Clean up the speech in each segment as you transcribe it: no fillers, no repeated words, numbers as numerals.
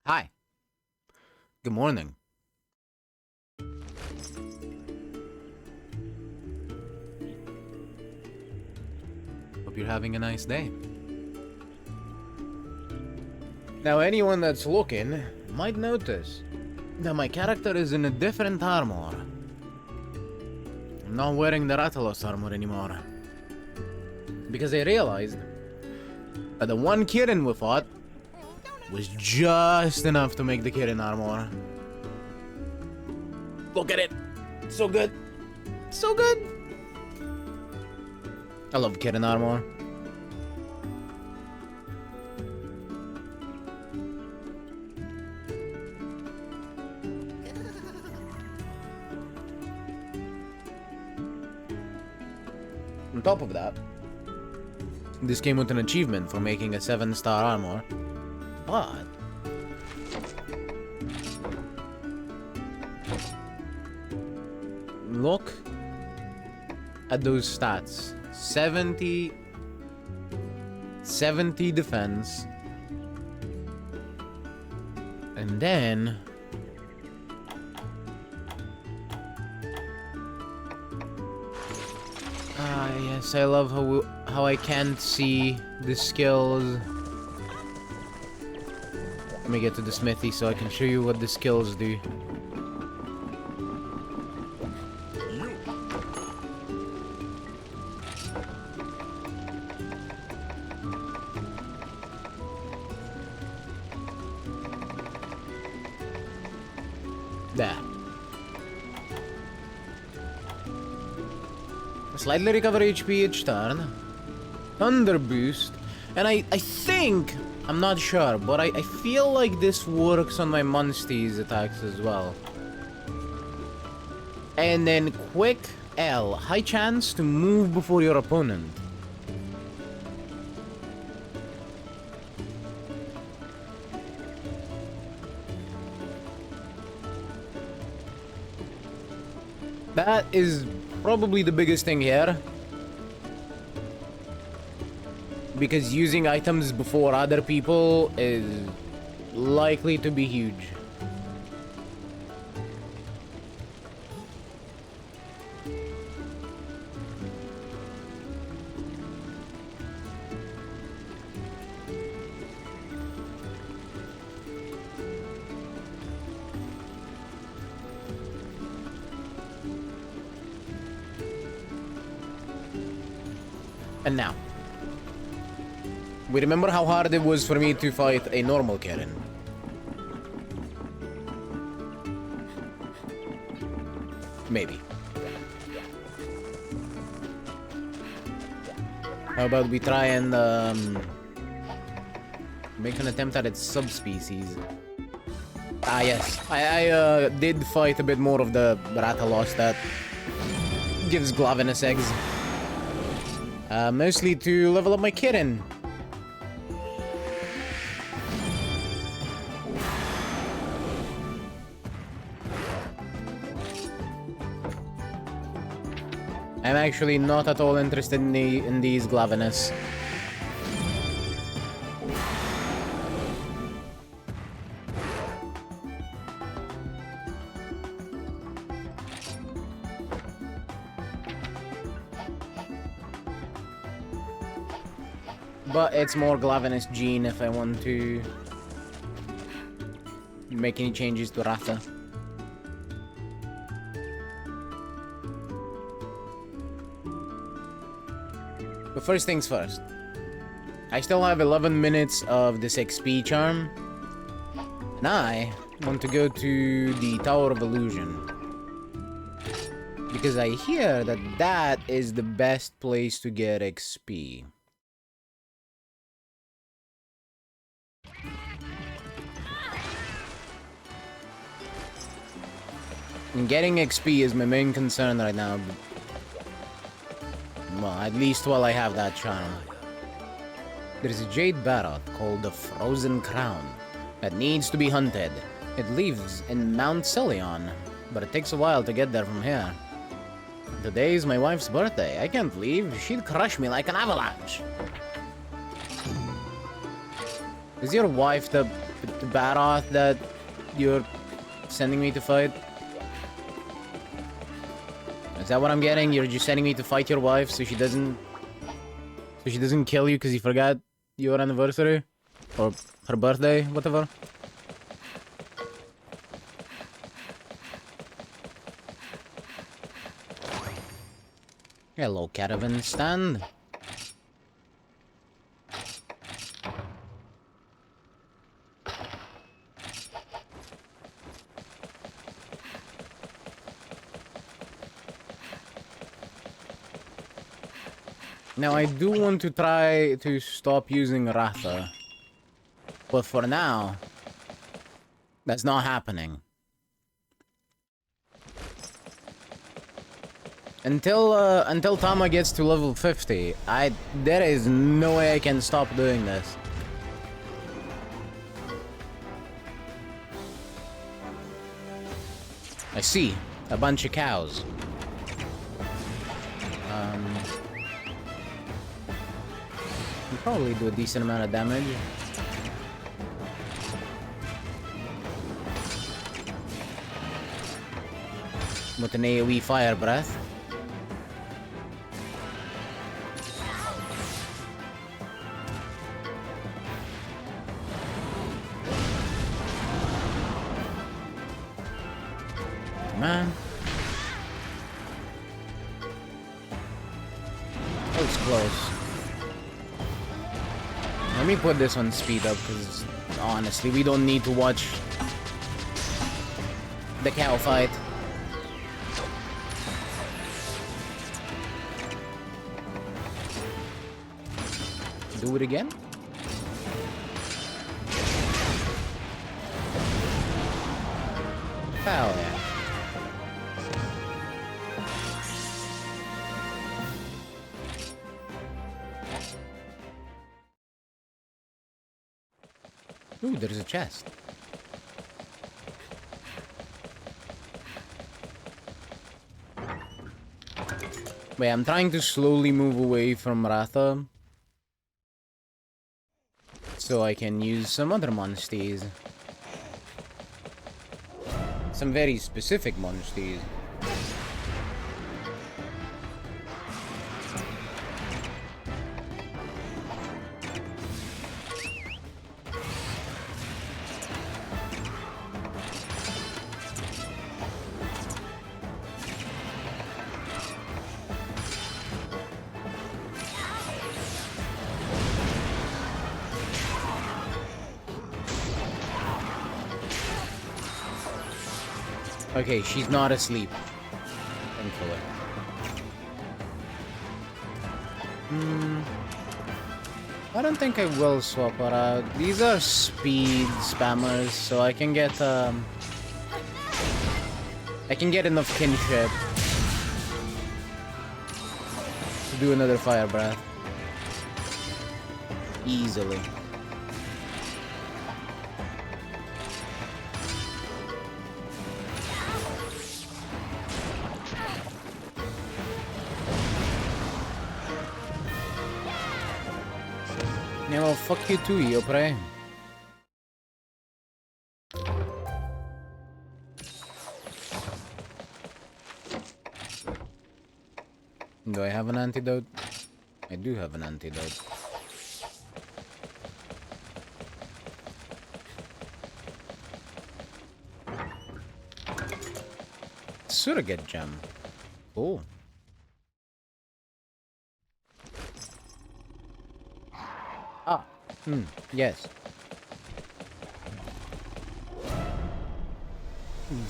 Hi. Good morning. Hope you're having a nice day. Now, anyone that's looking might notice that my character is in a different armor. I'm not wearing the Rathalos armor anymore. Because I realized that the one Kirin we fought was just enough to make the Kirin armor. Look at it. So good. So good. I love Kirin armor. On top of that, this came with an achievement for making a 7-star armor, but look at those stats. 70 defense, and then yes, I love how I can't see the skills. Let me get to the smithy so I can show you what the skills do. There. Slightly recover HP each turn. Thunder boost. And I think, I'm not sure, but I feel like this works on my Munstie's attacks as well. And then quick L. High chance to move before your opponent. That is probably the biggest thing here. Because using items before other people is likely to be huge. And now, we remember how hard it was for me to fight a normal Kirin. Maybe. How about we try and make an attempt at its subspecies? Ah yes, I did fight a bit more of the Rathalos that gives Glavenus eggs. Mostly to level up my Kirin. I'm actually not at all interested in these Glavenus. But it's more Glavenus gene if I want to make any changes to Ratha. But first things first. I still have 11 minutes of this XP charm. And I want to go to the Tower of Illusion. Because I hear that that is the best place to get XP. And getting XP is my main concern right now. Well, at least while I have that charm. There's a jade barret called the Frozen Crown that needs to be hunted. It lives in Mount Celion, but it takes a while to get there from here. Today is my wife's birthday. I can't leave. She'd crush me like an avalanche. Is your wife the the Badass that you're sending me to fight? Is that what I'm getting? You're just sending me to fight your wife so she doesn't kill you because you forgot your anniversary? Or her birthday, whatever? Hello, caravan stand. Now, I do want to try to stop using Ratha. But for now, that's not happening. Until Tama gets to level 50, there is no way I can stop doing this. I see a bunch of cows. Can probably do a decent amount of damage. With an AoE fire breath. Man. That was close. Let me put this on speed up, because honestly, we don't need to watch the cow fight. Do it again? Hell yeah. Ooh, there's a chest. Wait, I'm trying to slowly move away from Ratha so I can use some other monsters. Some very specific monsters. Okay, she's not asleep. Thankfully. I don't think I will swap her out. These are speed spammers, so I can get enough kinship to do another fire breath. Easily. Yeah, well, fuck you too, Yopre. Do I have an antidote? I do have an antidote. Surrogate gem. Oh. Ah, yes.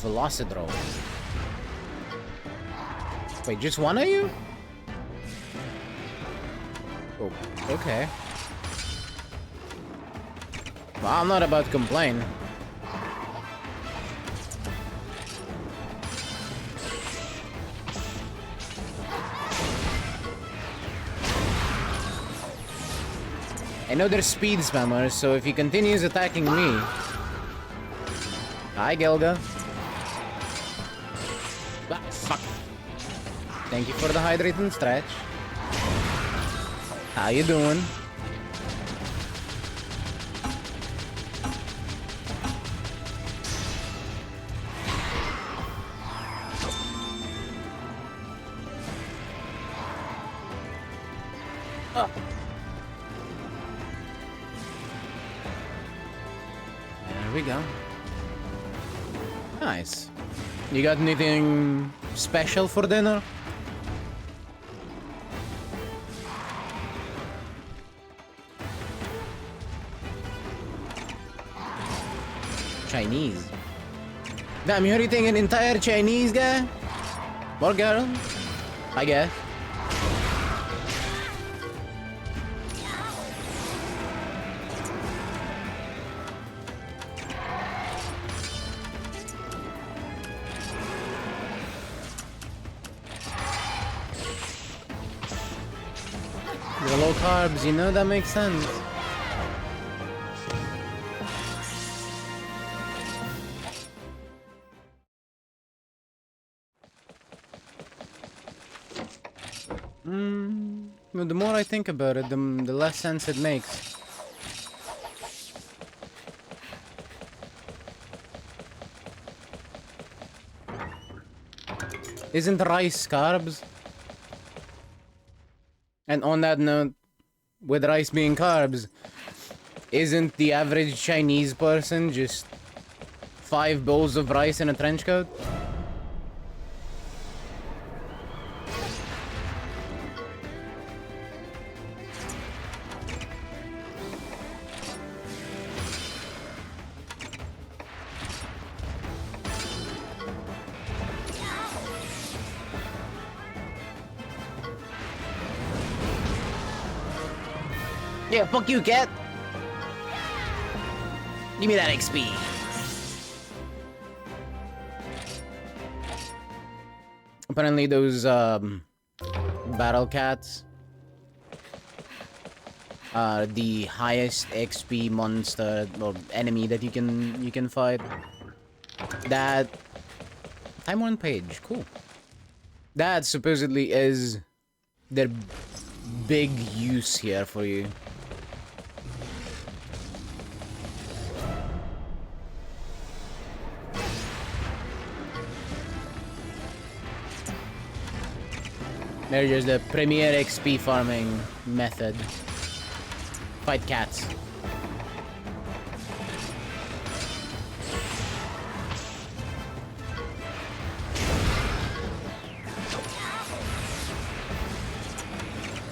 Velocidro. Wait, just one of you? Oh, okay. Well, I'm not about to complain. I know they're speed spammers, so if he continues attacking me... Hi, Gelga. Ah, fuck. Thank you for the hydrate and stretch. How you doing? There we go. Nice. You got anything special for dinner? Chinese. Damn, you're eating an entire Chinese guy? Or girl? I guess. You're low carbs, you know that makes sense. Well, the more I think about it, the less sense it makes. Isn't rice carbs? And on that note, with rice being carbs, isn't the average Chinese person just 5 bowls of rice in a trench coat? Yeah, fuck you, cat. Give me that XP. Apparently those battle cats are the highest XP monster or enemy that you can fight. That time on page, cool. That supposedly is their big use here for you. They're just the premier XP farming method. Fight cats.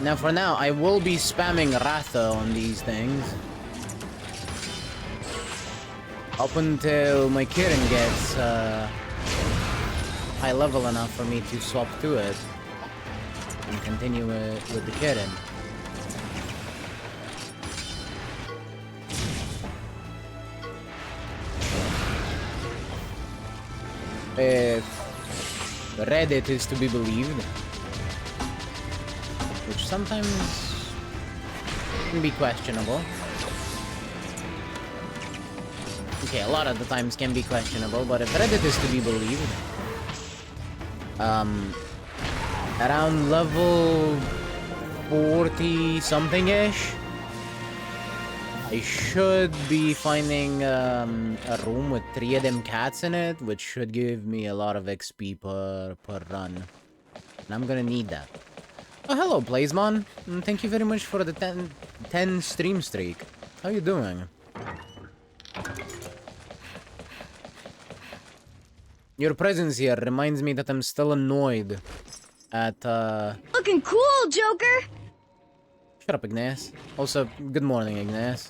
Now for now, I will be spamming Ratha on these things. Up until my Kirin gets high level enough for me to swap to it. And continue with the Kirin. If Reddit is to be believed, which sometimes can be questionable. Okay, a lot of the times can be questionable, but if Reddit is to be believed, around level 40 something-ish, I should be finding a room with 3 of them cats in it, which should give me a lot of XP per run. And I'm gonna need that. Oh, hello, Blazemon. Thank you very much for the 10 stream streak. How you doing? Your presence here reminds me that I'm still annoyed at, Looking cool, Joker! Shut up, Ignace. Also, good morning, Ignace.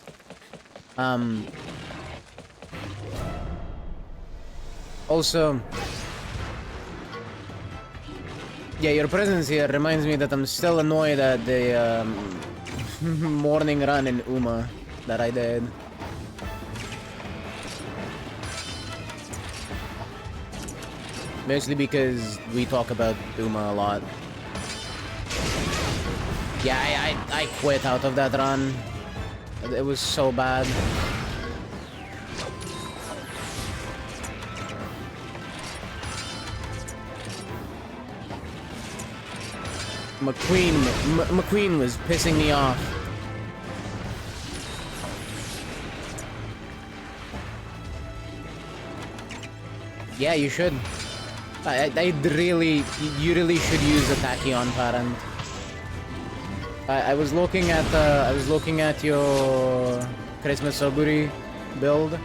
Also... yeah, your presence here reminds me that I'm still annoyed at the, morning run in Uma that I did. Mostly because we talk about Uma a lot. Yeah, I quit out of that run. It was so bad. McQueen was pissing me off. Yeah, you should. You really should use a Tachyon parent. I was looking at your Christmas Oburi build,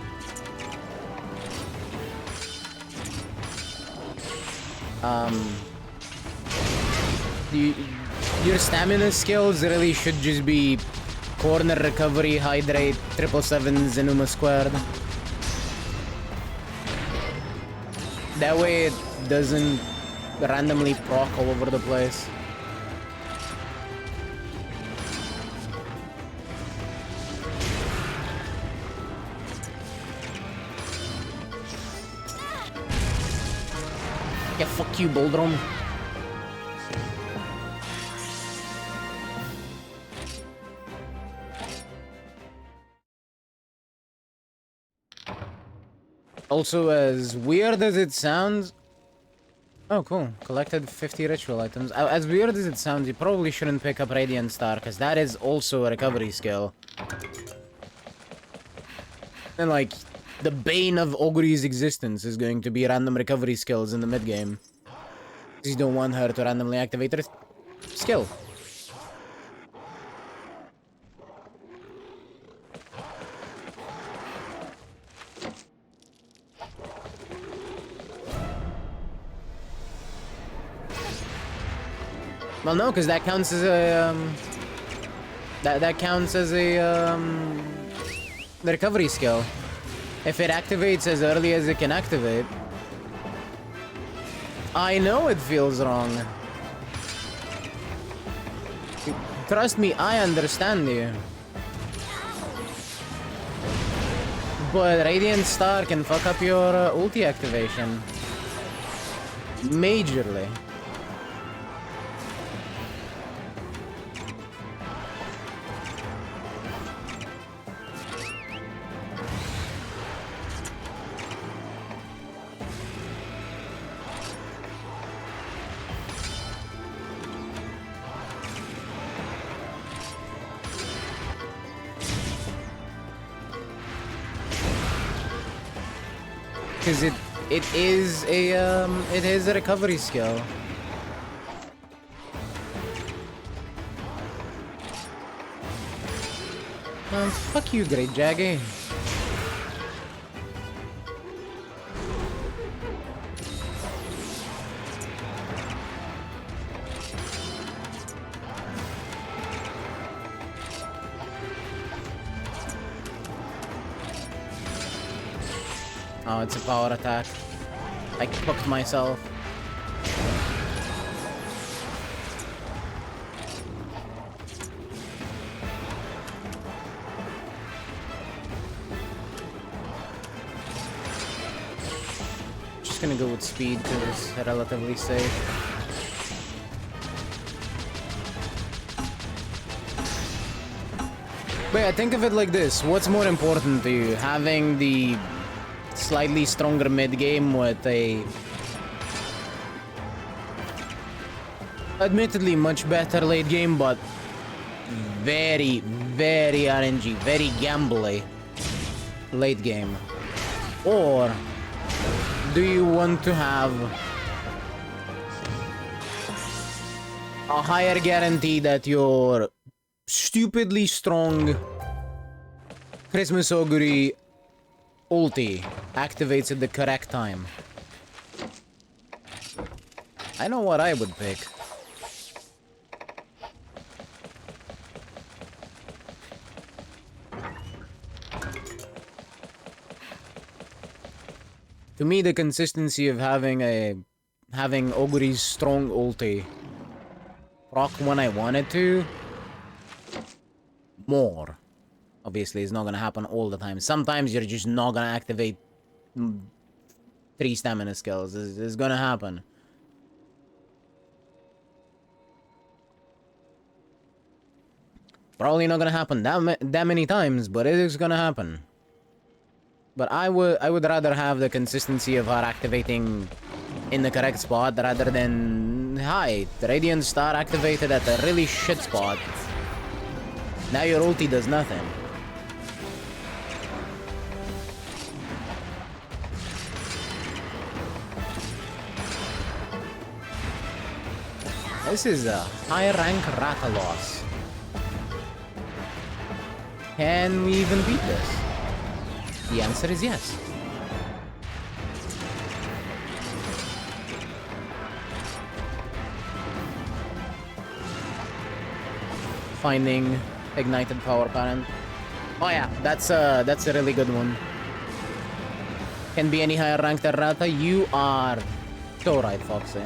You, your stamina skills really should just be corner recovery, hydrate, 777, Zenuma squared. That way it doesn't randomly proc all over the place. Yeah, fuck you, Boldrum. Also, as weird as it sounds... Oh, cool. Collected 50 ritual items. As weird as it sounds, you probably shouldn't pick up Radiant Star, because that is also a recovery skill. And, like, the bane of Oguri's existence is going to be random recovery skills in the mid-game. Because you don't want her to randomly activate her skill. Well, no, because that counts as a, that counts as a, the recovery skill. If it activates as early as it can activate. I know it feels wrong. Trust me, I understand you. But Radiant Star can fuck up your ulti activation. Majorly. Because it is a recovery skill. Fuck you, Great Jaggy. Oh, it's a power attack. I fucked myself. Just gonna go with speed because it's relatively safe. But yeah, think of it like this. What's more important to you? Having the slightly stronger mid-game with a admittedly much better late game, but very, very RNG, very gambly late game? Or do you want to have a higher guarantee that your stupidly strong Christmas Oguri ulti activates at the correct time? I know what I would pick. To me, the consistency of having Oguri's strong ulti proc when I wanted to more. Obviously, it's not gonna happen all the time. Sometimes you're just not gonna activate 3 stamina skills. It's gonna happen. Probably not gonna happen that many times, but it is gonna happen. But I would rather have the consistency of her activating in the correct spot rather than, hi, the Radiant Star activated at a really shit spot. Now your ulti does nothing. This is a high rank Rathalos. Can we even beat this? The answer is yes. finding ignited power parent. Oh yeah, that's a really good one. Can be any higher ranked than Rata. You are so right, Foxy.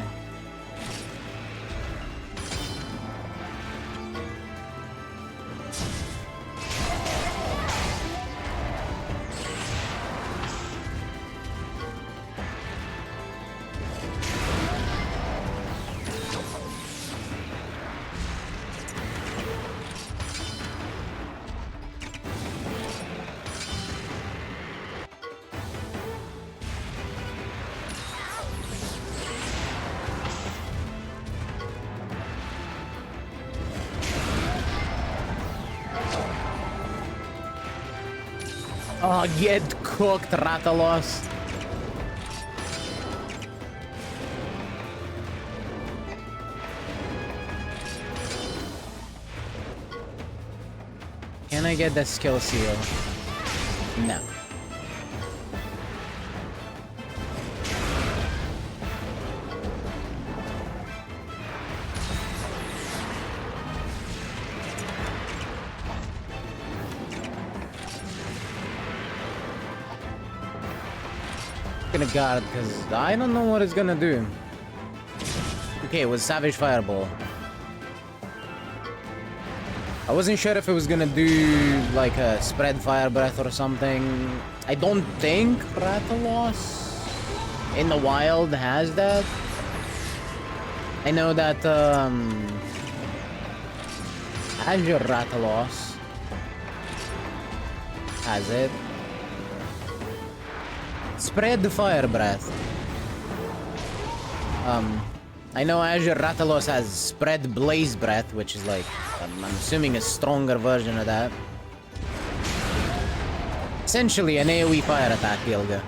Oh, get cooked, Ratalos. Can I get the skill seal? No. Gonna guard because I don't know what it's gonna do. Okay, it was Savage Fireball. I wasn't sure if it was gonna do like a spread fire breath or something. I don't think Ratalos in the wild has that. I know that Azure Ratalos has it. Spread the fire breath. I know Azure Ratalos has spread blaze breath, which is like, I'm assuming a stronger version of that. Essentially an AoE fire attack, Gilga.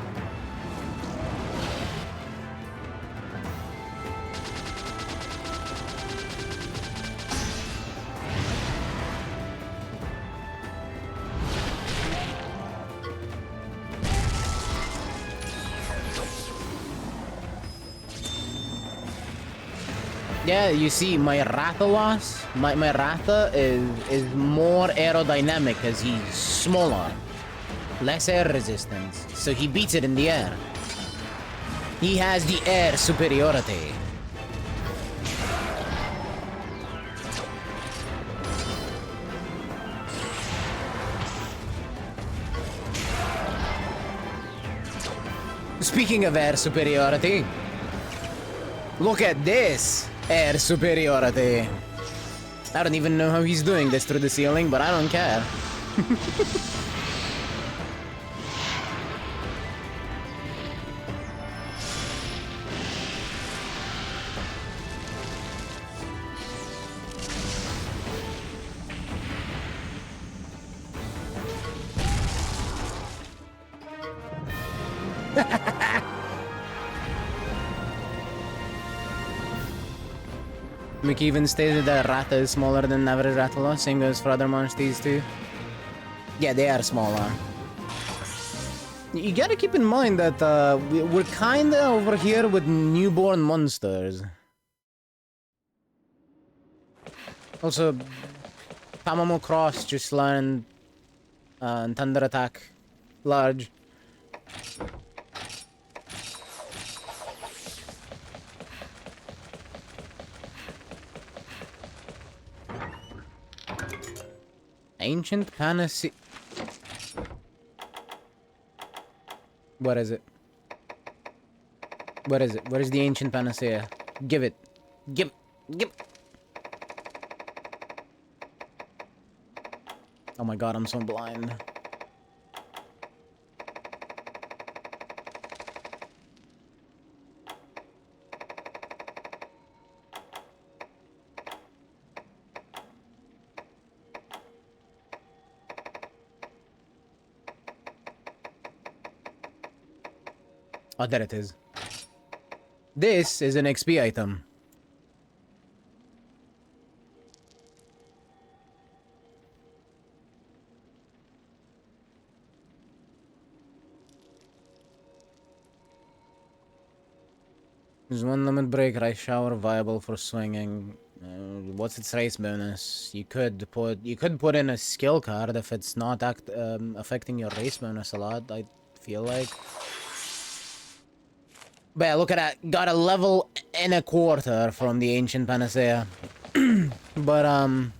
Yeah, you see, my Ratalos, my Rata is more aerodynamic because he's smaller. Less air resistance, so he beats it in the air. He has the air superiority. Speaking of air superiority, look at this! Air superiority. I don't even know how he's doing this through the ceiling, but I don't care. Mickey even stated that Rata is smaller than average Ratalos, same goes for other monsters too. Yeah, they are smaller. You gotta keep in mind that we're kinda over here with newborn monsters. Also, Tamamo Cross just learned Thunder Attack large. Ancient Panacea. What is it? What is it? What is the Ancient Panacea? Give it. Give it. Oh my god, I'm so blind. Oh, there it is. This is an XP item. There's one limit break, ice shower, viable for swinging. what's its race bonus? You could put in a skill card if it's not affecting your race bonus a lot, I feel like. But yeah, look at that. Got a level and a quarter from the Ancient Panacea. But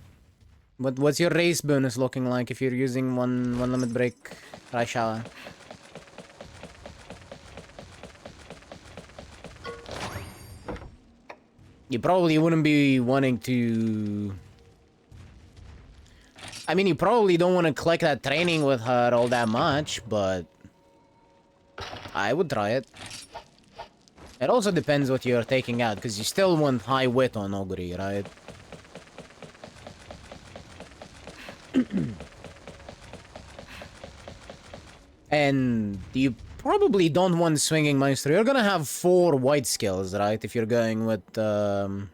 what's your race bonus looking like if you're using one limit break Raishala? You probably wouldn't be wanting to... I mean, you probably don't want to collect that training with her all that much, but... I would try it. It also depends what you're taking out, because you still want high wit on Ogre, right? And you probably don't want Swinging Maestro. You're gonna have 4 white skills, right? If you're going with the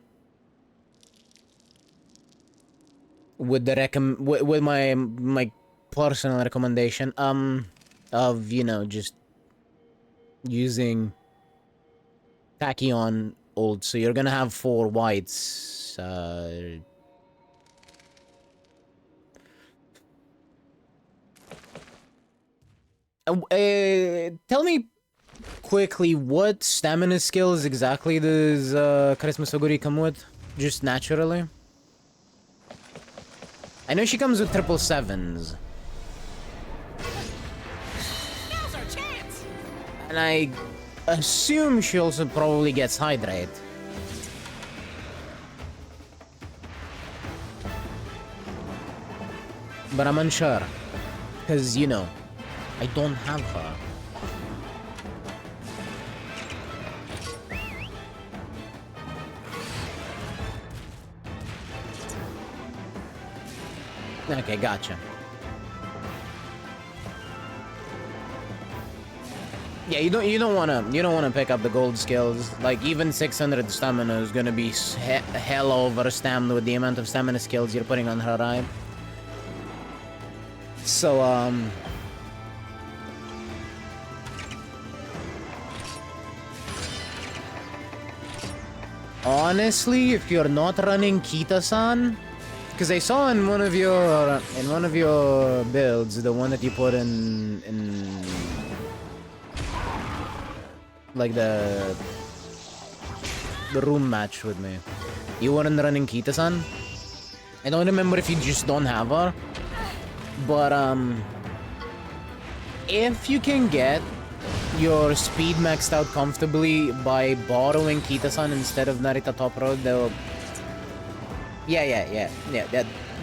with my personal recommendation, of, you know, just using Tachyon ult. So you're gonna have 4 whites, tell me quickly, what stamina skills exactly does Christmas Oguri come with? Just naturally? I know she comes with 777s. Now's our chance. And I assume she also probably gets Hydrate. But I'm unsure. Because, you know, I don't have her. Okay, gotcha. Yeah, you don't wanna pick up the gold skills. Like, even 600 stamina is gonna be hell over stamina with the amount of stamina skills you're putting on her, right? So honestly, if you're not running Kita-san, because I saw in one of your builds, the one that you put in like the room match with me, you weren't running Kita-san. I don't remember if you just don't have her, but if you can get your speed maxed out comfortably by borrowing Kita-san instead of Narita Top Road, they'll... Yeah.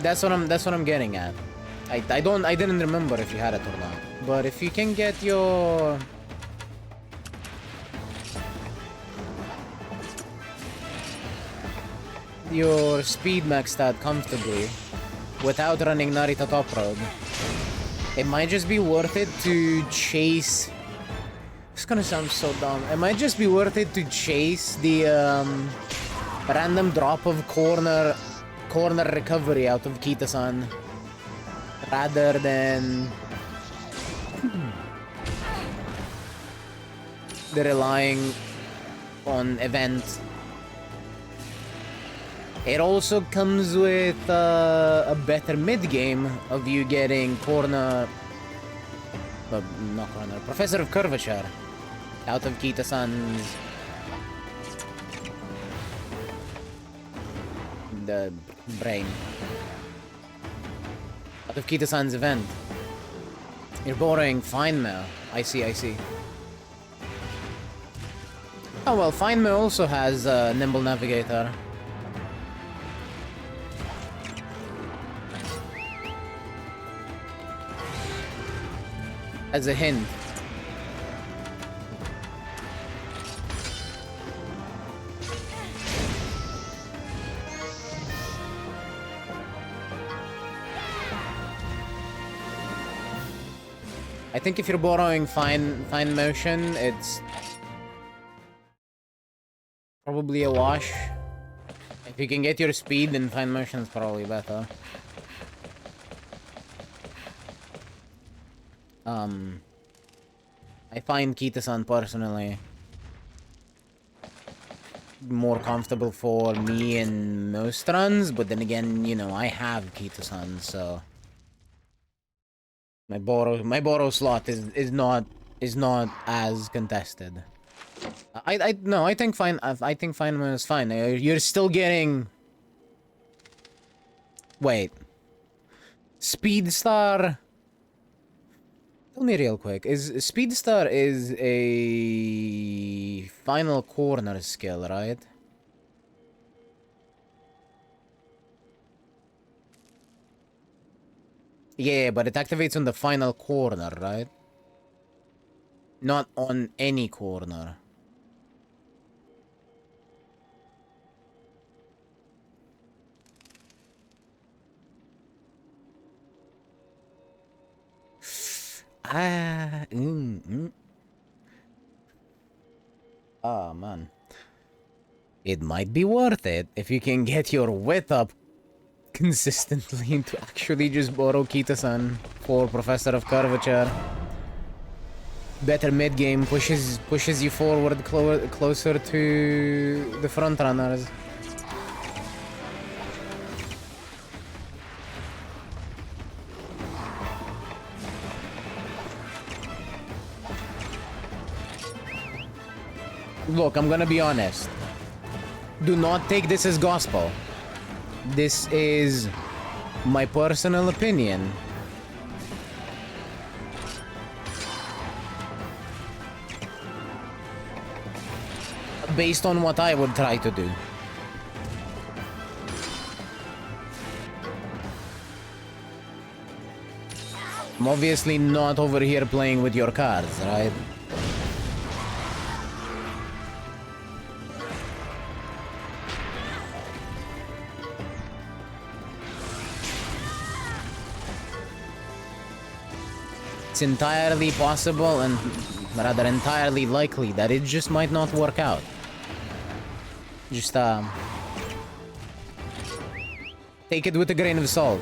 That's what I'm getting at. I didn't remember if you had it or not. But if you can get your speed maxed out comfortably without running Narita Top Road, it might just be worth it to chase... It's gonna sound so dumb. It might just be worth it to chase the random drop of corner recovery out of Kita-san rather than the relying on event. It also comes with a better mid-game of you getting not corner, Professor of Curvature out of Kita-san's the brain. Out of Kita-san's event. You're borrowing Fine Mail. I see. Oh well, Fine Mail also has Nimble Navigator. As a hint. I think if you're borrowing fine motion, it's probably a wash. If you can get your speed, then fine motion is probably better. I find Kita-san personally more comfortable for me in most runs, but then again, you know, I have Kita-san, so my Boro slot is not as contested. I think fine. I think Feynman is fine. You're still getting. Wait. Speedstar. Tell me real quick. Is Speedstar is a final corner skill, right? Yeah, but it activates on the final corner, right? Not on any corner. Ah, Oh, man. It might be worth it if you can get your wit up consistently to actually just borrow Kita-san for Professor of Curvature. Better mid-game pushes you forward closer to the front runners. Look, I'm gonna be honest. Do not take this as gospel. This is my personal opinion. Based on what I would try to do. I'm obviously not over here playing with your cards, right? It's entirely possible and rather entirely likely that it just might not work out. Just take it with a grain of salt.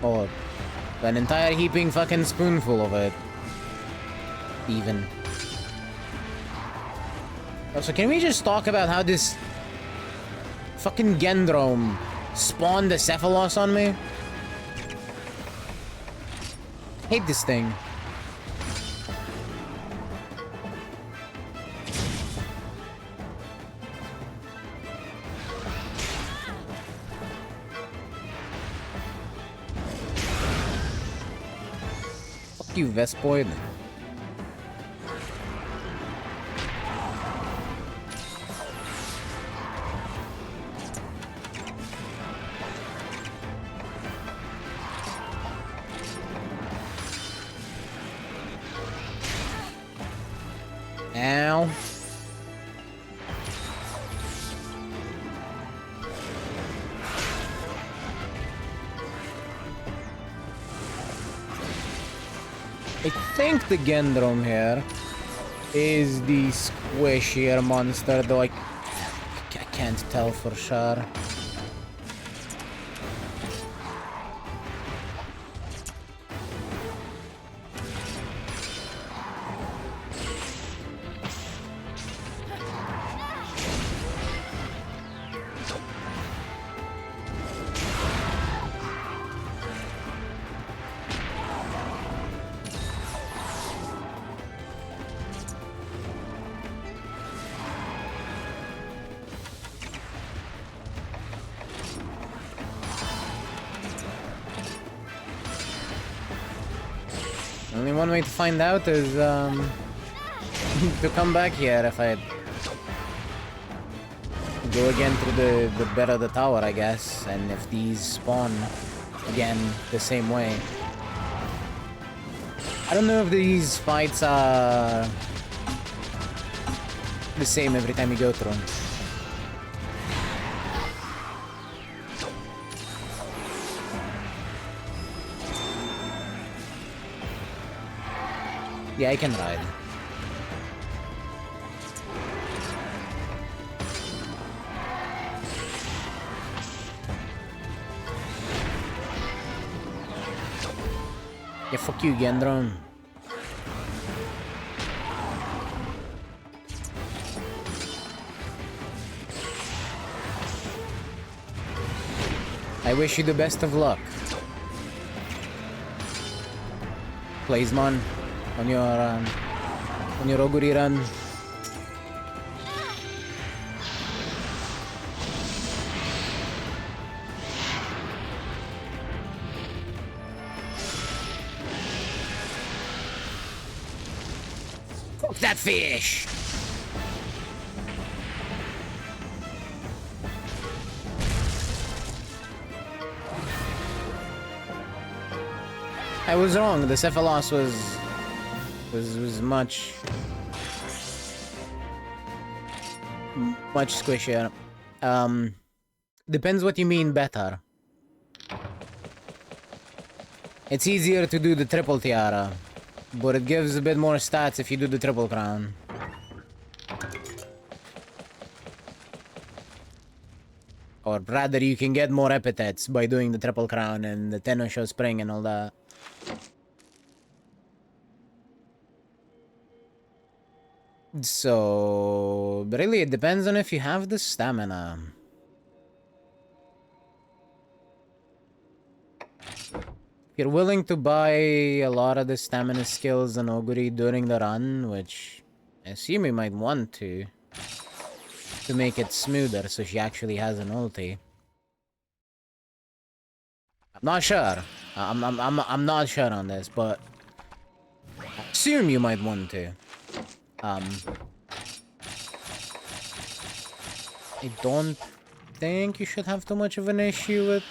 Or an entire heaping fucking spoonful of it. Even. Also, can we just talk about how this fucking Gendrome spawned the Cephalos on me? Hate this thing. Fuck you, Vespoid. Ow. I think the Gendrome here is the squishier monster, though I can't tell for sure. Only one way to find out is, to come back here if I go again through the bed of the tower, I guess, and if these spawn again the same way. I don't know if these fights are the same every time you go through them. Yeah, I can ride. Yeah, fuck you, Gendron. I wish you the best of luck. Playsman, on your Oguri run. Cook that fish! I was wrong. The Cephalos was much squishier. Depends what you mean better. It's easier to do the triple tiara, but it gives a bit more stats if you do the triple crown. Or rather, you can get more epithets by doing the triple crown and the Tenosho Spring and all that. So, really, it depends on if you have the stamina. If you're willing to buy a lot of the stamina skills and Oguri during the run, which I assume you might want to make it smoother so she actually has an ulti. I'm not sure. I'm not sure on this, but I assume you might want to. I don't think you should have too much of an issue with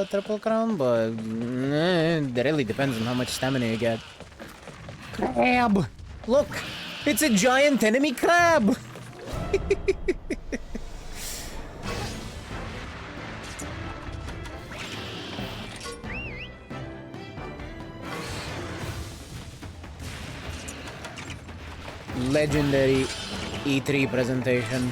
triple crown, but it really depends on how much stamina you get. Crab! Look! It's a giant enemy crab! Legendary E3 presentation.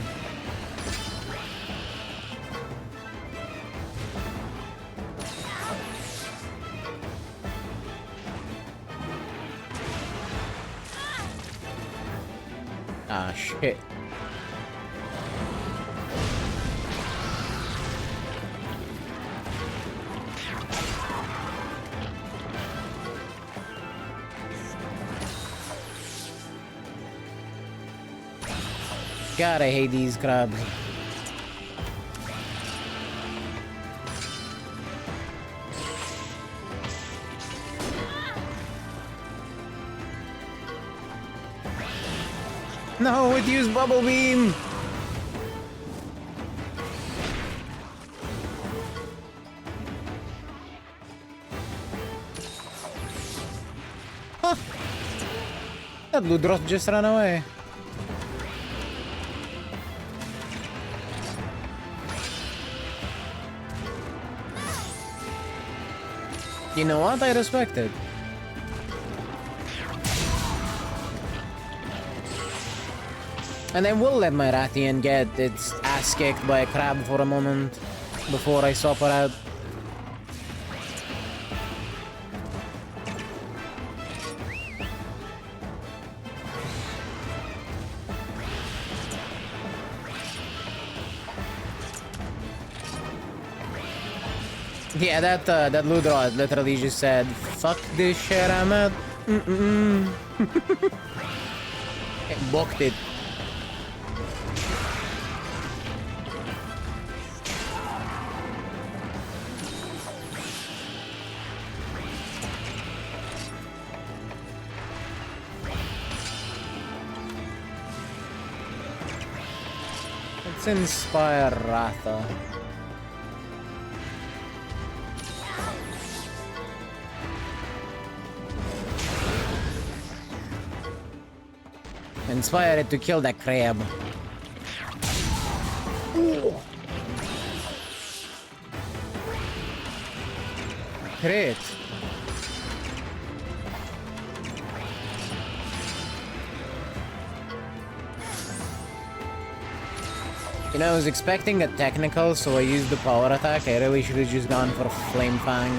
Ah, shit. God, I hate these crabs. No, it used bubble beam. Huh. That Ludroth just ran away. You know what? I respect it. And I will let my Rathian get its ass kicked by a crab for a moment before I swap her out. Yeah, that Ludroth literally just said, "Fuck this shit, I'm out." Booked it. Let's inspire Ratha. Inspire it to kill that crab. Ooh. Great. You know, I was expecting a technical, so I used the power attack. I really should have just gone for Flame Fang.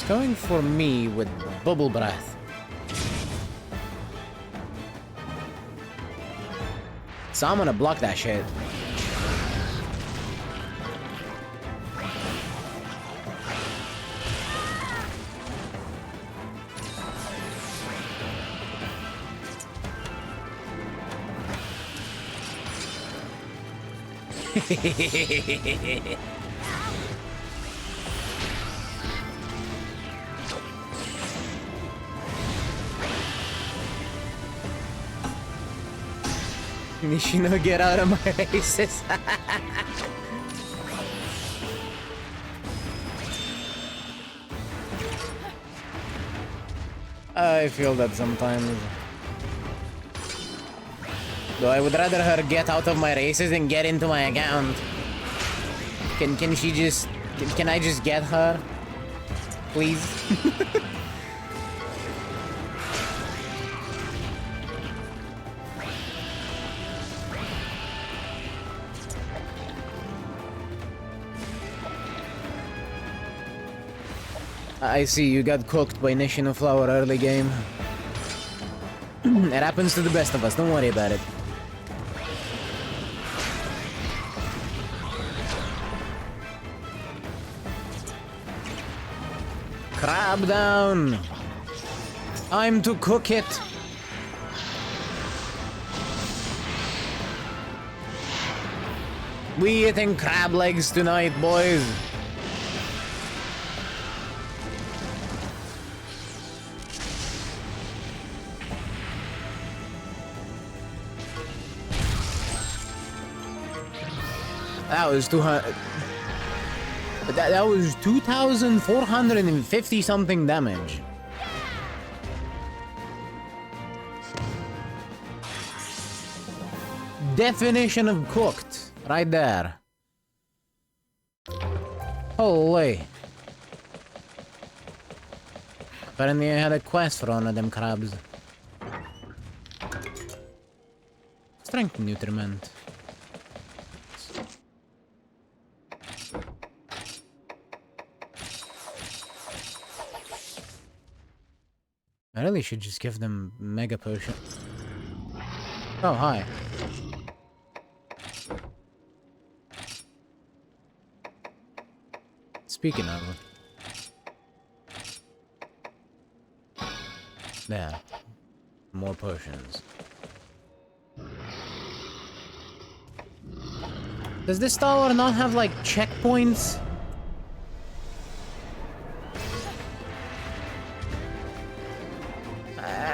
It's going for me with bubble breath. So I'm gonna block that shit. Nishino, get out of my races. I feel that sometimes. Though I would rather her get out of my races and get into my account. Can she just... Can I just get her? Please? I see you got cooked by Nishino Flower early game. It happens to the best of us, don't worry about it. Crab down! Time to cook it! We eating crab legs tonight, boys! That was 200... That was 2,450 something damage. Definition of cooked, right there. Holy. Apparently I had a quest for one of them crabs. Strength nutriment. I really should just give them mega potion. Oh, hi. Speaking of... There. More potions. Does this tower not have, like, checkpoints?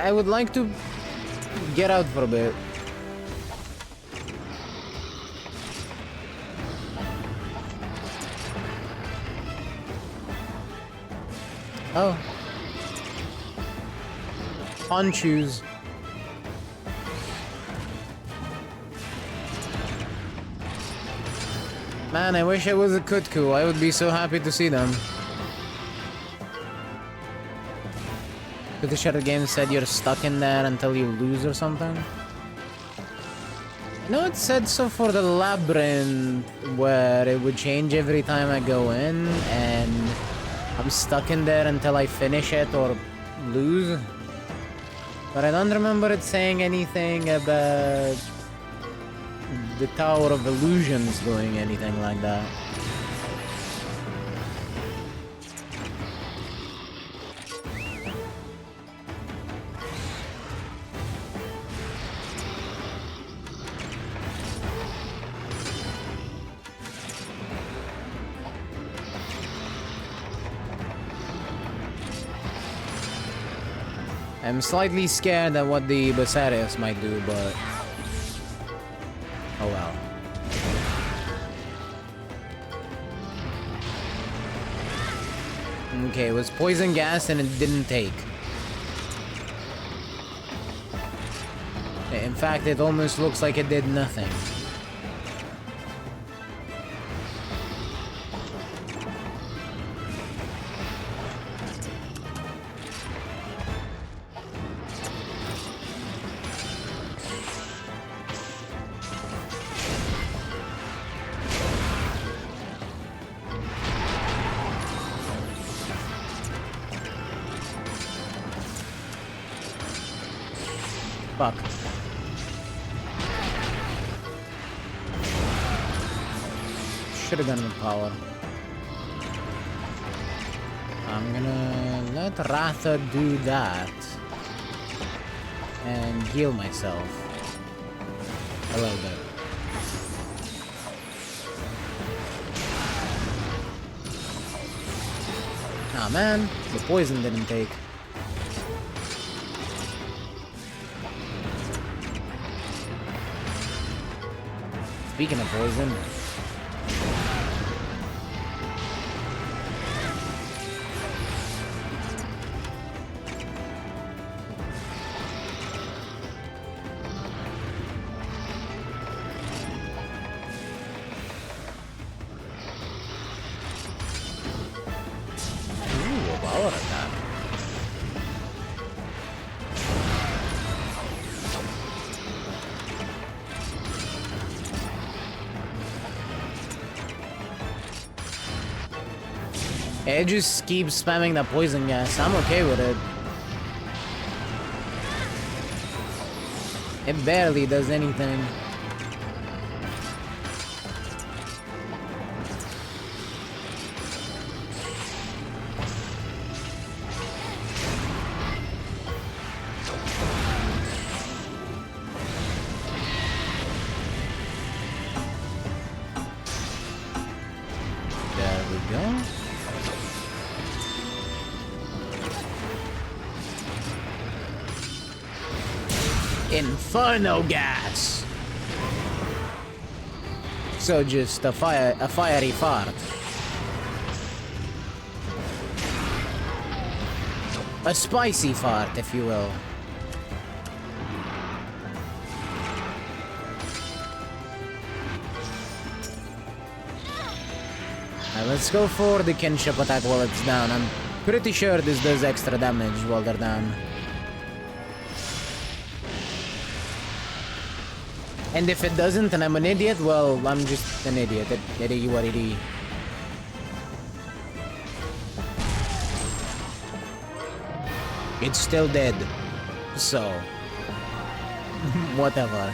I would like to get out for a bit. Oh. On shoes. Man, I wish I was a Kutku. I would be so happy to see them. But the Shadow game said you're stuck in there until you lose or something? I know it said so for the labyrinth, where it would change every time I go in, and I'm stuck in there until I finish it or lose. But I don't remember it saying anything about the Tower of Illusions doing anything like that. I'm slightly scared at what the Basarius might do, but... oh well. Okay, it was poison gas and it didn't take. In fact, it almost looks like it did nothing. Fuck. Should've gone with power. I'm gonna let Ratha do that. And heal myself. A little bit. Ah man, the poison didn't take. Speaking of poison. Ooh, a power attack. It just keeps spamming that poison gas. I'm okay with it. It barely does anything. There we go. Inferno gas. So just a fiery fart. A spicy fart, if you will. Alright, let's go for the kinship attack while it's down. I'm pretty sure this does extra damage while they're down. And if it doesn't and I'm an idiot, well, I'm just an idiot. It is what it is. It's still dead. So. Whatever.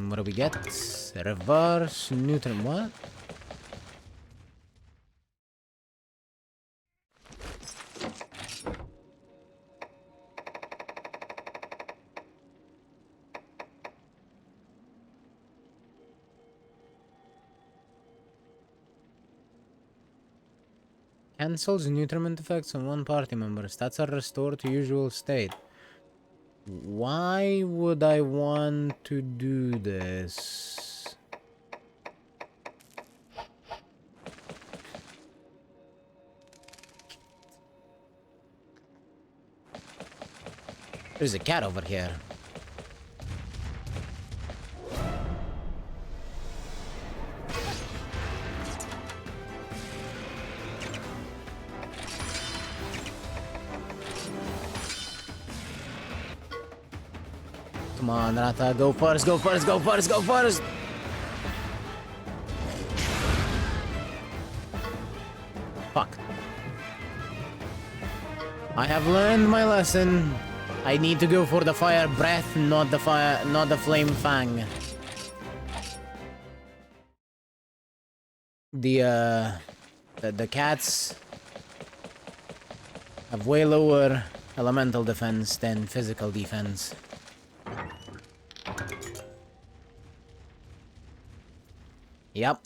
What do we get? Reverse Newton. What? Cancels nutriment effects on one party member. Stats are restored to usual state. Why would I want to do this? There's a cat over here. Come on, Rata, go first, go first, go first, go first! Fuck. I have learned my lesson. I need to go for the fire breath, not the flame fang. The cats have way lower elemental defense than physical defense. Yep.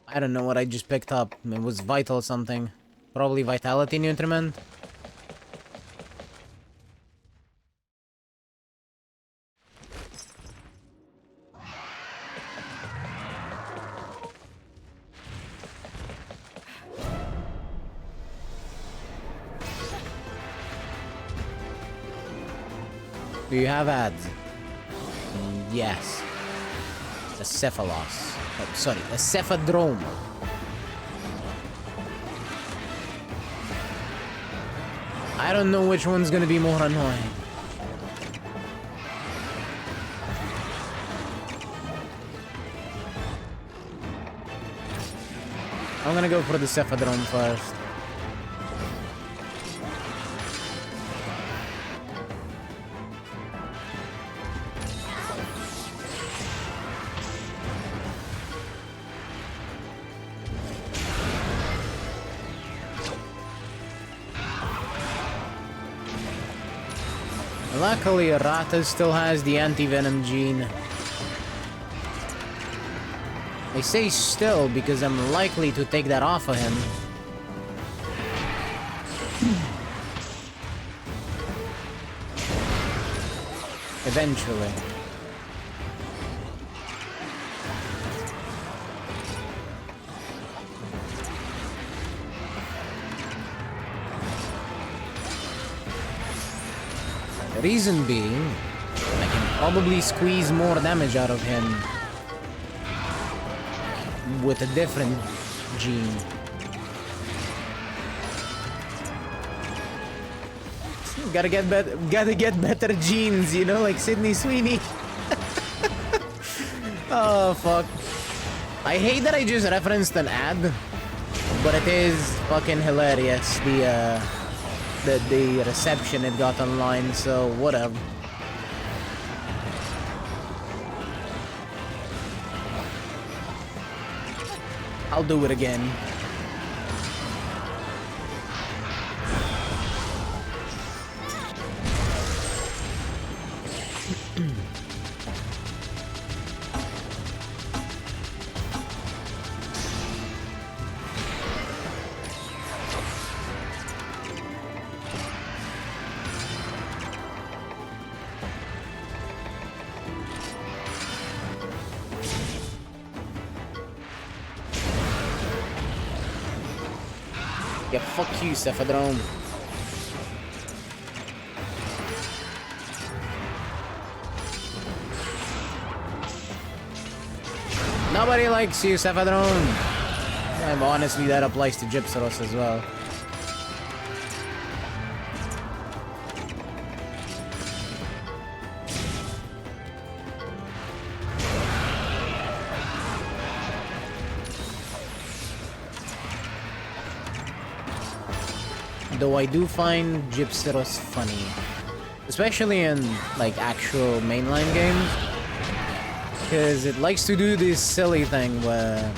I don't know what I just picked up. It was vital something. Probably vitality nutriment. Do you have ads? Yes. A cephalos. Oh, sorry, a cephadrome. I don't know which one's gonna be more annoying. I'm gonna go for the Cephadrome first. Luckily, Rata still has the anti-venom gene. I say still because I'm likely to take that off of him. Eventually. Reason being, I can probably squeeze more damage out of him with a different gene. Gotta get better genes, you know, like Sydney Sweeney. Oh fuck. I hate that I just referenced an ad, but it is fucking hilarious, the reception it got online, so whatever. I'll do it again. Yeah, fuck you, Cephadrome. Nobody likes you, Cephadrome. And honestly, that applies to Gypsaros as well. Though I do find Gypsaros funny, especially in like actual mainline games, because it likes to do this silly thing where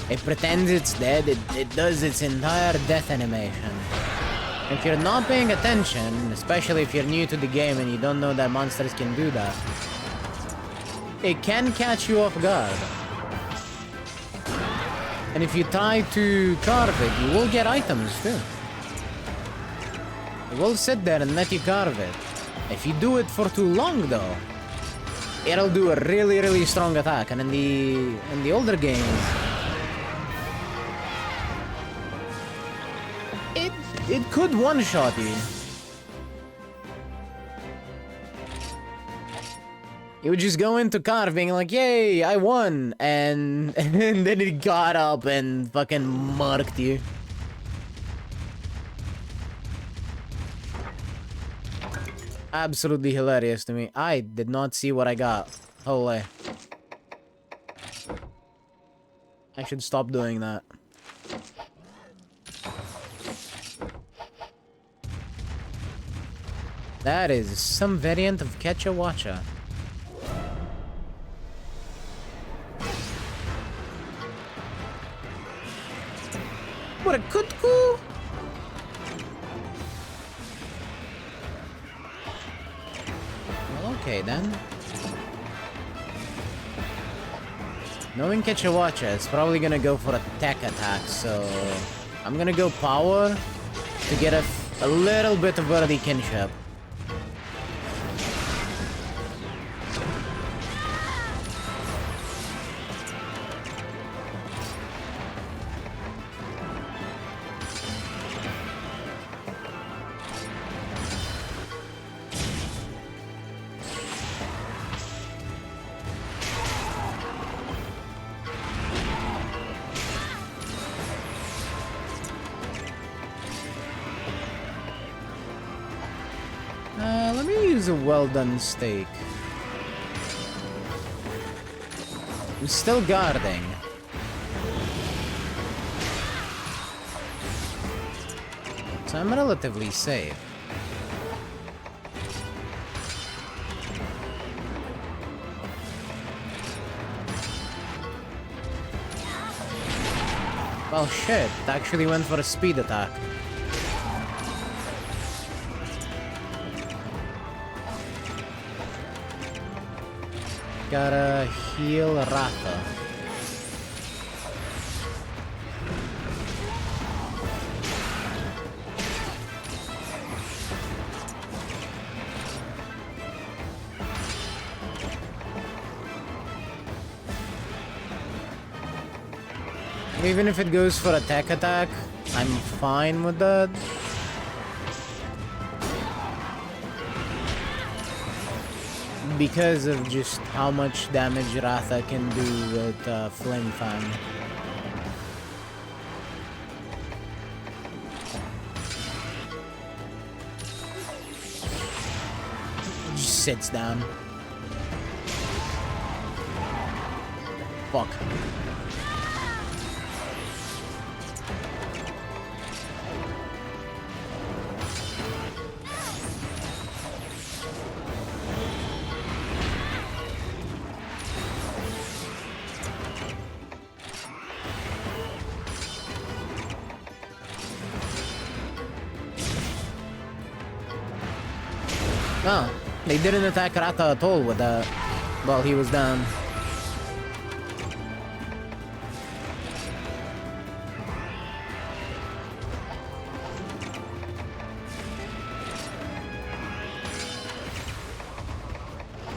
it pretends it's dead, it does its entire death animation. If you're not paying attention, especially if you're new to the game and you don't know that monsters can do that, it can catch you off guard. And if you try to carve it, you will get items too. It will sit there and let you carve it. If you do it for too long though, it'll do a really strong attack. And in the older games, it could one-shot you. You would just go into carving like, yay, I won, and then it got up and fucking marked you. Absolutely hilarious to me. I did not see what I got. Holy. I should stop doing that. That is some variant of Catcha Watcha. What a kutku! Okay then. Knowing Catcha Watcha, it's probably gonna go for a tech attack, so I'm gonna go power to get a little bit of worthy kinship. is a well-done steak. I'm still guarding. So I'm relatively safe. Well, shit, it actually went for a speed attack. Gotta heal Ratha. Even if it goes for a tech attack, I'm fine with that. Because of just how much damage Ratha can do with Flame Fang. Just sits down. Fuck. Oh, they didn't attack Rata at all with that while he was down.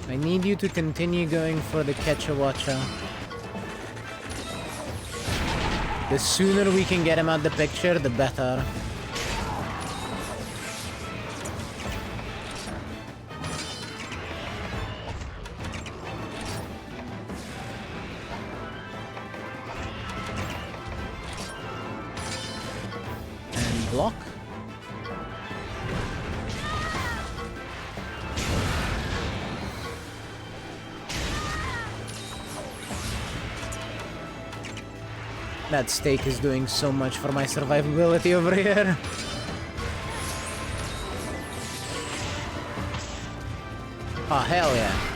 I need you to continue going for the Kechawacha. The sooner we can get him out the picture, the better. Block. That steak is doing so much for my survivability over here. Oh, hell yeah.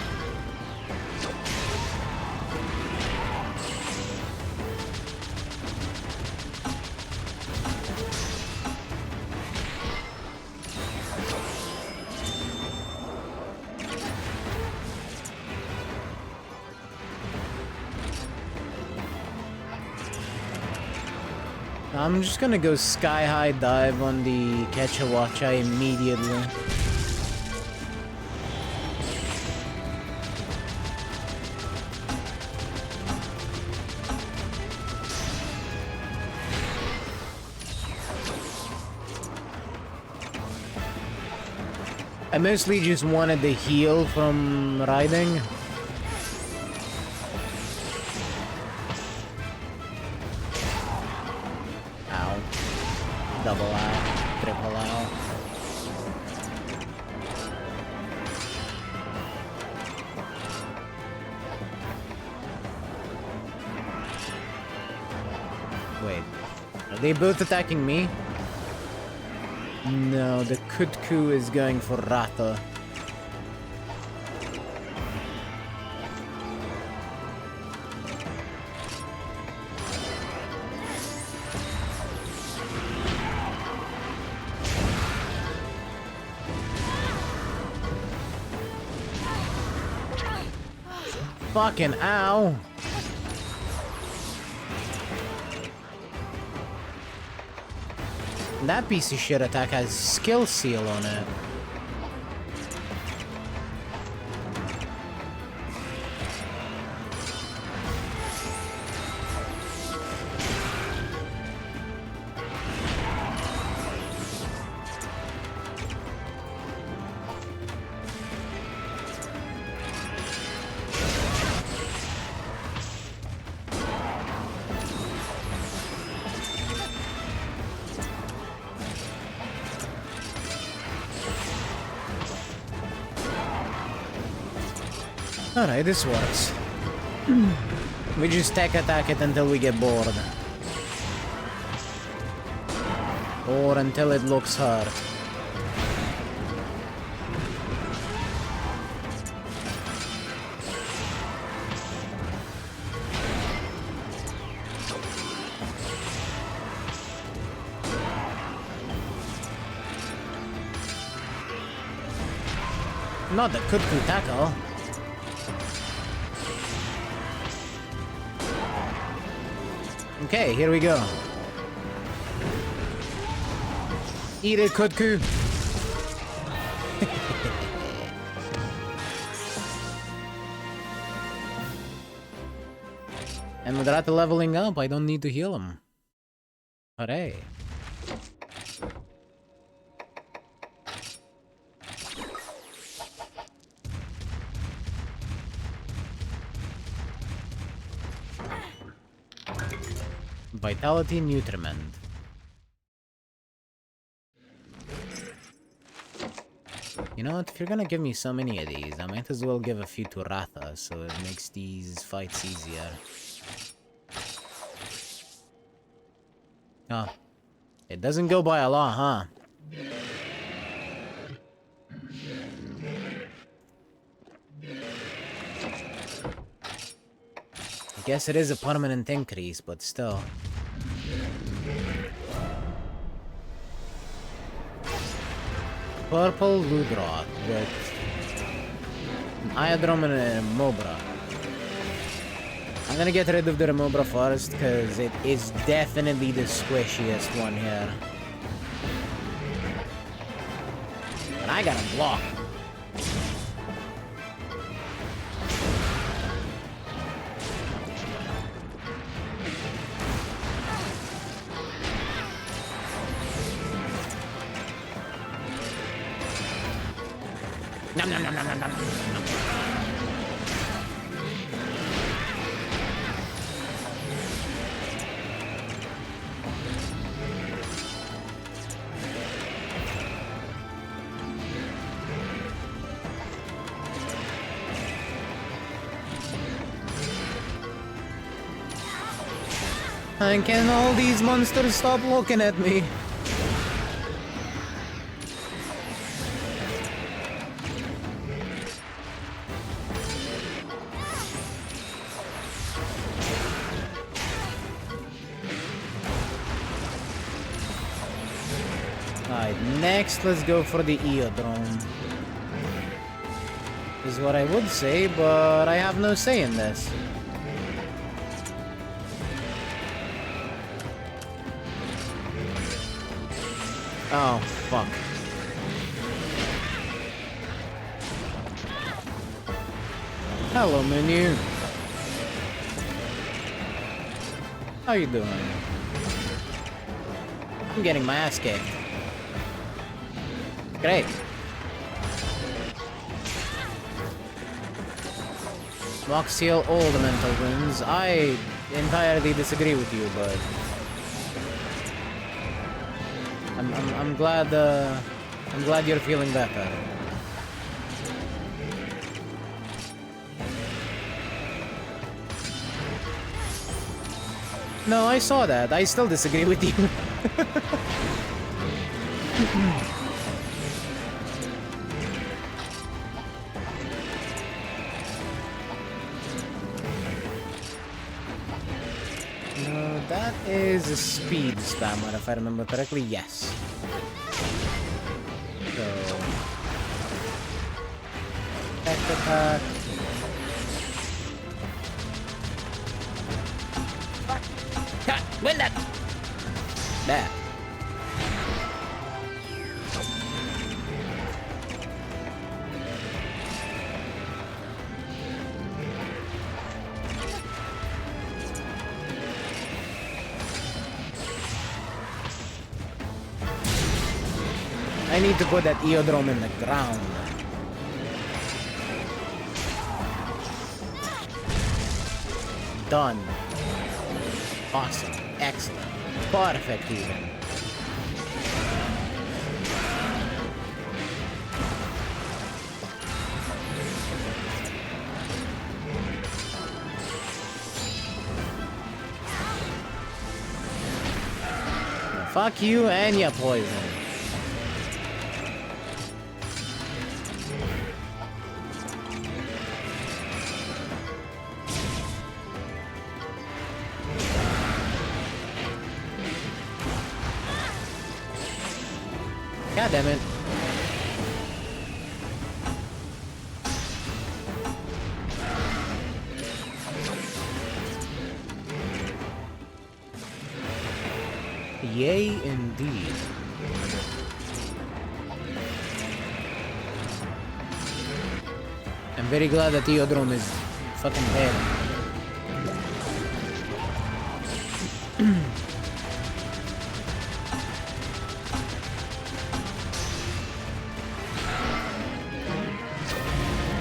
I'm just gonna go sky-high dive on the Kechawacha immediately. I mostly just wanted the heal from riding. Double out, triple out. Wait, are they both attacking me? No, the Kutku is going for Rata. Fucking ow! That piece of shit attack has skill seal on it. Alright, this works. We just attack it until we get bored. Or until it looks hard. Not the cuckoo tackle. Okay, here we go. Eat it, cuckoo. And with that leveling up, I don't need to heal him. Hooray. Vitality Nutriment. You know what, if you're gonna give me so many of these, I might as well give a few to Ratha, so it makes these fights easier. Oh. It doesn't go by a lot, huh? I guess it is a permanent increase, but still. Purple Ludroth with an Iodrome and a Remobra. I'm gonna get rid of the Remobra first, because it is definitely the squishiest one here. And I got him blocked. Nom nom nom nom nom nom nom. And can all these monsters stop looking at me? Alright, next let's go for the Eodrome. Is what I would say, but I have no say in this. Oh, fuck. Hello, menu. How you doing? I'm getting my ass kicked. Great. Mock Seal all the mental wounds. I entirely disagree with you, but I'm glad you're feeling better. No, I saw that. I still disagree with you. No, that is a speed spammer, if I remember correctly. Yes. So, attack. Win that! There. I need to put that Eodrome in the ground. Done. Awesome. Excellent. Perfect even. Fuck you and your poison. God damn it. Yay, indeed. I'm very glad that Theodrome is fucking dead.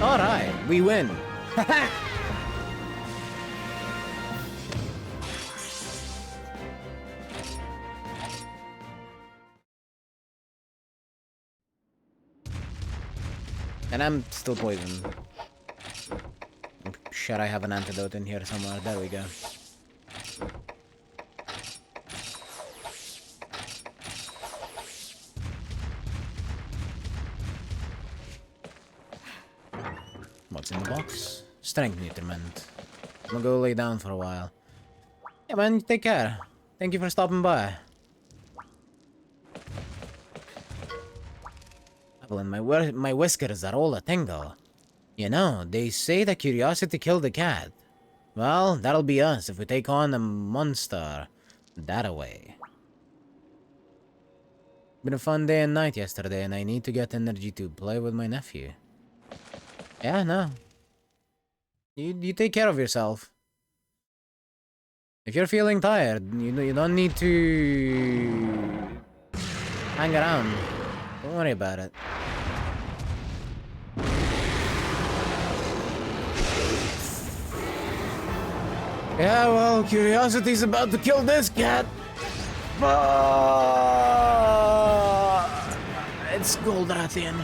Alright, we win. And I'm still poisoned. I'm sure I have an antidote in here somewhere. There we go. What's in the box? Strength nutriment. I'm gonna go lay down for a while. Yeah, man, take care. Thank you for stopping by. Well, and my whiskers are all a tingle. You know, they say that curiosity killed the cat. Well, that'll be us if we take on a monster that-a-way. Been a fun day and night yesterday, and I need to get energy to play with my nephew. Yeah, no. You take care of yourself. If you're feeling tired, you don't need to hang around. Don't worry about it. Yeah, well, curiosity's about to kill this cat. It's Goldratian.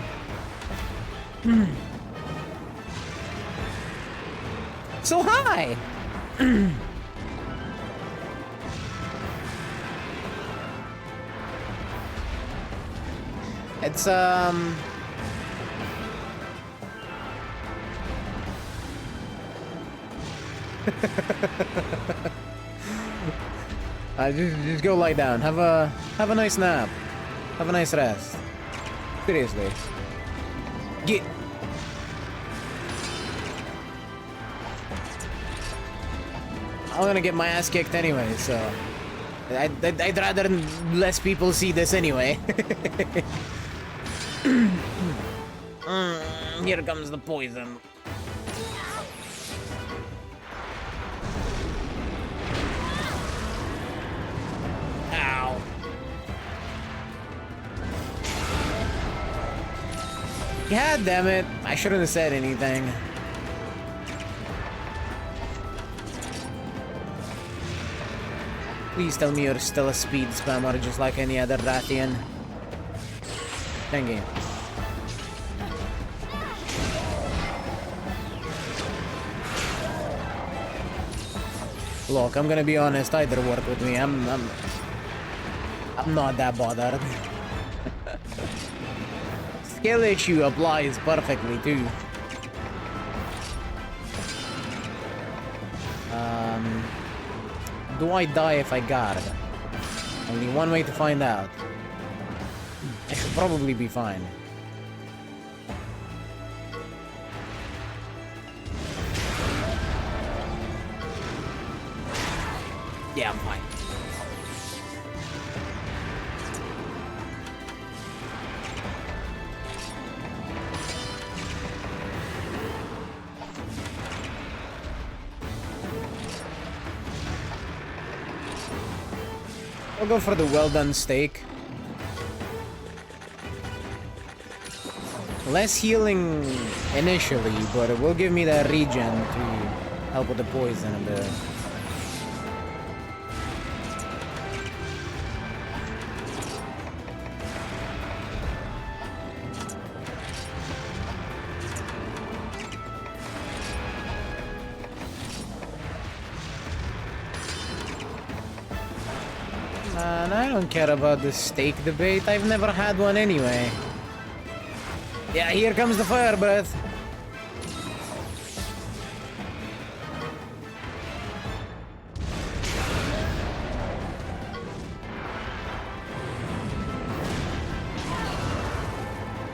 So hi! It's just go lie down. Have a nice nap. Have a nice rest. Seriously. Get. I'm gonna get my ass kicked anyway, so I'd rather less people see this anyway. Here comes the poison. Ow. God damn it. I shouldn't have said anything. Please tell me you're still a speed spammer just like any other Rathian. Thank you. Look, I'm gonna be honest, either work with me. I'm not that bothered. Skill issue applies perfectly too. Do I die if I guard? Only one way to find out. I should probably be fine. Yeah, I'm fine. I'll go for the well-done steak. Less healing initially, but it will give me that regen to help with the poison a bit. And I don't care about the steak debate. I've never had one anyway. Yeah, here comes the fire breath.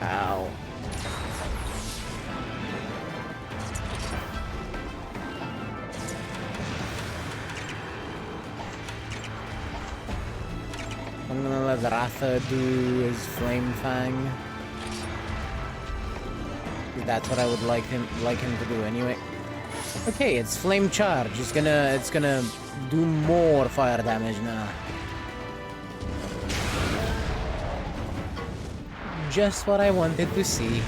Ow. I'm gonna let Ratha do his flame fang. That's what I would like him to do anyway. Okay, it's flame charge. It's gonna do more fire damage now. Just what I wanted to see.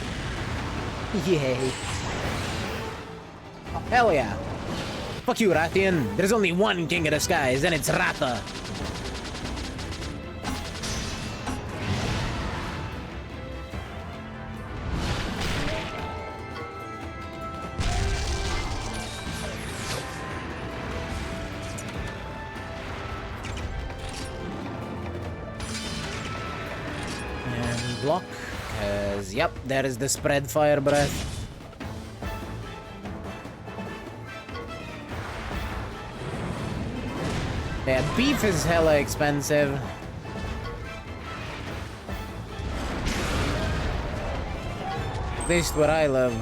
Yay. Oh, hell yeah. Fuck you, Rathian. There's only one king of the skies, and it's Ratha. Block, because, yep, there is the spread fire breath. Yeah, beef is hella expensive. At least where I live.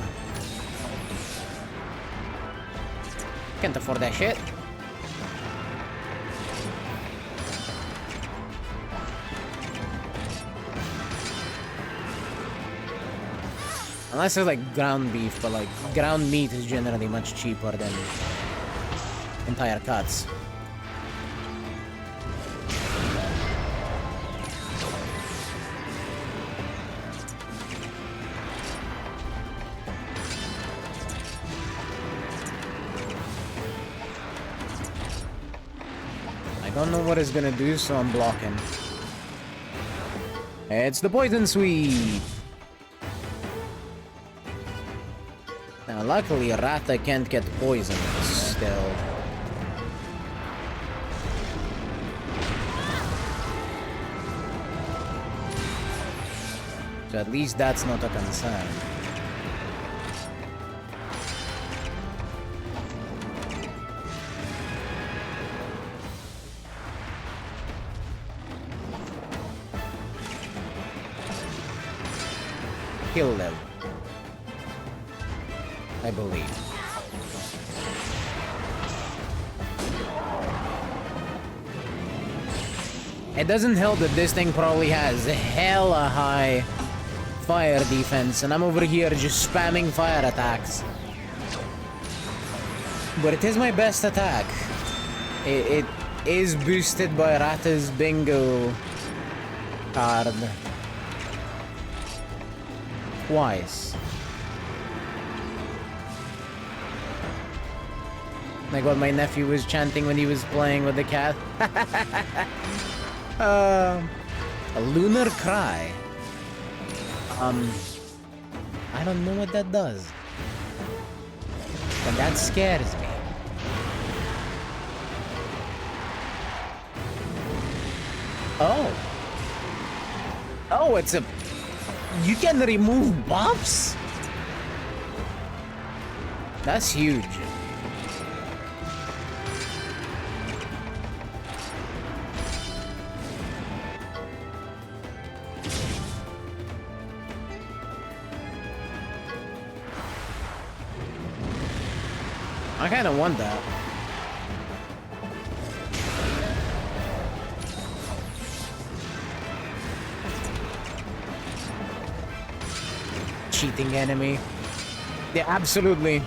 Can't afford that shit. Unless it's like ground beef, but like ground meat is generally much cheaper than entire cuts. I don't know what it's gonna do, so I'm blocking. It's the poison sweep! Now, luckily, Ratha can't get poisoned still. So at least that's not a concern. Kill them. I believe. It doesn't help that this thing probably has hella high fire defense, and I'm over here just spamming fire attacks. But it is my best attack. It is boosted by Ratha's bingo card. Twice. Like what my nephew was chanting when he was playing with the cat. A lunar cry. I don't know what that does. But that scares me. Oh. Oh, it's a... You can remove buffs? That's huge. I kind of want that. Cheating enemy. Yeah, absolutely.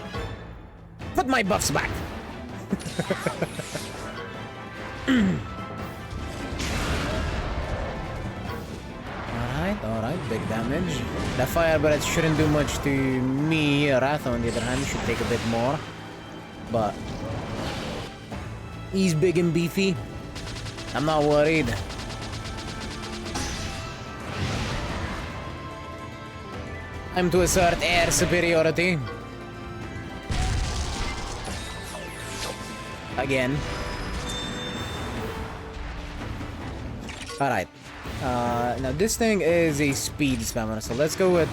Put my buffs back. Alright, big damage. The fire breath shouldn't do much to me. Ratha, on the other hand, should take a bit more. But he's big and beefy. I'm not worried. Time to assert air superiority. Again. Alright. Now this thing is a speed spammer, so let's go with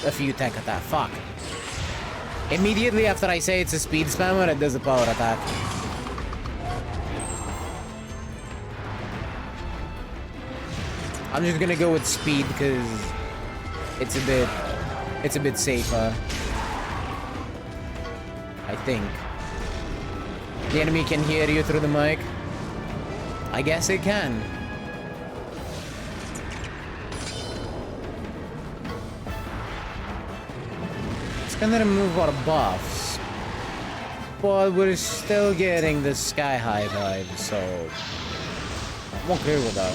a few tech attack. Fuck. Immediately after I say it's a speed spammer, it does a power attack. I'm just gonna go with speed because it's a bit safer. I think. The enemy can hear you through the mic. I guess it can. It's gonna remove our buffs, but we're still getting the sky high vibe, so I'm okay with that.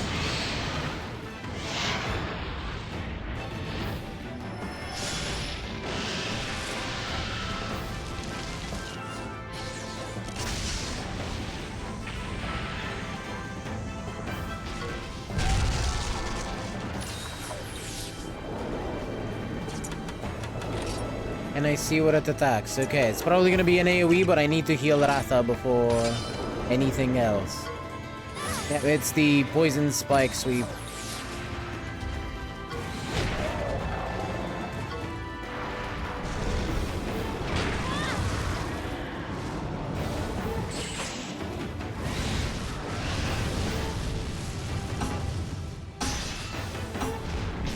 And I see what it attacks. Okay, it's probably gonna be an AoE, but I need to heal Ratha before anything else. Yeah, it's the poison spike sweep.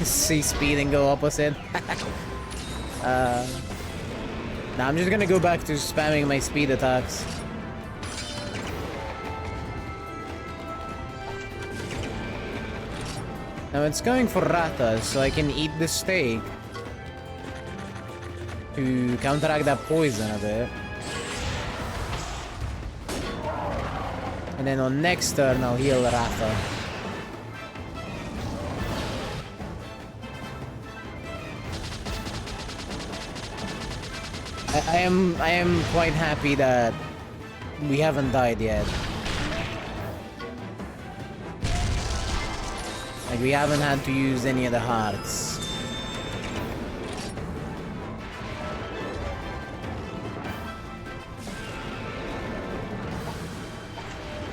See speed and go opposite. Now I'm just gonna go back to spamming my speed attacks. Now it's going for Ratha, so I can eat the steak to counteract that poison a bit. And then on next turn I'll heal Ratha. I am quite happy that we haven't died yet. Like, we haven't had to use any of the hearts.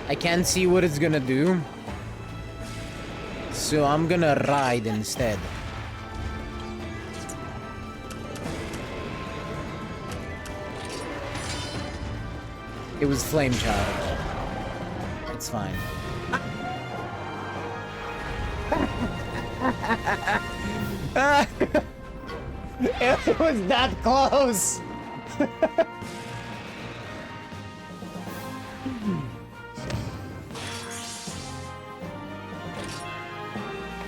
I can't see what it's gonna do, so I'm gonna ride instead. It was flame charge. It's fine. It was that close!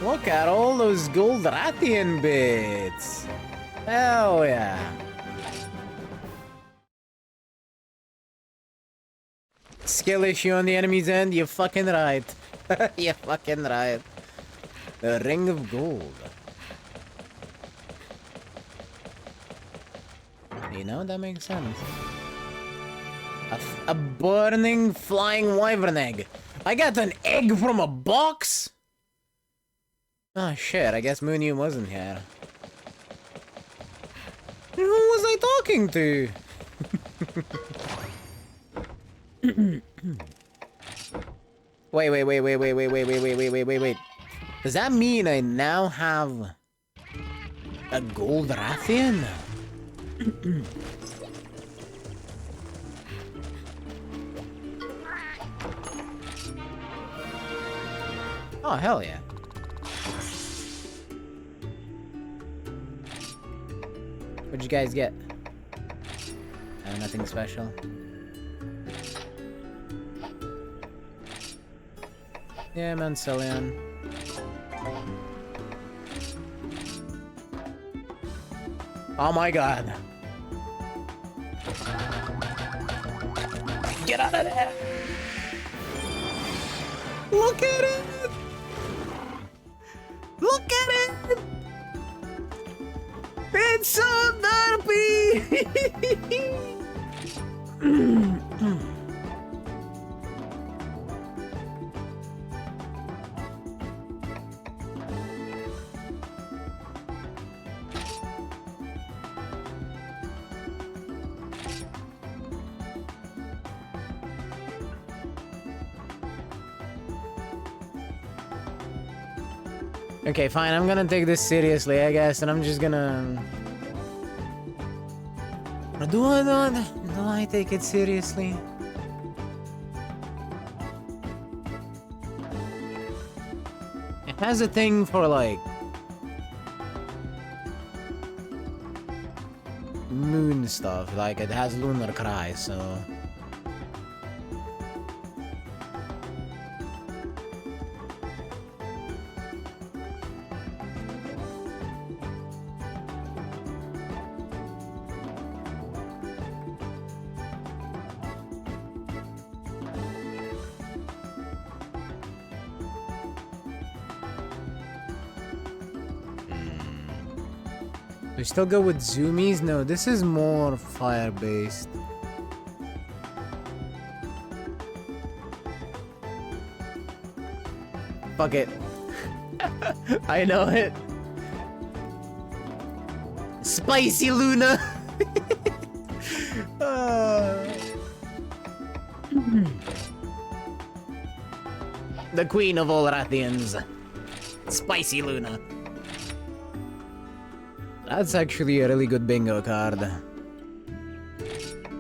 Look at all those gold Rathian bits! Hell yeah! Skill issue on the enemy's end, you're fucking right. You're fucking right. The ring of gold. You know, that makes sense. A burning flying wyvern egg. I got an egg from a box? Oh shit, I guess Moonium wasn't here. Who was I talking to? Wait. Does that mean I now have a gold Rathian? Oh, hell yeah. What'd you guys get? Nothing special. Yeah, Mancillion. Oh my god. Get out of there! Look at it! Look at it! It's so derpy! Okay, fine, I'm gonna take this seriously, I guess, and I'm just gonna... Or do I take it seriously? It has a thing for, like... moon stuff, like it has lunar cry, so... We still go with zoomies? No, this is more fire-based. Fuck it. I know it. Spicy Luna! The queen of all Rathians. Spicy Luna. That's actually a really good bingo card.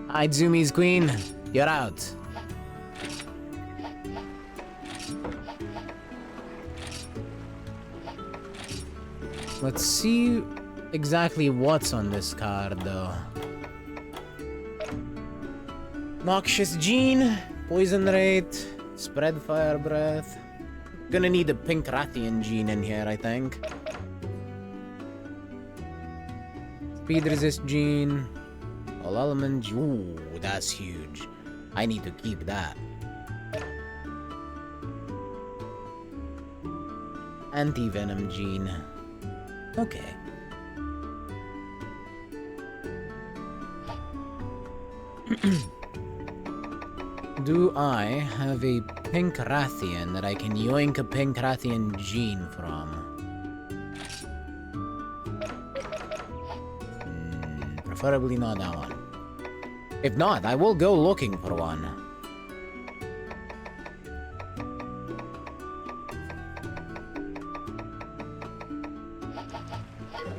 Alright, Zoomies Queen, you're out. Let's see exactly what's on this card, though. Noxious Gene, Poison Rate, Spread Fire Breath. Gonna need a Pink Rathian Gene in here, I think. Speed Resist Gene. All Element. Ooh, that's huge. I need to keep that. Anti-Venom Gene. Okay. Do I have a Pink Rathian that I can yoink a Pink Rathian Gene from? Preferably not that one. If not, I will go looking for one.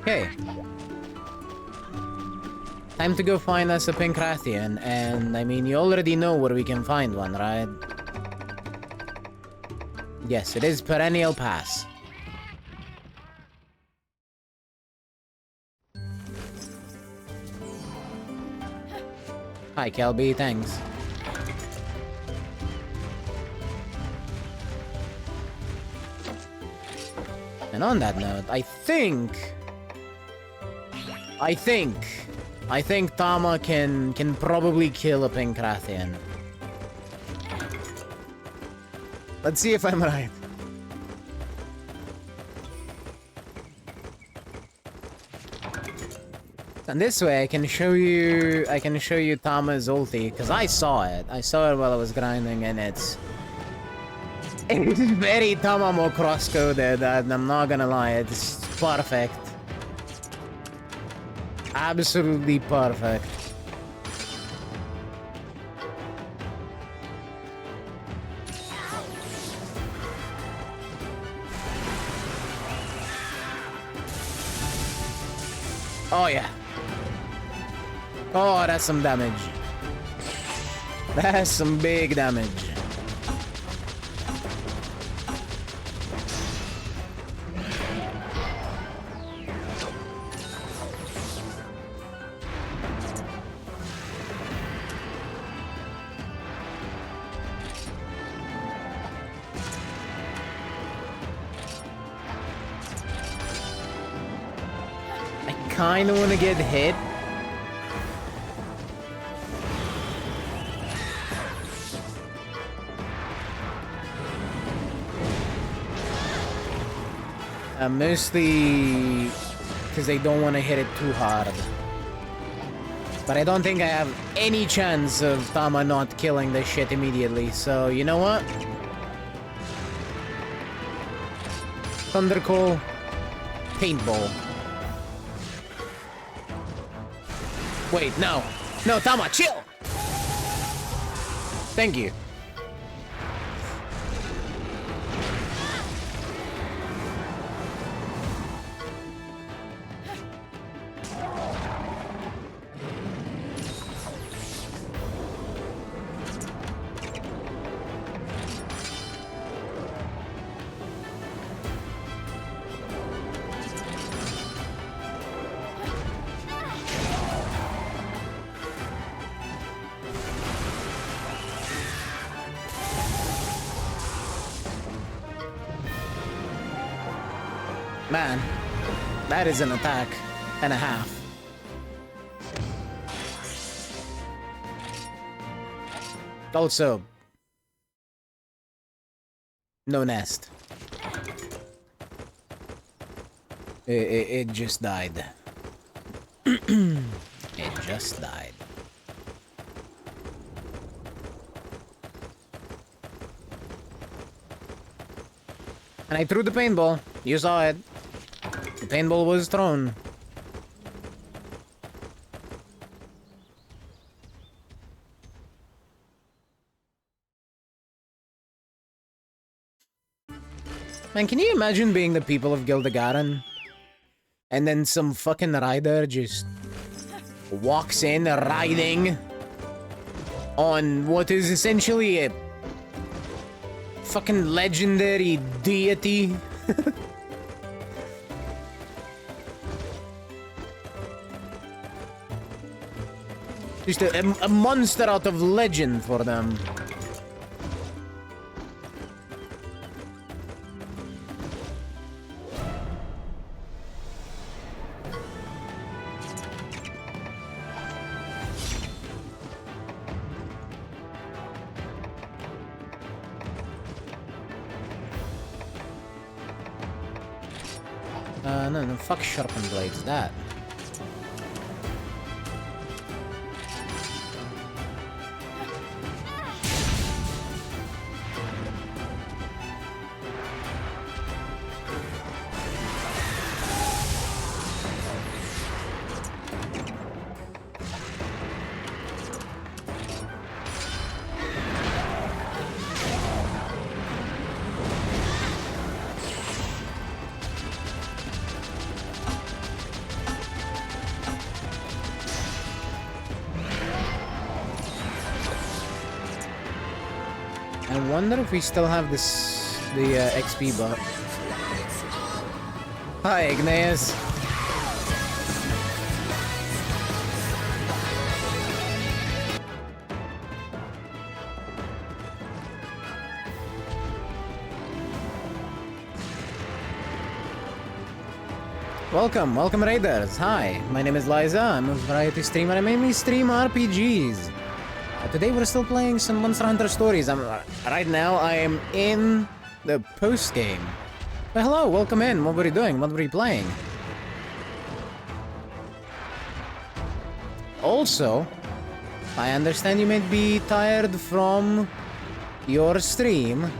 Okay. Time to go find us a Pink Rathian, and I mean, you already know where we can find one, right? Yes, it is Perennial Pass. Hi, Kelby, thanks. And on that note, I think Tama can probably kill a Pink Rathian. Let's see if I'm right. And this way I can show you Tama's ulti, because I saw it. I saw it while I was grinding, and it's very Tamamo cross-coded, and I'm not gonna lie, it's perfect. Absolutely perfect. Oh yeah. Oh, that's some damage. That's some big damage. I kinda wanna get hit. Mostly because they don't want to hit it too hard. But I don't think I have any chance of Tama not killing this shit immediately, so you know what? Thundercall, Paintball. Wait, no. No, Tama, chill! Thank you. Man, that is an attack and a half. Also, no nest. It just died. It just died. And I threw the paintball. You saw it. The paintball was thrown. Man, can you imagine being the people of Gildegaran? And then some fucking rider just walks in riding on what is essentially a fucking legendary deity. Just a monster out of legend for them. No, fuck sharpened blades, that. I wonder if we still have this, the XP buff. Hi, Igneous. Welcome Raiders. Hi, my name is Liza. I'm a variety streamer. I mainly stream RPGs. Today we're still playing some Monster Hunter Stories. Right now I am in the post game. Well, hello, welcome in. What were you doing? What were you playing? Also, I understand you may be tired from your stream.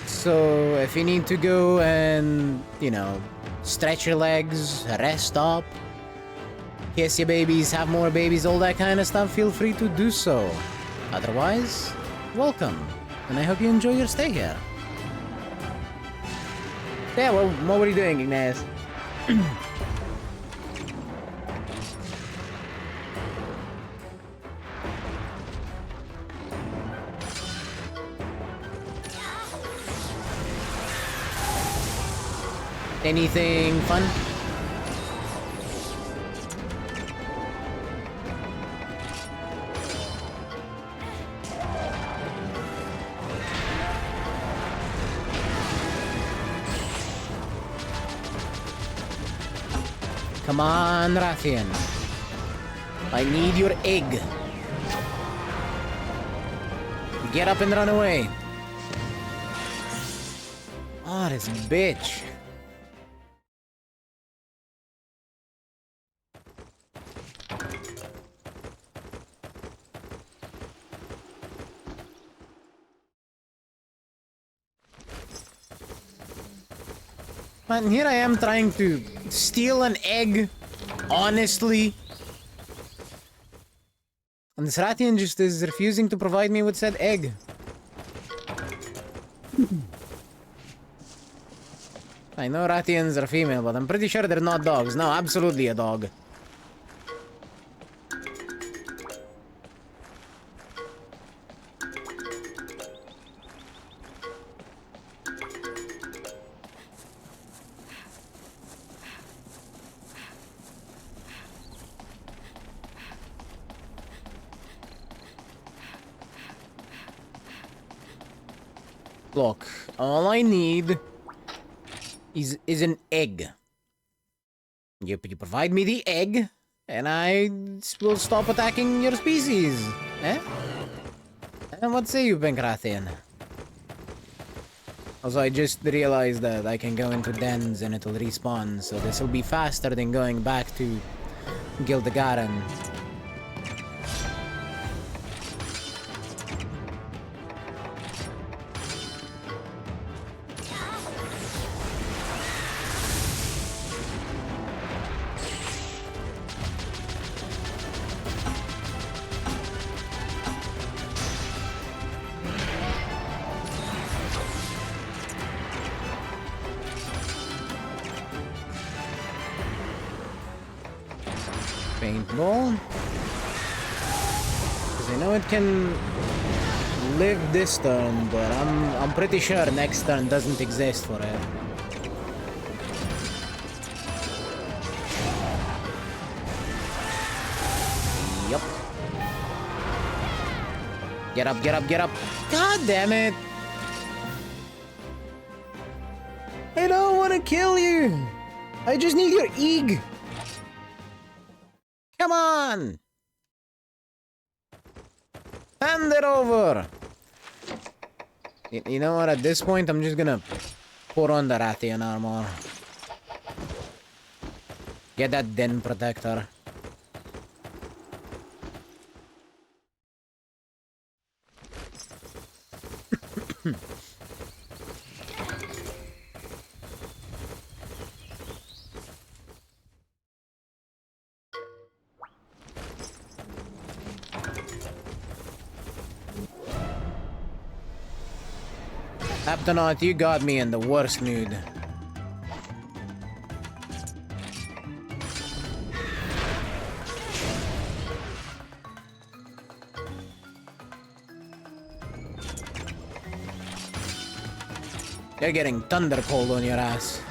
So if you need to go and, you know, stretch your legs, rest up, kiss your babies, have more babies, all that kind of stuff, feel free to do so. Otherwise, welcome, and I hope you enjoy your stay here. Yeah, well, what were you doing, Ignace? Anything fun? Come on, Rathian. I need your egg. Get up and run away. Oh, this bitch. Man, here I am trying to steal an egg, honestly. And this Rathian just is refusing to provide me with said egg. I know Rathians are female, but I'm pretty sure they're not dogs. No, absolutely a dog. Look, all I need is an egg. You provide me the egg, and I will stop attacking your species. Eh? And what say you, Pancrathian? Also, I just realized that I can go into dens and it'll respawn, so this will be faster than going back to Gildegaran. Paintball. Because I know it can live this turn, but I'm pretty sure next turn doesn't exist for it. Yup. Get up, get up, get up. God damn it. I don't want to kill you. I just need your egg. Come on! Hand it over! You know what, at this point, I'm just gonna put on the Rathian armor. Get that den protector. Aptonaut, you got me in the worst mood. You're getting thunder cold on your ass.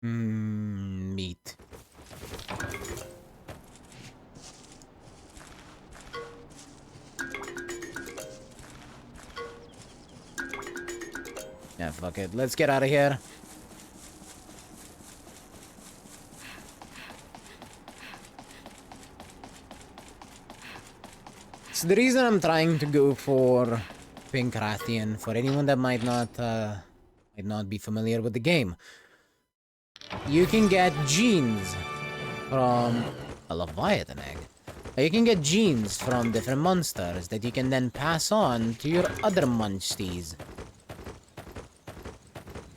Meat. Yeah, fuck it. Let's get out of here. So the reason I'm trying to go for Pink Rathian, for anyone that might not be familiar with the game, you can get genes from a Leviathan egg. You can get genes from different monsters that you can then pass on to your other munchties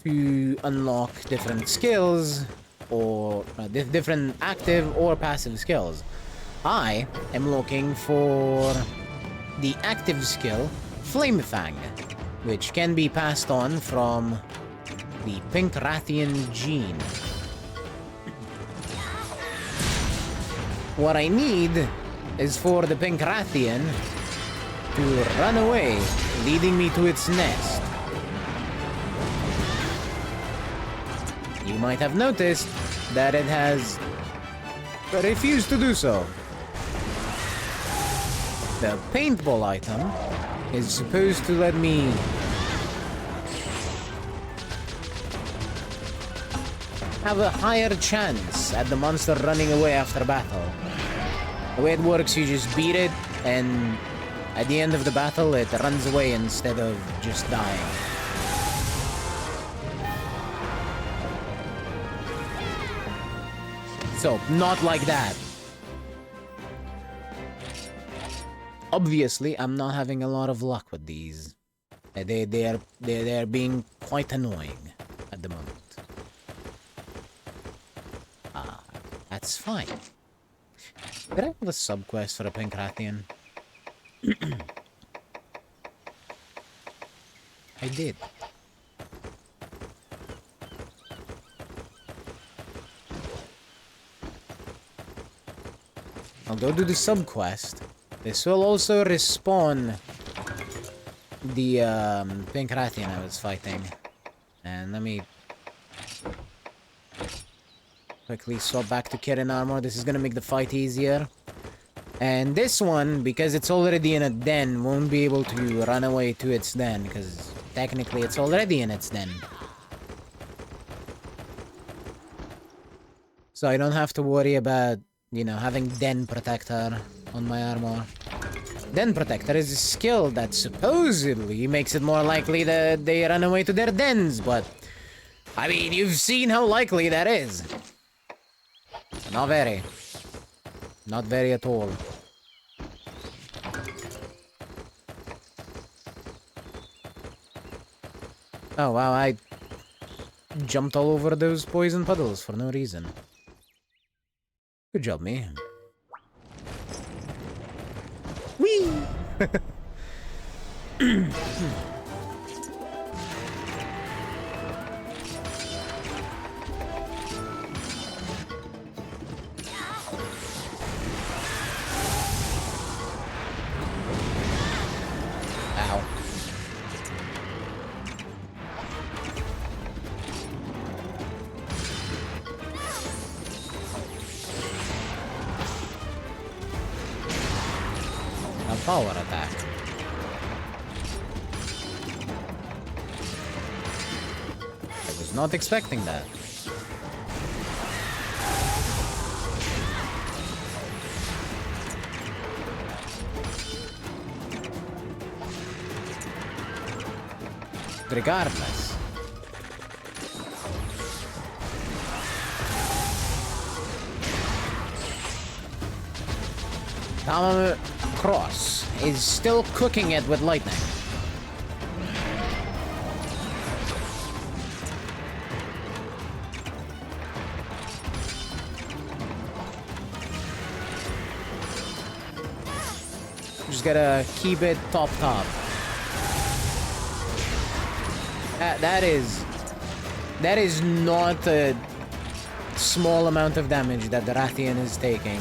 to unlock different skills or different active or passive skills. I am looking for the active skill Flame Fang, which can be passed on from the Pink Rathian gene. What I need is for the Pink Rathian to run away, leading me to its nest. You might have noticed that it has refused to do so. The paintball item is supposed to let me have a higher chance at the monster running away after battle. The way it works, you just beat it, and at the end of the battle, it runs away instead of just dying. So, not like that. Obviously, I'm not having a lot of luck with these. They're being quite annoying at the moment. That's fine. Did I have a sub-quest for a Pink Rathian? I did. I'll go do the sub-quest. This will also respawn the pink Rathian I was fighting. And let me quickly swap back to Kirin armor. This is gonna make the fight easier. And this one, because it's already in a den, won't be able to run away to its den, because technically it's already in its den. So I don't have to worry about, you know, having Den Protector on my armor. Den Protector is a skill that supposedly makes it more likely that they run away to their dens, but... I mean, you've seen how likely that is. Not very. Not very at all. Oh, wow, I jumped all over those poison puddles for no reason. Good job, me. Whee! Ow. A power attack. I was not expecting that. Regardless. Tom Cross is still cooking it with lightning. Just gotta keep it top. That is not a small amount of damage that the Rathian is taking.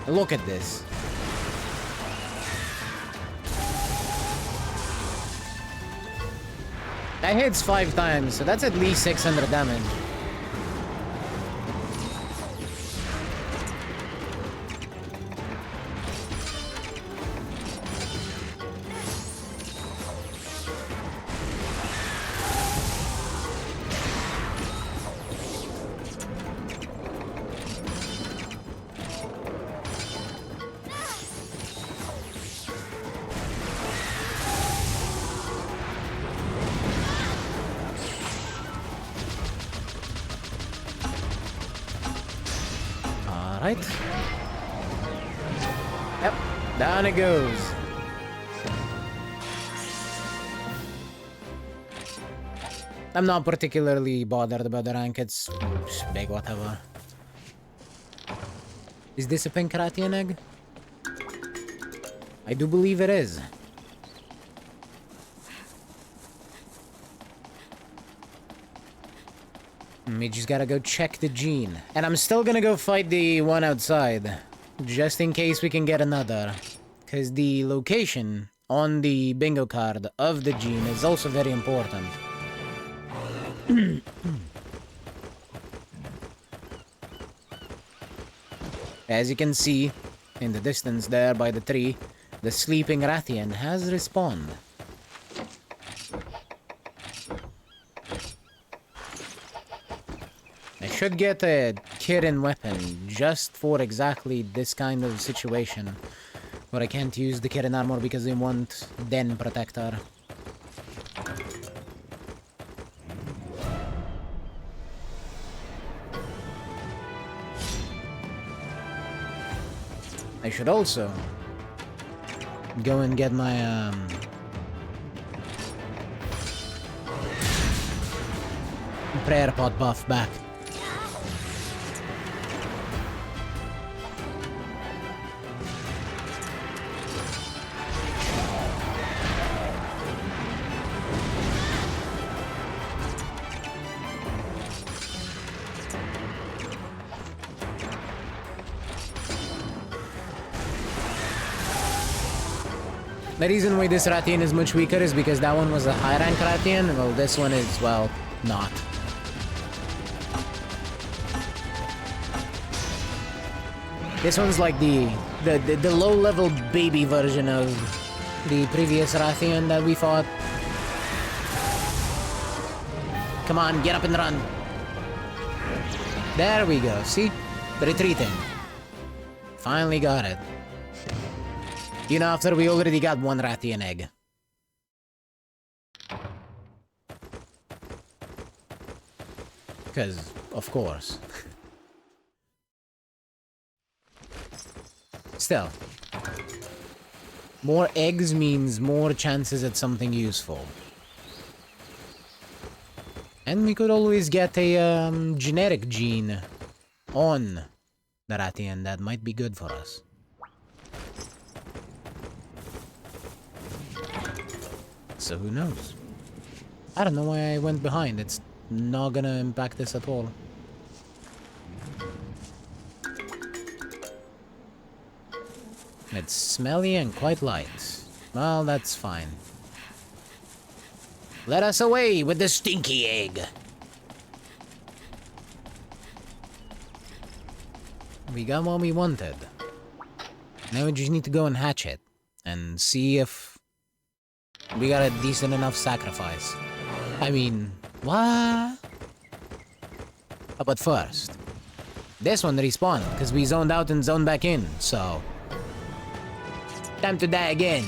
Look at this. That hits 5 times, so that's at least 600 damage. Alright. Yep, down it goes. I'm not particularly bothered about the rank, it's big whatever. Is this a Pancratian egg? I do believe it is. We just gotta go check the gene. And I'm still gonna go fight the one outside. Just in case we can get another. Because the location on the bingo card of the gene is also very important. As you can see, in the distance there by the tree, the sleeping Rathian has respawned. I should get a Kirin weapon just for exactly this kind of situation. Where I can't use the Kirin armor because they want Den Protector. I should also go and get my prayer pot buff back. The reason why this Rathian is much weaker is because that one was a high rank Rathian, well this one is, well, not. This one's like the low level baby version of the previous Rathian that we fought. Come on, get up and run. There we go, see? Retreating. Finally got it. You know, after we already got one Rathian egg. Because, of course. Still. More eggs means more chances at something useful. And we could always get a generic gene on the Rathian that might be good for us. So who knows? I don't know why I went behind. It's not gonna impact this at all. It's smelly and quite light. Well, that's fine. Let us away with the stinky egg! We got what we wanted. Now we just need to go and hatch it. And see if we got a decent enough sacrifice. I mean, what? But first, this one respawned, because we zoned out and zoned back in, so... time to die again.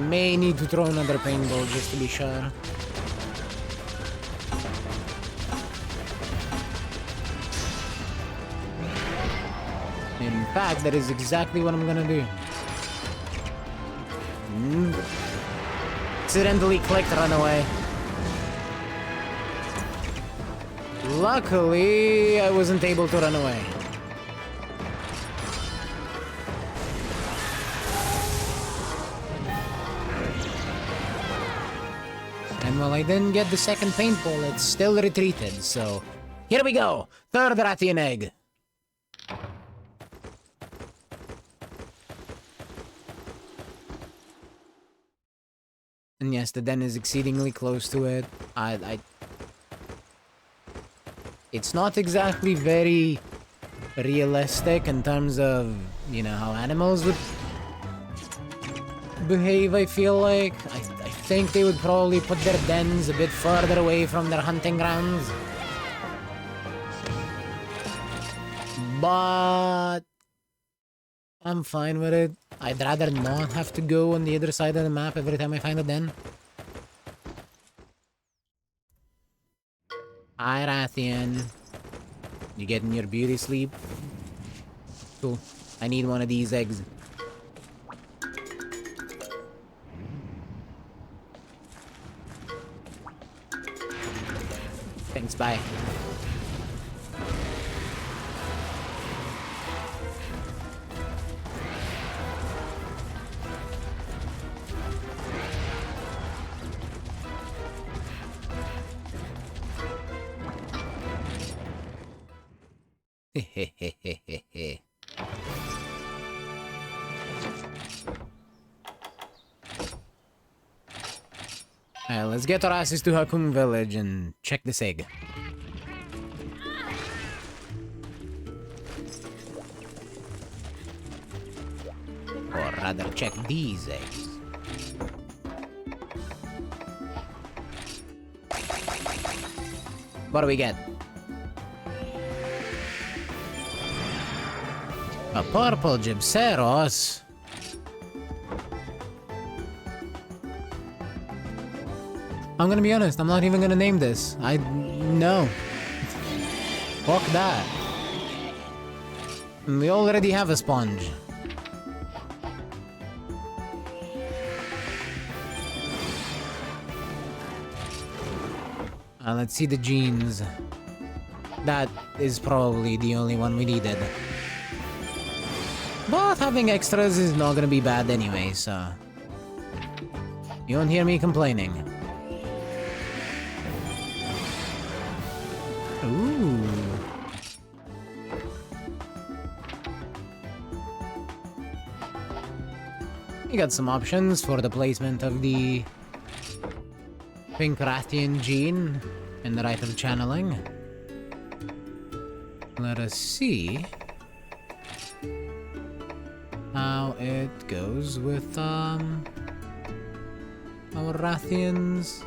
May need to throw another paintball just to be sure. In fact, that is exactly what I'm gonna do. Accidentally clicked run away. Luckily, I wasn't able to run away. And while I didn't get the second paintball, it still retreated, so... here we go! Third Rathian egg! And yes, the den is exceedingly close to it. It's not exactly very realistic in terms of, you know, how animals would behave, I feel like. I think they would probably put their dens a bit further away from their hunting grounds. But I'm fine with it. I'd rather not have to go on the other side of the map every time I find a den. Hi, Rathian. You getting your beauty sleep? Cool. I need one of these eggs. Thanks, bye. Alright, let's get our asses to Hakung village and check this egg. Or rather, check these eggs. What do we get? A purple Gypceros? I'm gonna be honest, I'm not even gonna name this. No. Fuck that. We already have a sponge. Let's see the genes. That is probably the only one we needed. But having extras is not gonna be bad anyway, so... You won't hear me complaining. Ooh. You got some options for the placement of the Pancrathian gene and the right of channeling. Let us see how it goes with our Rathian's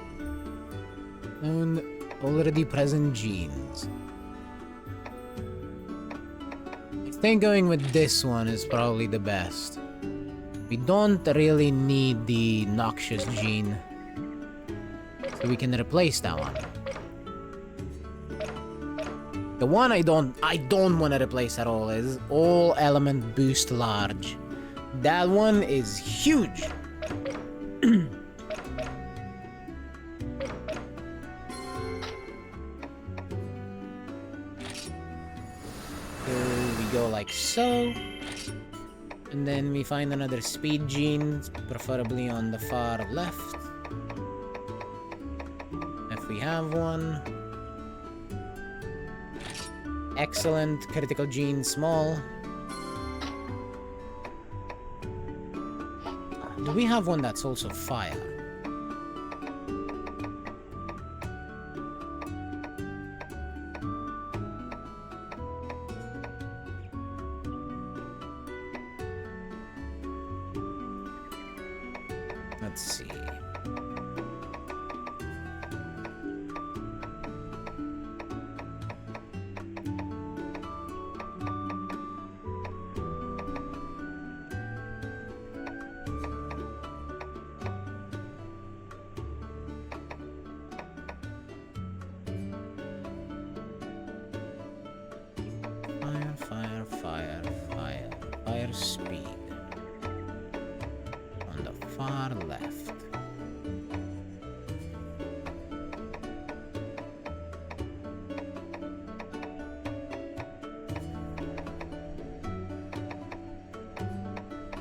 own already present genes. I think going with this one is probably the best. We don't really need the noxious gene, so we can replace that one. The one I don't want to replace at all is all element boost large. That one is huge. So we go like so. And then we find another speed gene, preferably on the far left. If we have one. Excellent. Critical gene small. Do we have one that's also fire? Let's see. Fire speed. On the far left.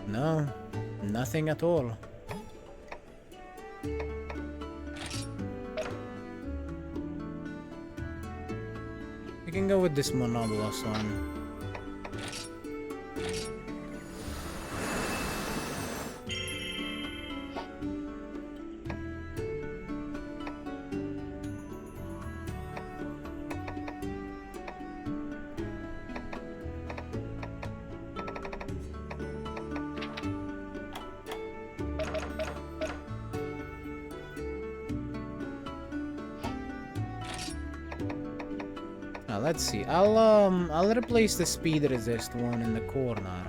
No, nothing at all. We can go with this Monobolos one. Let's see. I'll replace the speed resist one in the corner,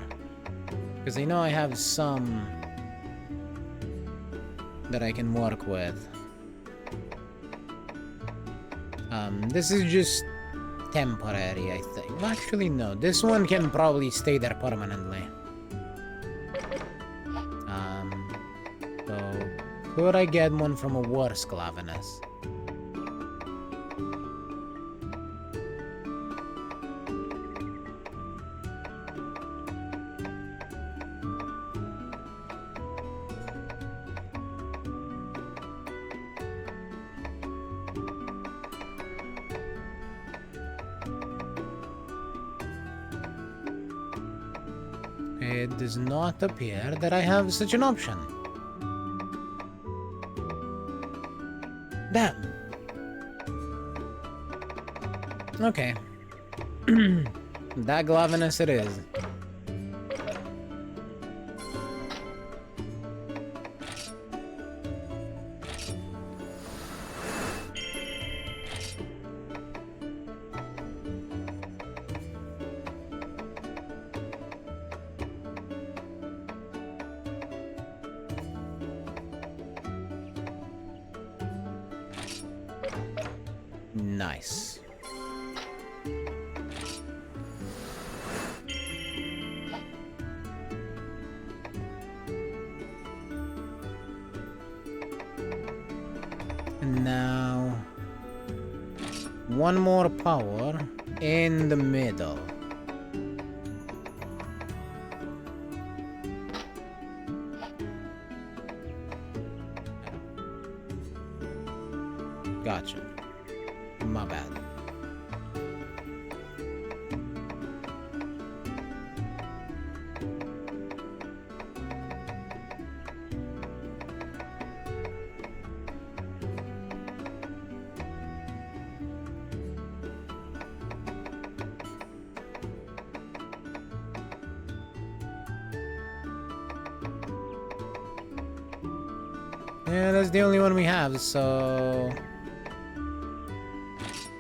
because I know I have some that I can work with. This is just temporary, I think. Well, actually, no. This one can probably stay there permanently. So could I get one from a worse Glavenus? It does not appear that I have such an option. Damn. Okay. That Glavenus it is. Nice. And now one more power in the middle. Gotcha. My bad. Yeah, that's the only one we have, so...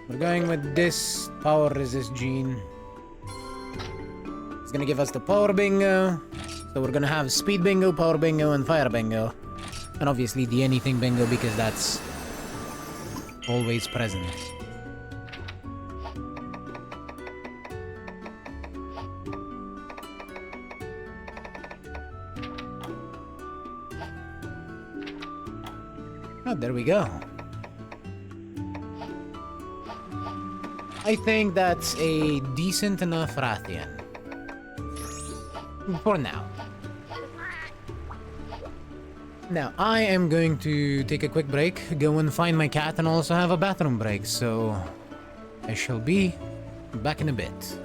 We're going with this power resist gene. It's gonna give us the power bingo. So we're gonna have speed bingo, power bingo, and fire bingo. And obviously the anything bingo because that's always present. Oh, there we go. I think that's a decent enough Rathian. For now. Now, I am going to take a quick break, go and find my cat, and also have a bathroom break, so... I shall be back in a bit.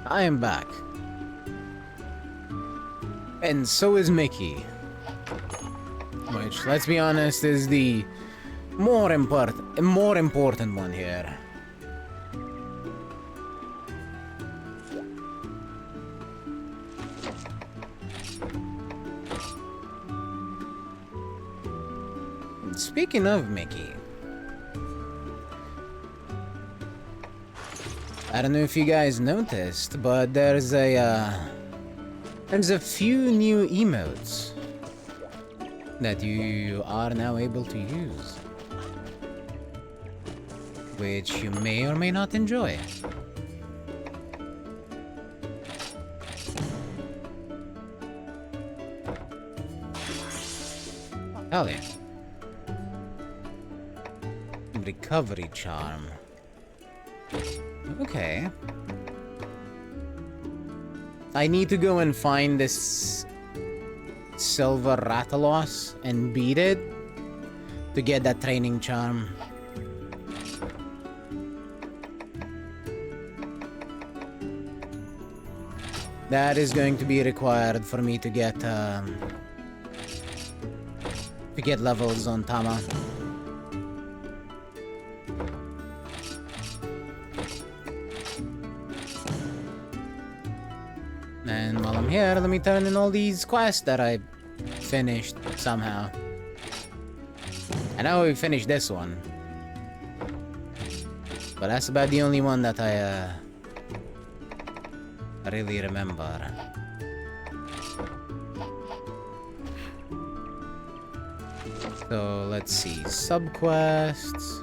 I am back. And so is Mickey. Which, let's be honest, is the more important one here. Speaking of Mickey, I don't know if you guys noticed, but there's a few new emotes that you are now able to use, which you may or may not enjoy. Hell yeah. Recovery charm. Okay. I need to go and find this silver Rathalos and beat it to get that training charm. That is going to be required for me to get levels on Tama. And while I'm here, let me turn in all these quests that I finished somehow. I know we finished this one, but that's about the only one that I really remember. So let's see, subquests.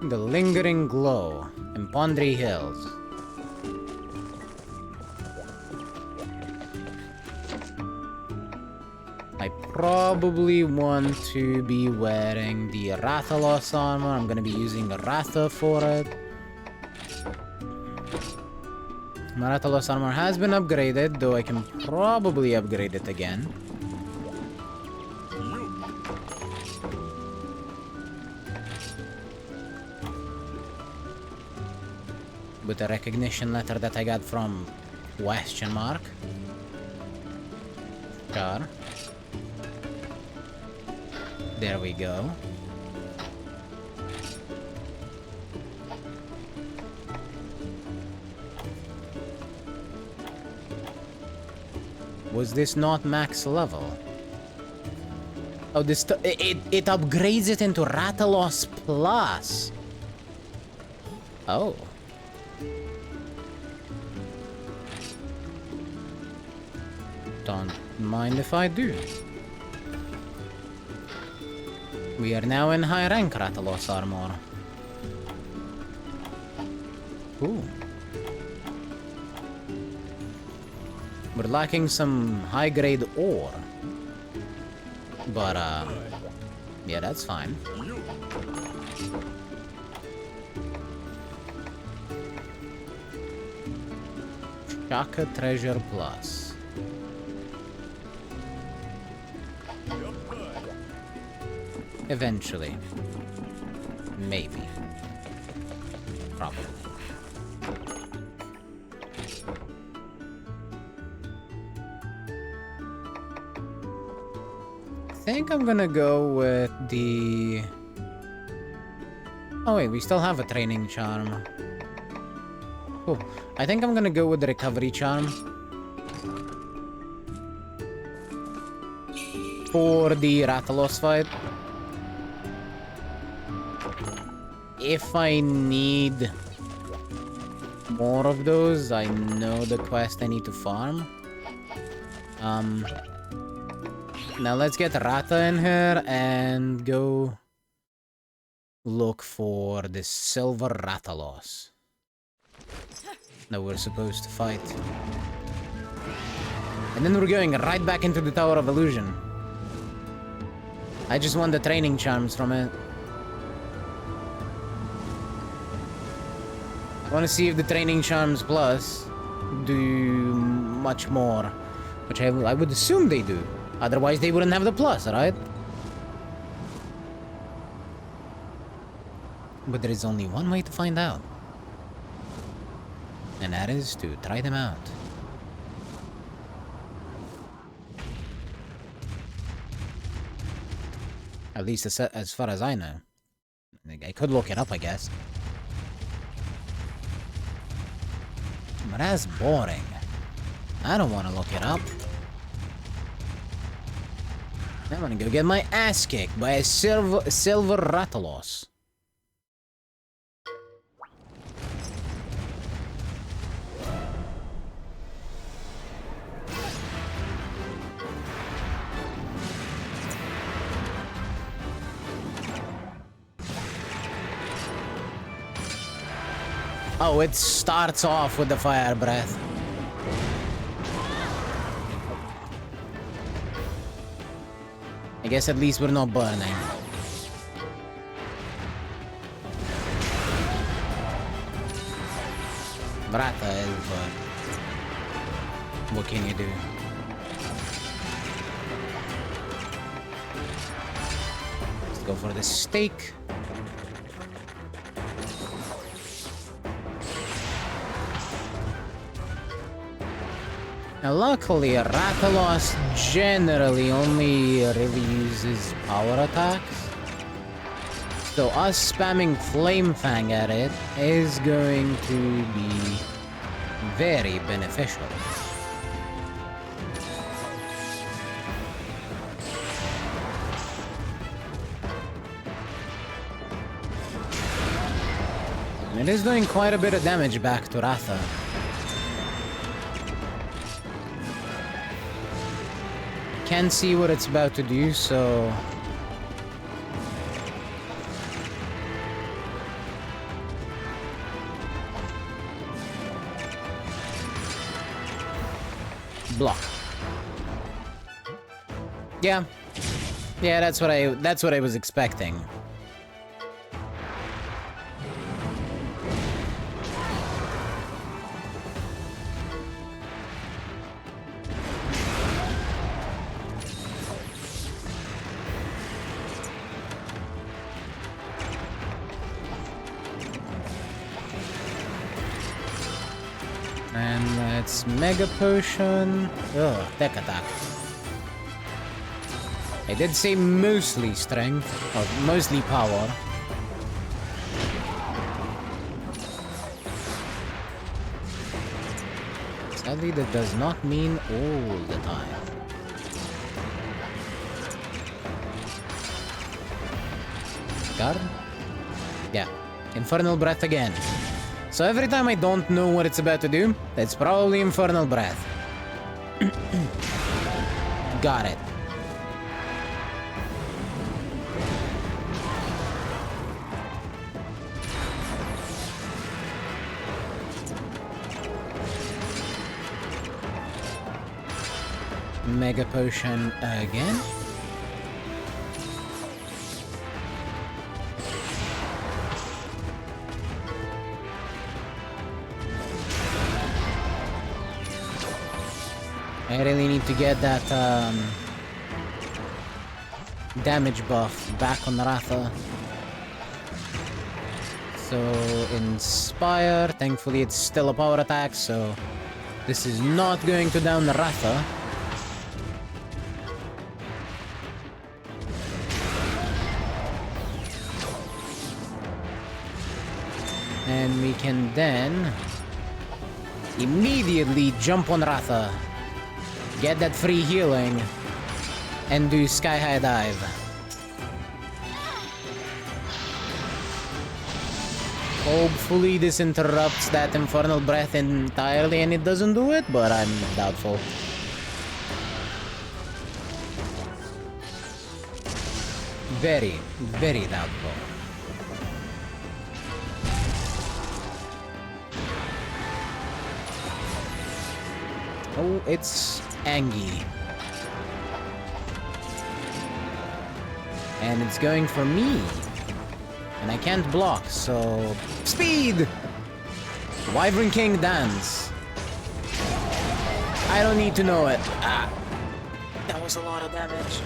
The Lingering Glow in Pondry Hills. I probably want to be wearing the Rathalos armor. I'm gonna be using the Ratha for it. My Rathalos armor has been upgraded, though I can probably upgrade it again. With a recognition letter that I got from question mark. Sure. There we go. Was this not max level? Oh, this it upgrades it into Rathalos Plus. Oh. Don't mind if I do. We are now in high rank Rathalos armor. Ooh. We're lacking some high grade ore. But yeah, that's fine. Shaka Treasure Plus. Eventually. Maybe. Probably. I think I'm gonna go with the... Oh wait, we still have a training charm. Cool. I think I'm gonna go with the recovery charm. For the Rathalos fight. If I need more of those, I know the quest I need to farm. Now let's get Rata in here and go look for the silver Rathalos that we're supposed to fight. And then we're going right back into the Tower of Illusion. I just want the training charms from it. I want to see if the training charms plus do much more, which I would assume they do. Otherwise, they wouldn't have the plus, right? But there is only one way to find out. And that is to try them out. At least as far as I know. I could look it up, I guess. But that's boring. I don't want to look it up. I'm gonna go get my ass kicked by a silver Rathalos. Oh, it starts off with the fire breath. I guess at least we're not burning. Brata is, but what can you do? Let's go for the steak. Now, luckily, Rathalos generally only really uses power attacks. So us spamming Flame Fang at it is going to be very beneficial. And it is doing quite a bit of damage back to Ratha. Can't see what it's about to do, so... Block. Yeah. Yeah, that's what I was expecting. And let's Mega Potion. Ugh, Deck Attack. I did say mostly strength, or mostly power. Sadly, that does not mean all the time. Guard? Yeah. Infernal Breath again. So every time I don't know what it's about to do, it's probably Infernal Breath. Got it. Mega Potion again. I really need to get that damage buff back on Ratha. So, Inspire. Thankfully it's still a power attack, so this is not going to down Ratha. And we can then immediately jump on Ratha. Get that free healing, and do Sky High Dive. Hopefully this interrupts that Infernal Breath entirely and it doesn't do it, but I'm doubtful. Very, very doubtful. Oh, it's Angie. And it's going for me. And I can't block, so... Speed! Wyvern King Dance. I don't need to know it. Ah, that was a lot of damage.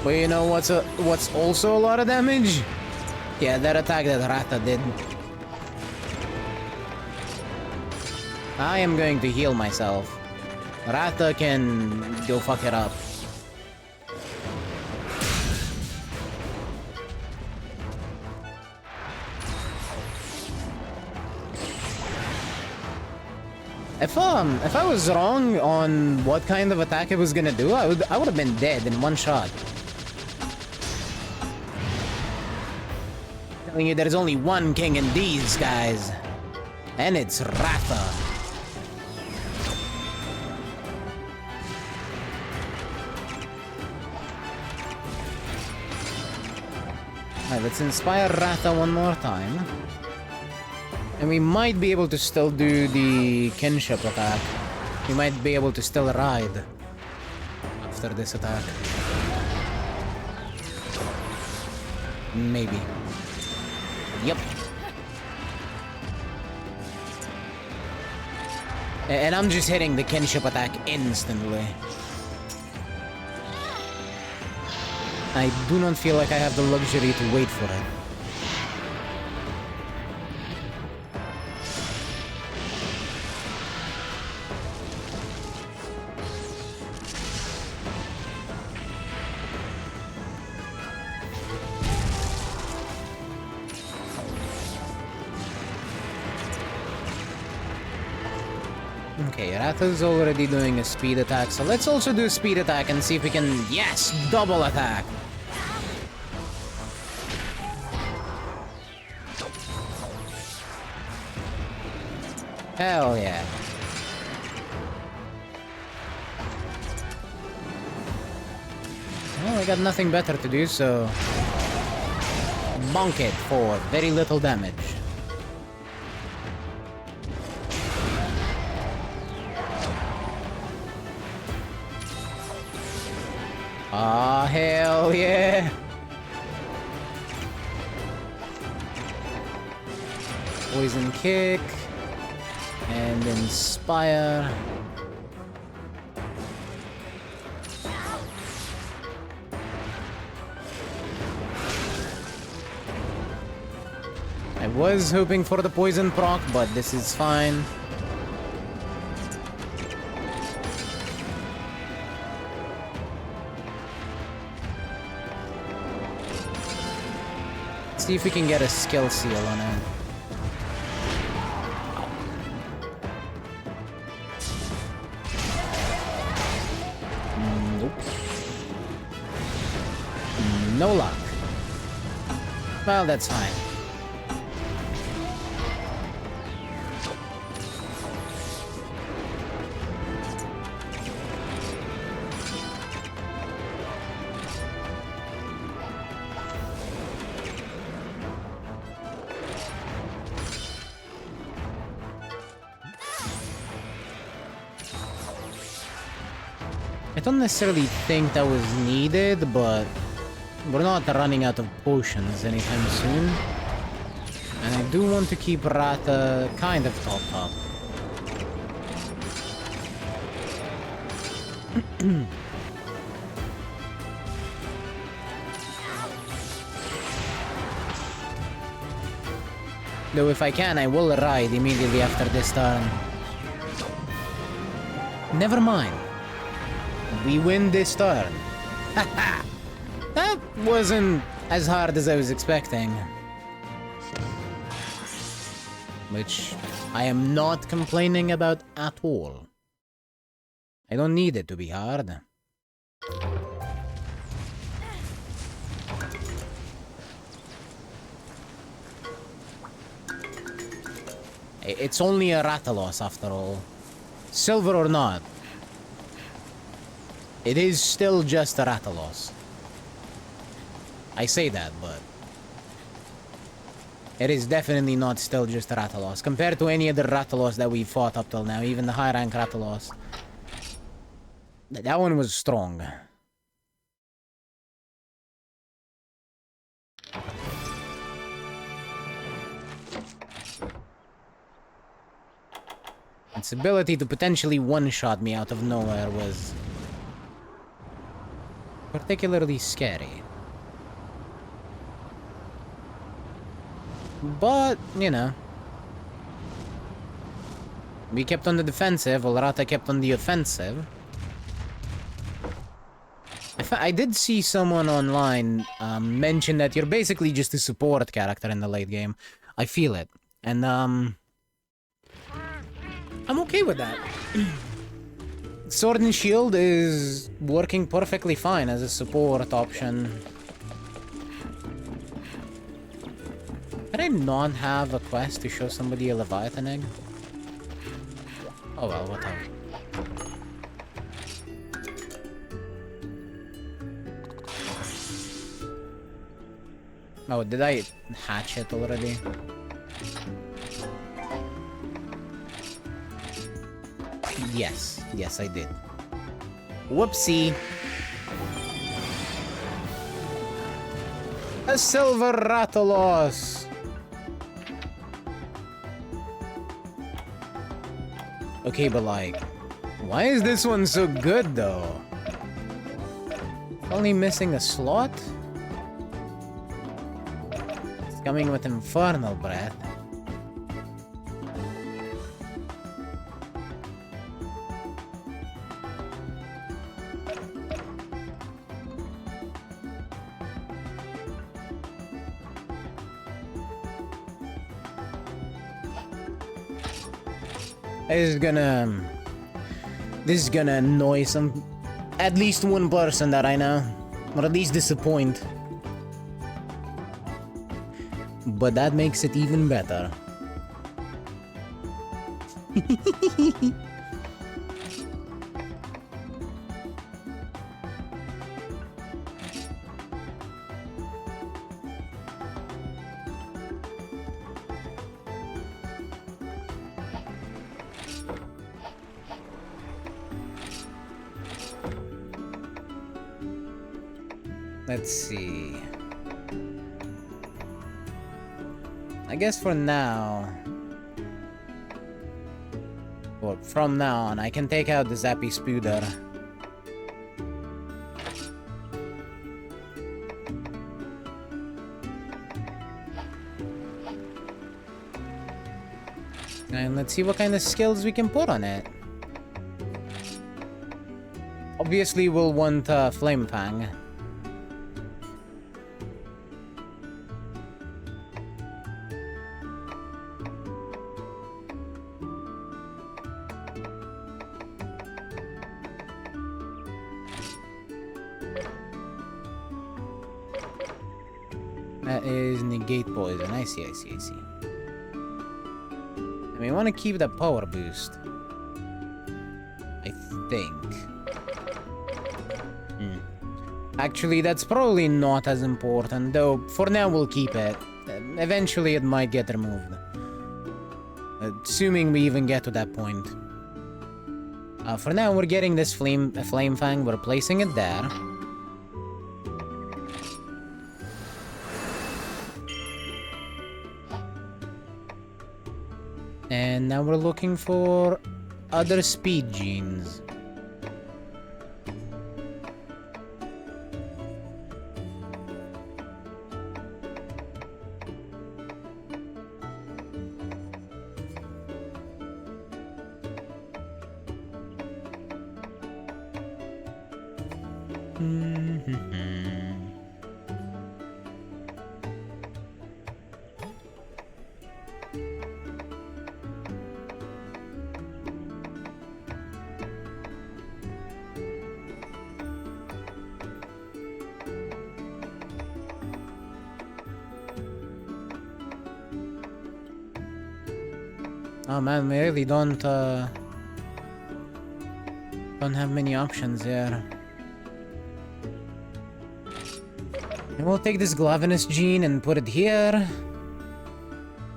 But you know what's also a lot of damage? Yeah, that attack that Rata did. I am going to heal myself. Rata can go fuck it up. If I was wrong on what kind of attack it was gonna do, I would have been dead in one shot. Telling you there's only one king in these guys. And it's Ratha. Alright, let's inspire Ratha one more time. And we might be able to still do the kinship attack. We might be able to still ride after this attack. Maybe. Yep. And I'm just hitting the kinship attack instantly. I do not feel like I have the luxury to wait for it. Okay, Ratha's already doing a speed attack, so let's also do a speed attack and see if we can... Yes! Double attack! Hell yeah. Well, I got nothing better to do, so... Bonk it for very little damage. Ah, hell yeah! Poison kick. And inspire. I was hoping for the poison proc, but this is fine. Let's see if we can get a skill seal on it. No luck. Well, that's fine. I don't necessarily think that was needed, but we're not running out of potions anytime soon. And I do want to keep Rata kind of topped up. Though if I can, I will ride immediately after this turn. Never mind. We win this turn. Haha! That wasn't as hard as I was expecting. Which I am not complaining about at all. I don't need it to be hard. It's only a Rathalos after all. Silver or not, it is still just a Rathalos. I say that, but it is definitely not still just a Rathalos. Compared to any other Rathalos that we fought up till now, even the high rank Rathalos. That one was strong. Its ability to potentially one-shot me out of nowhere was particularly scary. But, you know. We kept on the defensive, while Rata kept on the offensive. I did see someone online mention that you're basically just a support character in the late game. I feel it. And, I'm okay with that. Sword and Shield is working perfectly fine as a support option. Can I not have a quest to show somebody a Leviathan egg? Oh well, whatever. Oh, did I hatch it already? Yes, yes I did. Whoopsie! A silver Rathalos! Okay, but like, why is this one so good though? Only missing a slot? It's coming with Infernal Breath. This is gonna annoy at least one person that I know, or at least disappoint. But that makes it even better. Let's see. I guess for now, or from now on, I can take out the Zappy Spooder. And let's see what kind of skills we can put on it. Obviously, we'll want Flame Fang. That is negate poison. I see. And we want to keep the power boost. I think. Actually, that's probably not as important, though for now we'll keep it. Eventually it might get removed. Assuming we even get to that point. For now, we're getting this Flame Fang, we're placing it there. And now we're looking for other speed genes. Oh man, we really don't have many options here. And we'll take this Glavenus gene and put it here,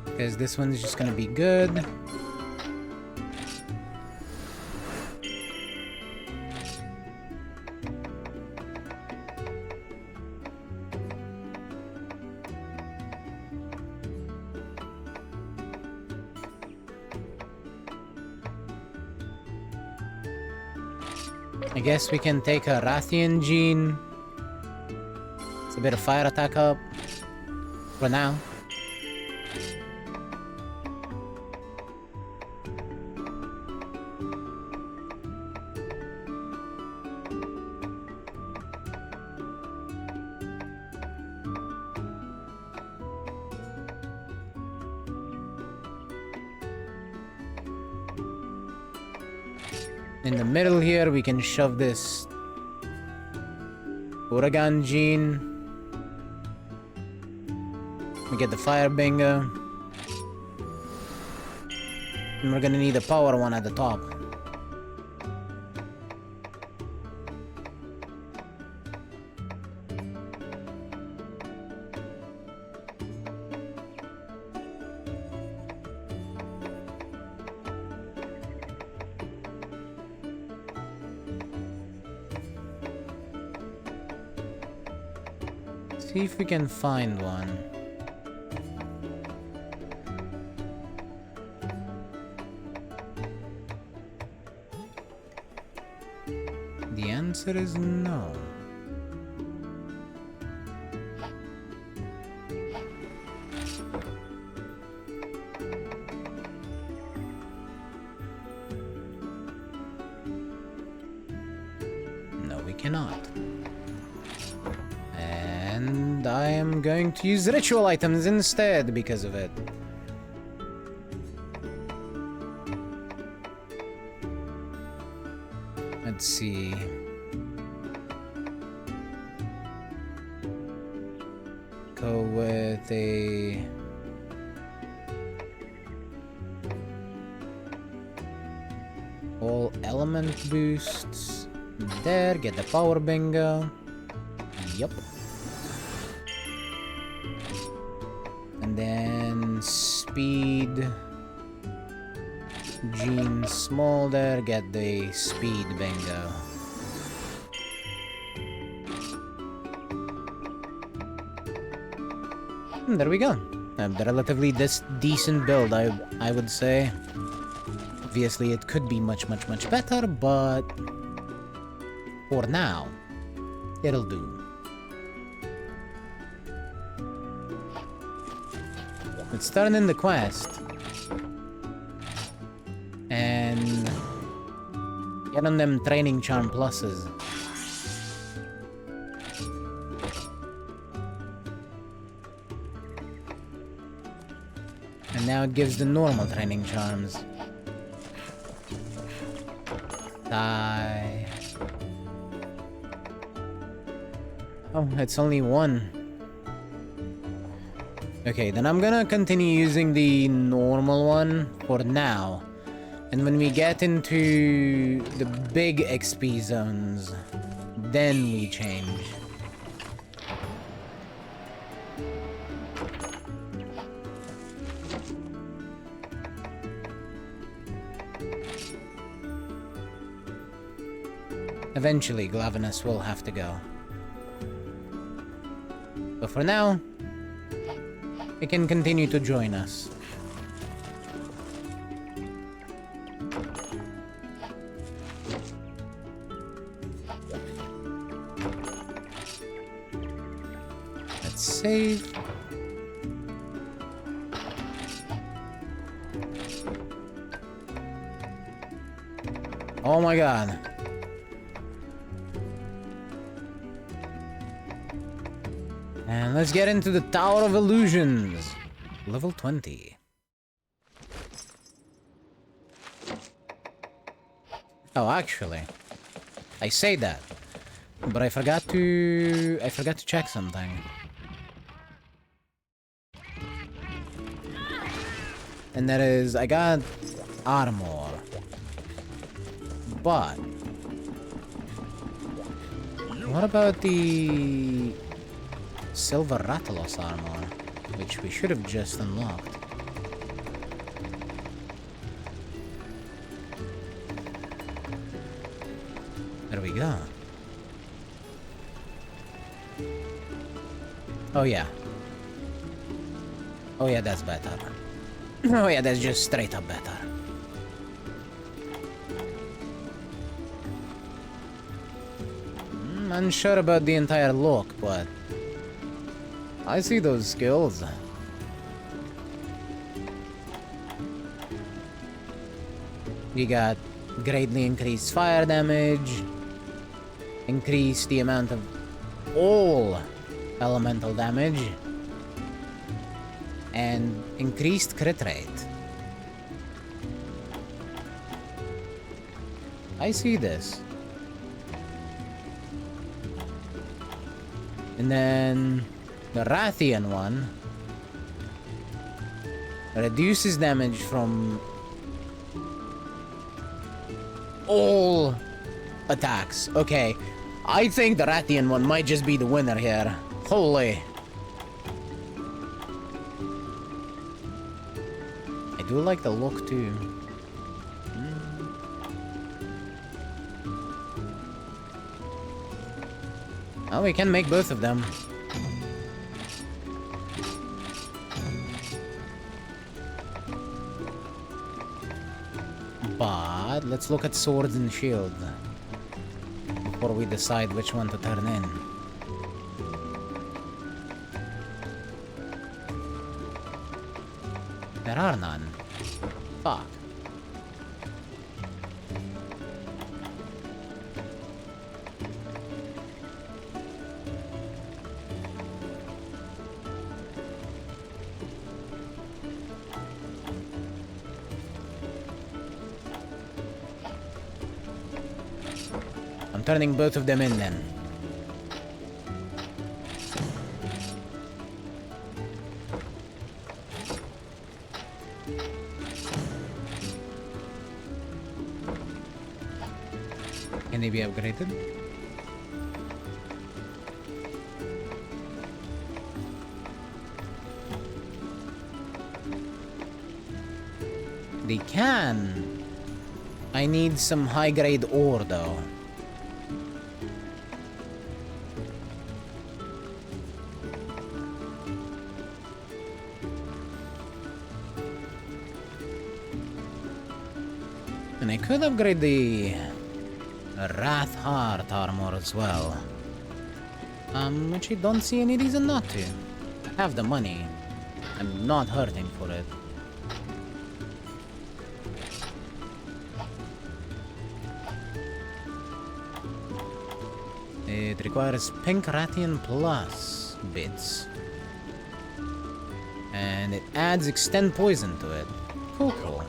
because this one's just gonna be good. I guess we can take a Rathian gene. It's a bit of fire attack up for now. In the middle here, we can shove this Uragan gene. We get the fire bingo. And we're gonna need a power one at the top. See if we can find one. The answer is no. No, we cannot. And I am going to use ritual items instead because of it. Let's see. Go with a... all element boosts. There, get the power bingo. Yup. And then speed. Gene small there, get the speed bingo. And there we go. A relatively decent build, I would say. Obviously, it could be much better, but for now, it'll do. Let's turn in the quest. And get on them training charm pluses. And now it gives the normal training charms. Die. Oh, it's only one. Okay, then I'm gonna continue using the normal one for now. And when we get into the big XP zones, then we change. Eventually, Glavenus will have to go. But for now, it can continue to join us. Let's save. Oh my god. And let's get into the Tower of Illusions. Level 20. Oh, actually, I say that, but I forgot to check something. And that is, I got armor, but what about the Silver Rathalos armor, which we should have just unlocked? There we go. Oh yeah. Oh yeah, that's better. Oh yeah, that's just straight up better. Unsure about the entire look, but I see those skills. We got greatly increased fire damage, increase the amount of all elemental damage, and increased crit rate. I see this. And then the Rathian one reduces damage from all attacks. Okay, I think the Rathian one might just be the winner here. Holy. I do like the look too. Oh, we can make both of them. But let's look at swords and shield before we decide which one to turn in. There are none. Fuck. I'm turning both of them in then. Can they be upgraded? They can. I need some high-grade ore though. And I could upgrade the Wrath Heart armor as well. Which I don't see any reason not to. I have the money. I'm not hurting for it. It requires Pink Rathian Plus bits. And it adds Extend Poison to it. Cool, cool.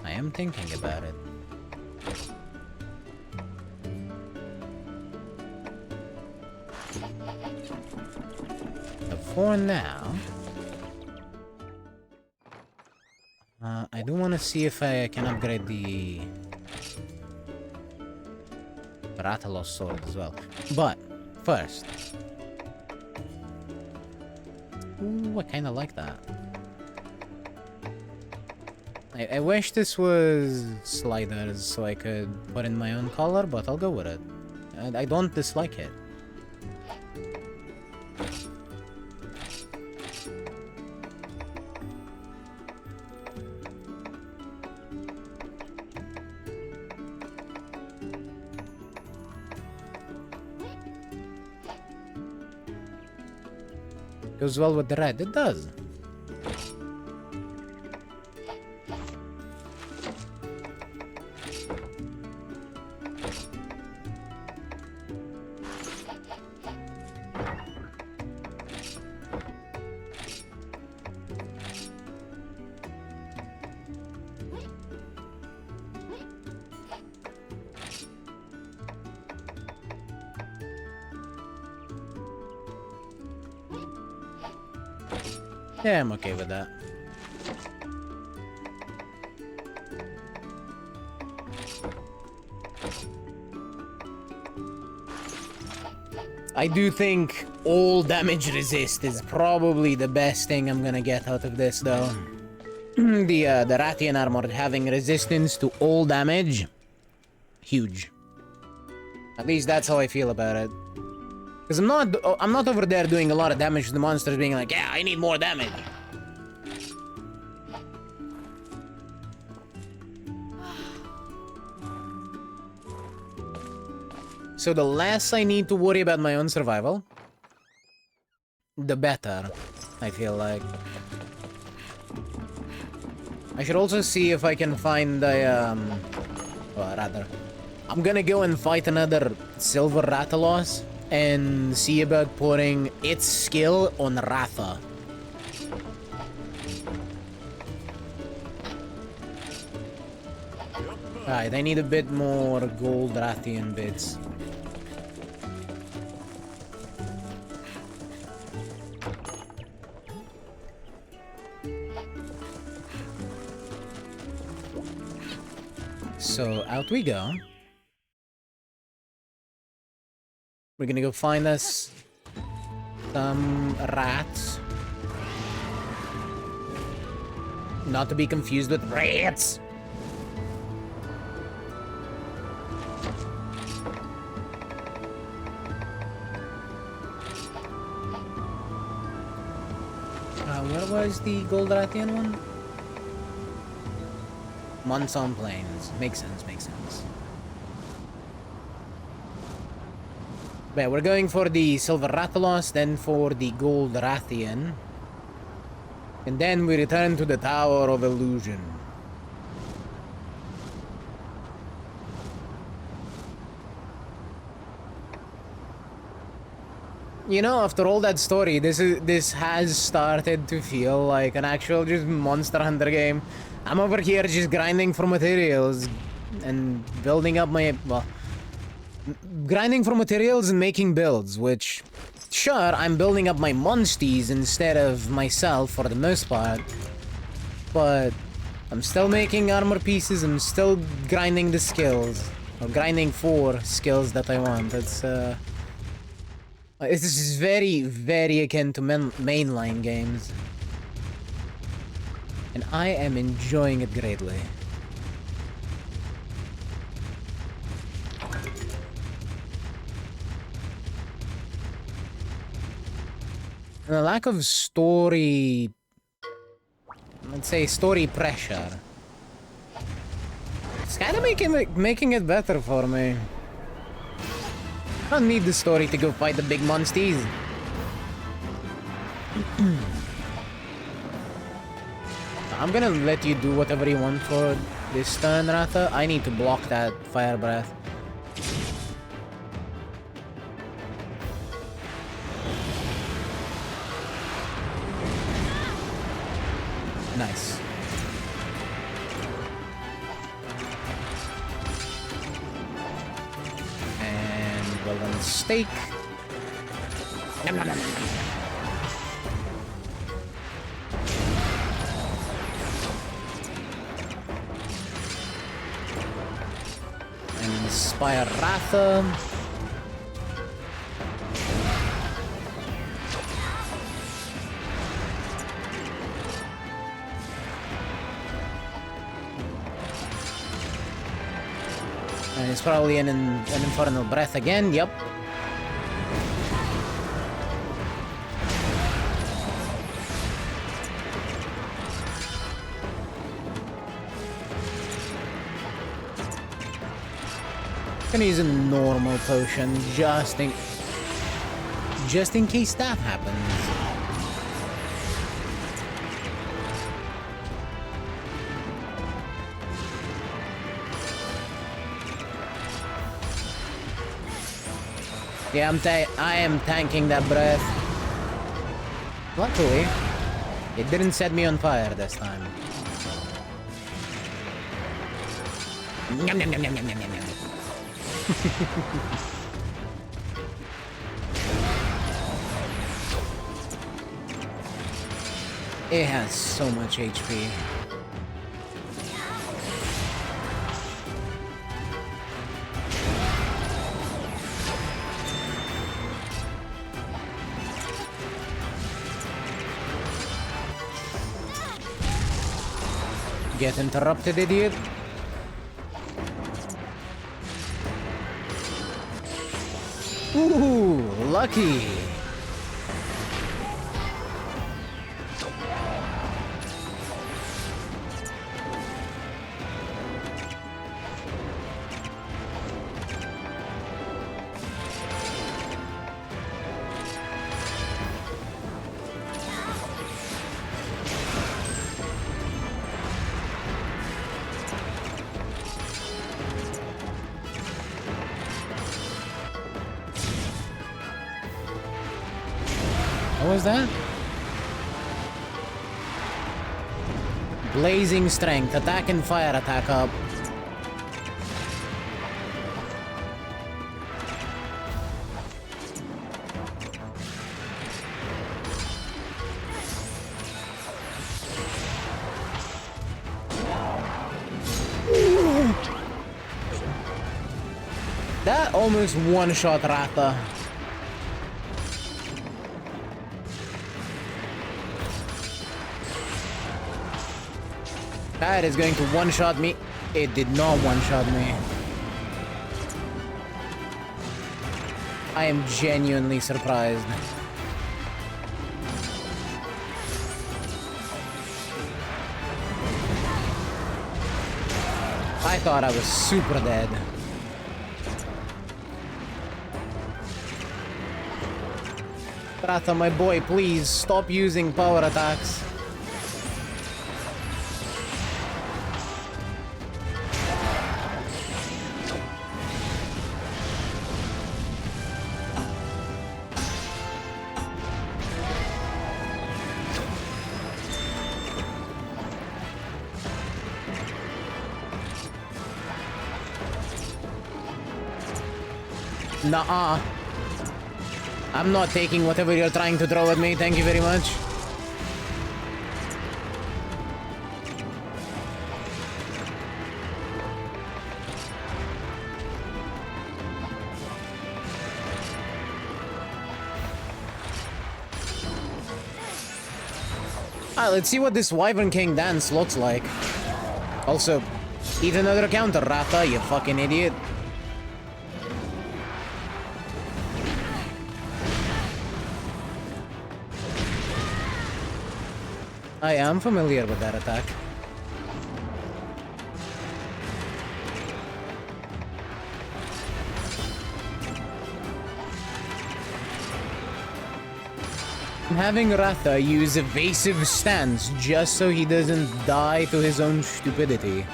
I am thinking about it. But for now, I do want to see if I can upgrade the Rathalos sword as well. But first, ooh, I kind of like that. I wish this was sliders so I could put in my own color, but I'll go with it. I don't dislike it. Goes well with the red, it does. Yeah, I'm okay with that. I do think all damage resist is probably the best thing I'm gonna get out of this, though. The Rathian armor having resistance to all damage, huge. At least that's how I feel about it. Because I'm not over there doing a lot of damage to the monsters, being like, yeah, I need more damage. So the less I need to worry about my own survival, the better, I feel like. I should also see if I can find a, well, rather, I'm gonna go and fight another Silver Rathalos and see about putting its skill on Ratha. Alright, I need a bit more gold Rathian bits. So, out we go. We're gonna go find us some rats. Not to be confused with rats! Where was the Gold Rathian one? Monsoon Plains. Makes sense, makes sense. But yeah, we're going for the Silver Rathalos, then for the Gold Rathian. And then we return to the Tower of Illusion. You know, after all that story, this has started to feel like an actual just Monster Hunter game. I'm over here just grinding for materials and building up my, well, grinding for materials and making builds, which, sure, I'm building up my monsties instead of myself for the most part, but I'm still making armor pieces, I'm still grinding the skills, or grinding for skills that I want. It's very, very akin to mainline games. And I am enjoying it greatly. And the lack of story... let's say story pressure. It's kind of making it better for me. I don't need the story to go fight the big monsters. I'm gonna let you do whatever you want for this turn, Ratha. I need to block that fire breath. Nice. And well done steak. Nom, nom, nom, nom, nom. Inspire Ratha. And it's probably an Infernal Breath again, yep. Gonna use a normal potion just in case that happens. Yeah, I am tanking that breath. Luckily, it didn't set me on fire this time. Yum, yum, yum, yum, yum, yum, yum. It has so much HP. get interrupted, idiot. Ooh, lucky. What was that? Blazing strength, attack and fire attack up. That almost one-shot Ratha. That is going to one-shot me. It did not one-shot me. I am genuinely surprised. I thought I was super dead. Ratha, my boy, please stop using power attacks. Nuh-uh. I'm not taking whatever you're trying to throw at me, thank you very much. Alright, let's see what this Wyvern King dance looks like. Also, eat another counter, Ratha, you fucking idiot. I am familiar with that attack. I'm having Ratha use evasive stance just so he doesn't die to his own stupidity.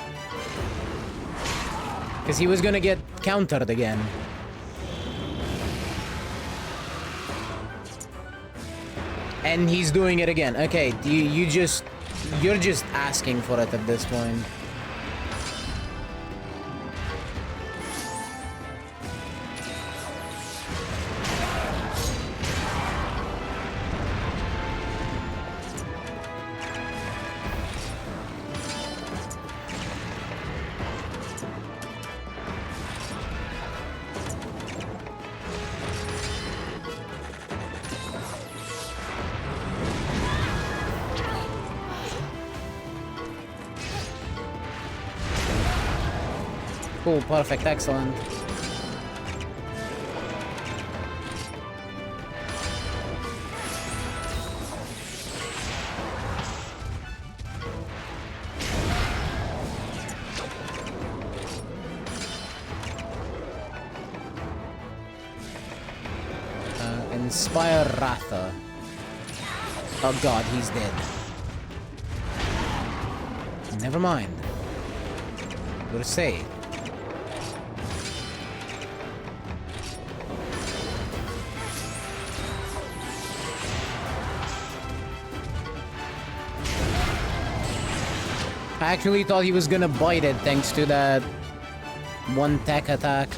Because he was gonna get countered again. And he's doing it again. Okay, you're just asking for it at this point. Cool, perfect, excellent. Inspire Ratha. Oh god, he's dead. Never mind. We're safe. I actually thought he was gonna bite it thanks to that one tech attack.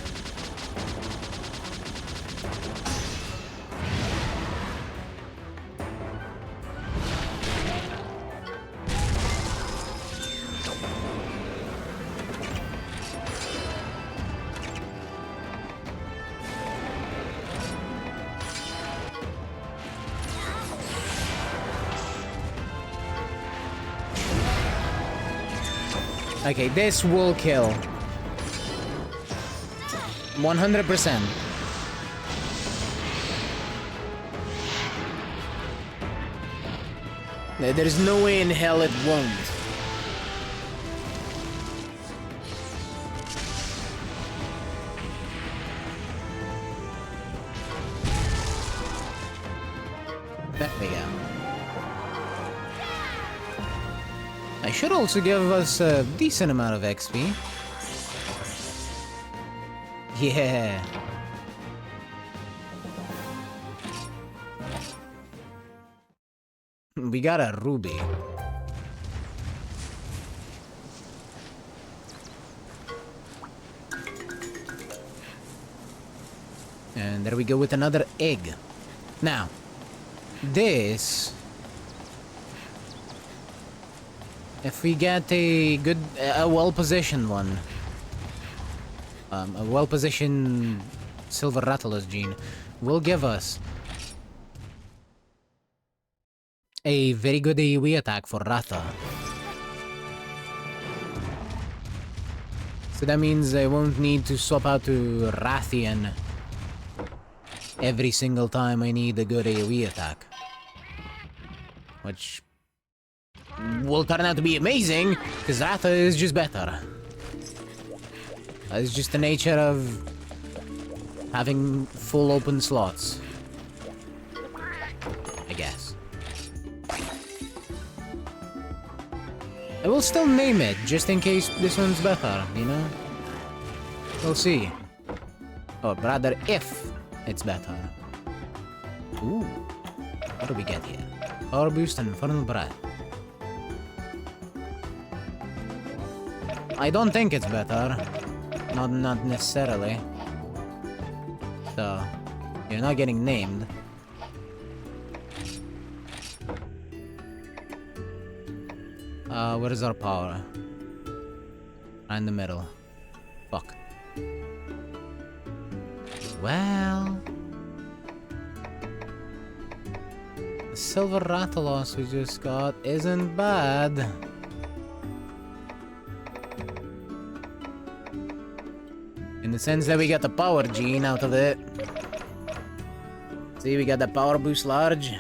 Okay, this will kill. 100%. There's no way in hell it won't. There we go. I should also give us a decent amount of XP. Yeah. We got a ruby. And there we go with another egg. Now, this... if we get a good, a well-positioned one, a well-positioned Silver Rathalos gene, will give us a very good AoE attack for Ratha. So that means I won't need to swap out to Rathian every single time I need a good AoE attack. Which will turn out to be amazing, because Ratha is just better. It's just the nature of having full open slots, I guess. I will still name it, just in case this one's better, you know? We'll see. Or rather, if it's better. Ooh. What do we get here? Power Boost and Infernal Breath. I don't think it's better. Not necessarily. So, you're not getting named. Where is our power? Right in the middle. Fuck. Well... the Silver Rathalos we just got isn't bad. In the sense that we got the power gene out of it. See, we got the power boost large.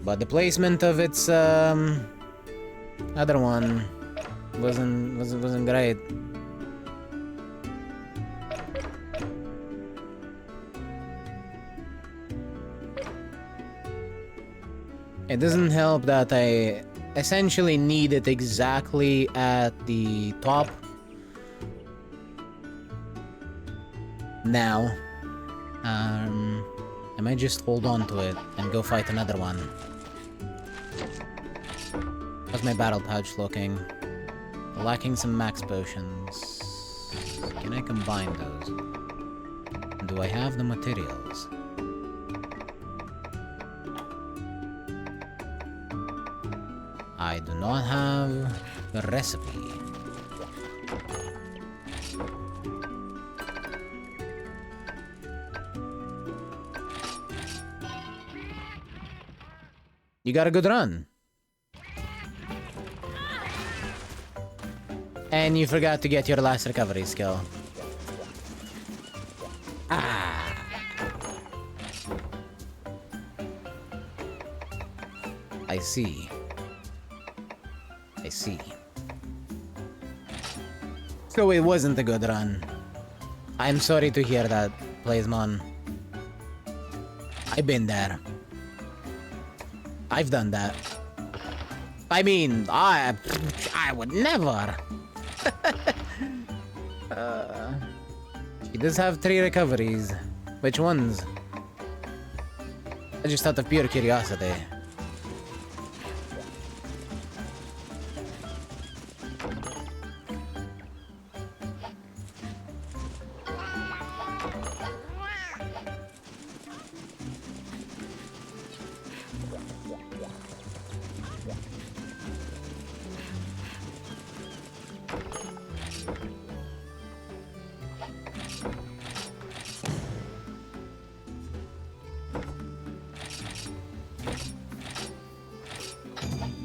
But the placement of its other one wasn't great. It doesn't help that I essentially need it exactly at the top now. I might just hold on to it and go fight another one. How's my battle pouch looking? Lacking some max potions. Can I combine those? Do I have the materials? I do not have the recipe. You got a good run. And you forgot to get your last recovery skill. Ah. I see. I see. So it wasn't a good run. I'm sorry to hear that, Playsmon. I've been there. I've done that. I mean, I would never. He does have 3 recoveries. Which ones? I just out of pure curiosity.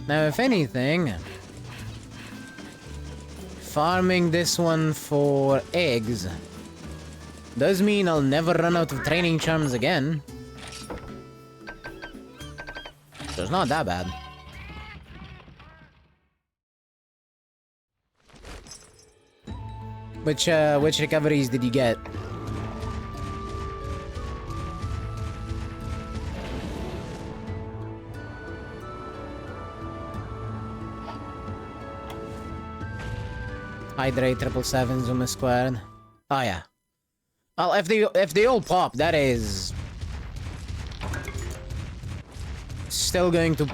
Now, if anything, farming this one for eggs does mean I'll never run out of training charms again. So it's not that bad. Which recoveries did you get? Hydrate 777 Zuma squared. Oh yeah. Well, if they all pop, that is still going to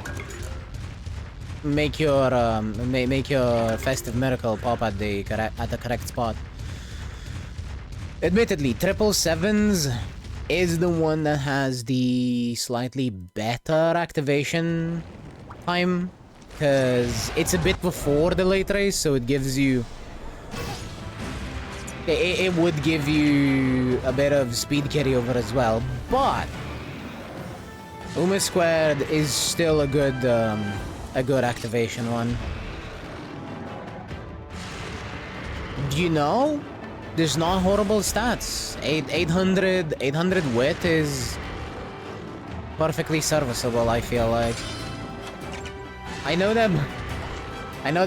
make your make your festive miracle pop at the correct spot. Admittedly, 777s is the one that has the slightly better activation time, because it's a bit before the late race, so it gives you. It would give you a bit of speed carryover as well, but Uma Squared is still a good activation one. Do you know? There's not horrible stats. 800 wit is perfectly serviceable, I feel like. I know that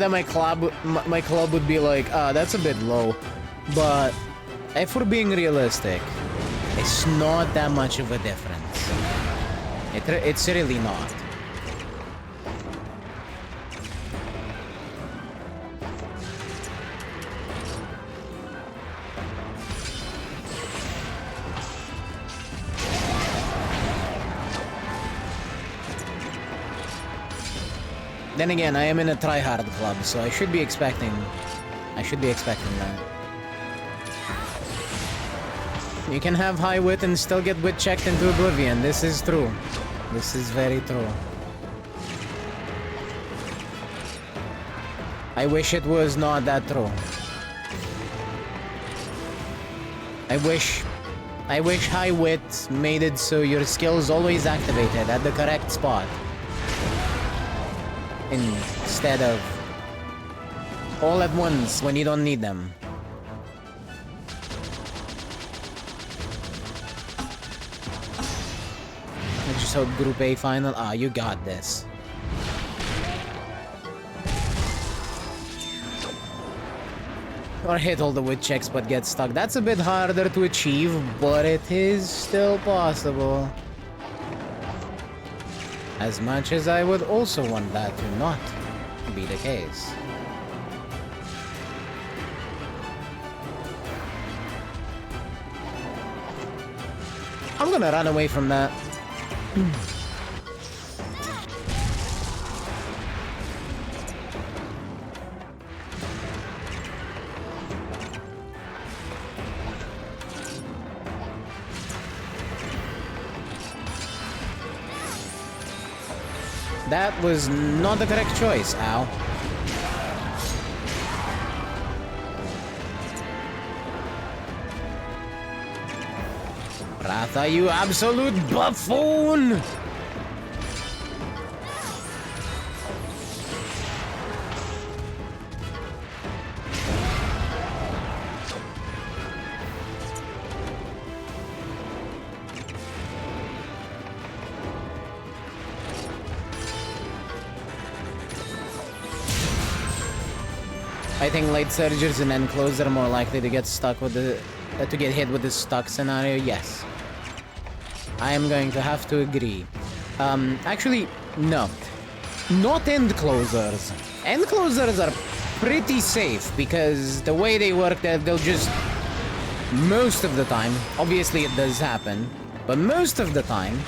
my club would be like, that's a bit low. But if we're being realistic, it's not that much of a difference. It's really not. Then again, I am in a try-hard club, so I should be expecting that. You can have high wit and still get wit checked into oblivion. This is true. This is very true. I wish it was not that true. I wish high wit made it so your skills always activated at the correct spot. Instead of all at once when you don't need them. I just hope Group A final. Ah, you got this. Or hit all the wit checks but get stuck. That's a bit harder to achieve, but it is still possible. As much as I would also want that to not be the case. I'm gonna run away from that. That was not the correct choice, ow. Ratha, you absolute buffoon! I think late surgers and enclosed are more likely to get stuck with the to get hit with the stuck scenario. Yes, I am going to have to agree. Actually, no, not end closers. End closers are pretty safe because the way they work, they'll just most of the time. Obviously, it does happen, but most of the time,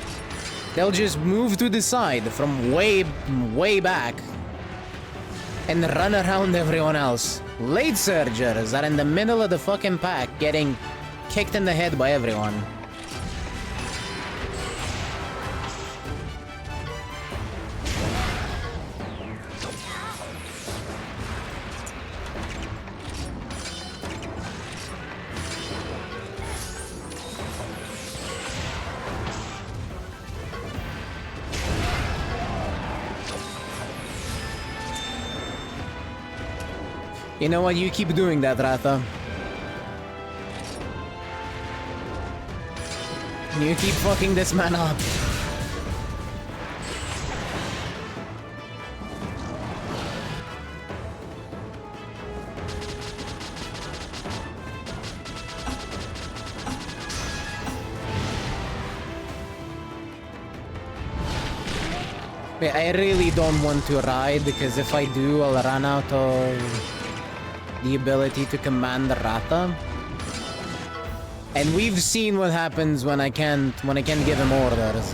they'll just move to the side from way back. And run around everyone else. Late surgers are in the middle of the fucking pack getting kicked in the head by everyone. You know what? You keep doing that, Ratha. You keep fucking this man up. Wait, I really don't want to ride because if I do, I'll run out of the ability to command the Ratha. And we've seen what happens when I can't give him orders.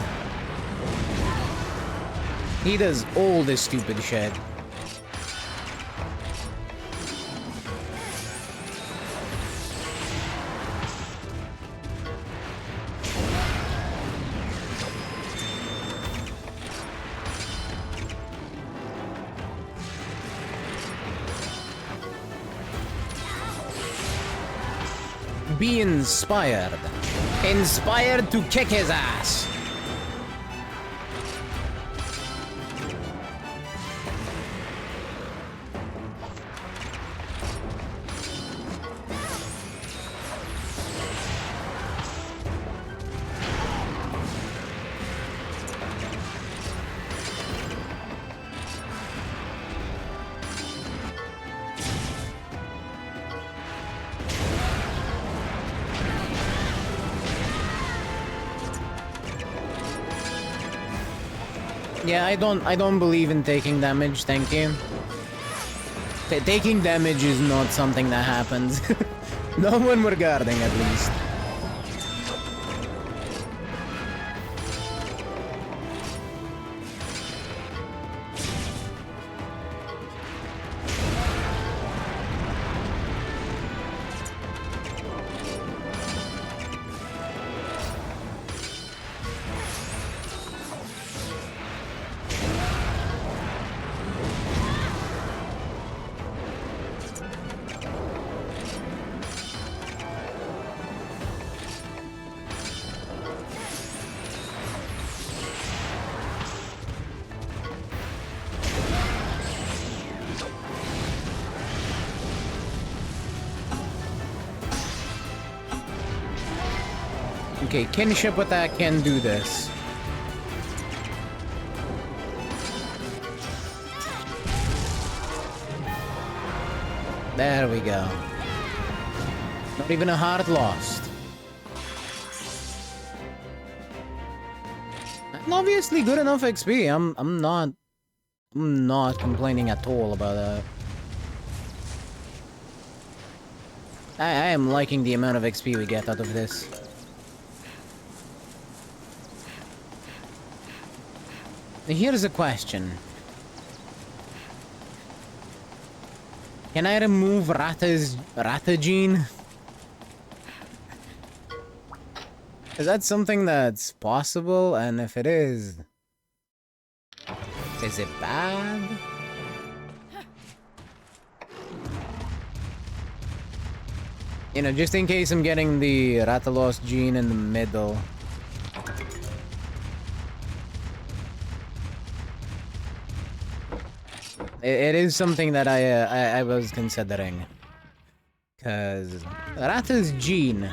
He does all this stupid shit. Be inspired. Inspired to kick his ass. Yeah, I don't believe in taking damage, thank you. Taking damage is not something that happens. Not when we're guarding, at least. Okay, kinship attack can do this. There we go. Not even a heart lost. And obviously good enough XP. I'm not complaining at all about that. I am liking the amount of XP we get out of this. Here's a question. Can I remove Ratha gene? Is that something that's possible? And if it is it bad? You know, just in case I'm getting the Rathalos gene in the middle. It is something that I was considering. Because Ratha's gene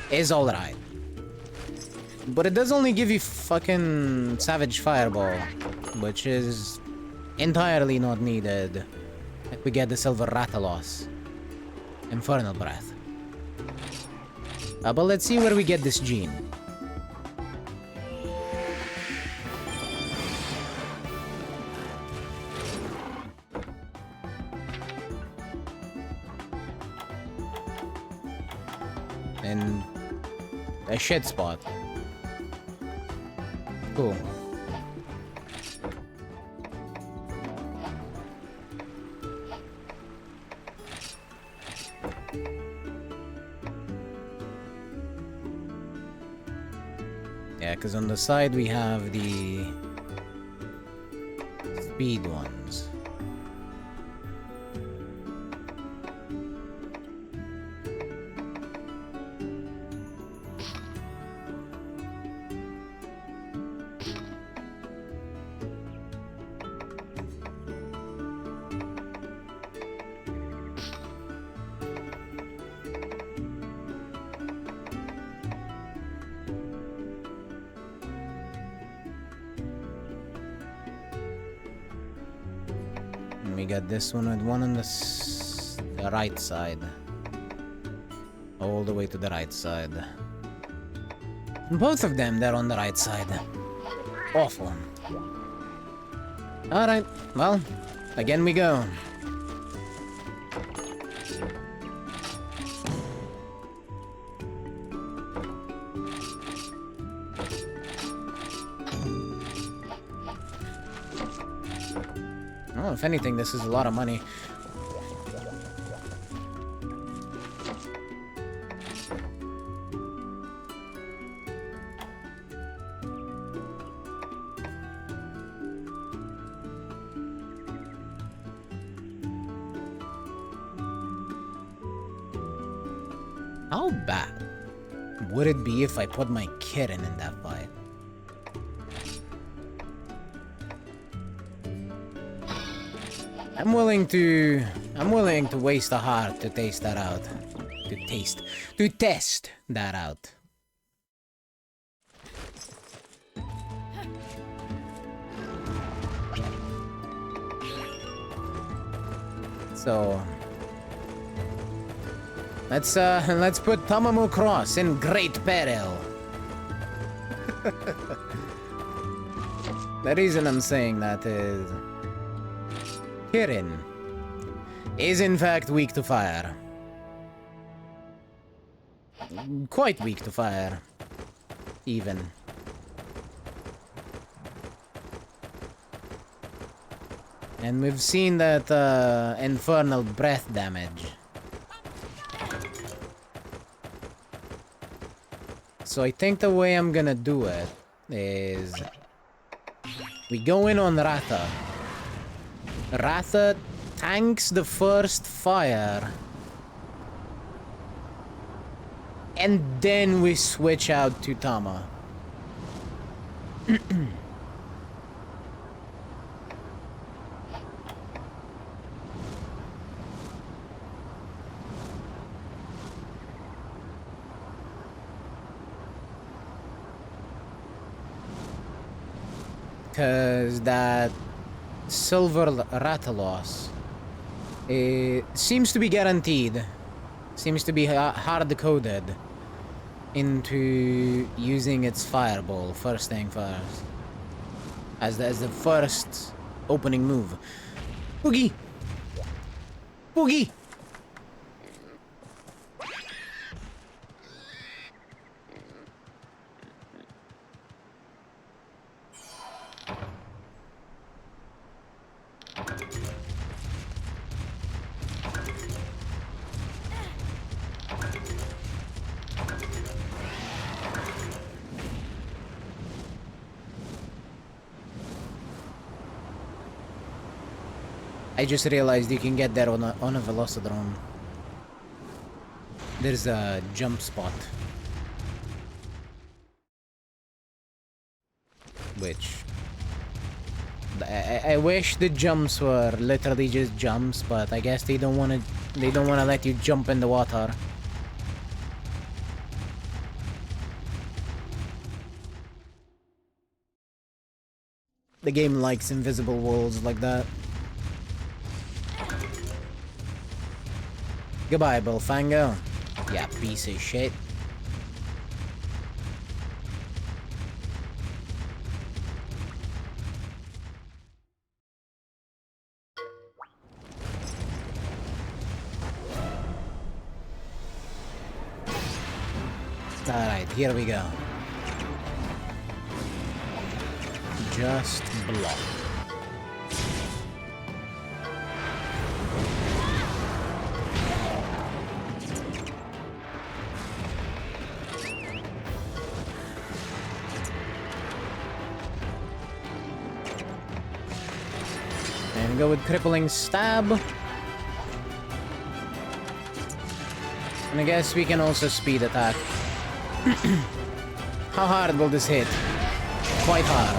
is alright. But it does only give you fucking Savage Fireball, which is entirely not needed. Like we get the Silver Rathalos. Infernal Breath. But let's see where we get this gene. In a shit spot. Cool. Yeah, because on the side we have the speed ones. we got this one with one on the right side. All the way to the right side. Both of them, they're on the right side. Awful. Alright, well, again we go. Oh, if anything, this is a lot of money. How bad would it be if I put my kitten in that fight? I'm willing to waste a heart to taste that out. To test that out. So let's put Tamamu Cross in great peril. The reason I'm saying that is Kirin is in fact weak to fire. Quite weak to fire, even. And we've seen that infernal breath damage. So I think the way I'm gonna do it is we go in on Ratha. Ratha tanks the first fire. And then we switch out to Tama. Because that silver Ratalos seems to be guaranteed. Seems to be hard-coded into using its fireball first thing first. As the first opening move. Boogie! Boogie! I just realized you can get there on a Velocidrome. There's a jump spot. Which... I wish the jumps were literally just jumps, but I guess they don't wanna let you jump in the water. The game likes invisible walls like that. Goodbye, Bullfango. Yeah, piece of shit. Alright, here we go. Just block. And go with crippling stab. And I guess we can also speed attack. How hard will this hit? Quite hard.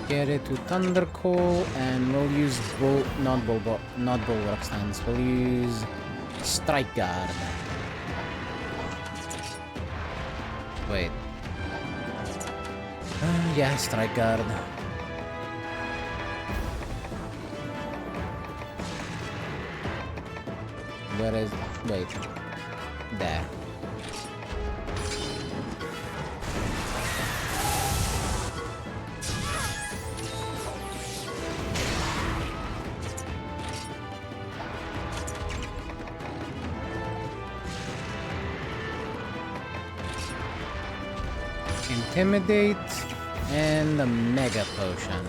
Get it to Thundercall, and we'll use not Bulwark Stance. We'll use Strike Guard. Wait. Yeah, strike guard. Where is... Wait. There. Intimidate and a mega potion.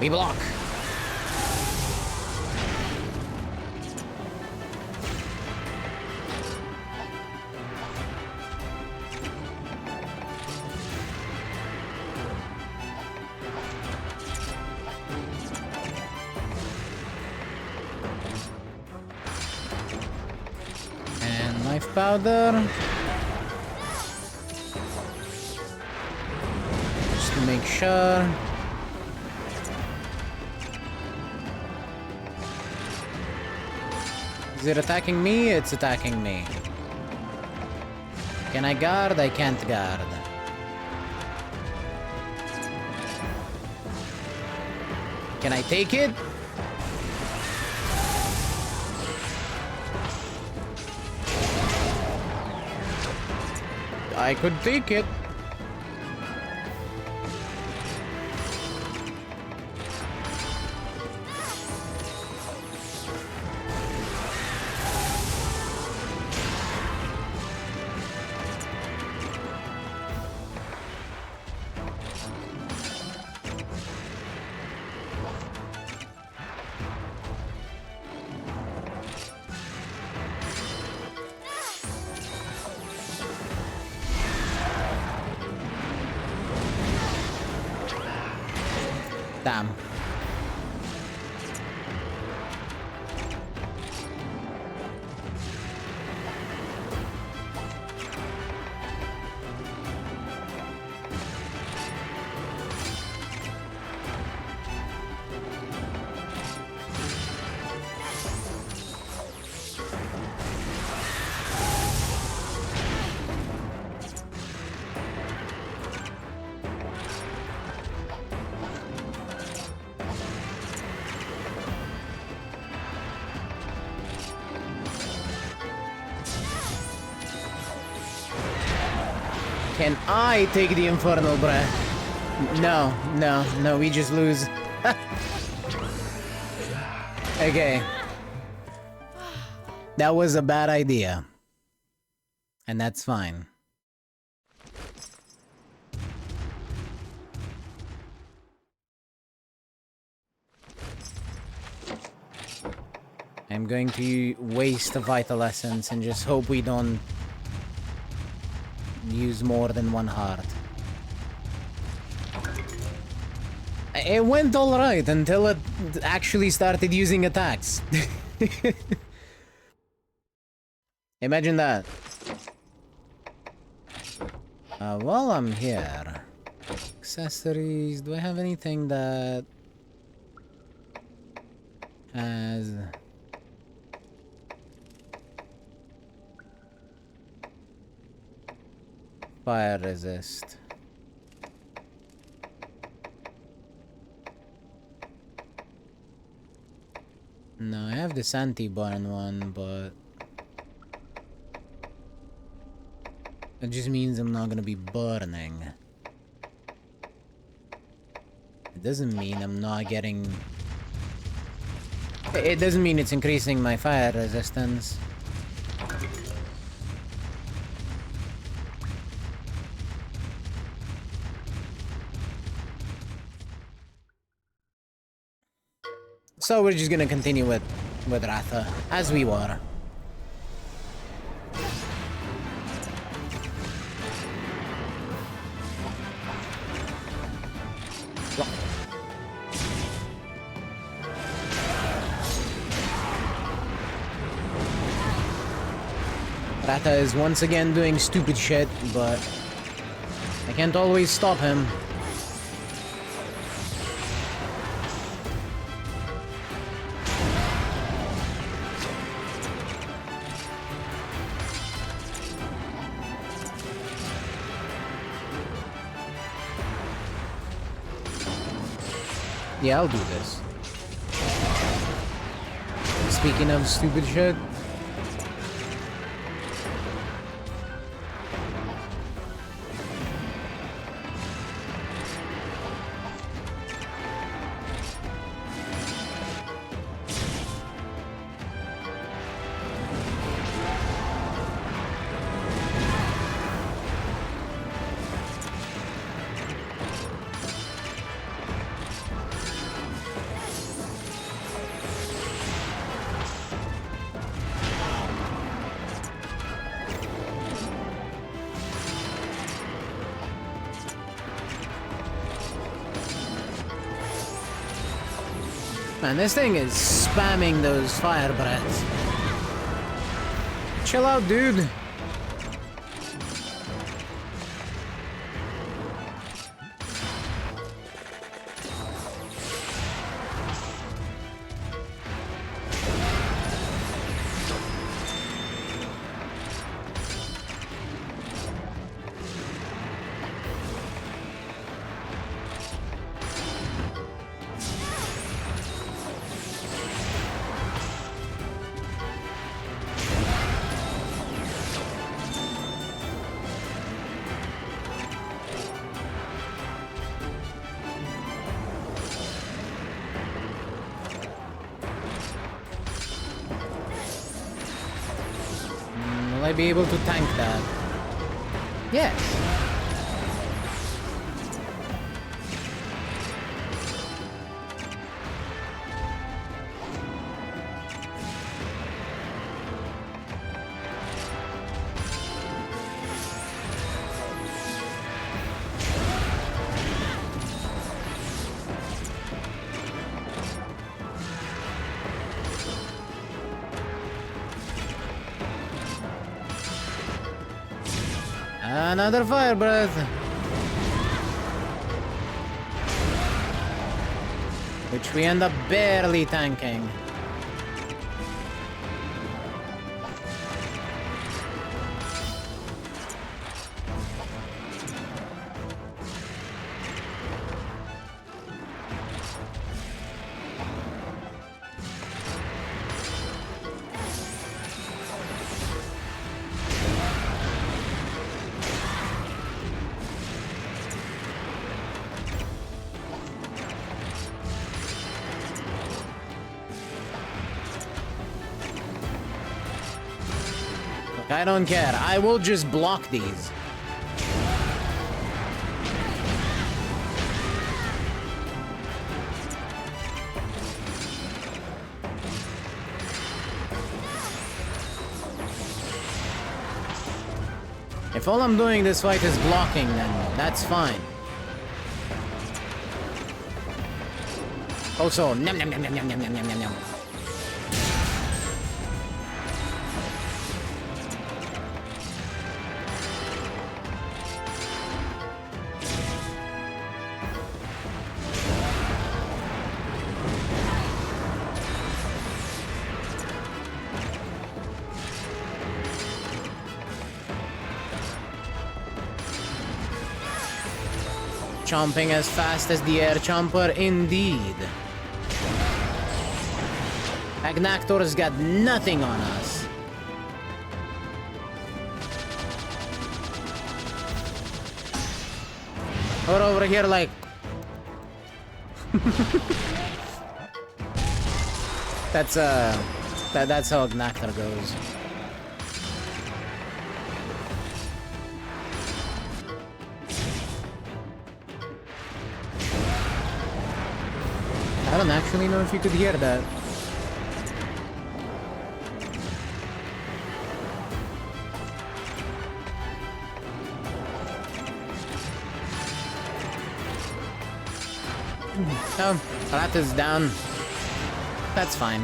We block. And knife powder. Just to make sure. Is it attacking me? It's attacking me. Can I guard? I can't guard. Can I take it? I could take it. Damn. Can I take the Infernal Breath? No, we just lose. Okay. That was a bad idea. And that's fine. I'm going to waste a Vital Essence and just hope we don't use more than one heart. It went alright until it actually started using attacks. Imagine that. While I'm here... Accessories... Do I have anything that... has... fire resist? No, I have this anti-burn one, but... it just means I'm not gonna be burning. It doesn't mean I'm not getting... It doesn't mean it's increasing my fire resistance. So we're just gonna continue with Ratha, as we were. Rata is once again doing stupid shit, but I can't always stop him. Yeah, I'll do this. Speaking of stupid shit. Man, this thing is spamming those fire breaths. Chill out, dude. Will I be able to tank that? Yes. Another fire breath. Which we end up barely tanking. I don't care. I will just block these. If all I'm doing this fight is blocking, then that's fine. Also, nom nom nom nom nom nom nom nom nom. Chomping as fast as the air chomper, indeed. Agnactor's got nothing on us. We're over here like... that's how Agnactor goes. I don't actually know if you could hear that. Oh, Rat is down. That's fine.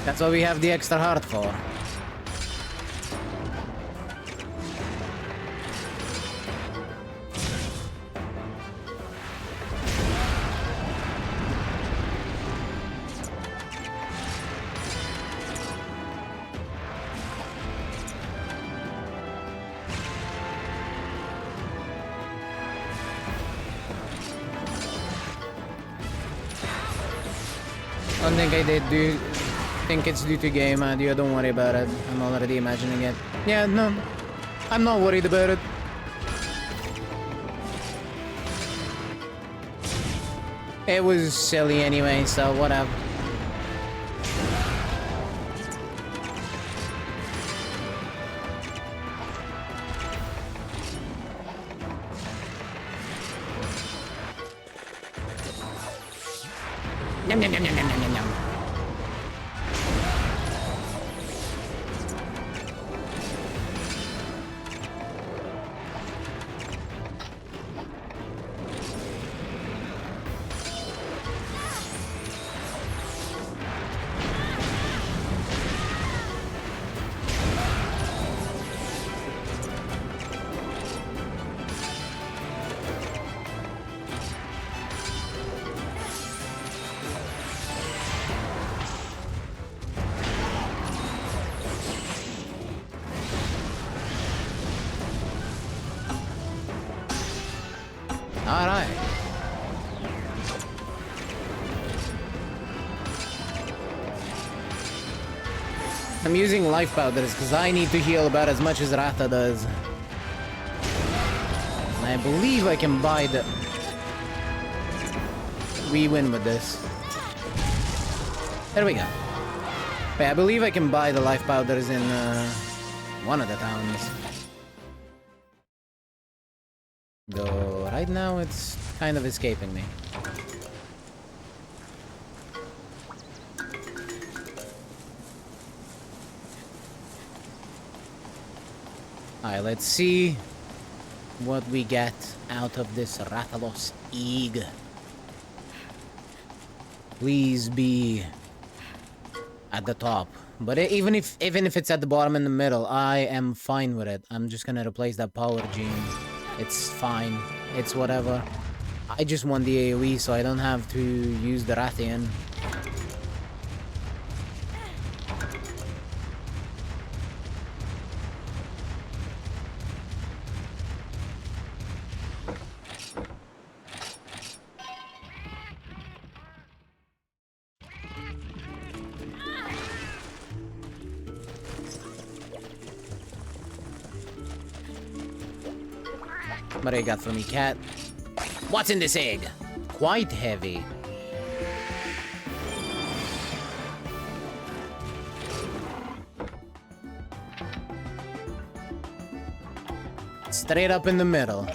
That's what we have the extra heart for. I don't think I did do think it's due to game audio, don't worry about it. I'm already imagining it. Yeah, no. I'm not worried about it. It was silly anyway, so whatever. Yum, yum, yum, yum, yum, yum, yum. Alright. I'm using life powders because I need to heal about as much as Ratha does. And I believe I can buy the... We win with this. There we go. Wait, I believe I can buy the life powders in one of the towns. Though right now it's kind of escaping me. Alright, let's see what we get out of this Rathalos Egg. Please be at the top. But even if it's at the bottom in the middle, I am fine with it. I'm just gonna replace that power gene. It's fine. It's whatever. I just want the AoE so I don't have to use the Rathian. What do you got for me, cat? What's in this egg? Quite heavy. Straight up in the middle.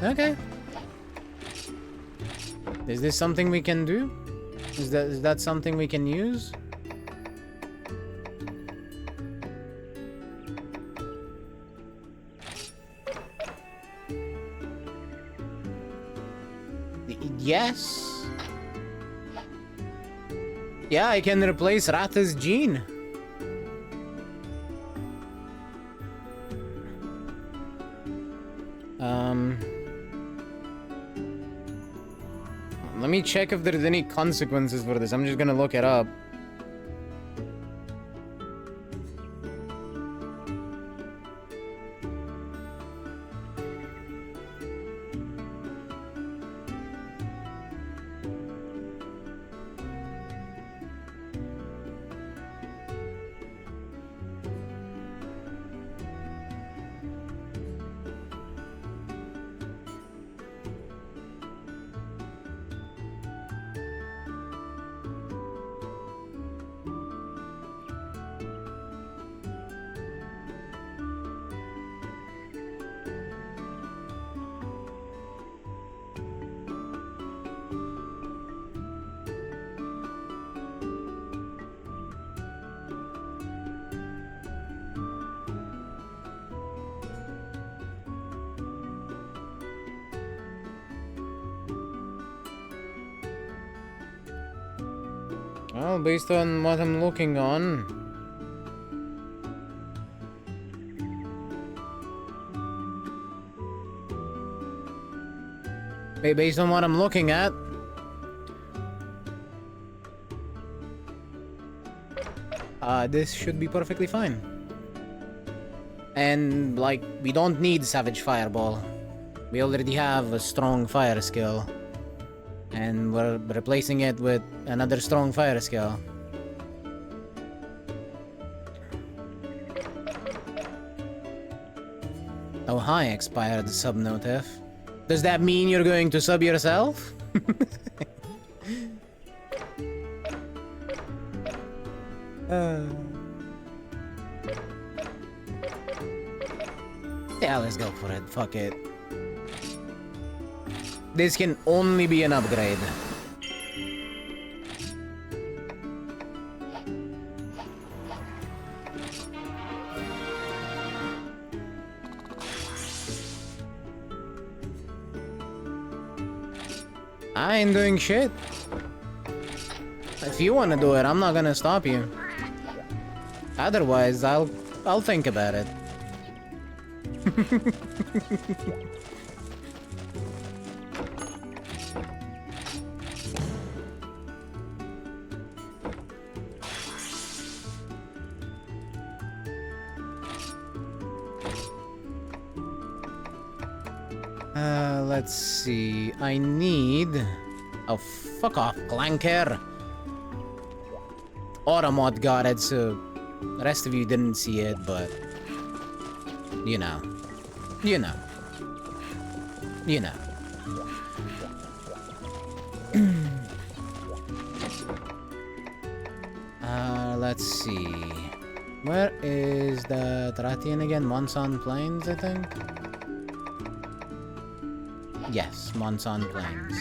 Okay. Is this something we can do? Is that something we can use? Yes. Yeah, I can replace Ratha's gene. Let me check if there's any consequences for this. I'm just gonna look it up. Well, based on what I'm looking on... Based on what I'm looking at... this should be perfectly fine. And, like, we don't need Savage Fireball. We already have a strong fire skill. And we're replacing it with another strong fire skill. Oh, hi, expired subnotif. Does that mean you're going to sub yourself? Yeah, let's go for it. Fuck it. This can only be an upgrade. I ain't doing shit. If you wanna do it, I'm not gonna stop you. Otherwise, I'll think about it. Let's see. I need... Oh, fuck off, Clanker. Automod got it, so... The rest of you didn't see it, but... You know. You know. You know. Let's see. Where is the Taratian again? Monson Plains, I think? Yes, Monson Plains.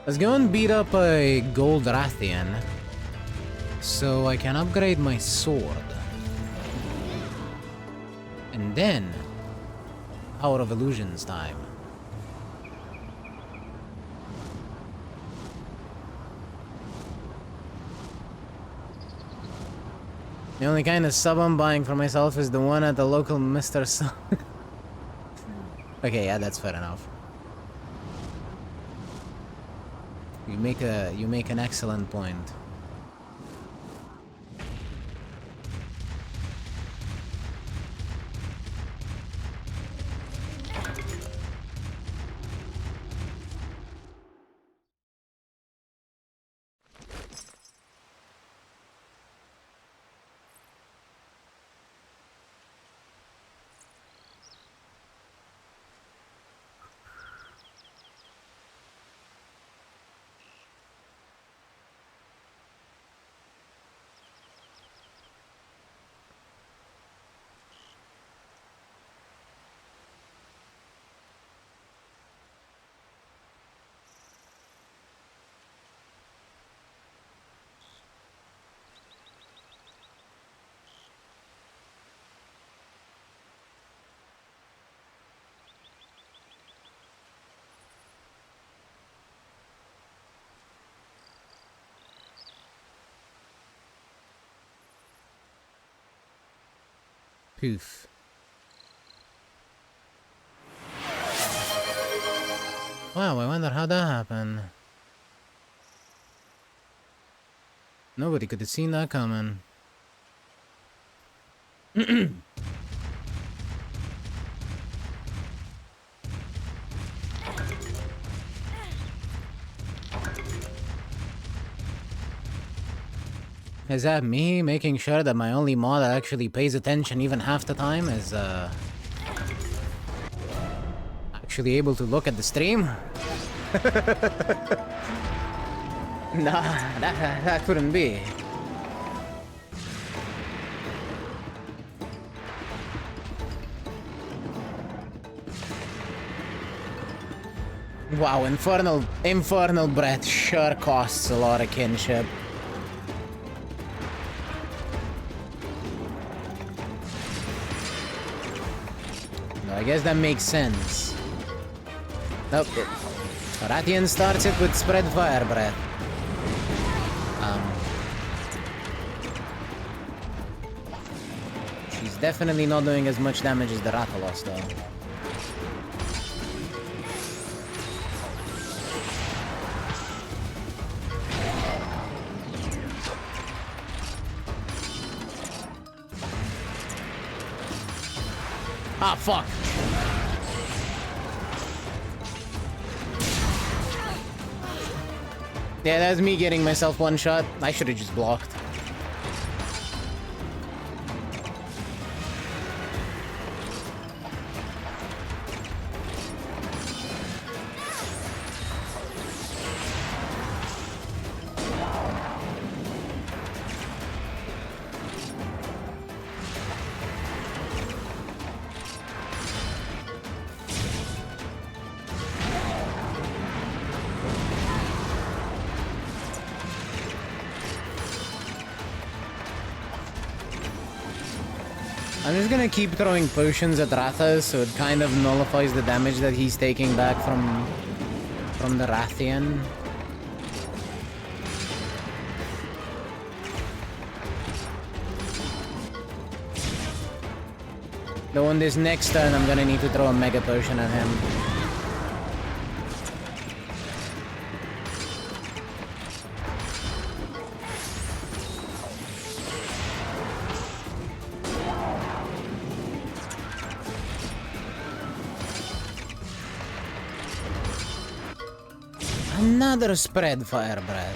Let's go and beat up a gold Rathian so I can upgrade my sword. And then, Power of Illusions time. The only kind of sub I'm buying for myself is the one at the local Mr. Sub. Okay, yeah, that's fair enough. You make an excellent point. Poof. Wow, I wonder how that happened. Nobody could have seen that coming. Is that me making sure that my only mod actually pays attention even half the time is actually able to look at the stream? Nah, that couldn't be. Wow, infernal breath sure costs a lot of kinship. No, I guess that makes sense. Nope. Rathian starts it with spread fire breath. She's definitely not doing as much damage as the Rathalos, though. Ah, fuck. Yeah, that's me getting myself one shot. I should have just blocked. I'm just gonna keep throwing potions at Ratha, so it kind of nullifies the damage that he's taking back from the Rathian. Though on this next turn, I'm gonna need to throw a Mega Potion at him. Another spread fire breath.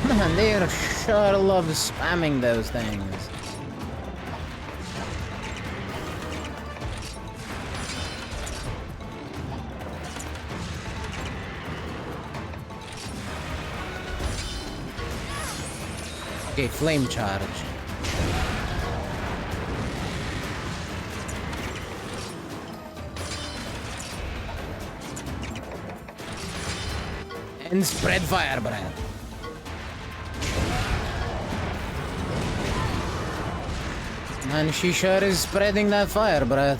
Man, they sure love spamming those things. Okay, flame charge. And spread fire breath. Man, she sure is spreading that fire breath.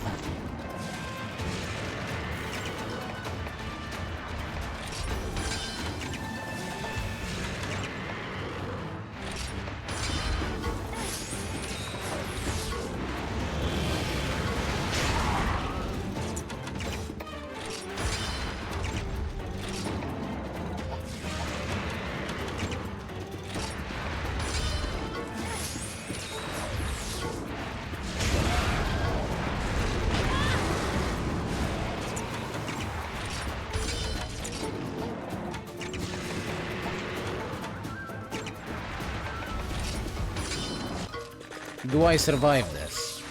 Do I survive this?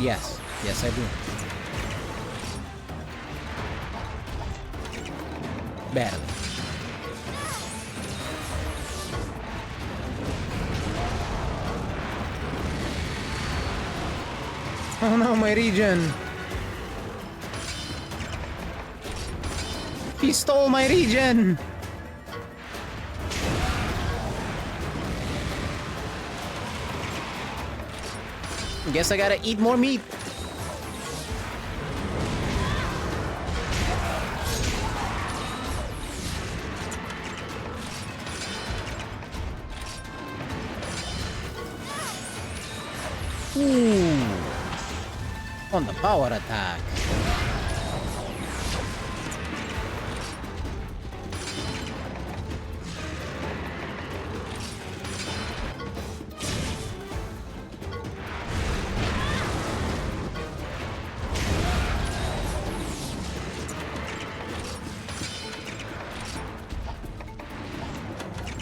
Yes. Yes, I do. Barely. Oh no, my regen! He stole my regen! Guess I gotta eat more meat. Ooh. On the power attack.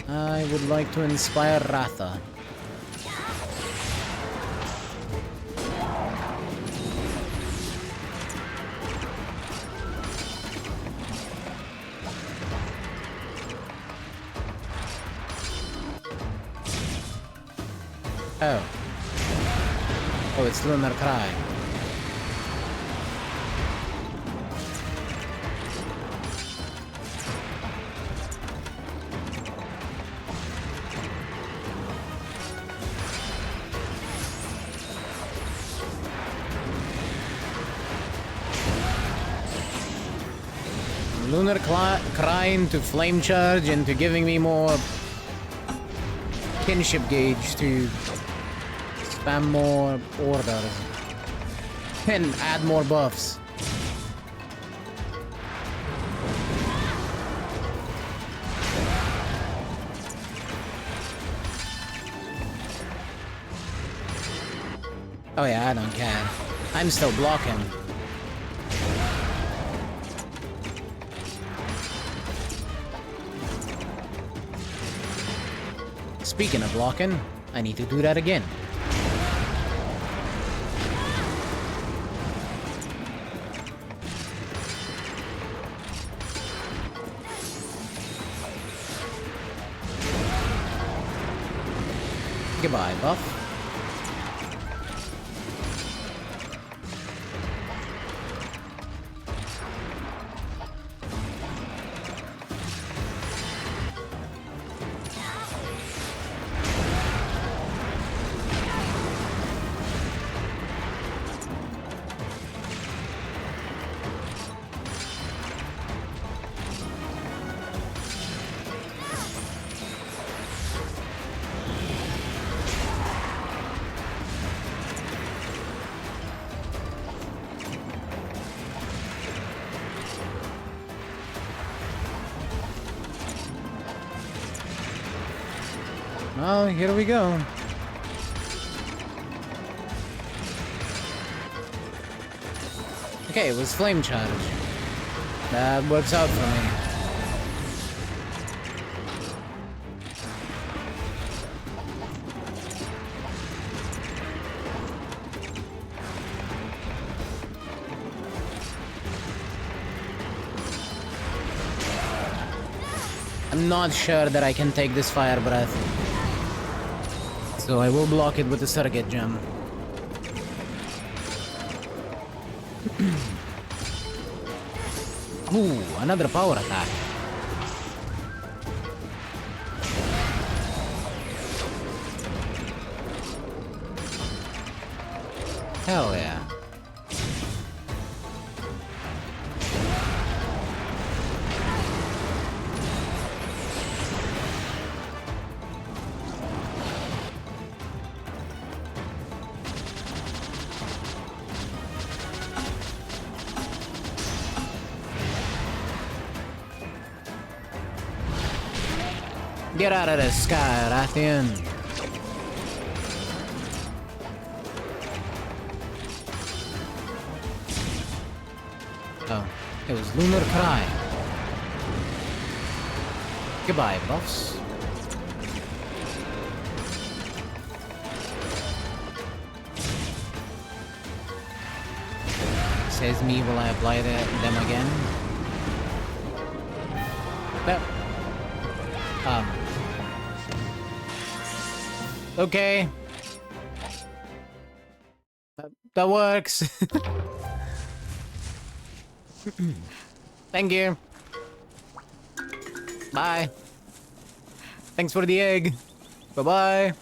I would like to inspire Ratha. Oh. Oh, it's Lunar Cry. Lunar Crime to Flame Charge into giving me more kinship gauge to spam more orders and add more buffs. Oh yeah, I don't care. I'm still blocking. Speaking of blocking, I need to do that again. Goodbye, buff. Oh, here we go. Okay, it was flame charge. That works out for me. I'm not sure that I can take this fire breath. So I will block it with the surrogate gem. Ooh, another power attack. Hell yeah. Get out of the sky, Rathian. Oh, it was Lunar Cry. Goodbye, boss. Says me, will I apply them again? That. Okay. That works. Thank you. Bye. Thanks for the egg. Bye-bye.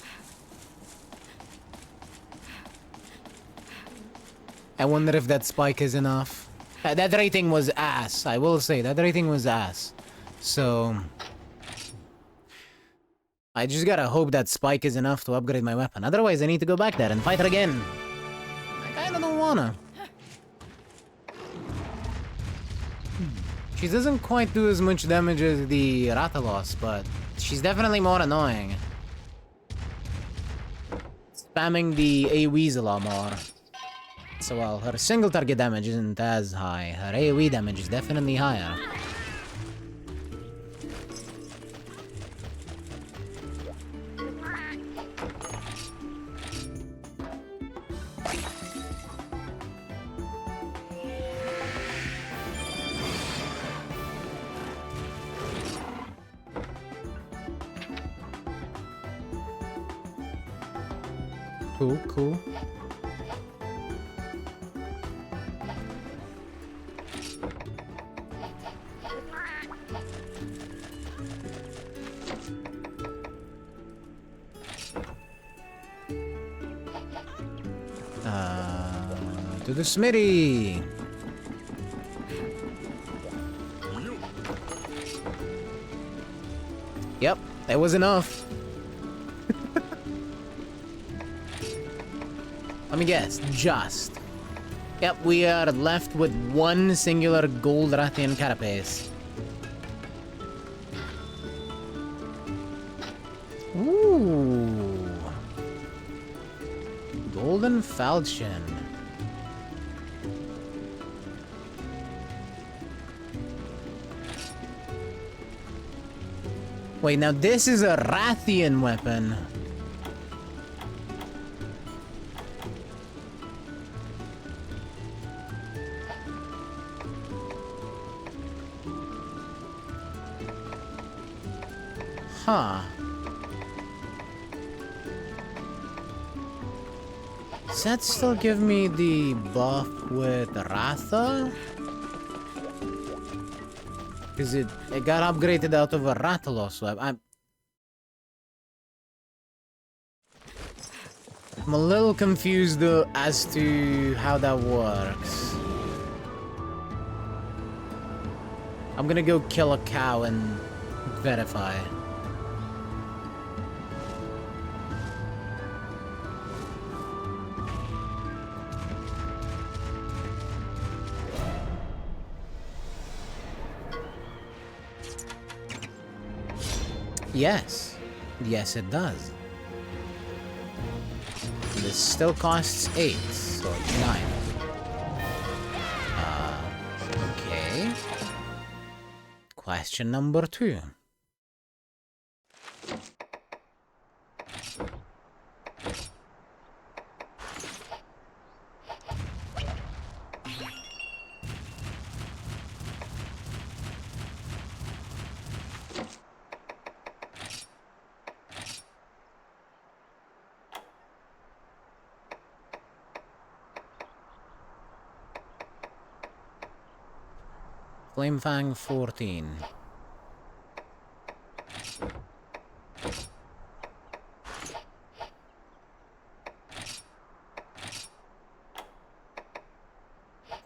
I wonder if that spike is enough. That rating was ass. I will say, that rating was ass. So... I just gotta hope that spike is enough to upgrade my weapon. Otherwise, I need to go back there and fight her again. I kinda don't wanna. She doesn't quite do as much damage as the Rathalos, but she's definitely more annoying. Spamming the AoEs a lot more. So while her single target damage isn't as high, her AoE damage is definitely higher. Cool, cool. To the smitty. Yep, that was enough. Let me guess, just. Yep, we are left with one singular gold Rathian carapace. Ooh. Golden falchion. Wait, now this is a Rathian weapon. Huh. Does that still give me the buff with Ratha? Because it got upgraded out of a Rathalos weapon. I'm a little confused as to how that works. I'm gonna go kill a cow and verify. Yes. Yes, it does. This still costs 8, so 9. Okay. Question number 2. Flamefang 14.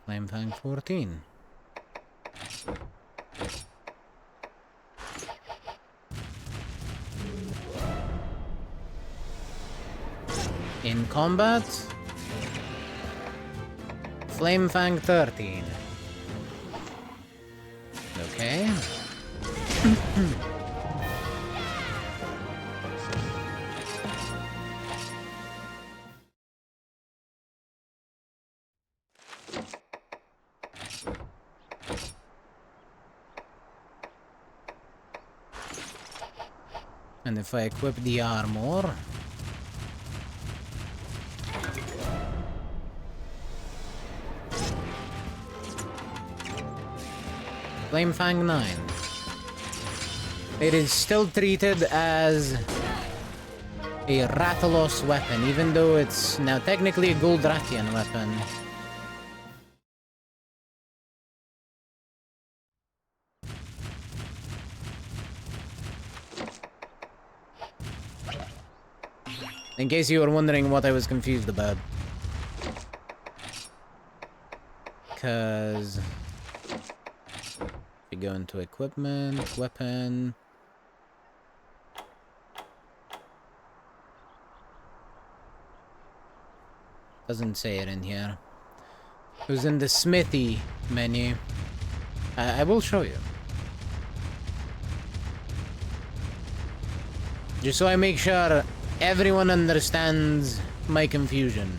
Flamefang 14. In combat, Flamefang 13. Okay. And if I equip the armor, Flamefang 9. It is still treated as a Rathalos weapon, even though it's now technically a Gold Rathian weapon. In case you were wondering what I was confused about. Because you go into equipment, weapon. Doesn't say it in here. It was in the smithy menu. I will show you. Just so I make sure everyone understands my confusion.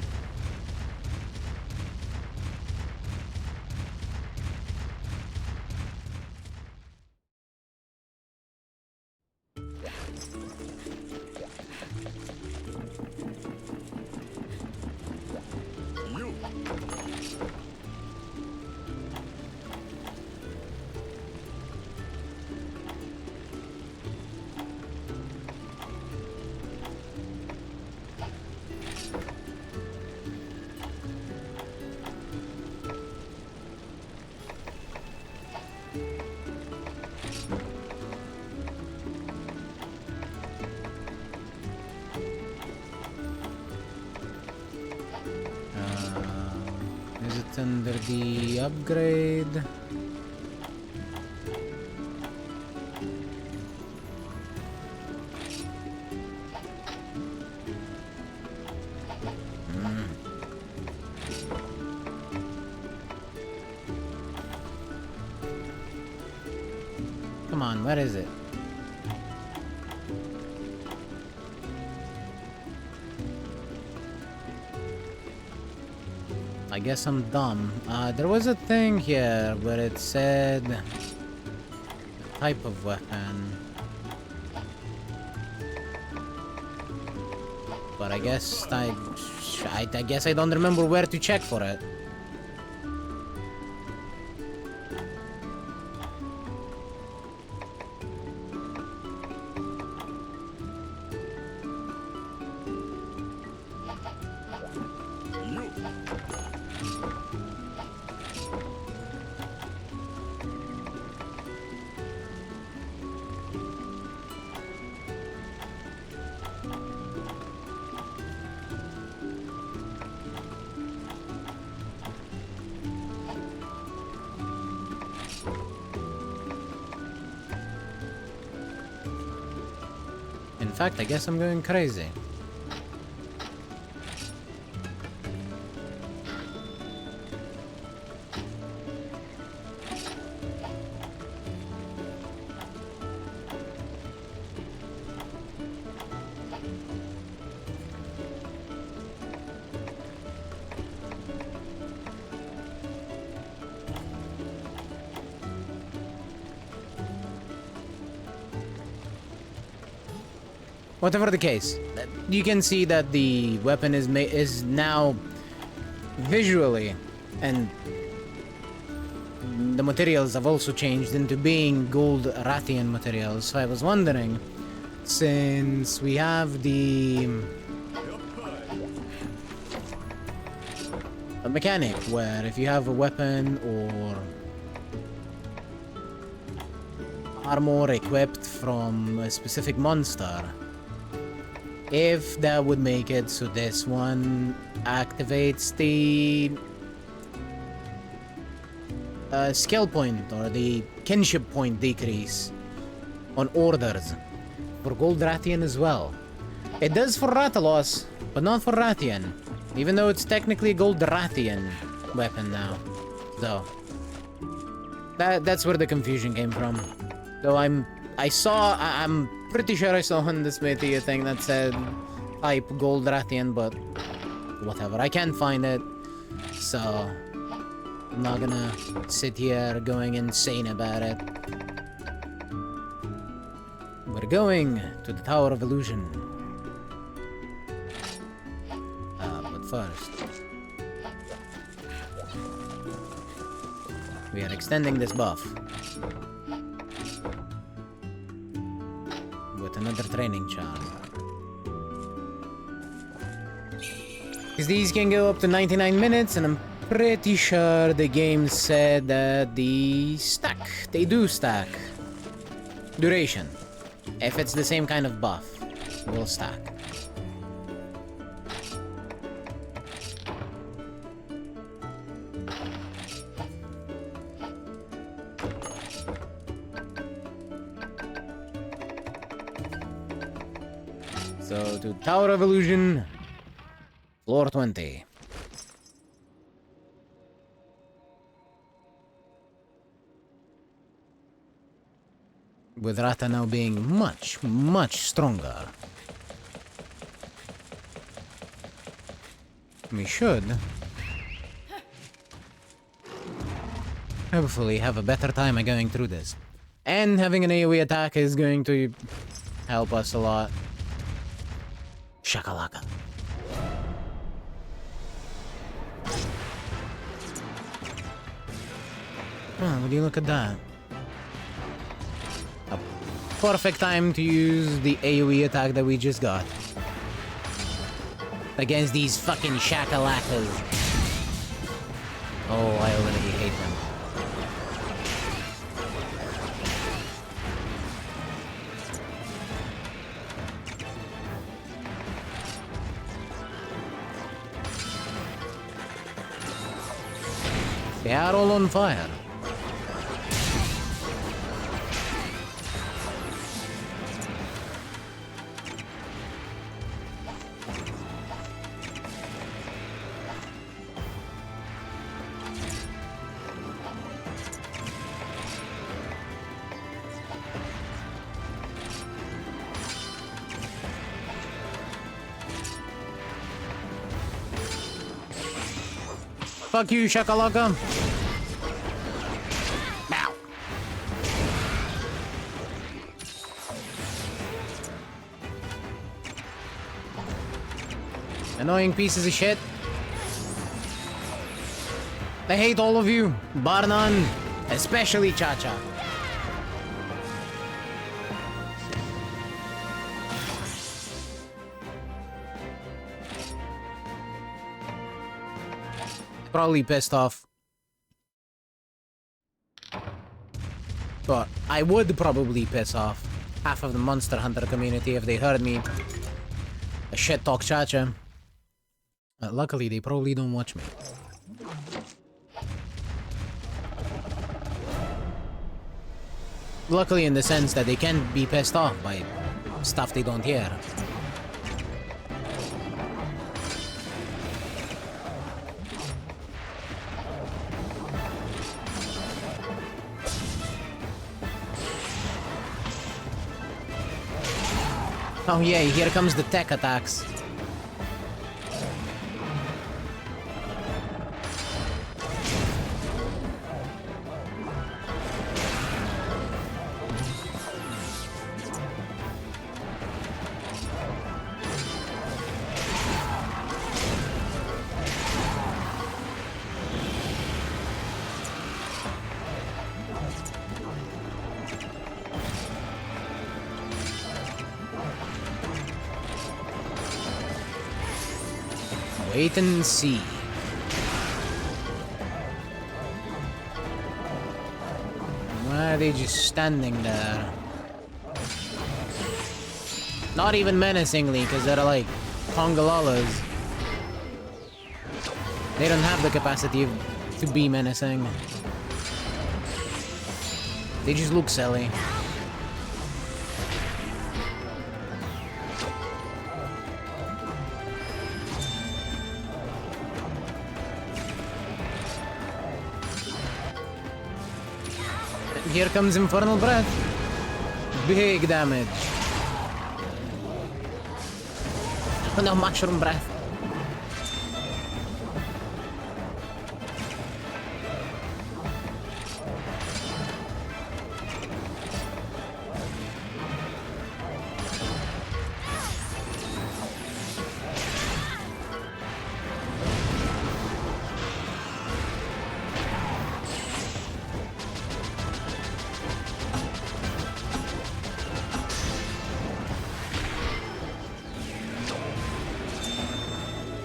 Is it under the upgrade? Come on, where is it? I guess I'm dumb. There was a thing here where it said the type of weapon. But I guess I guess I don't remember where to check for it. In fact, I guess I'm going crazy. Whatever the case, you can see that the weapon is now visually, and the materials have also changed into being gold Rathian materials. So I was wondering, since we have a mechanic where if you have a weapon or armor equipped from a specific monster, if that would make it so this one activates the skill point or the kinship point decrease on orders for Gold Rathian as well. It does for Rathalos, but not for Rathian, even though it's technically a Gold Rathian weapon now. So that's where the confusion came from. Though I'm pretty sure I saw on the Smithy a thing that said type Gold Rathian, but whatever. I can't find it, so I'm not gonna sit here going insane about it. We're going to the Tower of Illusion. But first, we are extending this buff with another training charm. Because these can go up to 99 minutes, and I'm pretty sure the game said that they do stack. Duration. If it's the same kind of buff, will stack. So, to Tower of Illusion, floor 20. With Rata now being much, much stronger. We should hopefully have a better time at going through this. And having an AoE attack is going to help us a lot. Shakalaka. Oh, would you look at that? A perfect time to use the AoE attack that we just got. Against these fucking shakalakas. Oh, I already hate them. They are all on fire. Fuck you, shakalaka. Ow. Annoying pieces of shit. I hate all of you, bar none, especially Cha-Cha. Probably pissed off. But I would probably piss off half of the Monster Hunter community if they heard me shit talk Cha-Cha. Luckily, they probably don't watch me. Luckily in the sense that they can't be pissed off by stuff they don't hear. Oh yeah, here comes the tech attacks. Wait and see. Why are they just standing there? Not even menacingly, because they're like Congolalas. They don't have the capacity to be menacing. They just look silly. Here comes Infernal Breath. Big damage. Oh no, Mushroom Breath.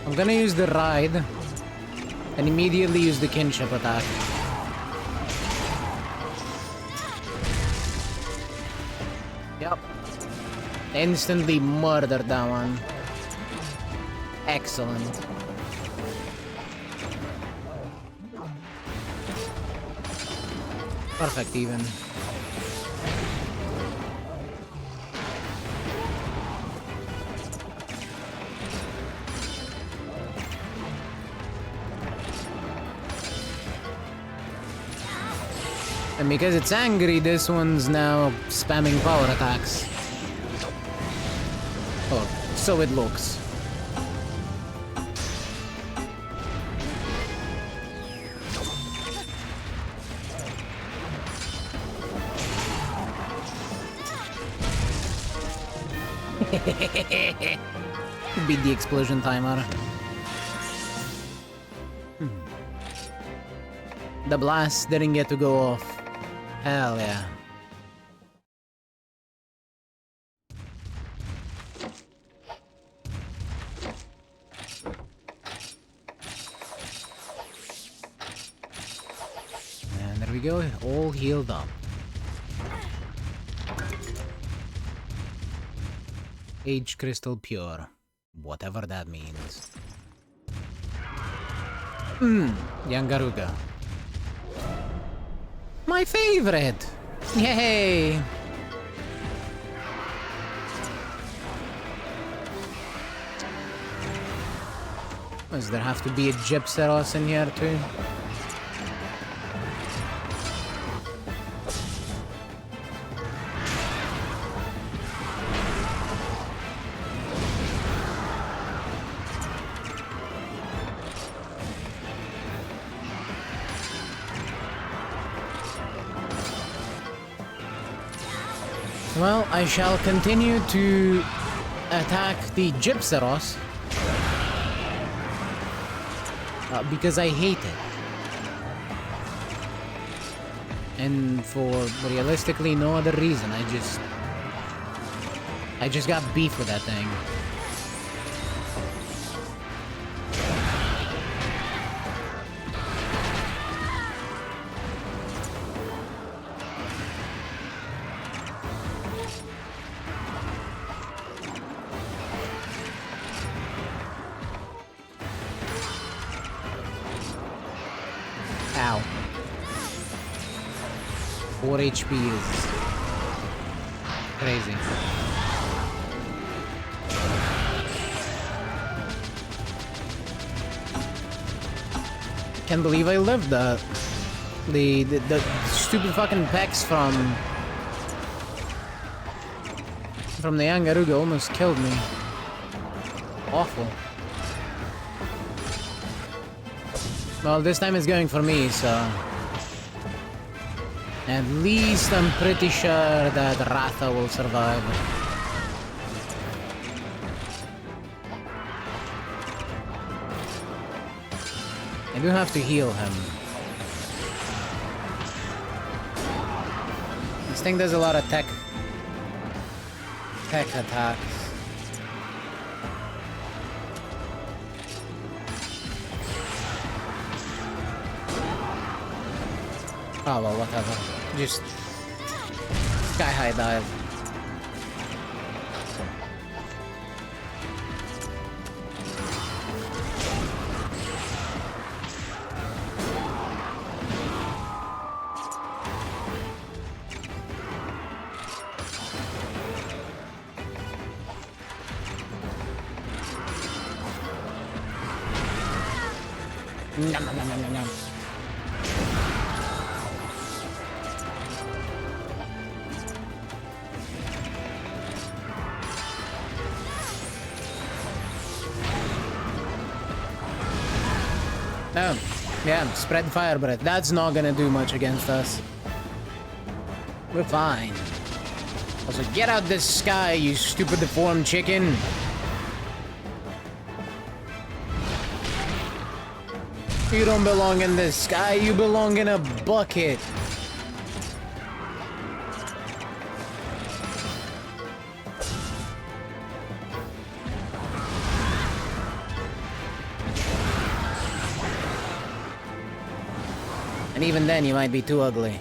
I'm gonna use the ride and immediately use the kinship attack. Yep. Instantly murdered that one. Excellent. Perfect even. And because it's angry, this one's now spamming power attacks. Oh, so it looks. Beat the explosion timer. The blast didn't get to go off. Hell yeah. And there we go, all healed up. Age crystal pure. Whatever that means. Yangaruga. My favorite! Yay! Does there have to be a Gypseros in here too? Well, I shall continue to attack the Gypseros. Because I hate it. And for realistically no other reason, I just got beef with that thing. Ow. 4 HP is crazy. Can't believe I lived the stupid fucking pecs from the Angaruga almost killed me. Awful. Well, this time it's going for me, so... At least I'm pretty sure that Ratha will survive. I do have to heal him. This thing does a lot of tech attacks. Oh well, whatever. Just sky high dive. Nom, nom, nom, nom, nom, nom. Oh, yeah, spread fire breath. That's not gonna do much against us. We're fine. Also, get out this sky, you stupid deformed chicken. You don't belong in the sky, you belong in a bucket. And even then, you might be too ugly.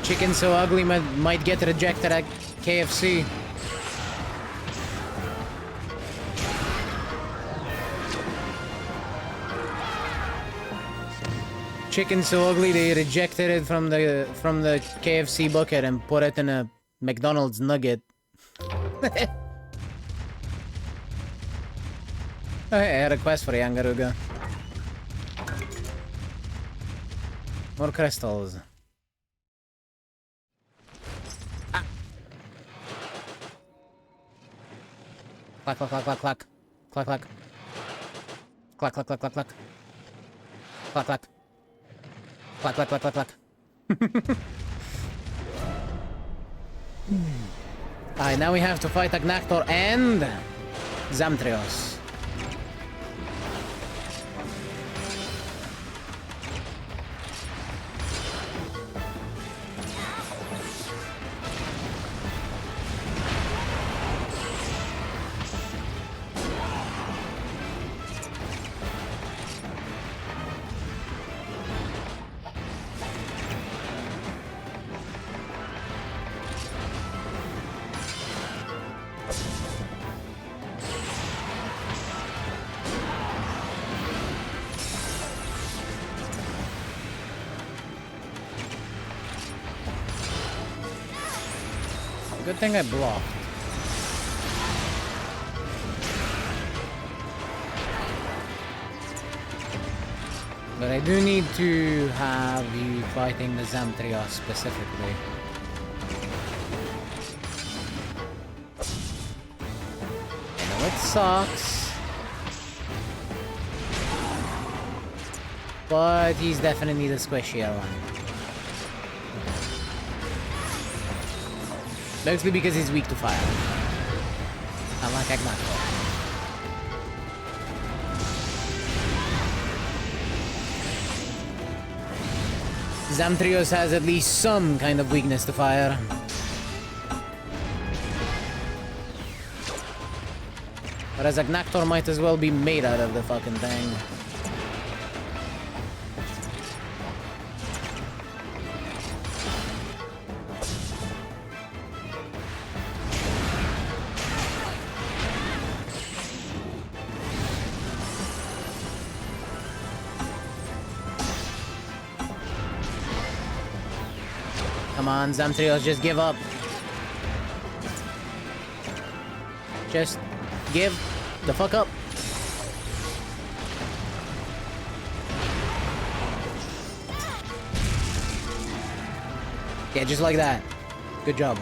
Chicken so ugly might get rejected at KFC. Chicken so ugly they rejected it from the KFC bucket and put it in a McDonald's nugget. Okay, I had a quest for Yangaruga. More crystals. Clack, clack, clack, clack, clack. Clack, clack. Clack, clack, clack, clack, clack. Clack, clack. Clack, clack, clack, clack, clack. Alright, now we have to fight Agnactor and Zamtrios. Good thing I blocked. But I do need to have you fighting the Zamtrios specifically. I know it sucks. But he's definitely the squishier one. Mostly because he's weak to fire. Unlike Agnato. Zamtrios has at least some kind of weakness to fire. Whereas Agnactor might as well be made out of the fucking thing. Come on, Zamtrios, just give up. Just give the fuck up. Yeah, just like that. Good job.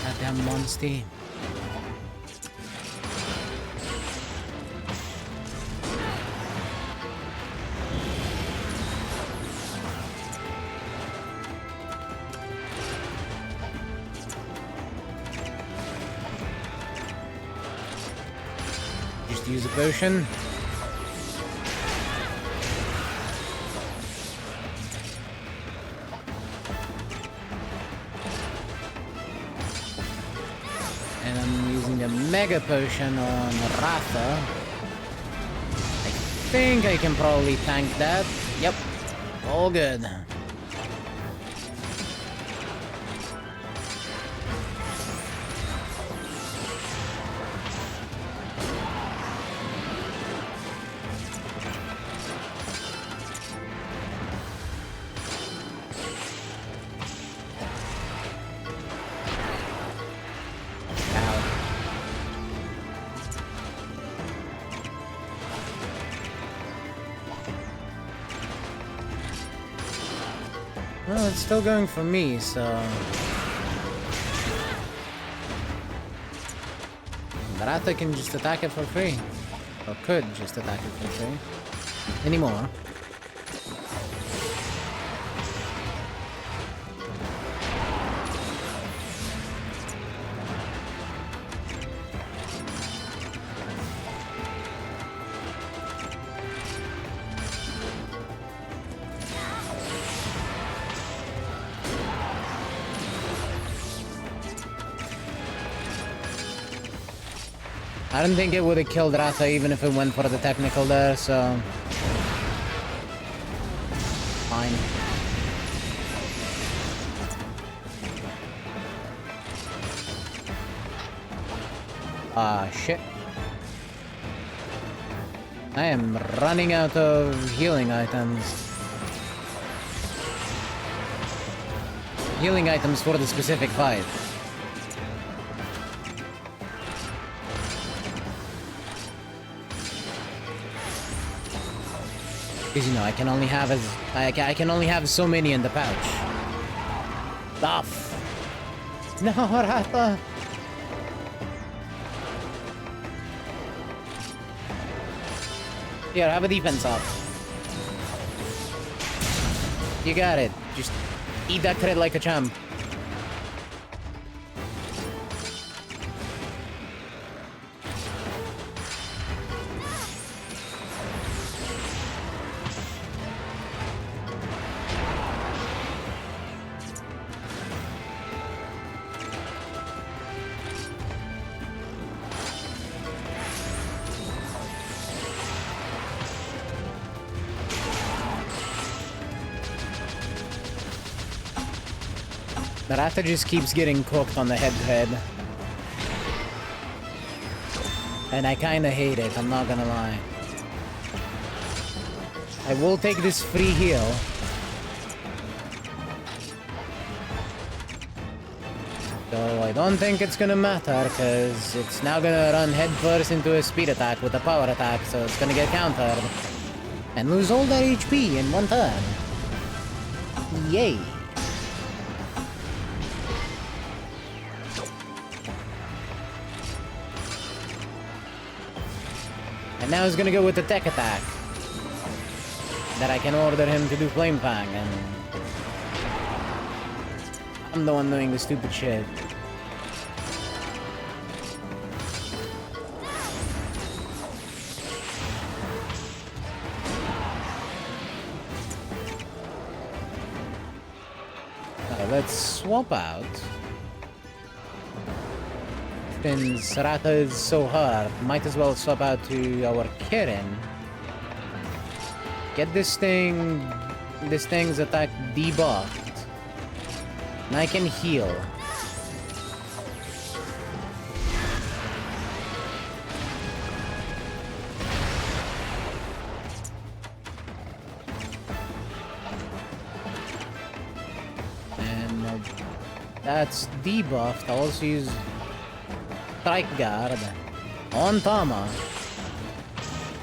Goddamn monster. Just use a potion. And I'm using the Mega Potion on Ratha. I think I can probably tank that. Yep. All good. Well, it's still going for me, so... Barata can just attack it for free. Or could just attack it for free. Anymore. I don't think it would have killed Ratha even if it went for the technical there, so... Fine. Ah, shit. I am running out of healing items. Healing items for the specific fight. Because, you know, I can only have I can only have so many in the pouch. Stuff. No, Ratha. Here, have a defense up. You got it. Just eat that crit like a champ. Barata just keeps getting cooked on the head-to-head. And I kinda hate it, I'm not gonna lie. I will take this free heal. So I don't think it's gonna matter, because it's now gonna run headfirst into a speed attack with a power attack, so it's gonna get countered. And lose all their HP in one turn. Yay. And now he's gonna go with the tech attack. That I can order him to do Flame Fang, and I'm the one doing the stupid shit. Alright, let's swap out. Since Rata is so hard, might as well swap out to our Kirin. Get this thing's attack debuffed. And I can heal. And that's debuffed. I'll also use Strike Guard on Tama.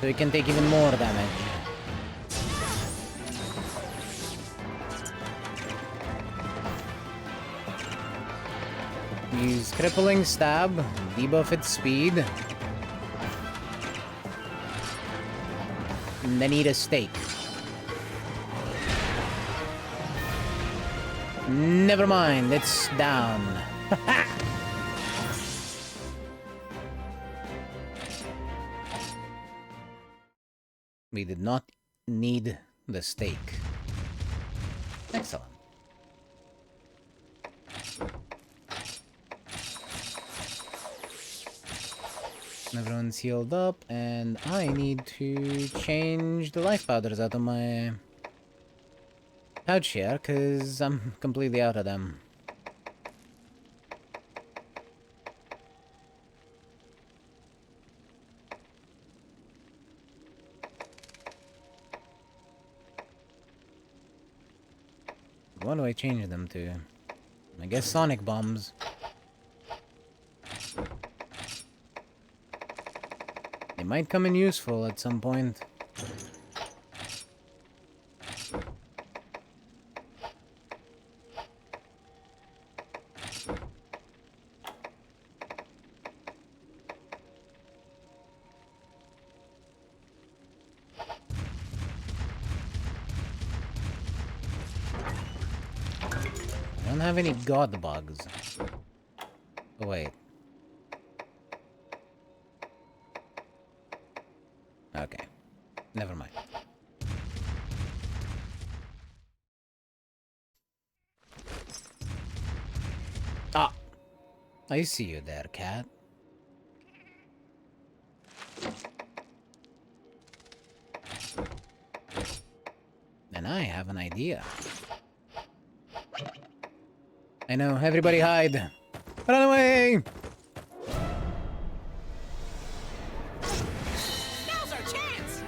So he can take even more damage. Use Crippling Stab, debuff its speed. And then eat a steak. Never mind, it's down. We did not need the steak. Excellent. Everyone's healed up, and I need to change the life powders out of my pouch here, because I'm completely out of them. What do I change them to? I guess Sonic Bombs. They might come in useful at some point. I don't have any god bugs. Oh, wait. Okay. Never mind. Ah! I see you there, cat. And I have an idea. I know, everybody hide! Run away! Now's our chance!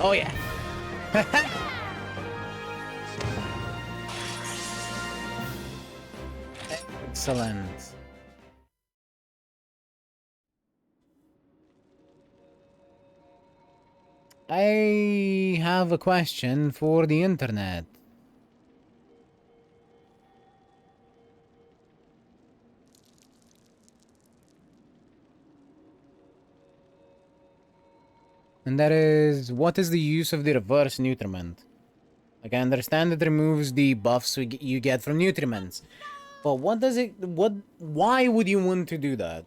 Oh yeah! Excellent. I have a question for the internet. And that is, what is the use of the reverse nutriment? Like, I understand it removes the buffs you get from nutriments. But what does it, why would you want to do that?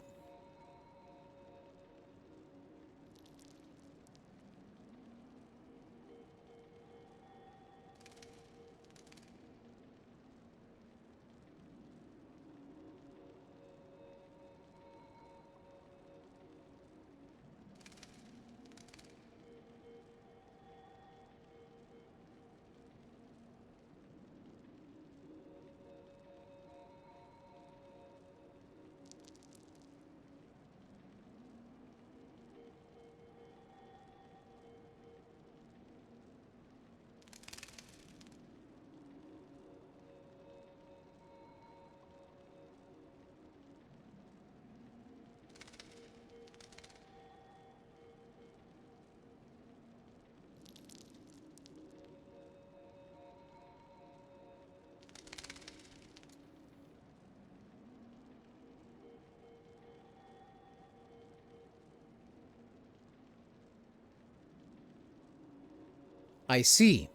I see.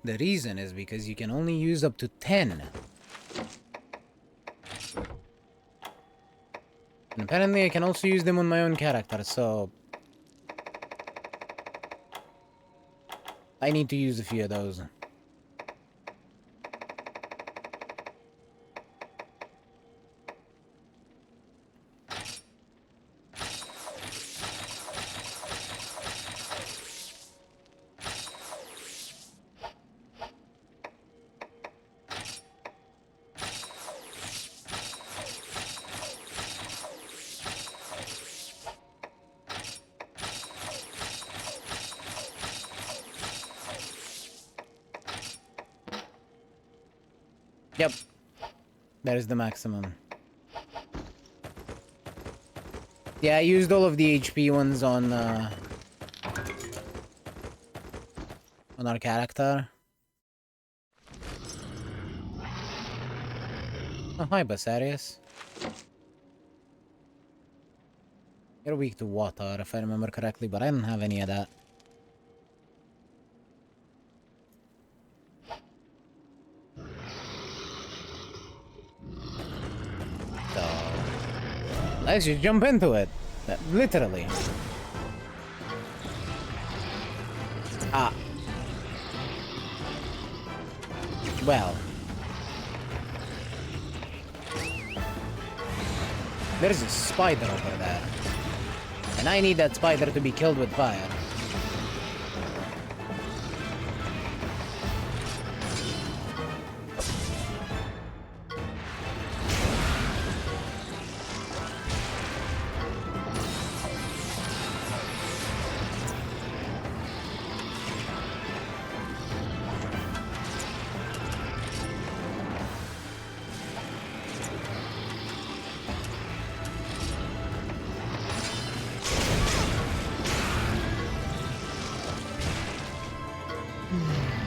The reason is because you can only use up to 10. And apparently I can also use them on my own character, so... I need to use a few of those. Yep. That is the maximum. Yeah, I used all of the HP ones on our character. Oh, hi, Basarius. You're weak to water, if I remember correctly, but I didn't have any of that. So... let's just jump into it. Literally. Ah. Well. There's a spider over there. And I need that spider to be killed with fire.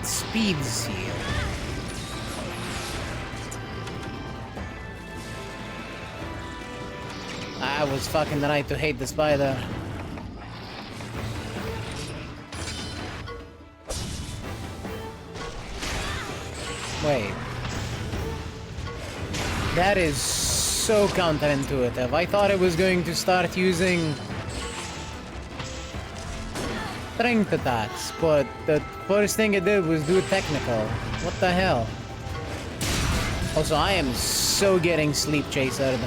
Speed seal. I was fucking right to hate the spider. Wait. That is so counterintuitive. I thought it was going to start using strength attacks, but the first thing it did was do technical. What the hell? Also, I am so getting sleep chasered.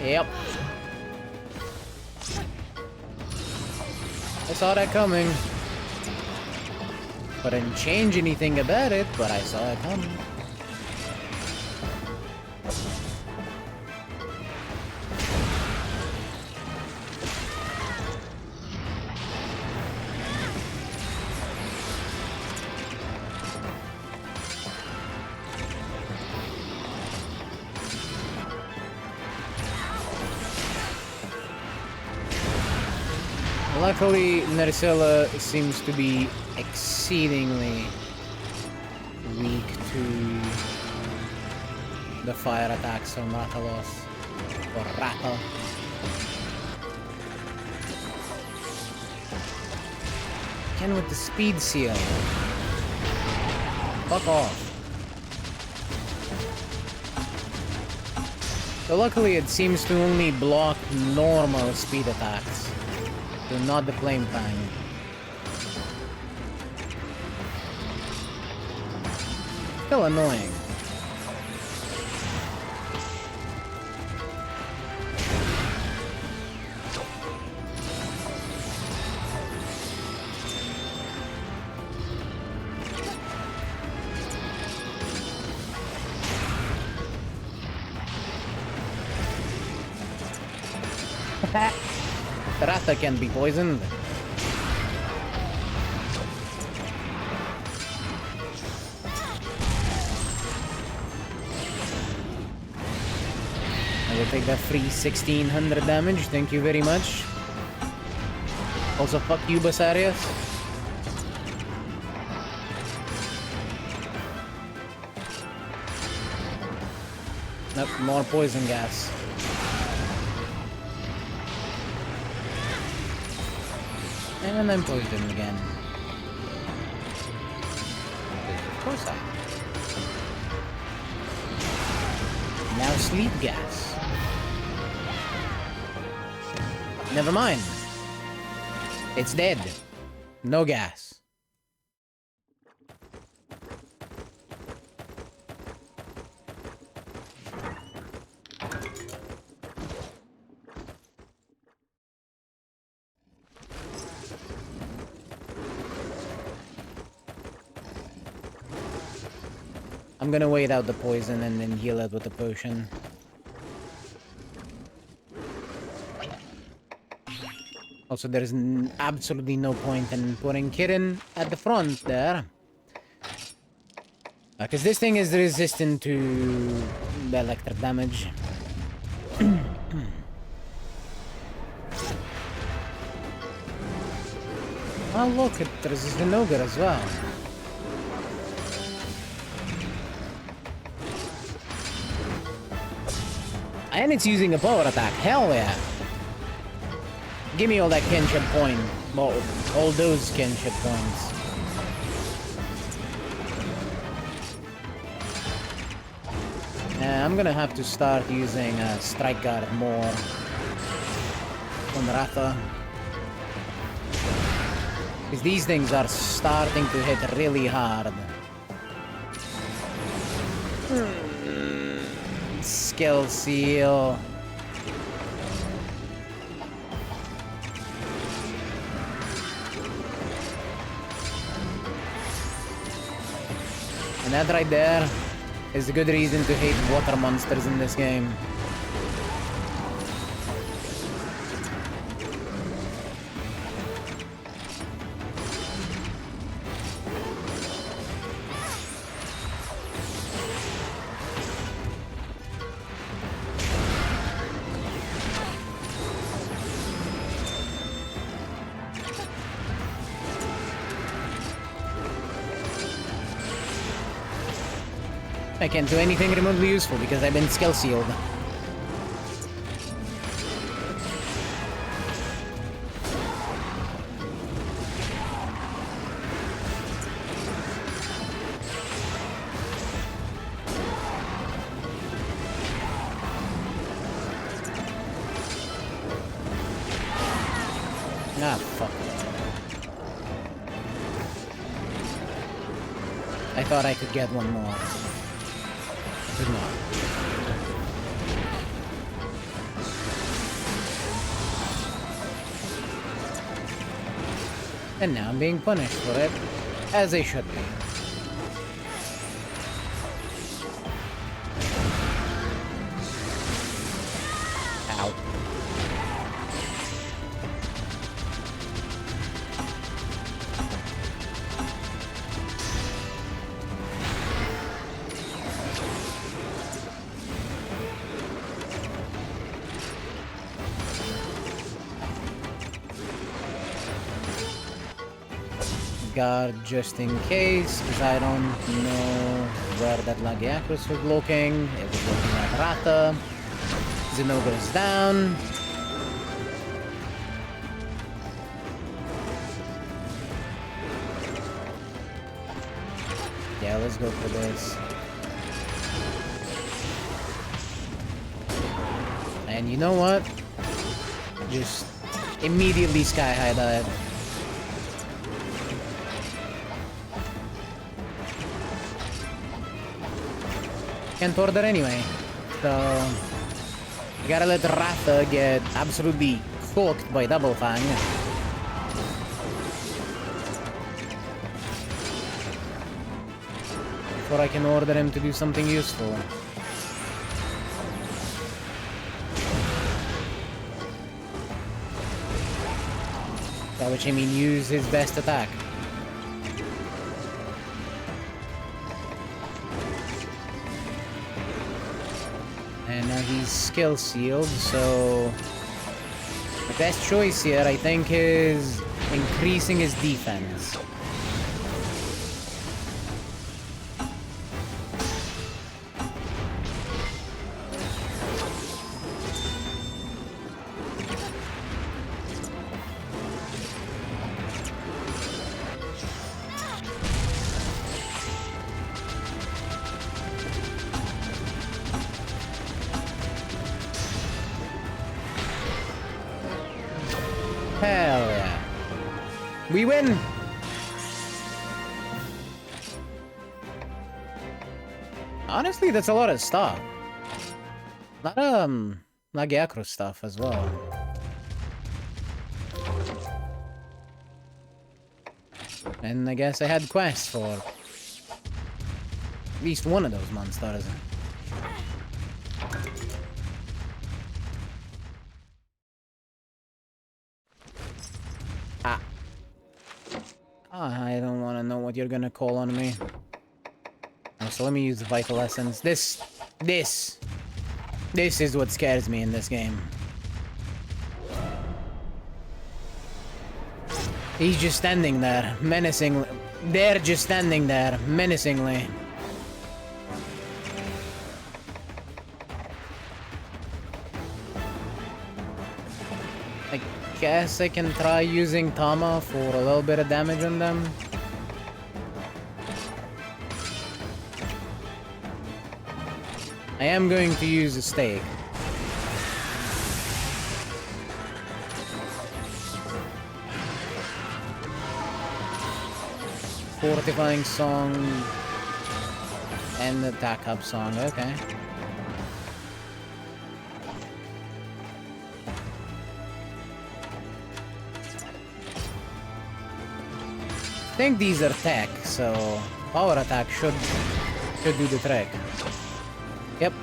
Yep. I saw that coming. But I didn't change anything about it, but I saw it coming. Luckily, Narcilla seems to be exceedingly weak to the fire attacks from Rathalos, or Ratha. Again with the speed seal. Fuck off. So luckily it seems to only block normal speed attacks. So not the flame fang. Still annoying. Ratha can be poisoned. I will take that free 1600 damage, thank you very much. Also, fuck you, Basarius. Nope, more poison gas. And I'm poisoned again. Of course I am. Now sleep gas. Never mind. It's dead. No gas. I'm gonna wait out the poison and then heal it with the potion. Also, there's absolutely no point in putting Kirin at the front there. Because this thing is resistant to the electric damage. Oh look, it resists an ogre as well. And it's using a power attack, hell yeah! Give me all that kinship point. Well, all those kinship points. I'm gonna have to start using Strike Guard more on Ratha. Because these things are starting to hit really hard. Skill Seal. And that right there is a good reason to hate water monsters in this game. I can't do anything remotely useful because I've been skill sealed. Ah, fuck. I thought I could get one more. Could not. And now I'm being punished for it, as I should be. Ow. Guard just in case, because I don't know where that Lagiacrus was looking. It was looking at Rata. Zeno goes down. Yeah, let's go for this. And you know what? Just immediately sky high dive. Can't order anyway, so you gotta let Ratha get absolutely cooked by Double Fang. Before I can order him to do something useful. By which I mean use his best attack. And now he's skill sealed, so the best choice here, I think, is increasing his defense. Hell yeah. We win! Honestly, that's a lot of stuff. A lot of, Nagiakro stuff as well. And I guess I had quests for at least one of those monsters. Ah. I don't want to know what you're gonna call on me. Oh, so let me use the Vital Essence. This is what scares me in this game. He's just standing there, menacingly. They're just standing there, menacingly. I guess I can try using Tama for a little bit of damage on them. I am going to use a stake. Fortifying song and the attack up song, okay. I think these are tech, so power attack should do the trick. Yep.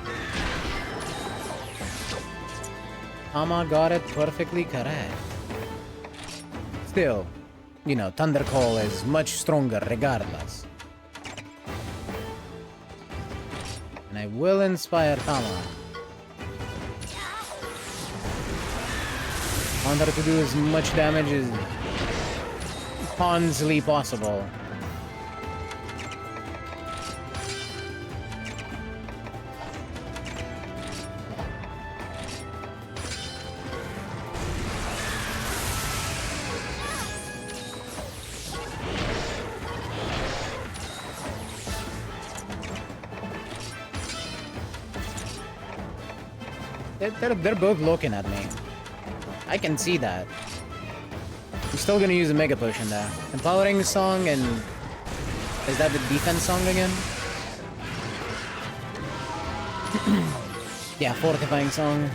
Tama got it perfectly correct. Still, you know, Thunder Call is much stronger regardless. And I will inspire Tama. I want her to do as much damage as possibly possible. They're both looking at me. I can see that. I'm still gonna use a Mega Potion there. Empowering song and... Is that the defense song again? Yeah, fortifying song.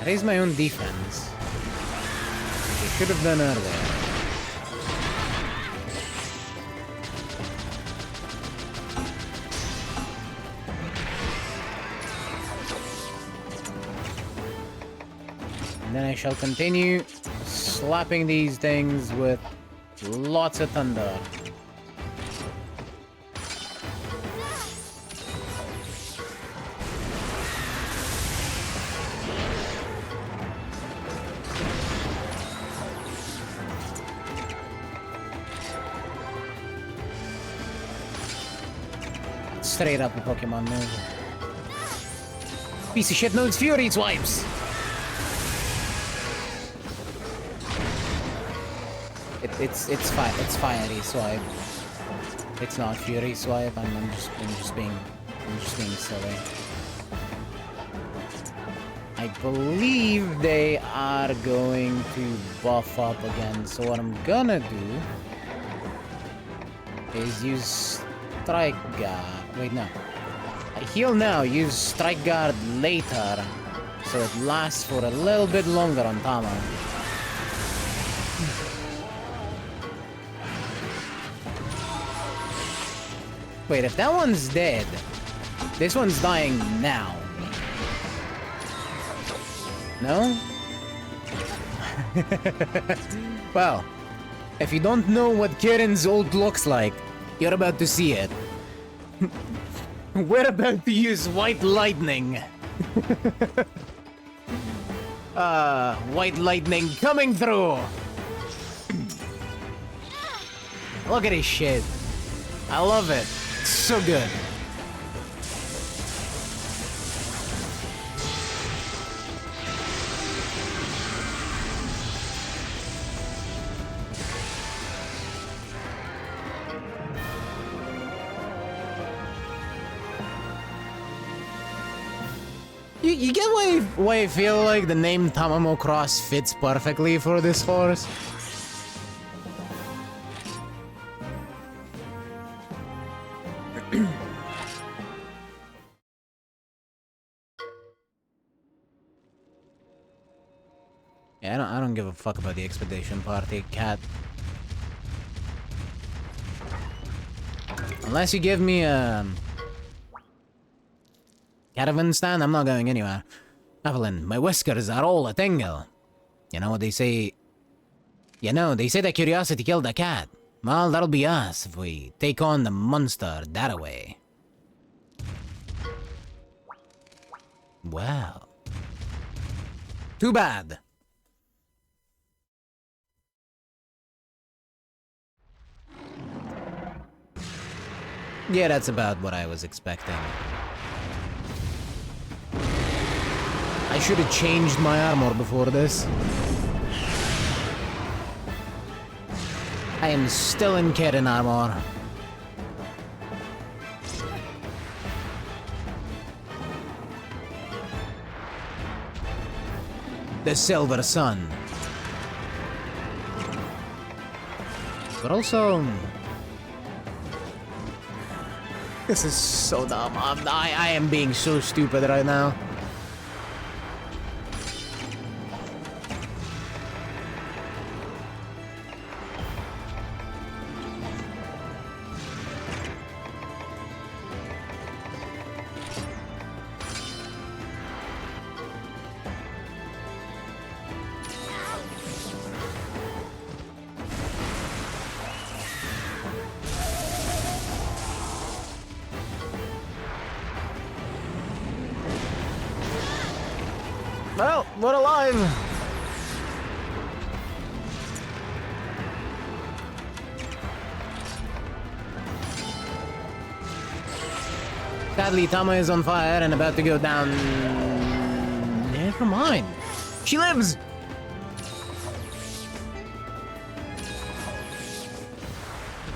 I raise my own defense. I should have done earlier. And then I shall continue slapping these things with lots of thunder. Straight up a Pokemon move. Piece of shit knows Fury Swipes! It's Fiery Swipe. It's not Fury Swipe. I'm just being silly. I believe they are going to buff up again. So what I'm gonna do is use Strike Guard. Wait, no. I heal now, use Strike Guard later, so it lasts for a little bit longer on Tama. Wait, if that one's dead, this one's dying now. No? Well, if you don't know what Kieran's ult looks like, you're about to see it. We're about to use White Lightning. White Lightning coming through. Look at this shit. I love it. It's so good. You get why I feel like the name Tamamo Cross fits perfectly for this horse? Yeah, I don't give a fuck about the expedition party, cat. Unless you give me a caravan stand, I'm not going anywhere. Evelyn, my whiskers are all a tingle. You know what they say? You know, they say that curiosity killed the cat. Well, that'll be us if we take on the monster that way. Well. Too bad. Yeah, that's about what I was expecting. I should have changed my armor before this. I am still in Kitten armor. The Silver Sun. But also... This is so dumb. I am being so stupid right now. Well, we're alive! Sadly, Tama is on fire and about to go down... Never mind. She lives!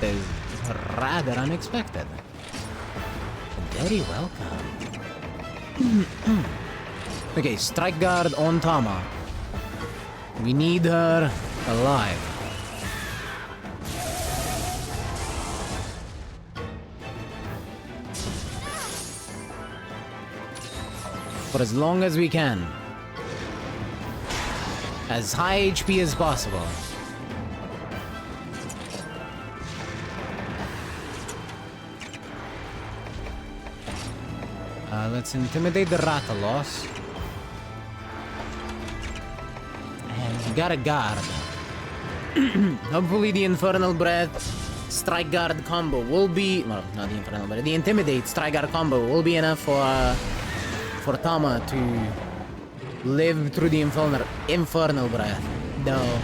That is rather unexpected. Very welcome. Okay, strike guard on Tama. We need her alive. For as long as we can. As high HP as possible. Let's intimidate the Ratalos. And we got a guard. Hopefully the Infernal Breath Strike Guard combo will be... Well, not the Infernal Breath. The Intimidate Strike Guard combo will be enough for Tama to live through the Infernal Breath. Though...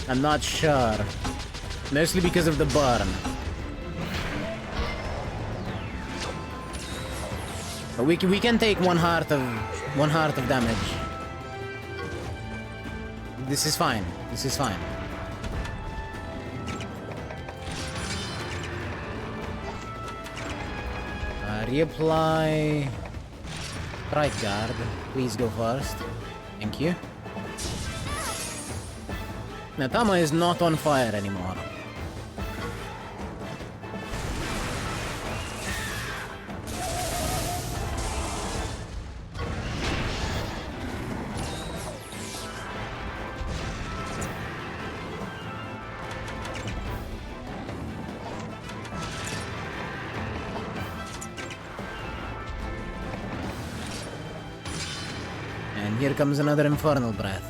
I'm not sure. Mostly because of the burn. But we can take one heart of damage. This is fine. This is fine. Reapply Strike Guard. Please go first. Thank you. Now Tama is not on fire anymore. Here comes another Infernal Breath.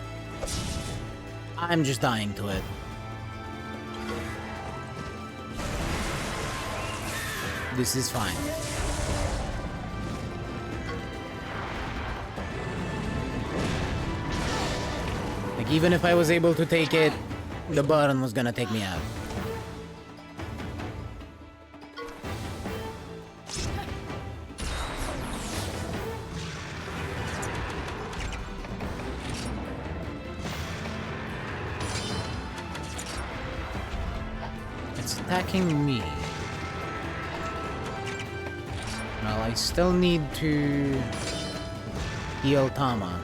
I'm just dying to it. This is fine. Like, even if I was able to take it, the burn was gonna take me out. Attacking me. Well, I still need to heal Tama.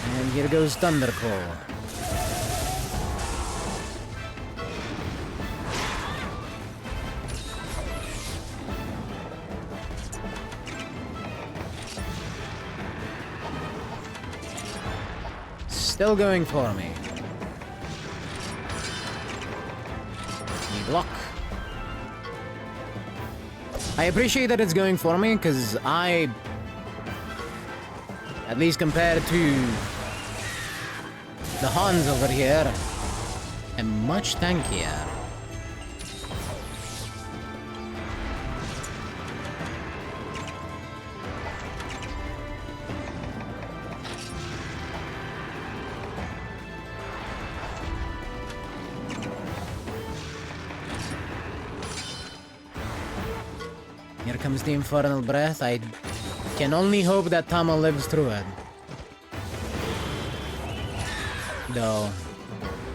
And here goes Thundercall. Still going for me. We block. I appreciate that it's going for me, because I, at least compared to the Hans over here, am much tankier. Here comes the Infernal Breath. I can only hope that Tama lives through it. Though,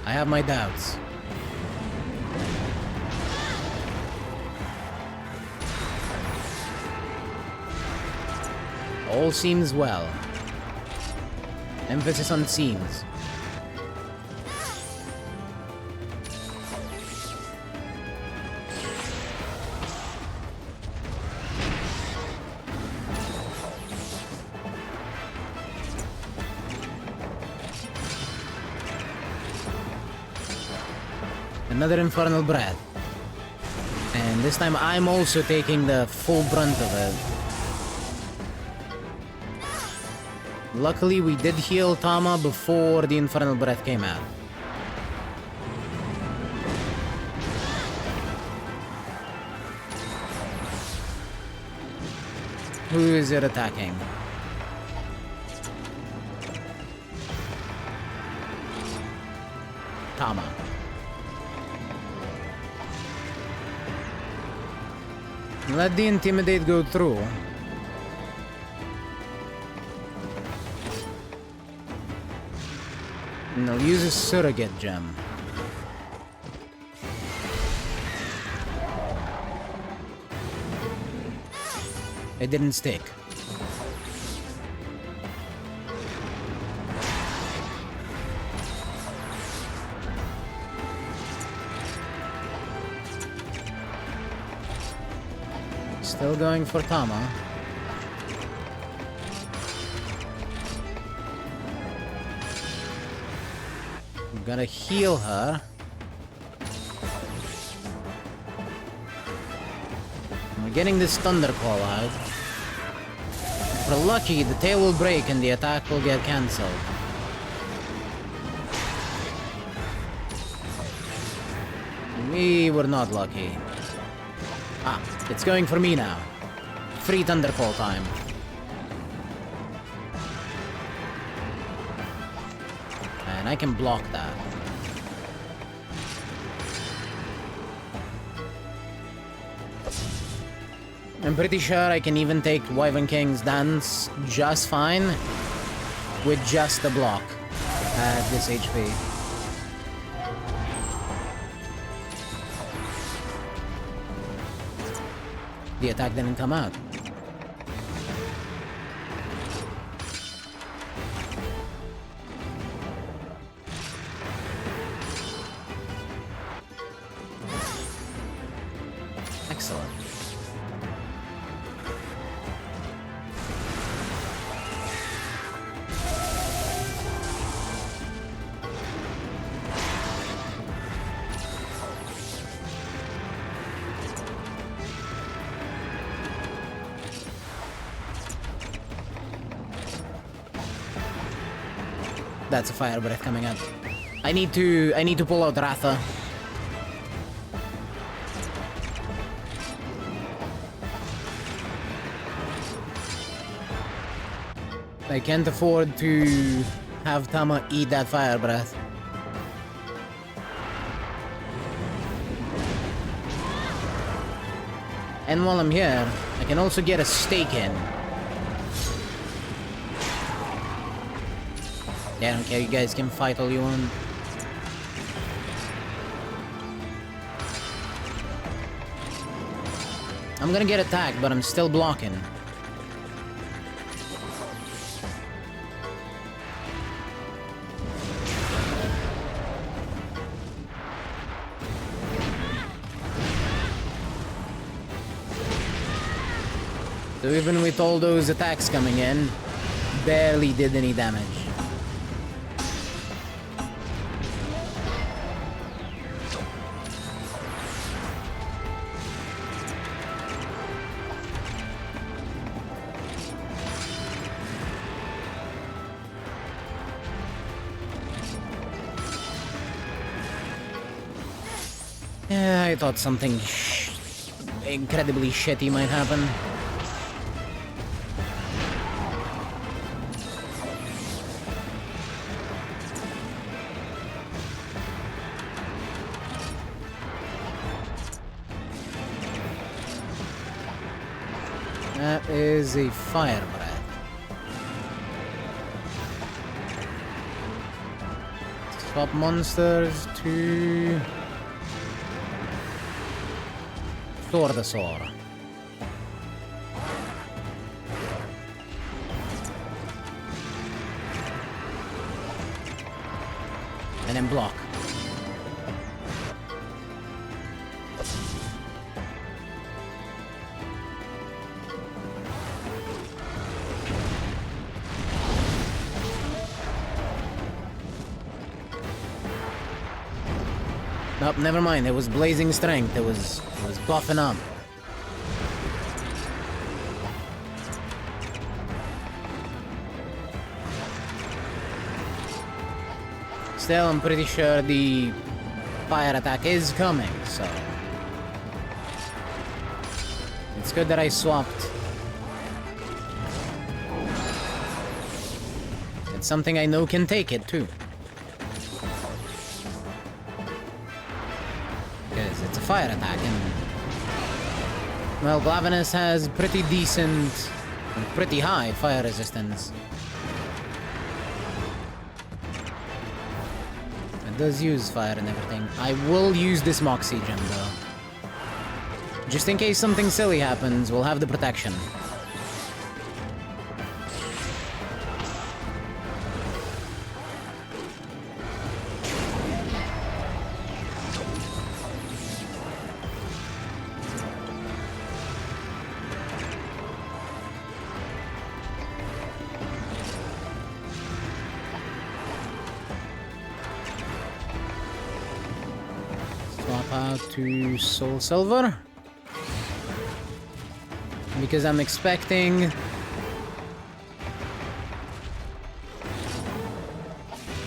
I have my doubts. All seems well. Emphasis on seems. Another Infernal Breath. And this time I'm also taking the full brunt of it. Luckily we did heal Tama before the Infernal Breath came out. Who is it attacking? Tama. Let the Intimidate go through. And I'll use a Surrogate Gem. It didn't stick. Still going for Tama. I'm gonna heal her. We're getting this Thunder Call out. If we're lucky, the tail will break and the attack will get cancelled. We were not lucky. Ah, it's going for me now. Free Thundercall time. And I can block that. I'm pretty sure I can even take Wyvern King's Dance just fine with just the block at this HP. The attack didn't come out. Excellent. That's a Fire Breath coming up. I need to pull out Ratha. I can't afford to have Tama eat that Fire Breath. And while I'm here, I can also get a stake in. Yeah, I don't care, you guys can fight all you want. I'm gonna get attacked, but I'm still blocking. So even with all those attacks coming in, barely did any damage. Yeah, I thought something incredibly shitty might happen. That is a fire breath. Swap monsters to Swordsaur. And then block. Nope, never mind. It was blazing strength. It was buffing up. Still, I'm pretty sure the fire attack is coming, so it's good that I swapped. It's something I know can take it too. It's a fire attack, and well, Glavenus has pretty decent, pretty high fire resistance. It does use fire and everything. I will use this Moxie gem though. Just in case something silly happens, we'll have the protection. To Soul Silver because I'm expecting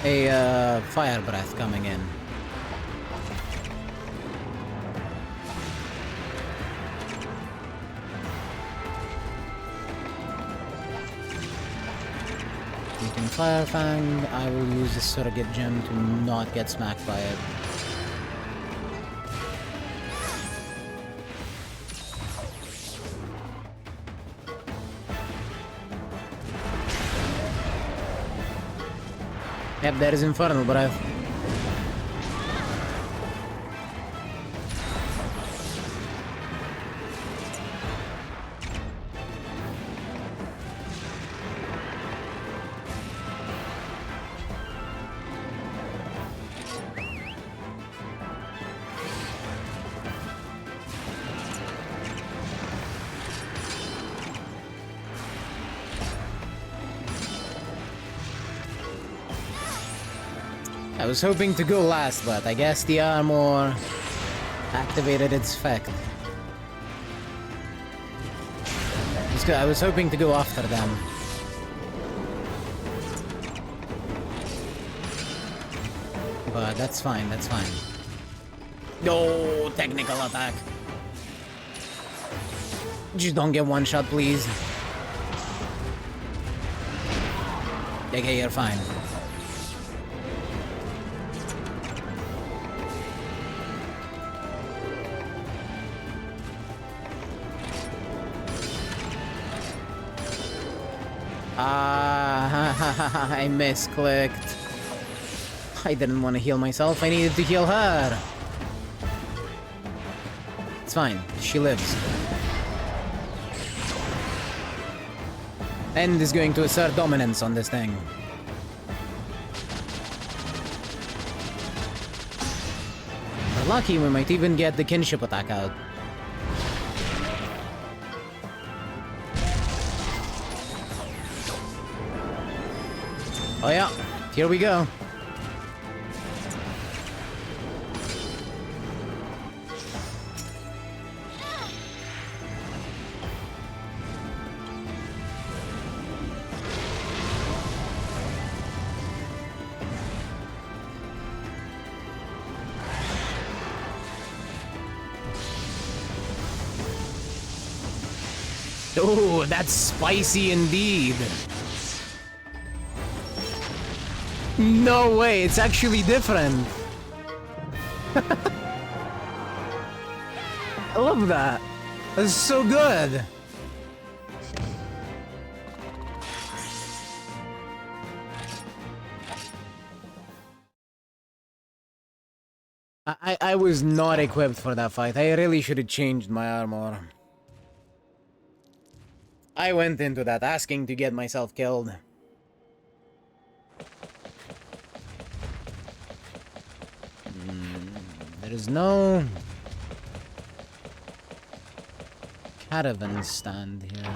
a fire breath coming in. Taking Fire Fang, I will use the surrogate gem to not get smacked by it. Yep, that is Infernal Breath. I was hoping to go last, but I guess the armor activated its effect. I was hoping to go after them. But that's fine, that's fine. No, technical attack. Just don't get one shot, please. Okay, you're fine. I misclicked. I didn't want to heal myself, I needed to heal her. It's fine, she lives. End is going to assert dominance on this thing. We're lucky, we might even get the kinship attack out. Oh yeah, here we go. Oh, that's spicy indeed. No way, it's actually different. I love that. That's so good. I was not equipped for that fight. I really should have changed my armor. I went into that asking to get myself killed. There is no caravan stand here.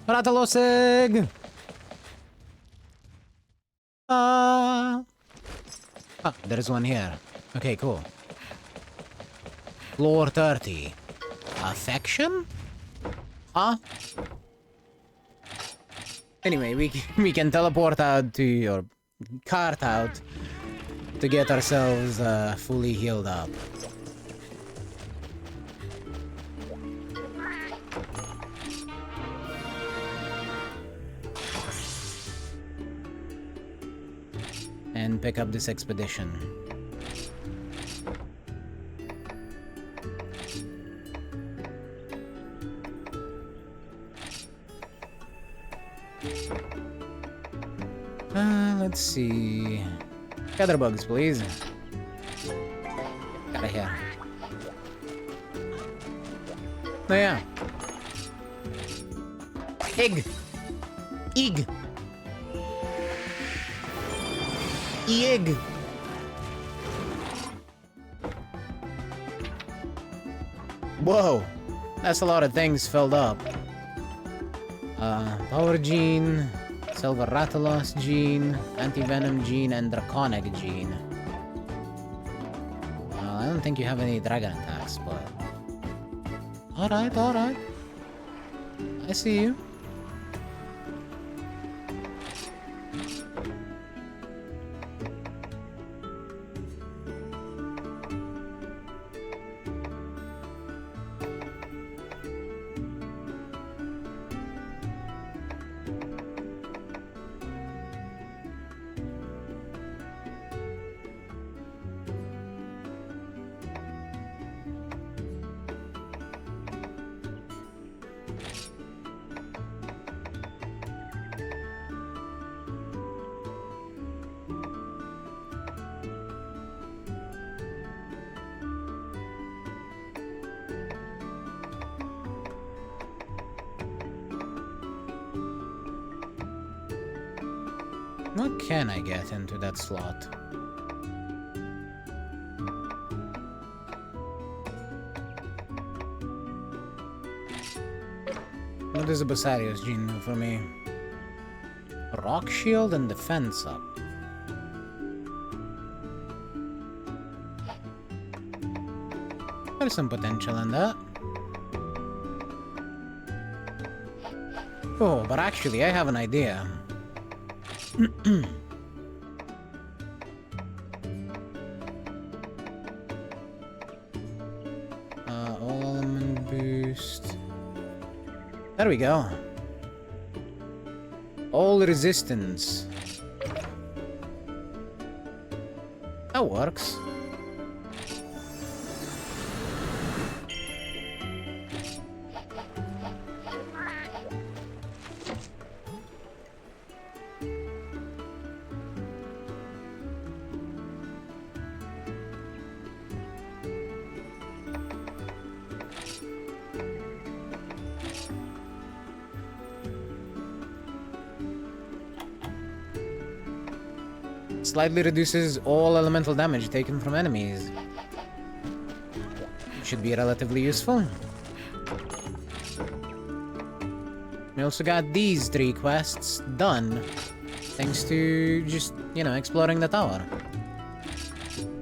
Ratalosig! Ah, there's one here. Okay, cool. Floor 30. Affection? Huh? Anyway, we can teleport out to, or cart out, to get ourselves fully healed up. And pick up this expedition. Let's see. Gather bugs, please. Out of here. Oh yeah. Egg. Egg. Egg. Whoa. That's a lot of things filled up. Power gene, Silver Ratalos gene, Anti-Venom gene, and Draconic gene. I don't think you have any dragon attacks, but... Alright, alright. I see you. What can I get into that slot? What does a Basarios gene do for me? Rock shield and defense up. There's some potential in that. Oh, but actually I have an idea. All element boost. There we go. All resistance. That works. Slightly reduces all elemental damage taken from enemies. Should be relatively useful. We also got these 3 quests done, thanks to just, you know, exploring the tower.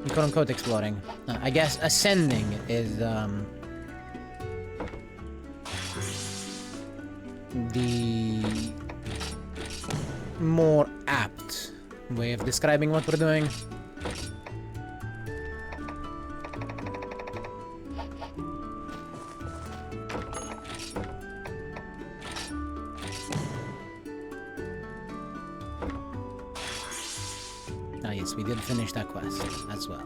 Quote-unquote exploring. I guess ascending is, the more apt way of describing what we're doing. Ah yes, we did finish that quest as well.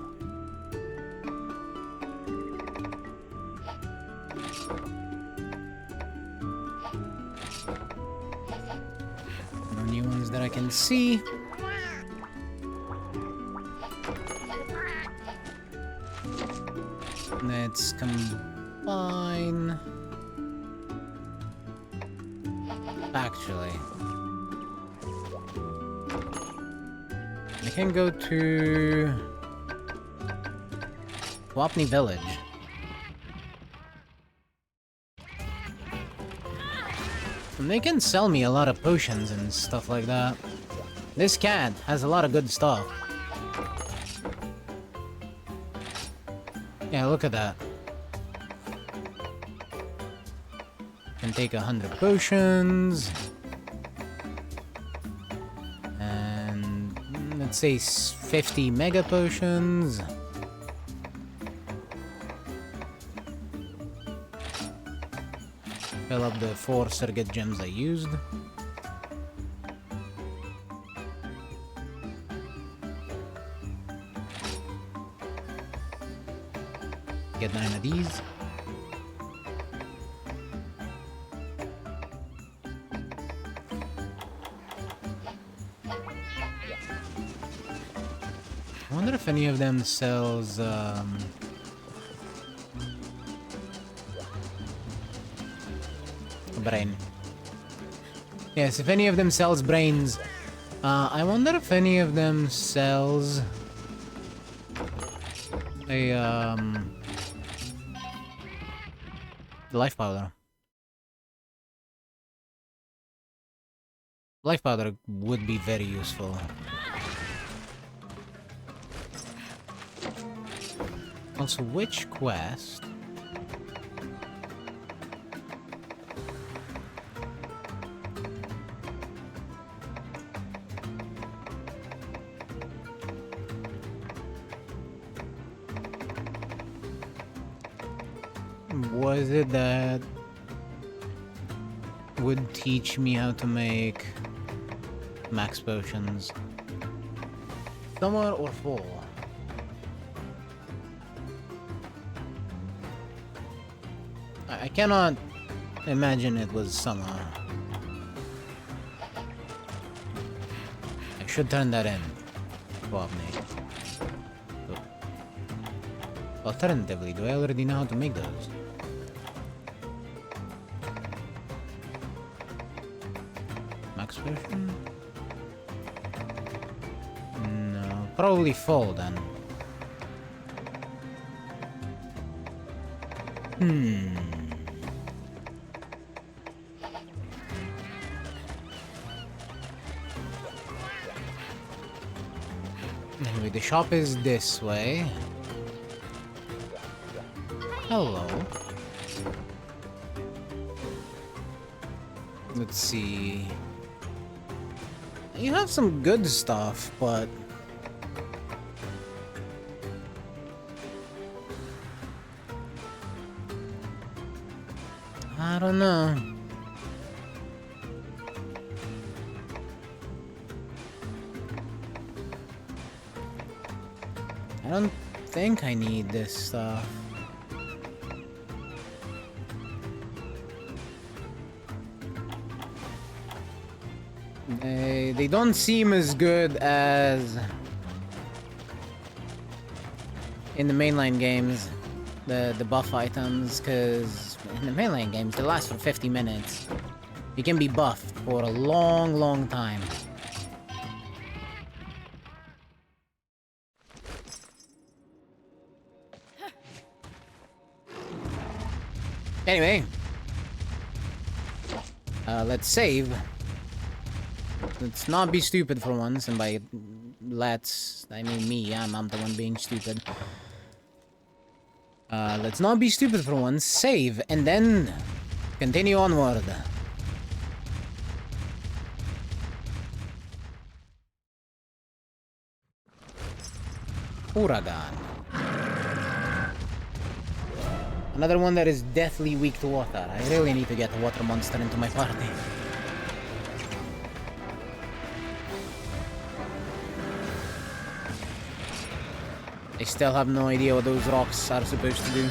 No new ones that I can see. Let's combine. Actually, I can go to Wapni Village. And they can sell me a lot of potions and stuff like that. This cat has a lot of good stuff. Yeah, look at that. Can take 100 potions. And let's say 50 mega potions. Fill up the 4 surrogate gems I used. Get 9 of these. I wonder if any of them sells, brain. Yes, if any of them sells brains. I wonder if any of them sells a, life powder. Life powder would be very useful. Also, which quest? Was it that would teach me how to make max potions? Summer or fall? I cannot imagine it was summer. I should turn that in. Alternatively, do I already know how to make those? Max version? No, probably full then. Anyway, the shop is this way. Hello. Let's see. You have some good stuff, but I don't know. I don't think I need this stuff. They don't seem as good as in the mainline games, the buff items, because in the mainline games they last for 50 minutes. You can be buffed for a long, long time. Anyway. Let's save. Let's not be stupid for once, and by let's, I mean me, I'm the one being stupid. Let's not be stupid for once, save, and then continue onward. Uragan. Another one that is deathly weak to water. I really need to get a water monster into my party. I still have no idea what those rocks are supposed to do.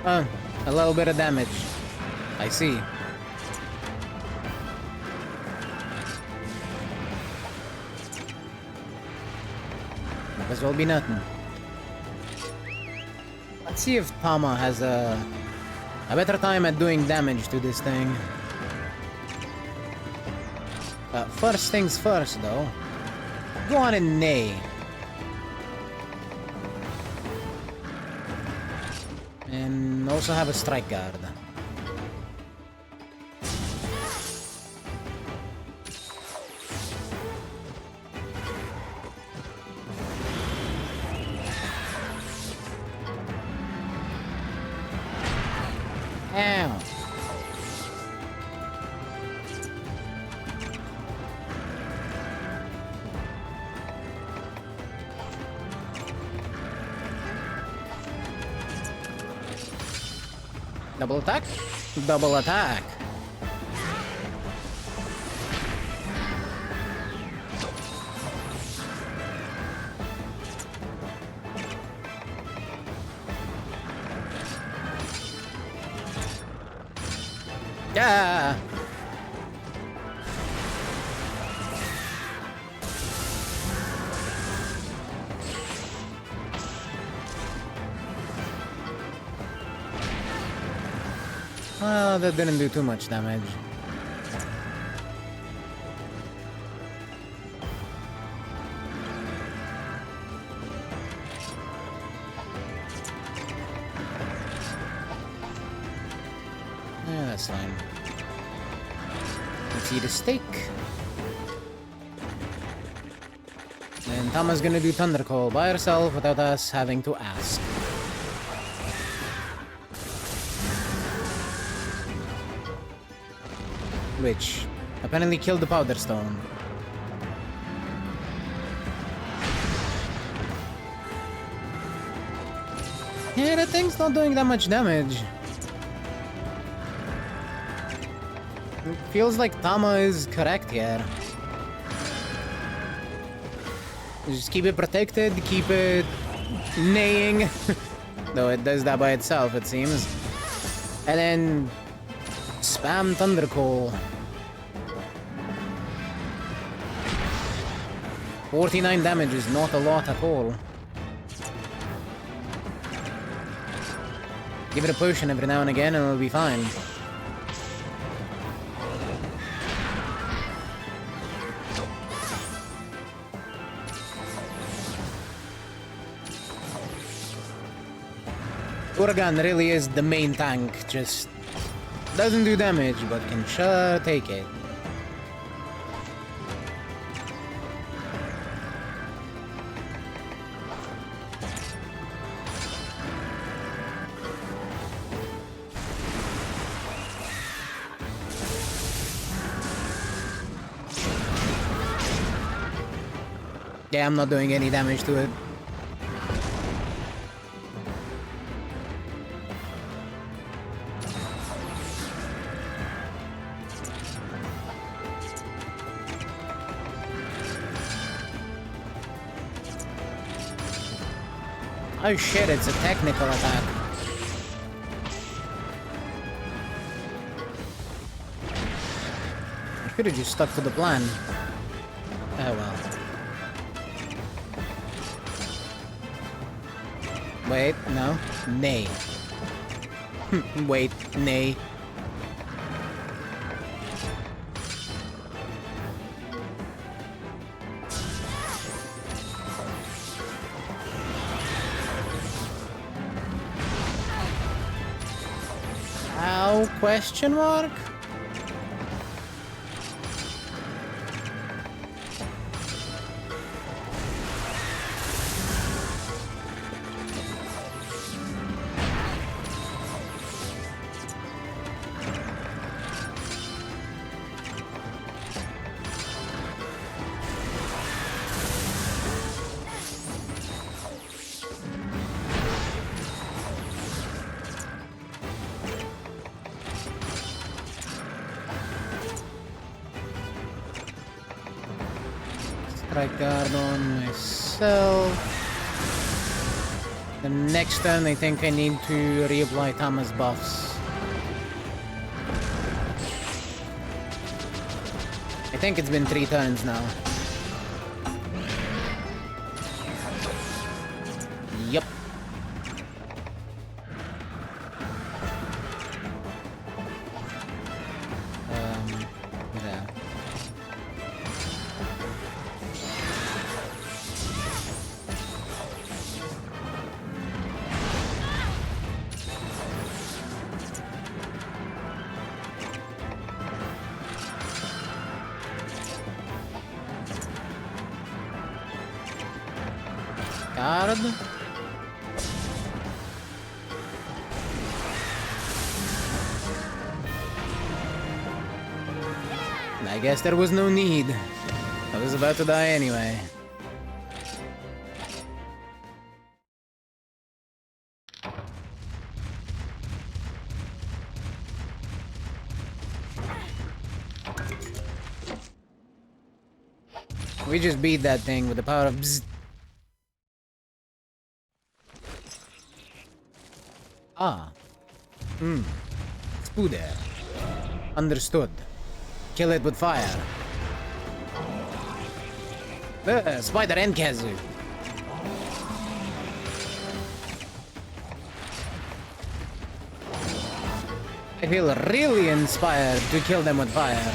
Oh, a little bit of damage. I see. Might as well be nothing. Let's see if Tama has a better time at doing damage to this thing. First things first, though. Go on and neigh. And also have a strike guard. Ow. Double attack? Double attack. Yeah. Well, that didn't do too much damage. Yeah, that's fine. Let's eat a steak. And Tama's gonna do Thunder Call by herself without us having to ask. Which apparently killed the Powder Stone. Yeah, that thing's not doing that much damage. It feels like Tama is correct here. Just keep it protected, keep it neighing. Though it does that by itself, it seems. And then spam Thunder Call. 49 damage is not a lot at all. Give it a potion every now and again and it'll be fine. Uragan really is the main tank, just doesn't do damage, but can sure take it. Yeah, I'm not doing any damage to it. Oh shit, it's a technical attack. I could have just stuck to the plan. Oh well. Wait, no. Nay. Wait, nay. How? Question mark? Strike guard on myself. The next turn, I think I need to reapply Thomas buffs. I think it's been 3 turns now. Yep. Yeah. Guard. I guess there was no need. I was about to die anyway. We just beat that thing with the power of bzzz. Ah. Spuder. Understood. Kill it with fire. Spider and Kazu. I feel really inspired to kill them with fire.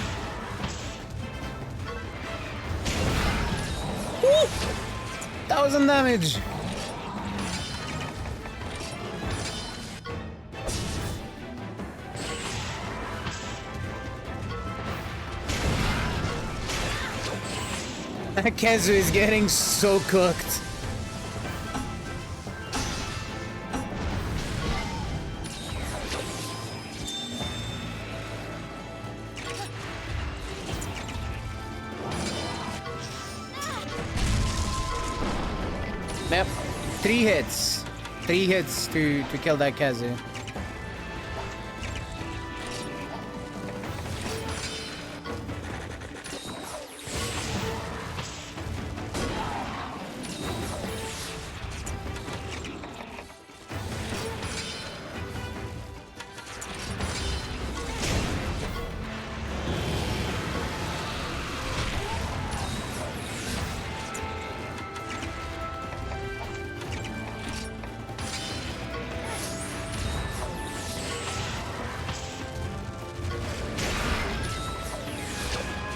Woo! 1000 damage! Kazu is getting so cooked. Yep, 3 hits. 3 hits to kill that Kazu.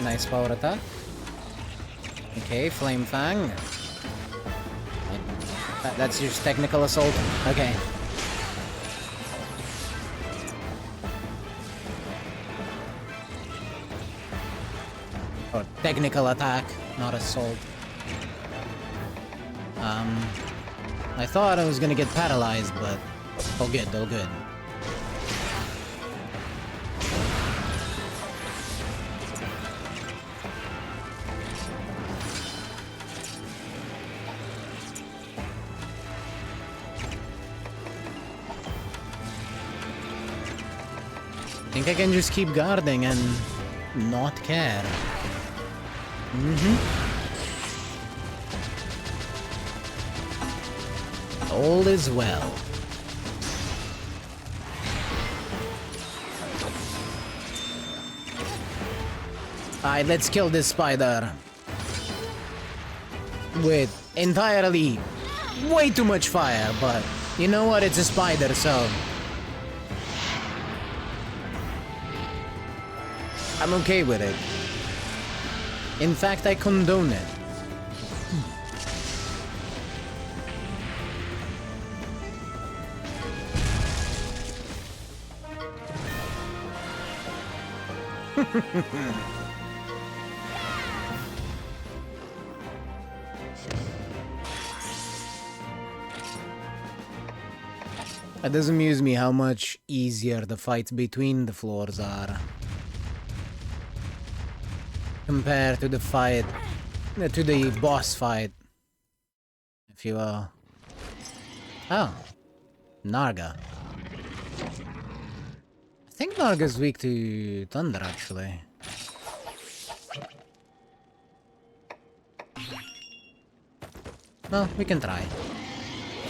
Nice power attack. Okay, Flame Fang. That's just technical assault. Okay. Oh, technical attack, not assault. I thought I was gonna get paralyzed, but all good, all good. I think I can just keep guarding and not care. All is well. Alright, let's kill this spider. With entirely way too much fire, but You know what? It's a spider, so... I'm okay with it. In fact, I condone it. It does amuse me how much easier the fights between the floors are compared to the fight, to the boss fight, if you will. Oh, Narga. I think Narga's weak to thunder, actually. Well, we can try.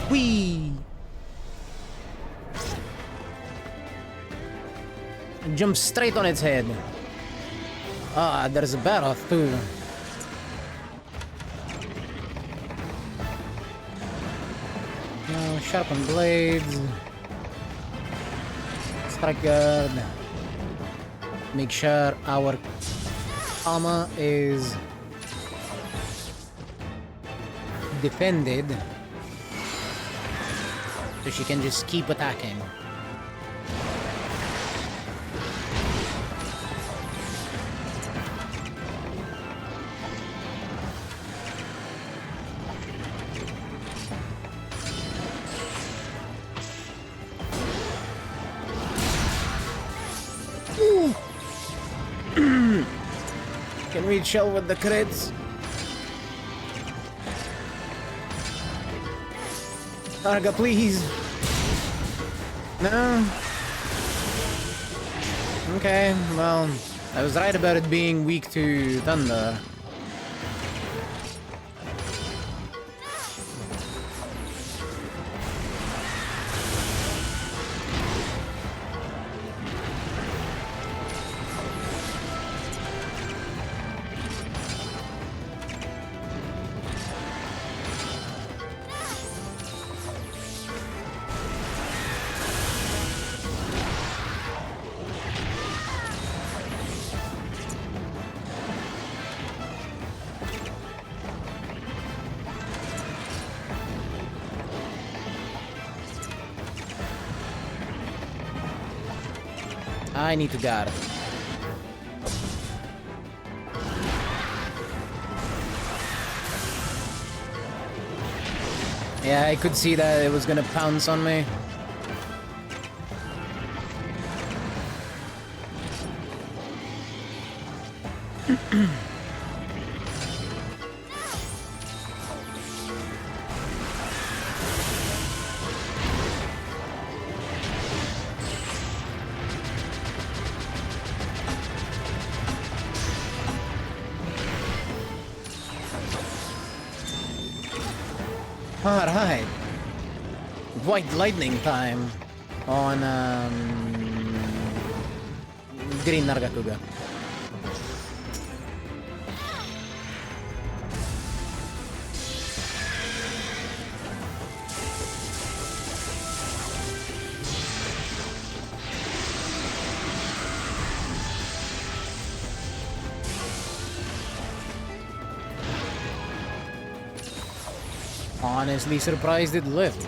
Whee! Jump straight on its head. Ah, there's a barrel too. No, sharpen blades. Strike guard. Make sure our armor is defended, so she can just keep attacking. Can we chill with the crits? Narga, please. No? Okay, well, I was right about it being weak to thunder. I need to guard. Yeah, I could see that it was gonna pounce on me. Alright. White lightning time on Green Nargacuga. Honestly surprised it lived.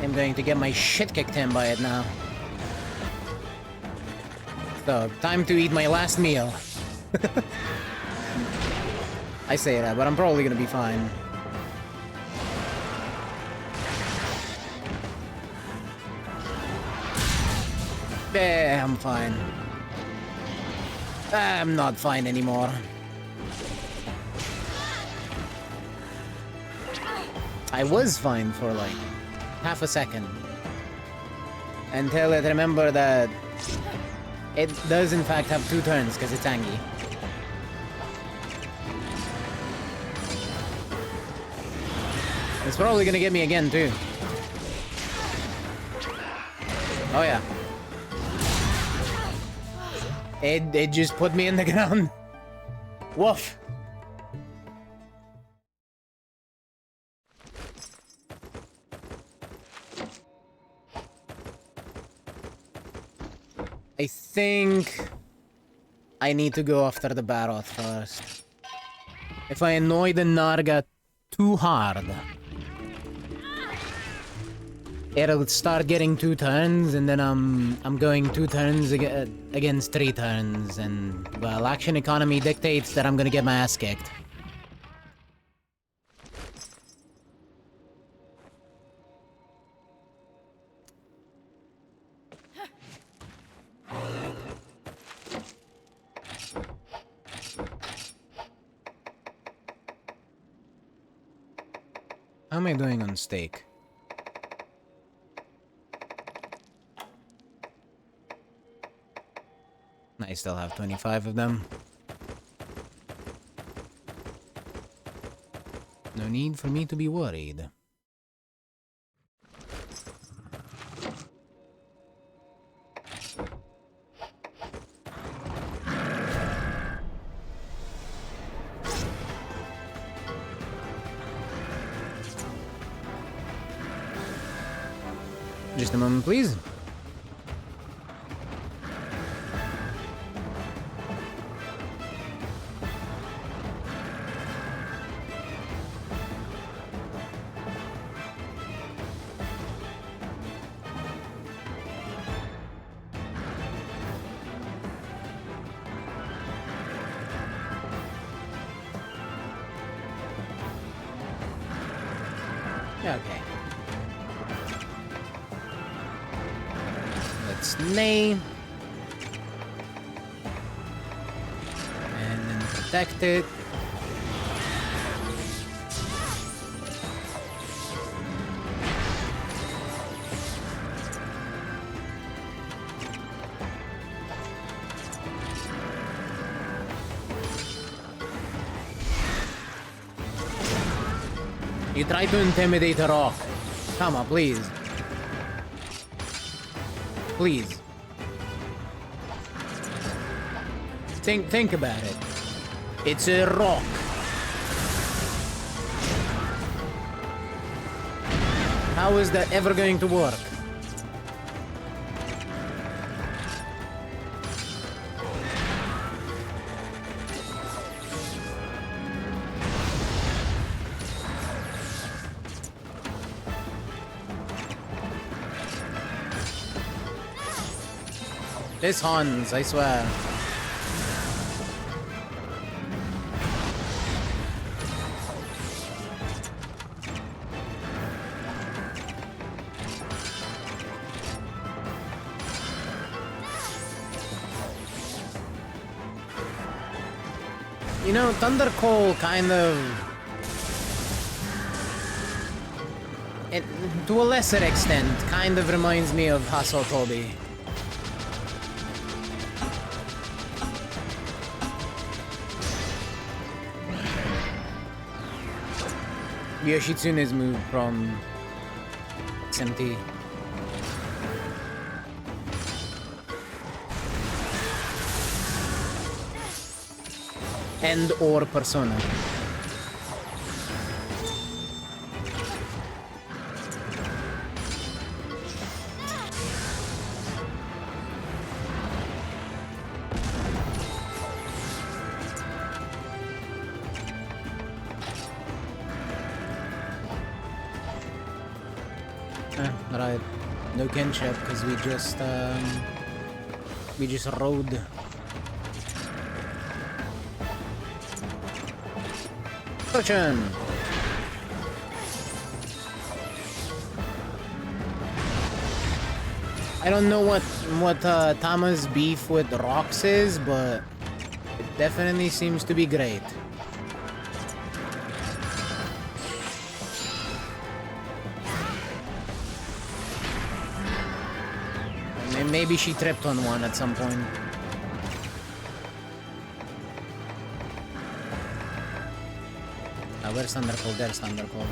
I'm going to get my shit kicked in by it now. So, time to eat my last meal. I say that, but I'm probably gonna be fine. Yeah, I'm fine. I'm not fine anymore. I was fine for like half a second. Until I remember that it does in fact have 2 turns because it's Angie. It's probably gonna get me again too. Oh yeah. It just put me in the ground. Woof. I think I need to go after the Baroth first. If I annoy the Narga too hard, it'll start getting 2 turns, and then I'm going 2 turns against 3 turns, and well, action economy dictates that I'm gonna get my ass kicked. How am I doing on steak? I still have 25 of them. No need for me to be worried. Just a moment, please. Okay. Let's name. And then protect it. You try to intimidate a rock. Come on, please. Please. Think about it. It's a rock. How is that ever going to work? This Hans, I swear. You know, Thunder Call kind of... It, to a lesser extent, kind of reminds me of Hassel Toby. Yoshitsune's move from SMT. And or Persona. Right. No kinship because we just rode. Fortune. I don't know what Tama's beef with rocks is, but it definitely seems to be great. Maybe she tripped on one at some point. Where's Thundercold? There's Thundercold.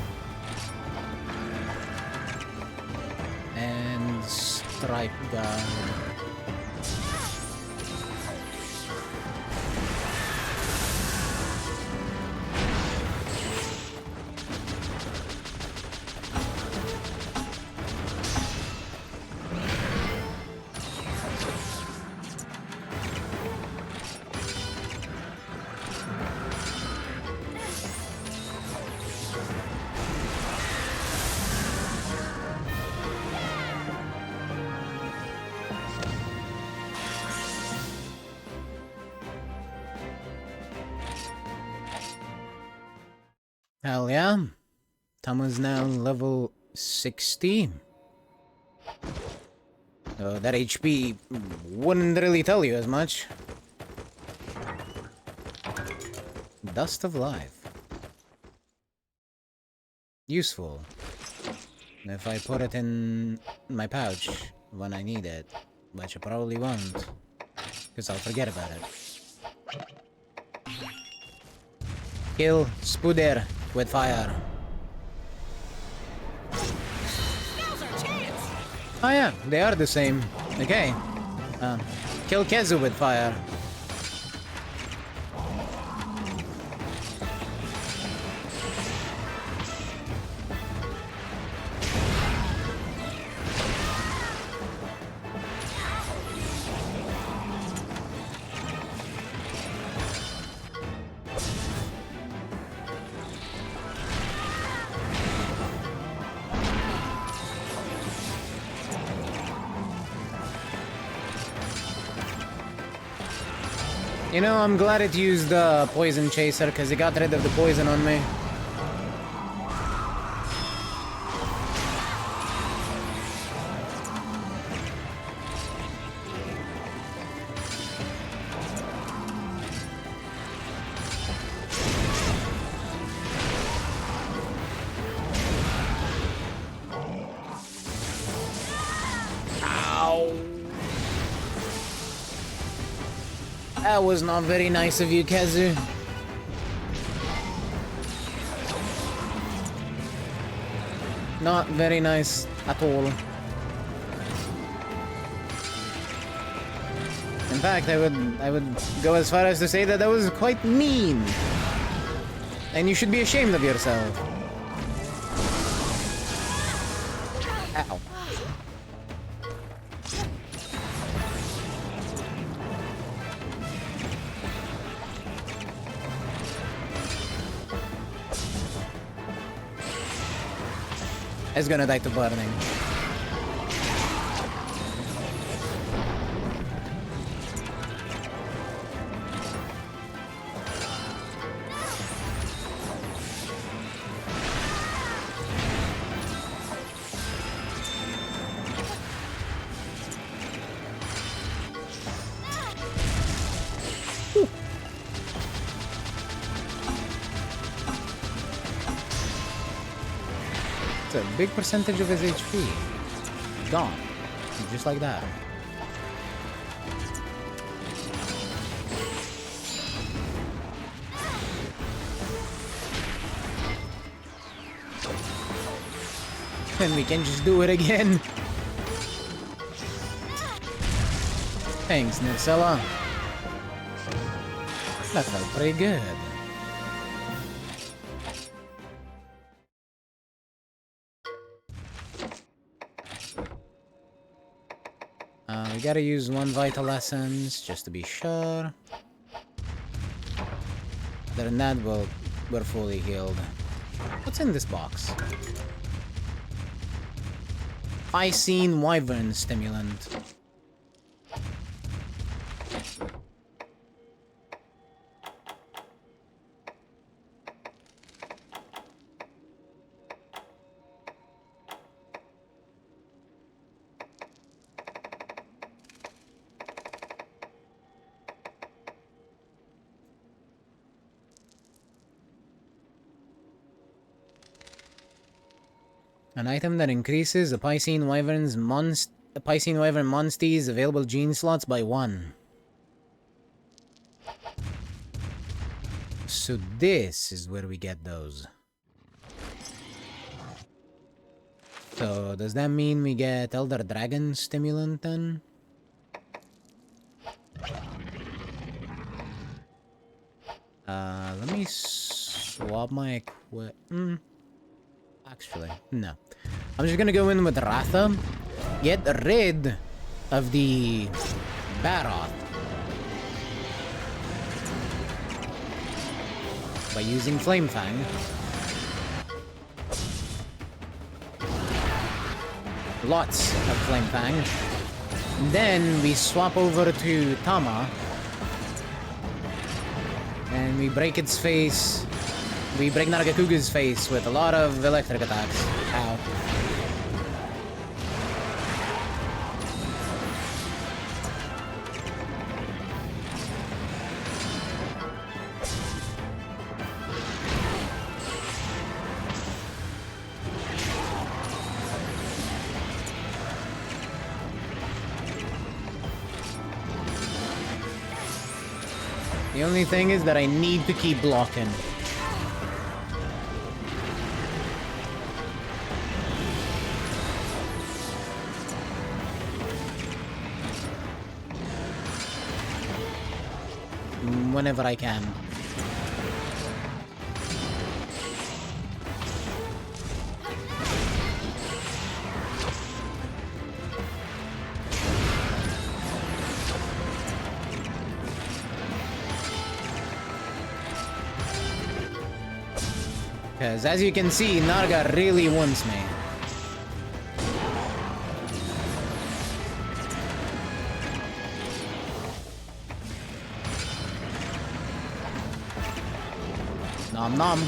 And Strike Guard. Hell yeah. Tama's now level 60. So that HP wouldn't really tell you as much. Dust of Life. Useful. If I put it in my pouch when I need it, which I probably won't, because I'll forget about it. Kill Spuder with fire. Now's our chance. Oh yeah, they are the same. Okay. Kill Kezu with fire. You know, I'm glad it used the Poison Chaser, because it got rid of the poison on me. That was not very nice of you, Kezu. Not very nice at all. In fact, I would go as far as to say that that was quite mean. And you should be ashamed of yourself. Ow. It's gonna die to burning. It's a big percentage of his HP. Gone. Just like that. And we can just do it again. Thanks, Nixella. That felt pretty good. We gotta use one Vital Essence just to be sure. Other than that, we're fully healed. What's in this box? Piscine Wyvern Stimulant. An item that increases the Piscine Wyvern Monstee's available gene slots by 1. So this is where we get those. So does that mean we get Elder Dragon Stimulant then? Let me swap my equipment. Actually, no. I'm just gonna go in with Ratha, get rid of the Baroth by using Flame Fang. Lots of Flame Fang. Then we swap over to Tama and we break its face We break Nargacuga's face with a lot of electric attacks. Ow. The only thing is that I need to keep blocking. Whenever I can. Because as you can see, Narga really wants me. Nom nom.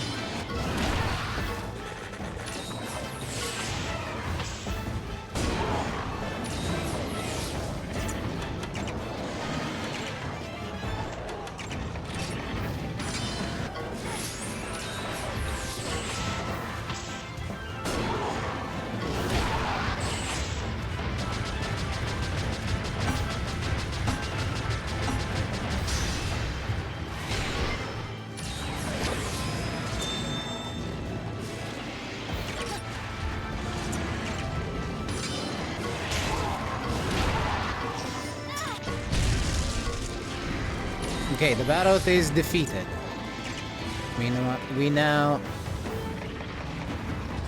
Okay, the battle is defeated. We now...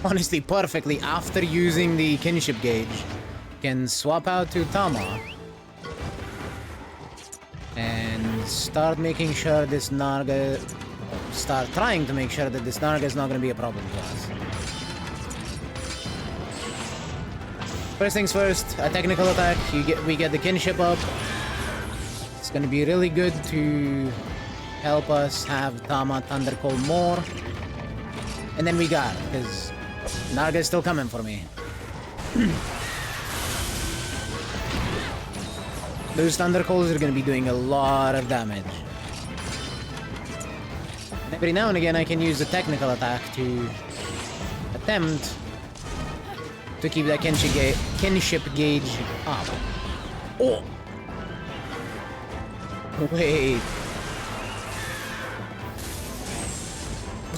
Honestly, perfectly, after using the kinship gauge, can swap out to Tama. And start making sure this Narga... Start trying to make sure that this Narga is not going to be a problem to us. First things first, a technical attack. We get the kinship up. It's gonna be really good to help us have Tama Thundercall more. And then we got, because Narga is still coming for me. Those Thundercalls are gonna be doing a lot of damage. And every now and again I can use a technical attack to attempt to keep that kinship gauge up. Oh! Wait.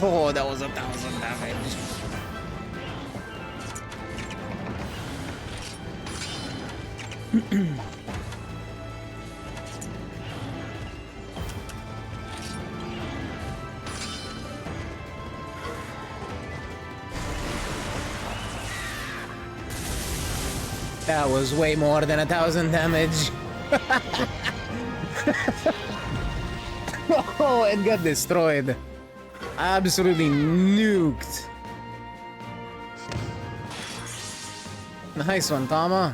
Oh, that was 1,000 damage. That was way more than 1,000 damage. Oh, it got destroyed. Absolutely nuked. Nice one, Tama.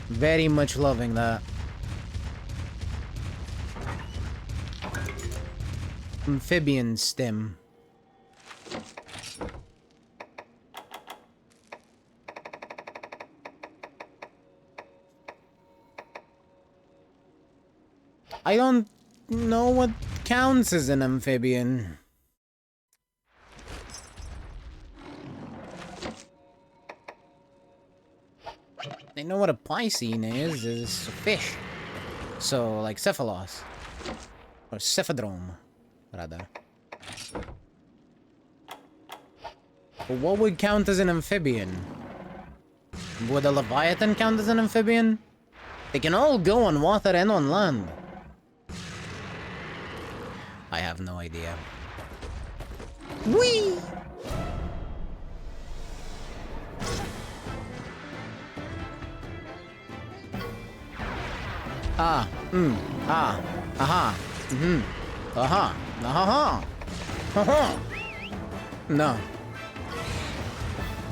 Very much loving that. Amphibian stem. I don't know what counts as an amphibian. I know what a piscine is a fish. So, like Cephalos. Or Cephadrome, rather. But what would count as an amphibian? Would a Leviathan count as an amphibian? They can all go on water and on land. I have no idea. Whee! Ah, ah, aha, aha, aha, aha. No.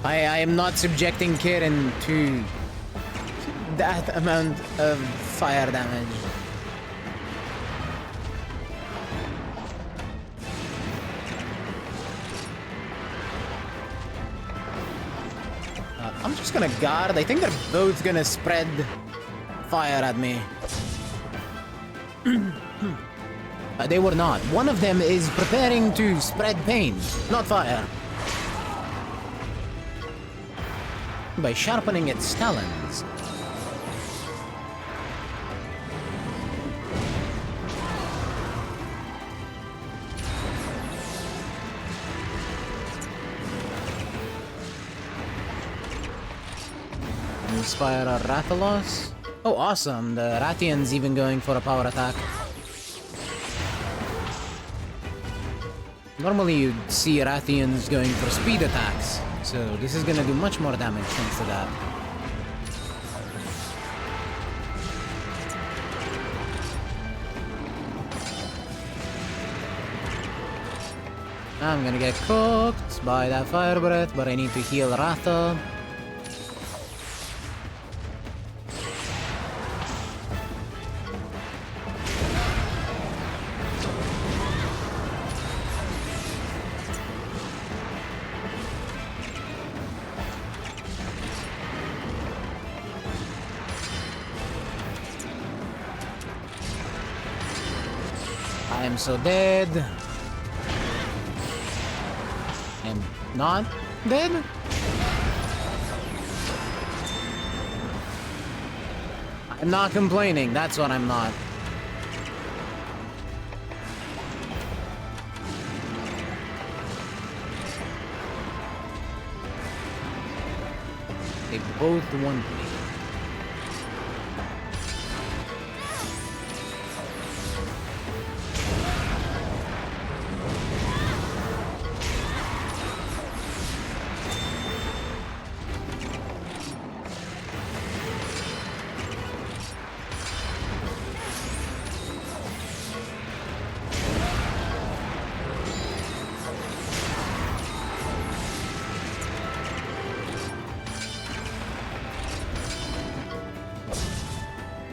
I am not subjecting Kirin to that amount of fire damage. I'm just gonna guard. I think they're both gonna spread fire at me. They were not. One of them is preparing to spread pain, not fire. By sharpening its talons. Inspire a Rathalos. Oh, awesome. The Rathian's even going for a power attack. Normally you'd see Rathians going for speed attacks, so this is gonna do much more damage thanks to that. I'm gonna get cooked by that fire breath, but I need to heal Ratha. I am so dead. I'm not dead? I'm not complaining, that's what I'm not. They both want me.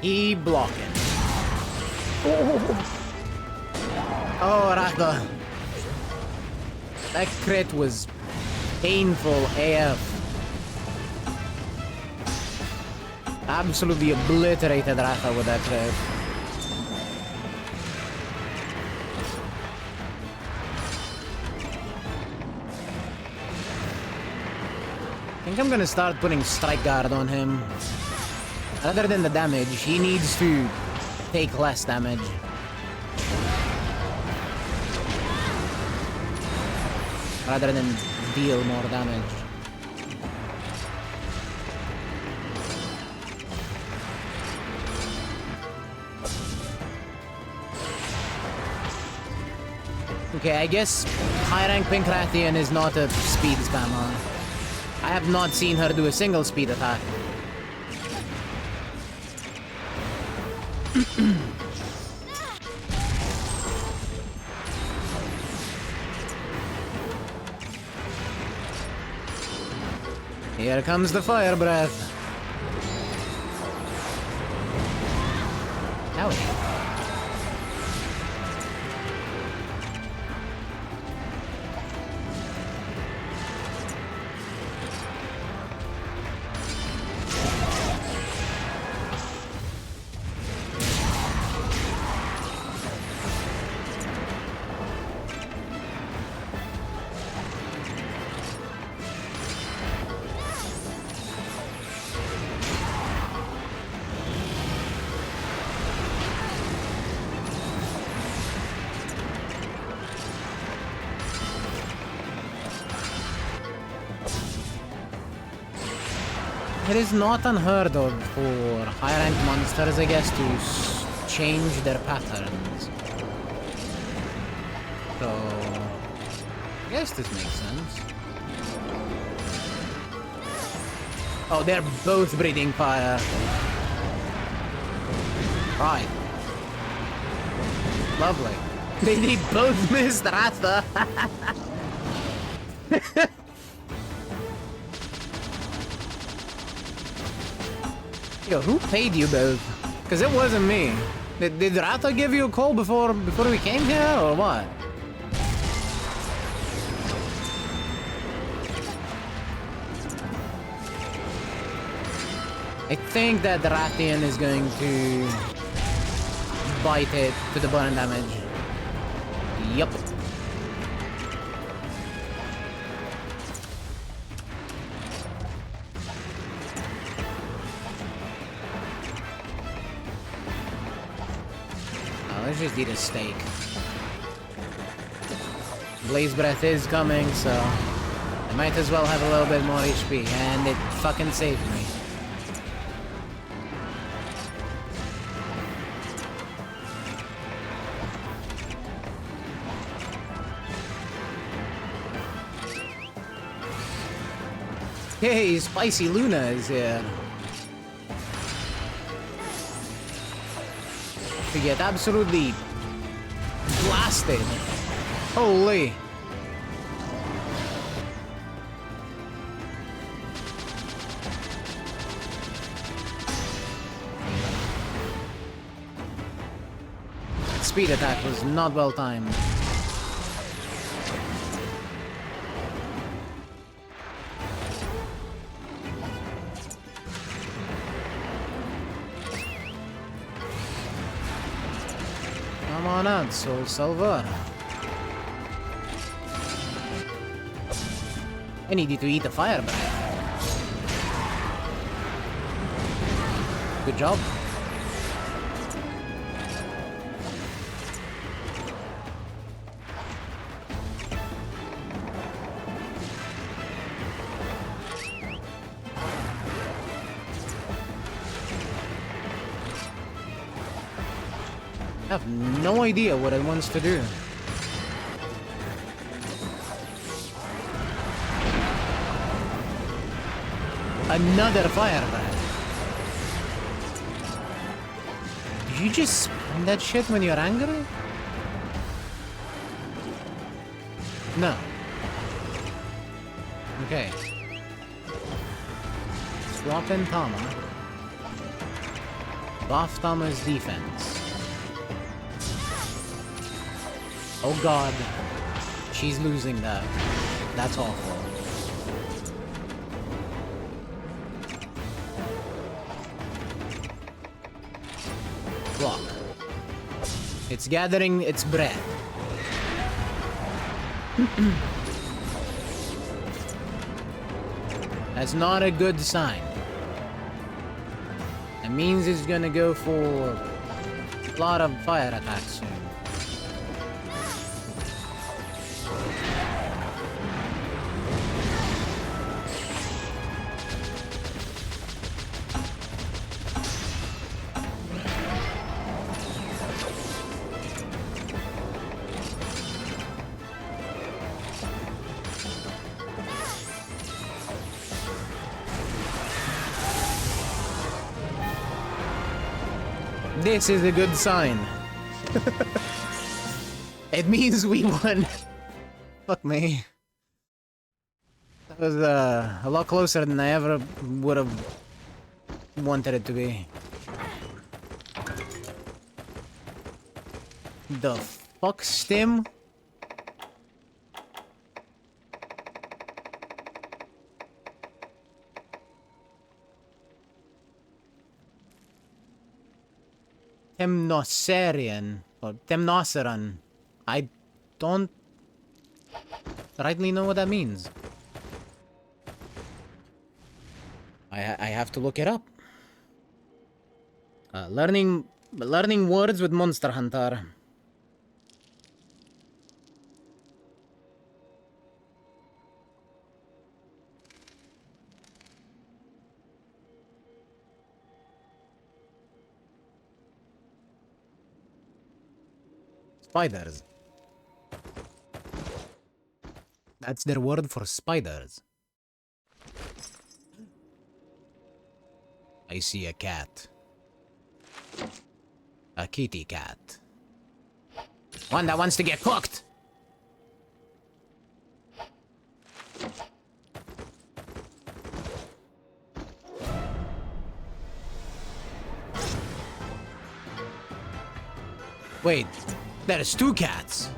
E blocking. Oh, Ratha. That crit was painful AF. Absolutely obliterated Ratha with that crit. I think I'm gonna start putting Strike Guard on him. Rather than the damage, he needs to take less damage. Rather than deal more damage. Okay, I guess high rank Pancrathian is not a speed spammer. I have not seen her do a single speed attack. Here comes the fire breath. Howdy. It is not unheard of for high-ranked monsters, I guess, to change their patterns. So, I guess this makes sense. Oh, they're both breathing fire. Right. Lovely. They both missed Ratha. Yo, who paid you both? Because it wasn't me. Did Rata give you a call before we came here, or what? I think that the Rathian is going to bite it to the burn damage. Yup. Let's just eat a steak. Blaze Breath is coming, so I might as well have a little bit more HP, and it fucking saved me. Hey, Spicy Luna is here. To get absolutely blasted. Holy. Speed attack was not well timed. Come on out, Soul Silver. I need you to eat a fire breath. Good job. I have no idea what it wants to do. Another fire breath. Do you just spam that shit when you're angry? No. Okay. Swap in Tama. Buff Tama's defense. Oh god. She's losing that. That's awful. Block. It's gathering its breath. That's not a good sign. That means it's gonna go for a lot of fire attacks soon. This is a good sign. It means we won. Fuck me. That was a lot closer than I ever would have wanted it to be. The fuck, Stim? Temnoserian or Temnoceran. I don't rightly know what that means. I have to look it up. Learning words with Monster Hunter. Spiders. That's their word for spiders. I see a cat. A kitty cat. One that wants to get cooked! Wait, there's two cats.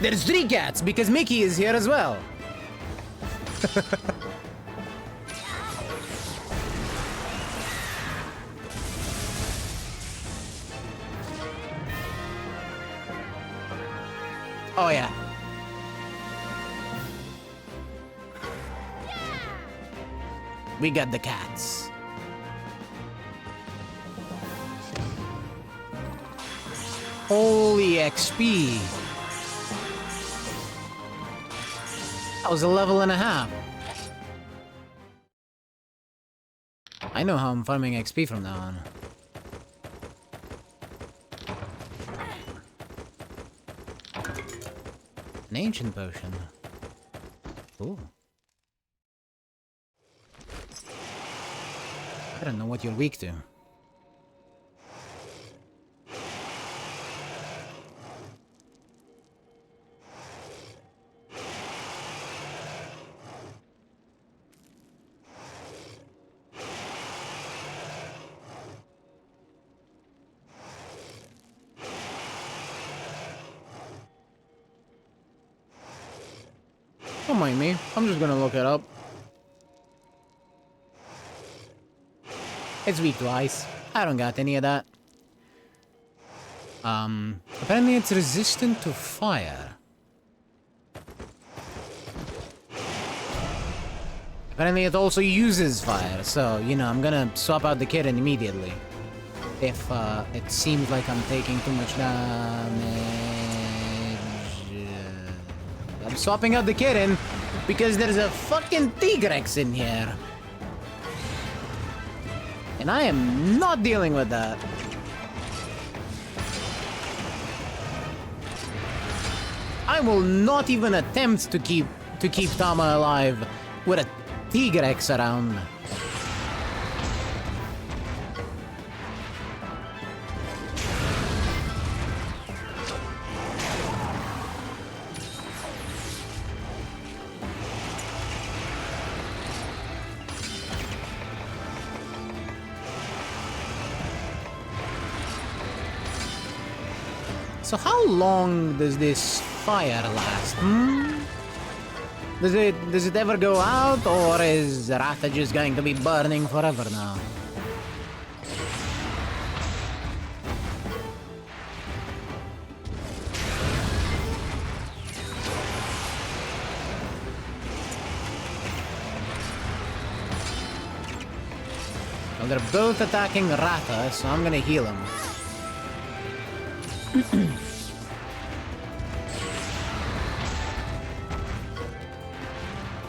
There's three cats because Mickey is here as well. Oh yeah. We got the cats. Holy XP. That was a level and a half. I know how I'm farming XP from now on. An ancient potion. Ooh. I don't know what you're weak to. Don't mind me. I'm just gonna look it up. It's weak to ice. I don't got any of that. Apparently it's resistant to fire. Apparently it also uses fire, so, you know, I'm gonna swap out the kitten immediately. If, it seems like I'm taking too much damage. I'm swapping out the kitten because there's a fucking Tigrex in here. And I am not dealing with that. I will not even attempt to keep Tama alive with a Tigrex around. So how long does this fire last? Does it ever go out, or is Ratha just going to be burning forever now? Well, they're both attacking Ratha, so I'm gonna heal him.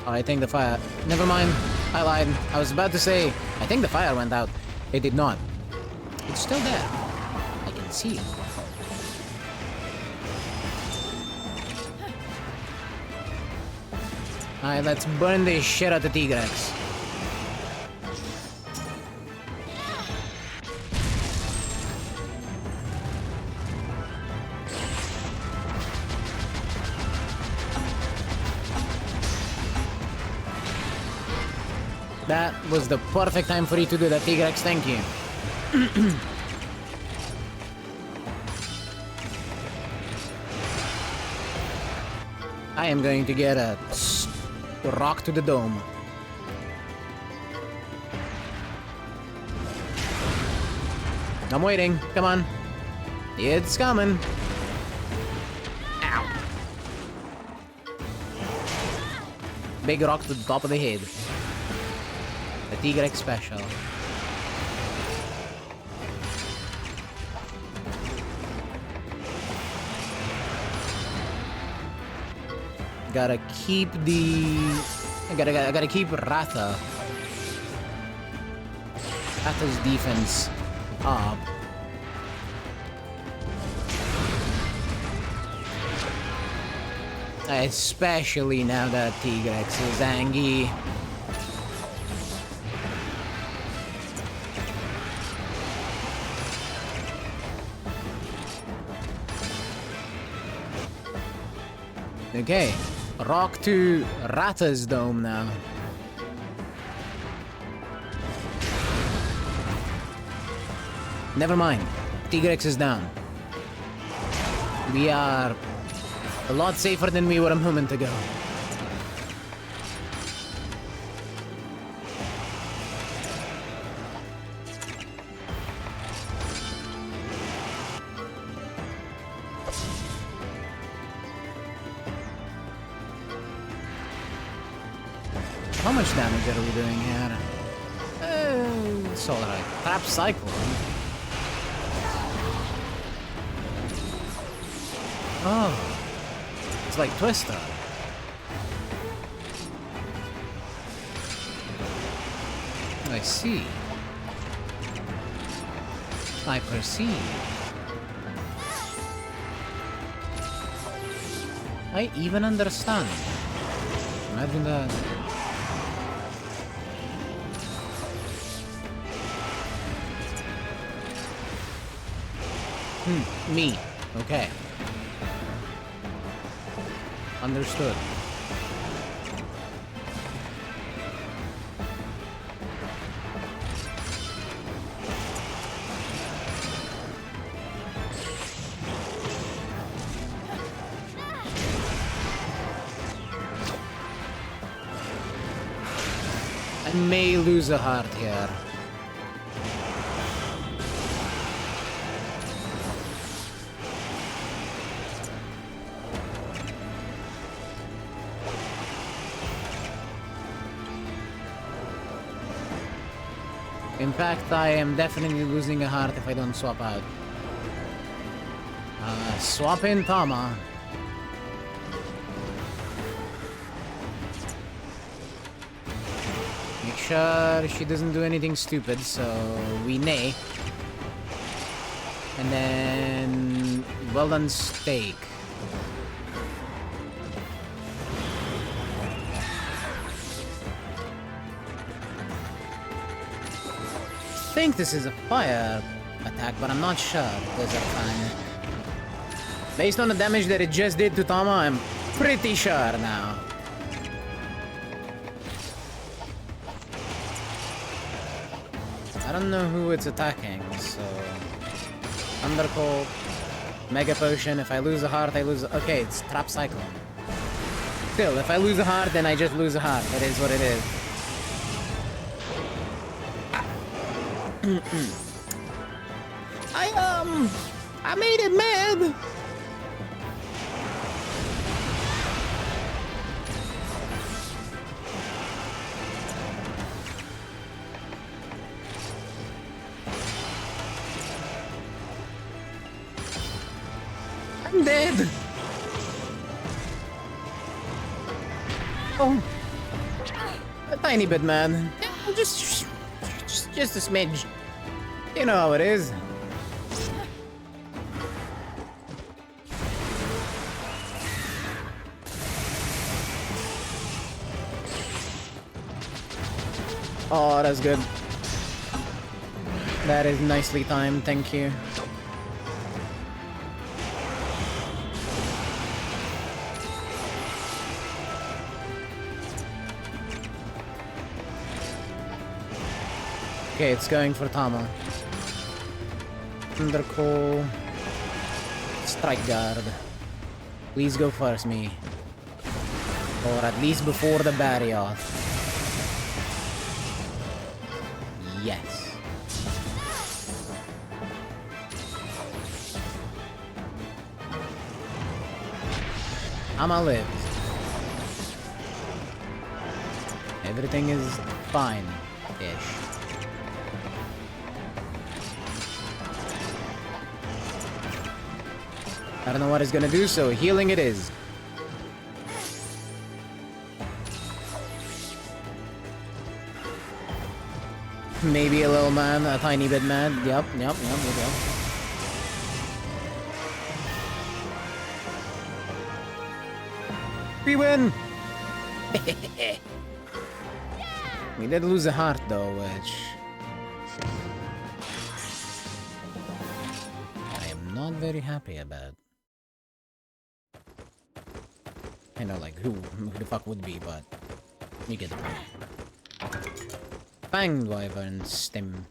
Oh, I think the fire... Never mind. I lied. I was about to say, I think the fire went out. It did not. It's still there. I can see it. Alright, let's burn this shit out the Tigrex. That was the perfect time for you to do that, Tigrex, thank you. I am going to get a rock to the dome. I'm waiting, come on. It's coming. Ow. Big rock to the top of the head. The Tigrex special. Gotta keep the... I gotta keep Ratha's defense up. Especially now that Tigrex is angry. Okay, rock to Ratha's dome now. Never mind. Tigrex is down. We are a lot safer than we were a moment ago. How much damage are we doing here? It's alright. Trap Cyclone. Oh. It's like Twister. I see. I perceive. I even understand. Imagine that. Me. Okay. Understood. I may lose a heart here. In fact, I am definitely losing a heart if I don't swap out. Swap in Tama. Make sure she doesn't do anything stupid, so we nay. And then... well done steak. I think this is a fire attack, but I'm not sure. There's a time. Based on the damage that it just did to Tama, I'm pretty sure now. I don't know who it's attacking, so... Undercold, Mega Potion. If I lose a heart, I lose... Okay, it's Trap Cyclone. Still, if I lose a heart, then I just lose a heart. That is what it is. I made it mad. I'm dead. Oh, a tiny bit, man. Just a smidge. You know how it is. Oh, that's good. That is nicely timed, thank you. Okay, it's going for Tama. Undercall. Strike Guard. Please go first, me. Or at least before the barrier. Yes. I'ma live. Everything is fine-ish. I don't know what it's gonna do, so healing it is. Maybe a little man, a tiny bit mad. Yep. We win! We did lose a heart though, which... I am not very happy about. I know, like, who the fuck would be, but... You get the point. Fanged Wyvern Stem.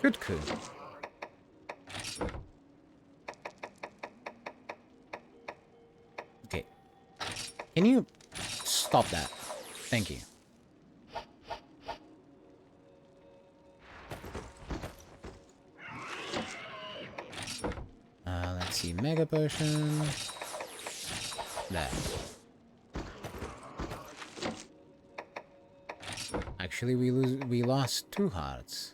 Good coup. Okay. Can you stop that? Thank you. Let's see. Mega potion. There. Actually, we lost 2 hearts.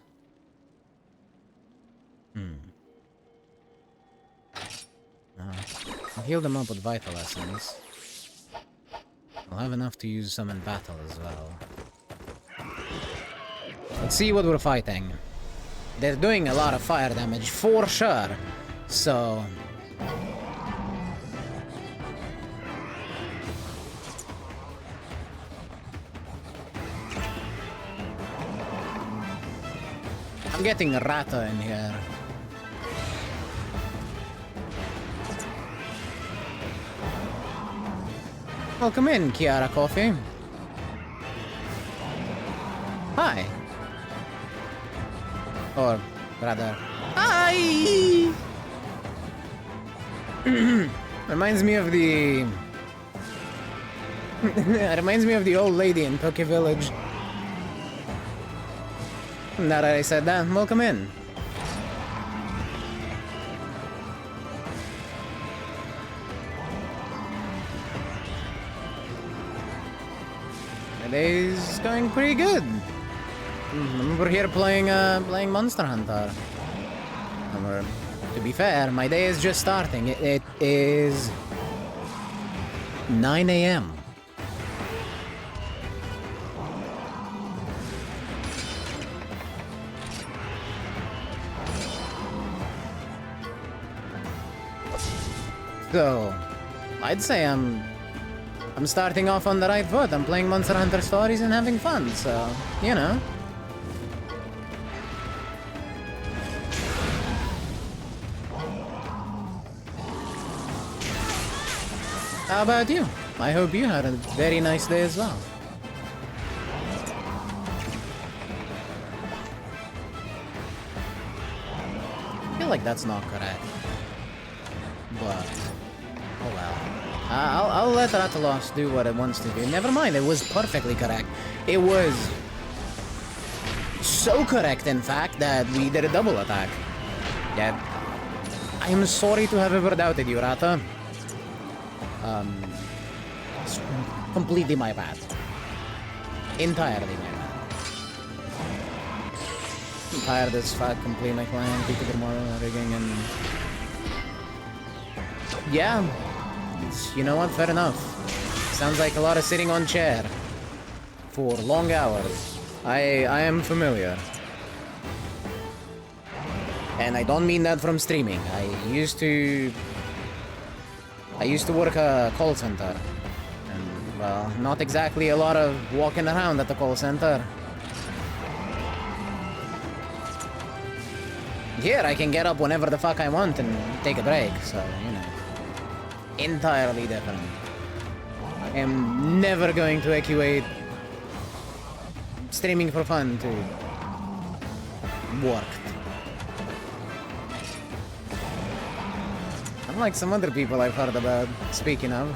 I'll heal them up with vital essence. I'll have enough to use some in battle as well. Let's see what we're fighting. They're doing a lot of fire damage, for sure. So... I'm getting a Rata in here. Welcome in, Kiara Coffee. Hi. Or, rather, hi! Reminds me of the... reminds me of the old lady in Tokyo Village. Now that I said that, welcome in. The day's going pretty good. We're here playing Monster Hunter. And to be fair, my day is just starting. It is 9 a.m. So, I'd say I'm starting off on the right foot. I'm playing Monster Hunter stories and having fun, so, you know. How about you? I hope you had a very nice day as well. I feel like that's not correct. But, oh well. I'll let Ratalos do what it wants to do. Never mind, it was perfectly correct. It was so correct, in fact, that we did a double attack. Yeah. I am sorry to have ever doubted you, Rata. It's completely my bad. Entirely my bad. I'm tired as fuck, complete my clan, people get more rigging and... Yeah. You know what? Fair enough. Sounds like a lot of sitting on chair. For long hours. I am familiar. And I don't mean that from streaming. I used to work a call center. And, well, not exactly a lot of walking around at the call center. Here, I can get up whenever the fuck I want and take a break, so, you know. Entirely different. I am never going to equate streaming for fun to work. Unlike some other people I've heard about, speaking of.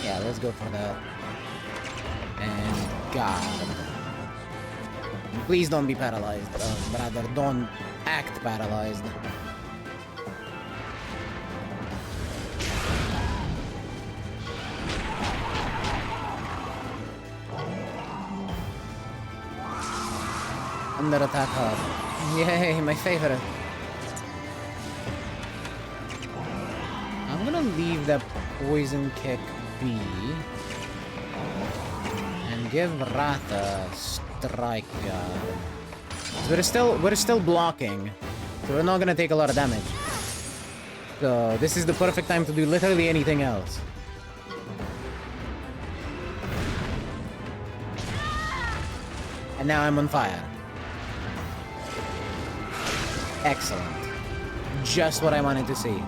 Yeah, let's go for that. And God. Please don't be paralyzed. Rather, don't act paralyzed. Under attack hard. Yay, my favorite. I'm gonna leave that poison kick be. And give Rata strike guard. We're still blocking. So we're not gonna take a lot of damage. So this is the perfect time to do literally anything else. And now I'm on fire. Excellent. Just what I wanted to see.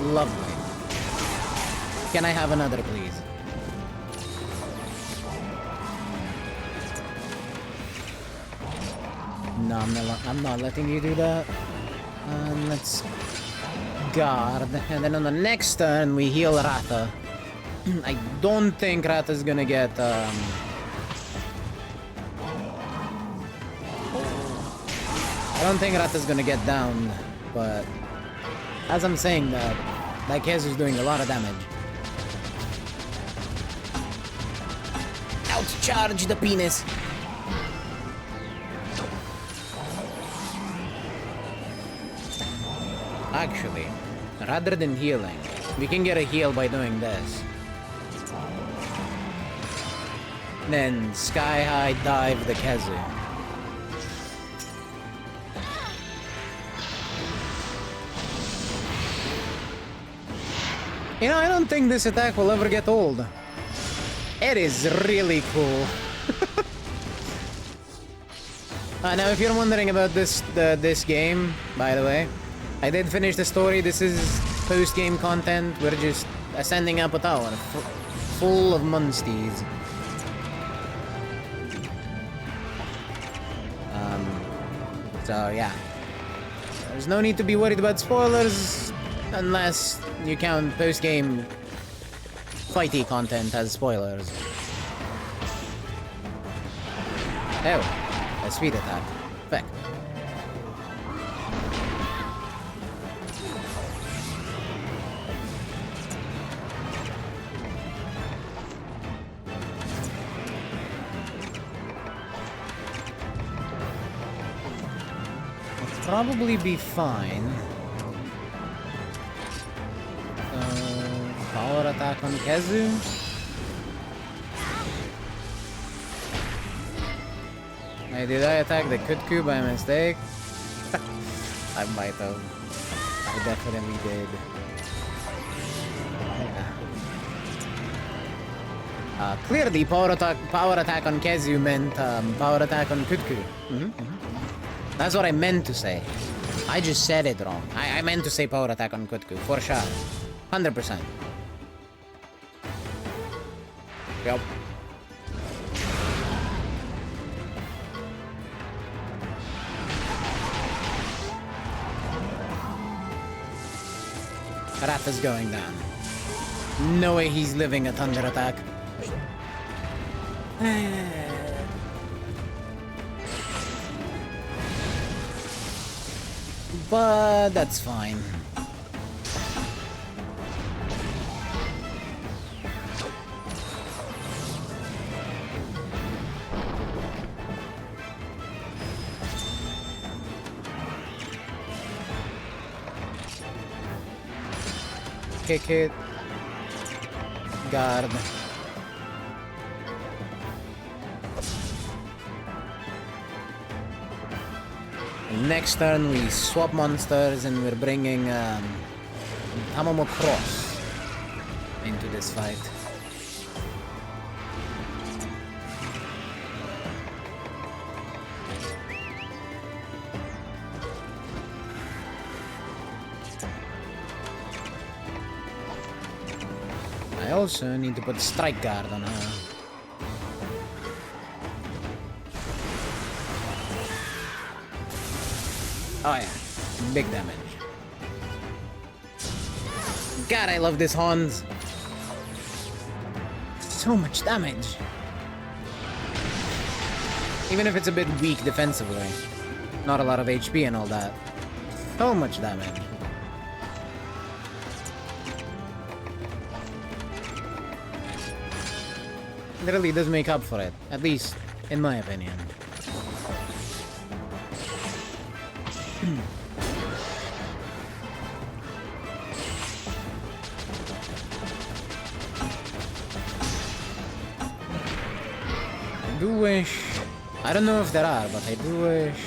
Lovely. Can I have another, please? No, I'm not letting you do that. Let's guard. And then on the next turn, we heal Rata. I don't think Rata's gonna get, I don't think Rata's gonna get down, but as I'm saying that Kezu's doing a lot of damage. Outcharge the penis! Actually, rather than healing, we can get a heal by doing this. Then sky high dive the Kezu. You know, I don't think this attack will ever get old. It is really cool. Now, if you're wondering about this game, by the way, I did finish the story. This is post-game content. We're just ascending up a tower full of monsters. So yeah, there's no need to be worried about spoilers unless you count post-game fighty content as spoilers. Oh, a speed attack. Perfect. Probably be fine. Power attack on Kezu. Did I attack the Kutku by mistake? I might have. I definitely did. Clearly, power attack on Kezu meant power attack on Kutku. That's what I meant to say. I just said it wrong. I meant to say power attack on Kutku, for sure. 100%. Yep. Rata's going down. No way he's living a thunder attack. But that's fine. Kick it. Guard. Next turn we swap monsters and we're bringing Tamamo Cross into this fight. I also need to put Strike Guard on her. Oh yeah, big damage. God, I love this Hans. So much damage. Even if it's a bit weak defensively. Not a lot of HP and all that. So much damage. Literally does make up for it, at least in my opinion. I do wish, I don't know if there are, but I do wish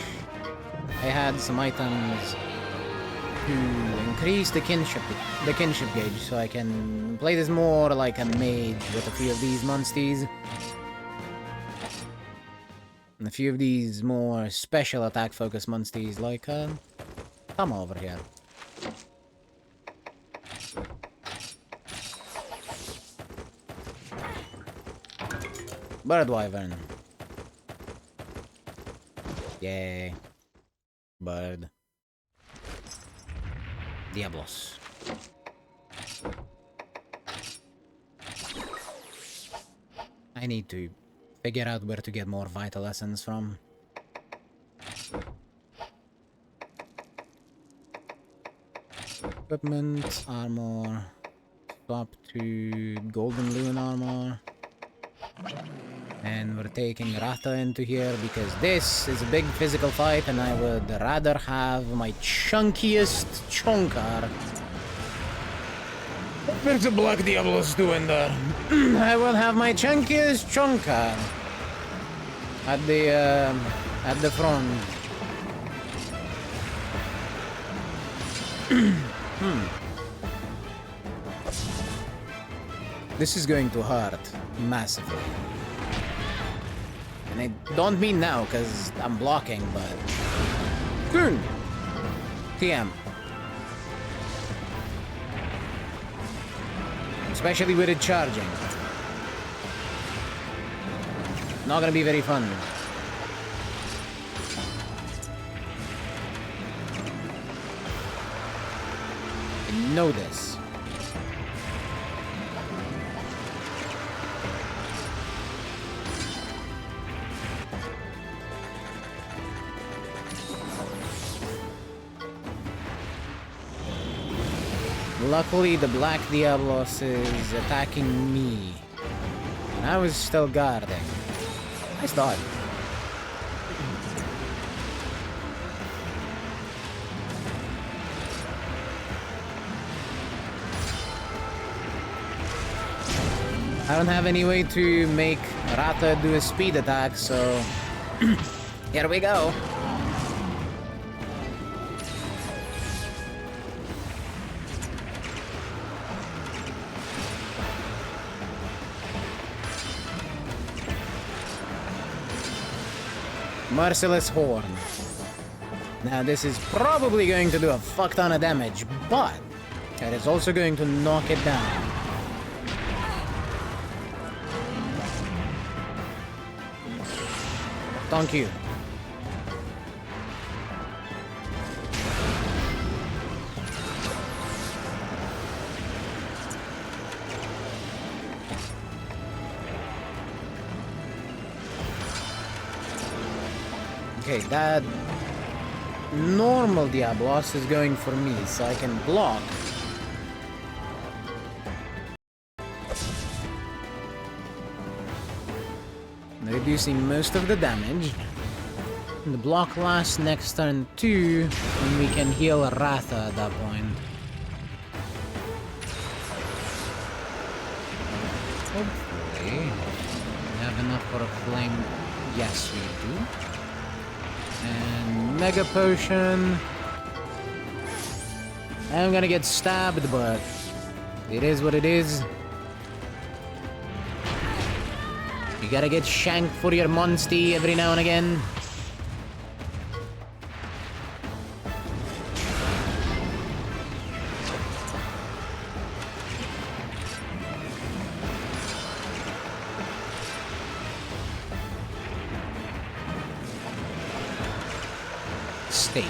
I had some items to increase the kinship gauge, so I can play this more like a mage with a few of these monsters. And a few of these more special attack focused monsters like come over here. Bird Wyvern. Yay. bird. Diablos. I need to figure out where to get more vital essence from. Equipment, armor. Swap to golden loon armor. And we're taking Rata into here because this is a big physical fight and I would rather have my chunkiest chunkar. Where's the Black Diablos doing there? I will have my chunkiest chunkar at the front. This is going to hurt massively. And I don't mean now, because I'm blocking, but... Soon! TM. Especially with it charging. Not gonna be very fun. I know this. Luckily, the Black Diablos is attacking me. And I was still guarding. Nice dodge. I don't have any way to make Rata do a speed attack, so... Here we go. Merciless Horn. Now this is probably going to do a fuck ton of damage, but it is also going to knock it down. Thank you. Okay, that normal Diablos is going for me, so I can block. Reducing most of the damage. And the block lasts next turn too, and we can heal Ratha at that point. Hopefully, we have enough for a flame. Yes, we do. And Mega Potion. I'm gonna get stabbed, but it is what it is. You gotta get shanked for your monstie every now and again. Steak.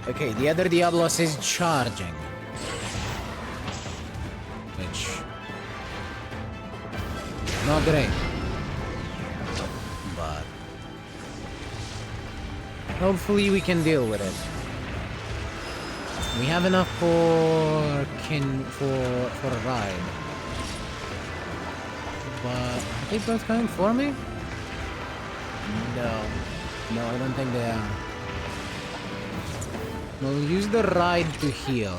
Okay, the other Diablos is charging. Which... not great. But... hopefully we can deal with it. We have enough for... for a ride. But... are they both coming for me? No. No, I don't think they are. We'll use the ride to heal.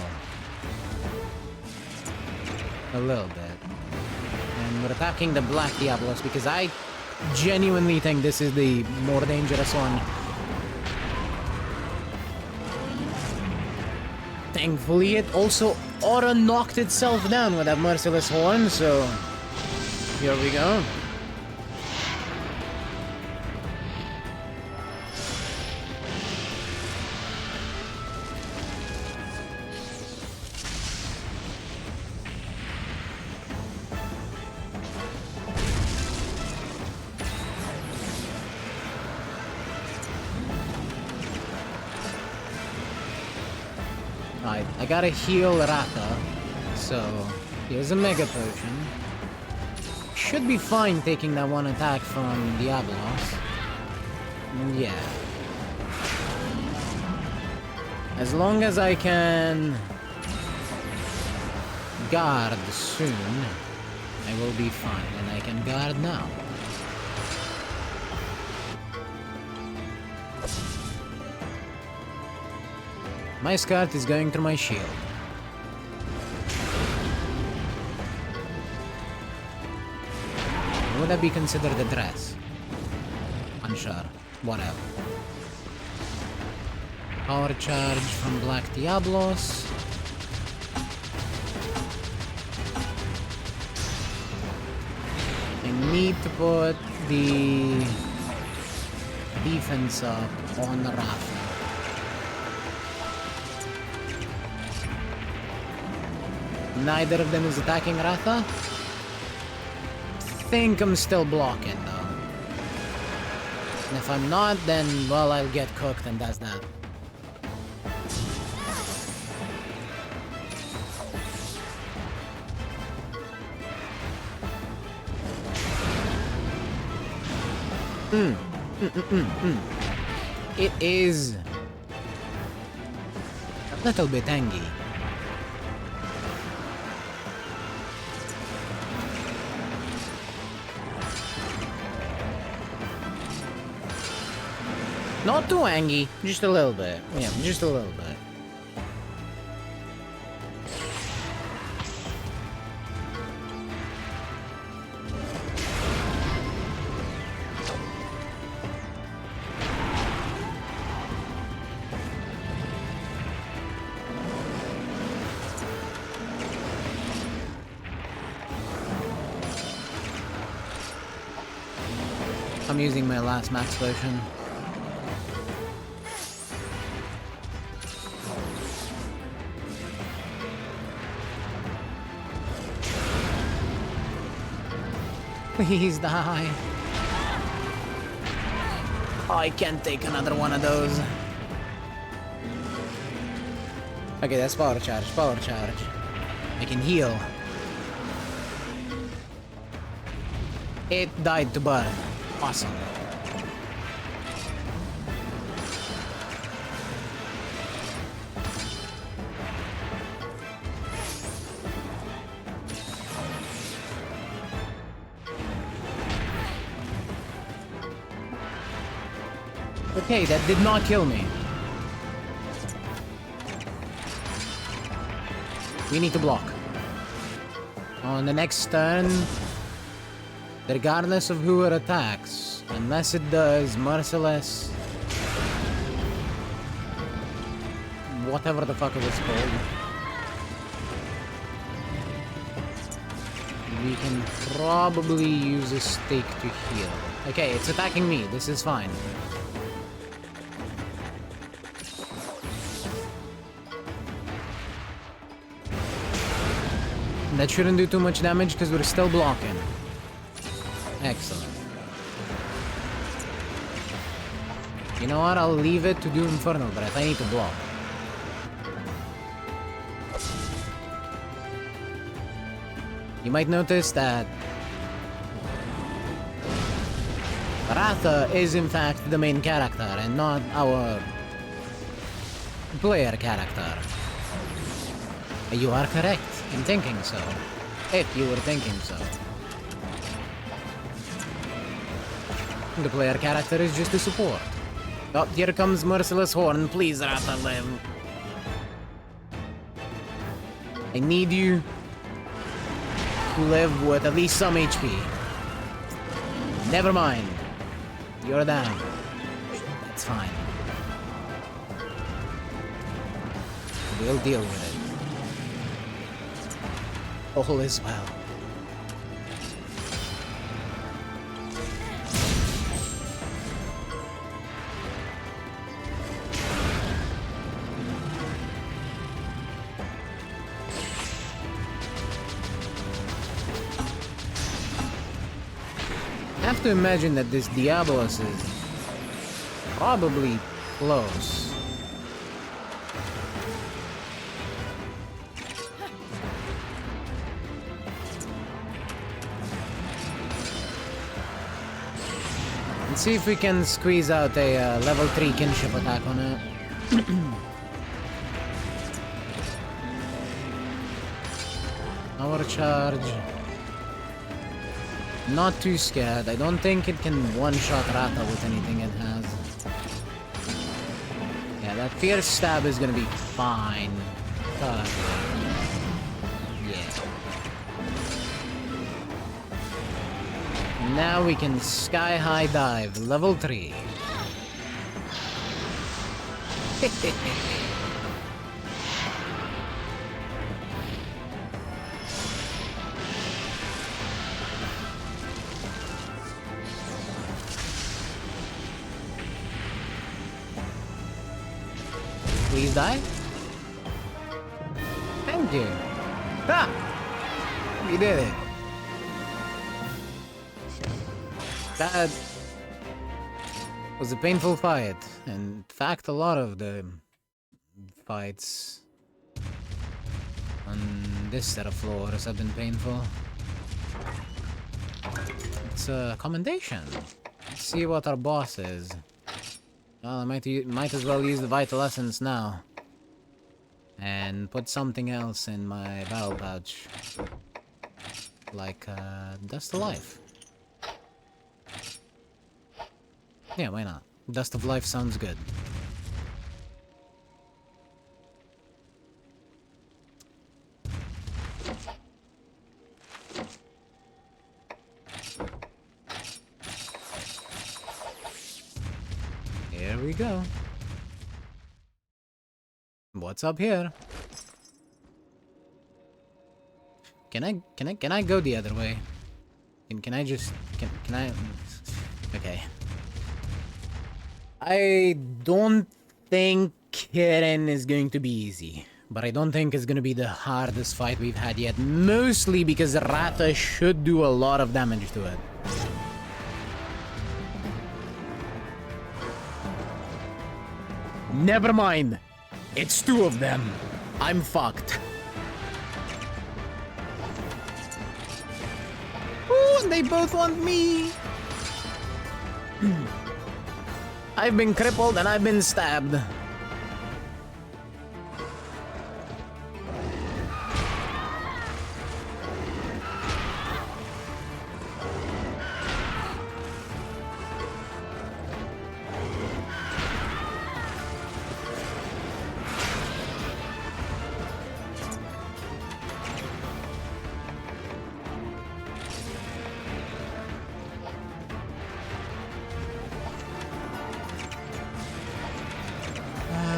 A little bit. And we're attacking the Black Diablos because I genuinely think this is the more dangerous one. Thankfully, it also auto-knocked itself down with that Merciless Horn, so... here we go. I gotta heal Rata, so here's a Mega Potion. Should be fine taking that one attack from Diablos. Yeah. As long as I can guard soon, I will be fine, and I can guard now. My skirt is going through my shield. Would that be considered a dress? Unsure. Whatever. Power charge from Black Diablos. I need to put the defense up on the raft. Neither of them is attacking Ratha. Think I'm still blocking though. And if I'm not, then well, I'll get cooked, and that's that. It is a little bit tangy. Not too angy, just a little bit. Yeah, just a little bit. I'm using my last max potion. Please die. Oh, I can't take another one of those. Okay, that's power charge, power charge. I can heal. It died to burn. Awesome. Okay, that did not kill me. We need to block. On the next turn, regardless of who it attacks, unless it does Merciless, whatever the fuck it was called, we can probably use a stake to heal. Okay, it's attacking me. This is fine. That shouldn't do too much damage because we're still blocking. Excellent. You know what? I'll leave it to do Infernal Breath. I need to block. You might notice that Ratha is in fact the main character and not our player character. You are correct in thinking so, if you were thinking so. The player character is just a support. Oh, here comes Merciless Horn. Please, Ratha, live. I need you to live with at least some HP. Never mind. You're down. That's fine. We'll deal with it. All is well. I have to imagine that this Diablos is probably close. Let's see if we can squeeze out a level 3 kinship attack on it. Power charge. Not too scared. I don't think it can one-shot Rata with anything it has. Yeah, that fierce stab is gonna be fine. Yeah. Now we can sky-high dive, level 3. Please die. Thank you. Ha! We did it. That was a painful fight. In fact, a lot of the fights on this set of floors have been painful. It's a commendation. Let's see what our boss is. Well, I might as well use the vital essence now. And put something else in my battle pouch. Like, Dust of Life. Yeah, why not? Dust of Life sounds good. Here we go. What's up here? Can I go the other way? Can I just can I? Okay. I don't think Kirin is going to be easy, but I don't think it's gonna be the hardest fight we've had yet. Mostly because Rata should do a lot of damage to it. Never mind. It's 2 of them. I'm fucked. Ooh, and they both want me. I've been crippled and I've been stabbed.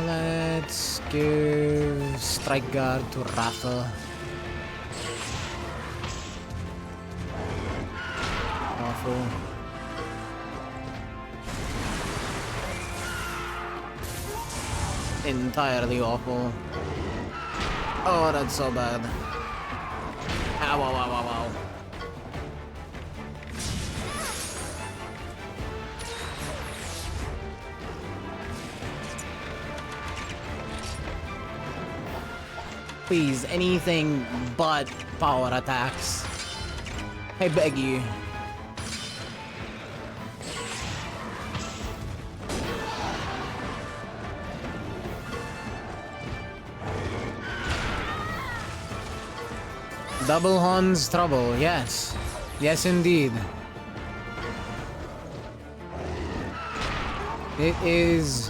Let's give Strike Guard to Rafa. Awful. Entirely awful. Oh, that's so bad. Ow, ow, ow, ow, ow. Please, anything but power attacks. I beg you. Double Horn's trouble, yes. Yes, indeed. It is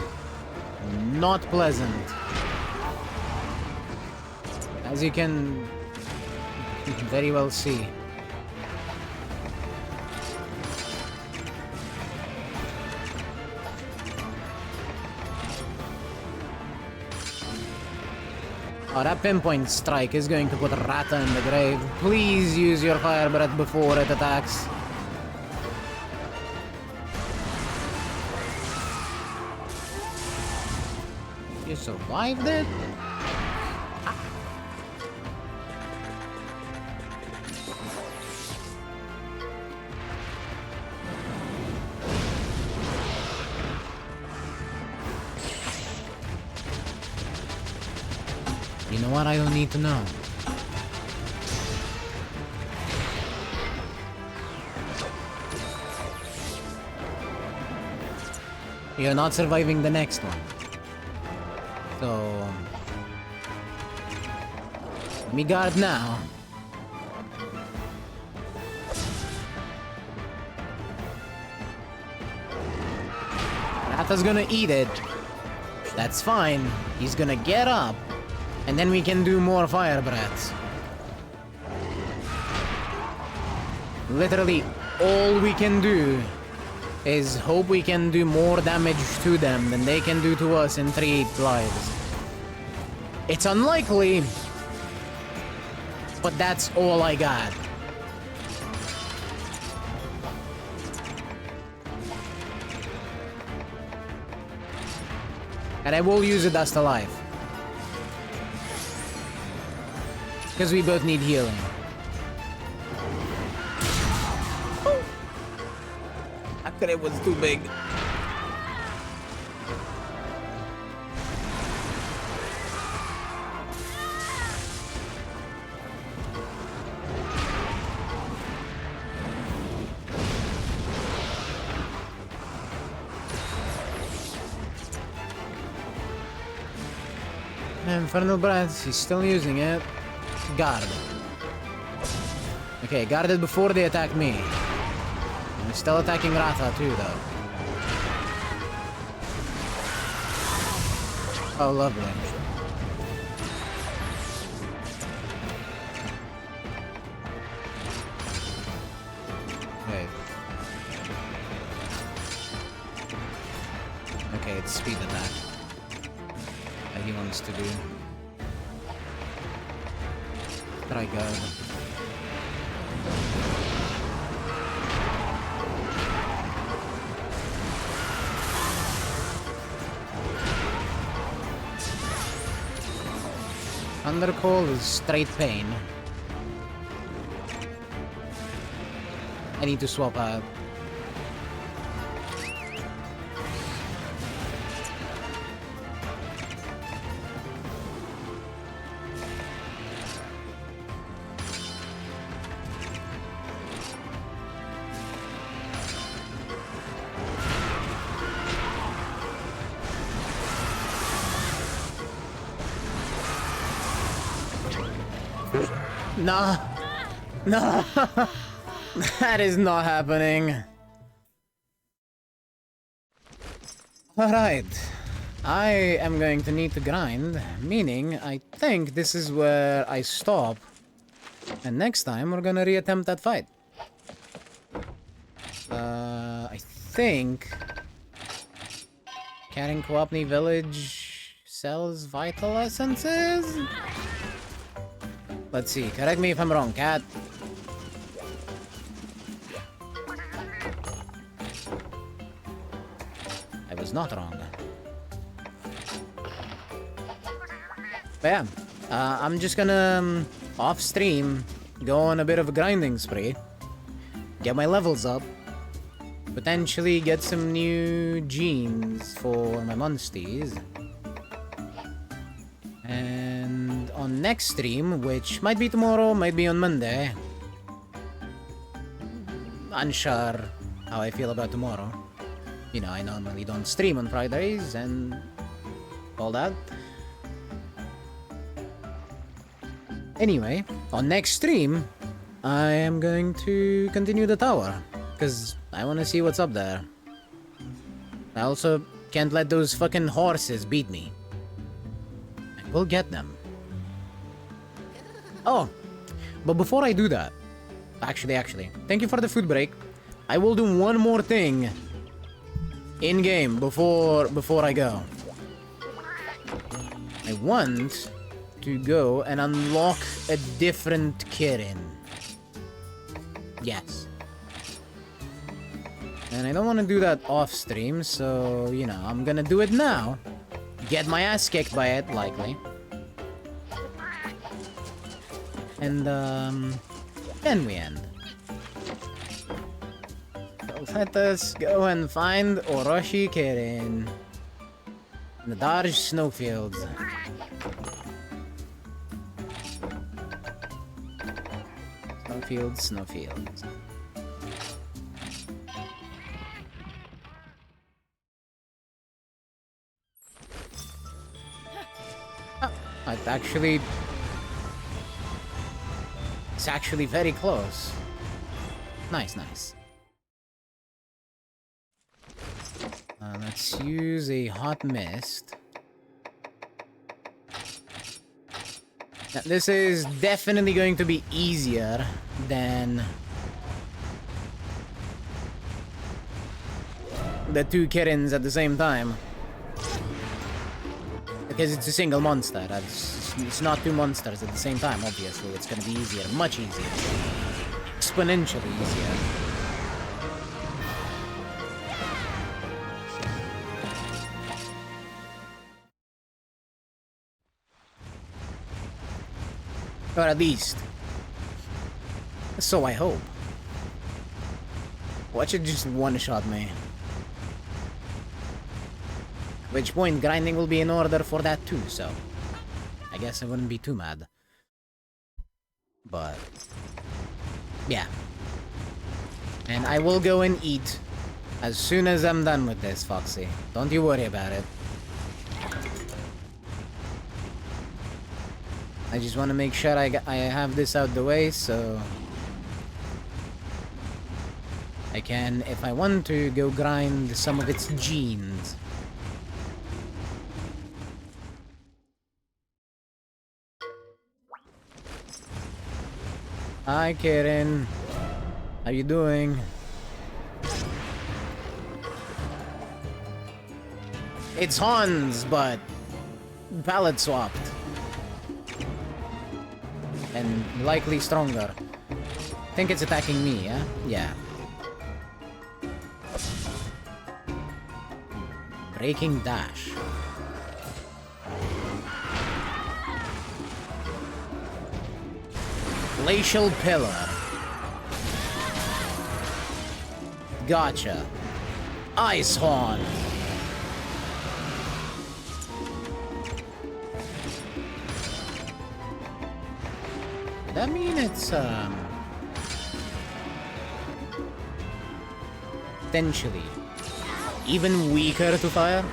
not pleasant. As you can very well see. Oh, that pinpoint strike is going to put Rata in the grave. Please use your fire breath before it attacks. You survived it? You know what? I don't need to know. you're not surviving the next one. So... let me guard now. Rata's gonna eat it. That's fine. He's gonna get up. And then we can do more fire breaths. Literally, all we can do is hope we can do more damage to them than they can do to us in 3 lives. It's unlikely, but that's all I got. And I will use a Dust Alive. Because we both need healing. I thought it was too big. Infernal Breath, he's still using it. Guard. Okay, guarded before they attack me. I'm still attacking Ratha too, though. Oh, lovely. Wait. Okay, it's speed attack. He wants to do. Try guard. Undercall is straight pain. I need to swap out. Nah. No. That is not happening. Alright. I am going to need to grind, meaning I think this is where I stop. And next time we're gonna reattempt that fight. I think... Carrying Coopney Village sells vital essences? Let's see, correct me if I'm wrong, cat. I was not wrong. But yeah, I'm just gonna, off stream, go on a bit of a grinding spree. Get my levels up. Potentially get some new genes for my monsties. And on next stream, which might be tomorrow, might be on Monday. Unsure how I feel about tomorrow. You know, I normally don't stream on Fridays and all that. Anyway, on next stream, I am going to continue the tower. Because I want to see what's up there. I also can't let those fucking horses beat me. We'll get them. Oh, but before I do that, actually, thank you for the food break. I will do one more thing in game before I go. I want to go and unlock a different Kirin. Yes. And I don't want to do that off stream, so, you know, I'm gonna do it now. Get my ass kicked by it, likely. And, then we end. So let us go and find Orochi Kirin. In the Darj Snowfields. Snowfields. actually... It's actually very close. Nice, nice. Let's use a hot mist. Now, this is definitely going to be easier than the two kittens at the same time. Because it's a single monster. It's not two monsters at the same time, obviously. It's gonna be easier, much easier. Exponentially easier. Or at least. So I hope. Watch it just one-shot me. At which point, grinding will be in order for that too, so... I guess I wouldn't be too mad. But... yeah. And I will go and eat as soon as I'm done with this, Foxy. Don't you worry about it. I just want to make sure I have this out the way, so... I can, if I want to, go grind some of its genes. Hi, Karen. How you doing? It's Hans, but palette swapped. And likely stronger. I think it's attacking me, yeah? Yeah. Breaking dash. Glacial pillar. Gotcha. Ice horn. Does that mean it's potentially even weaker to fire?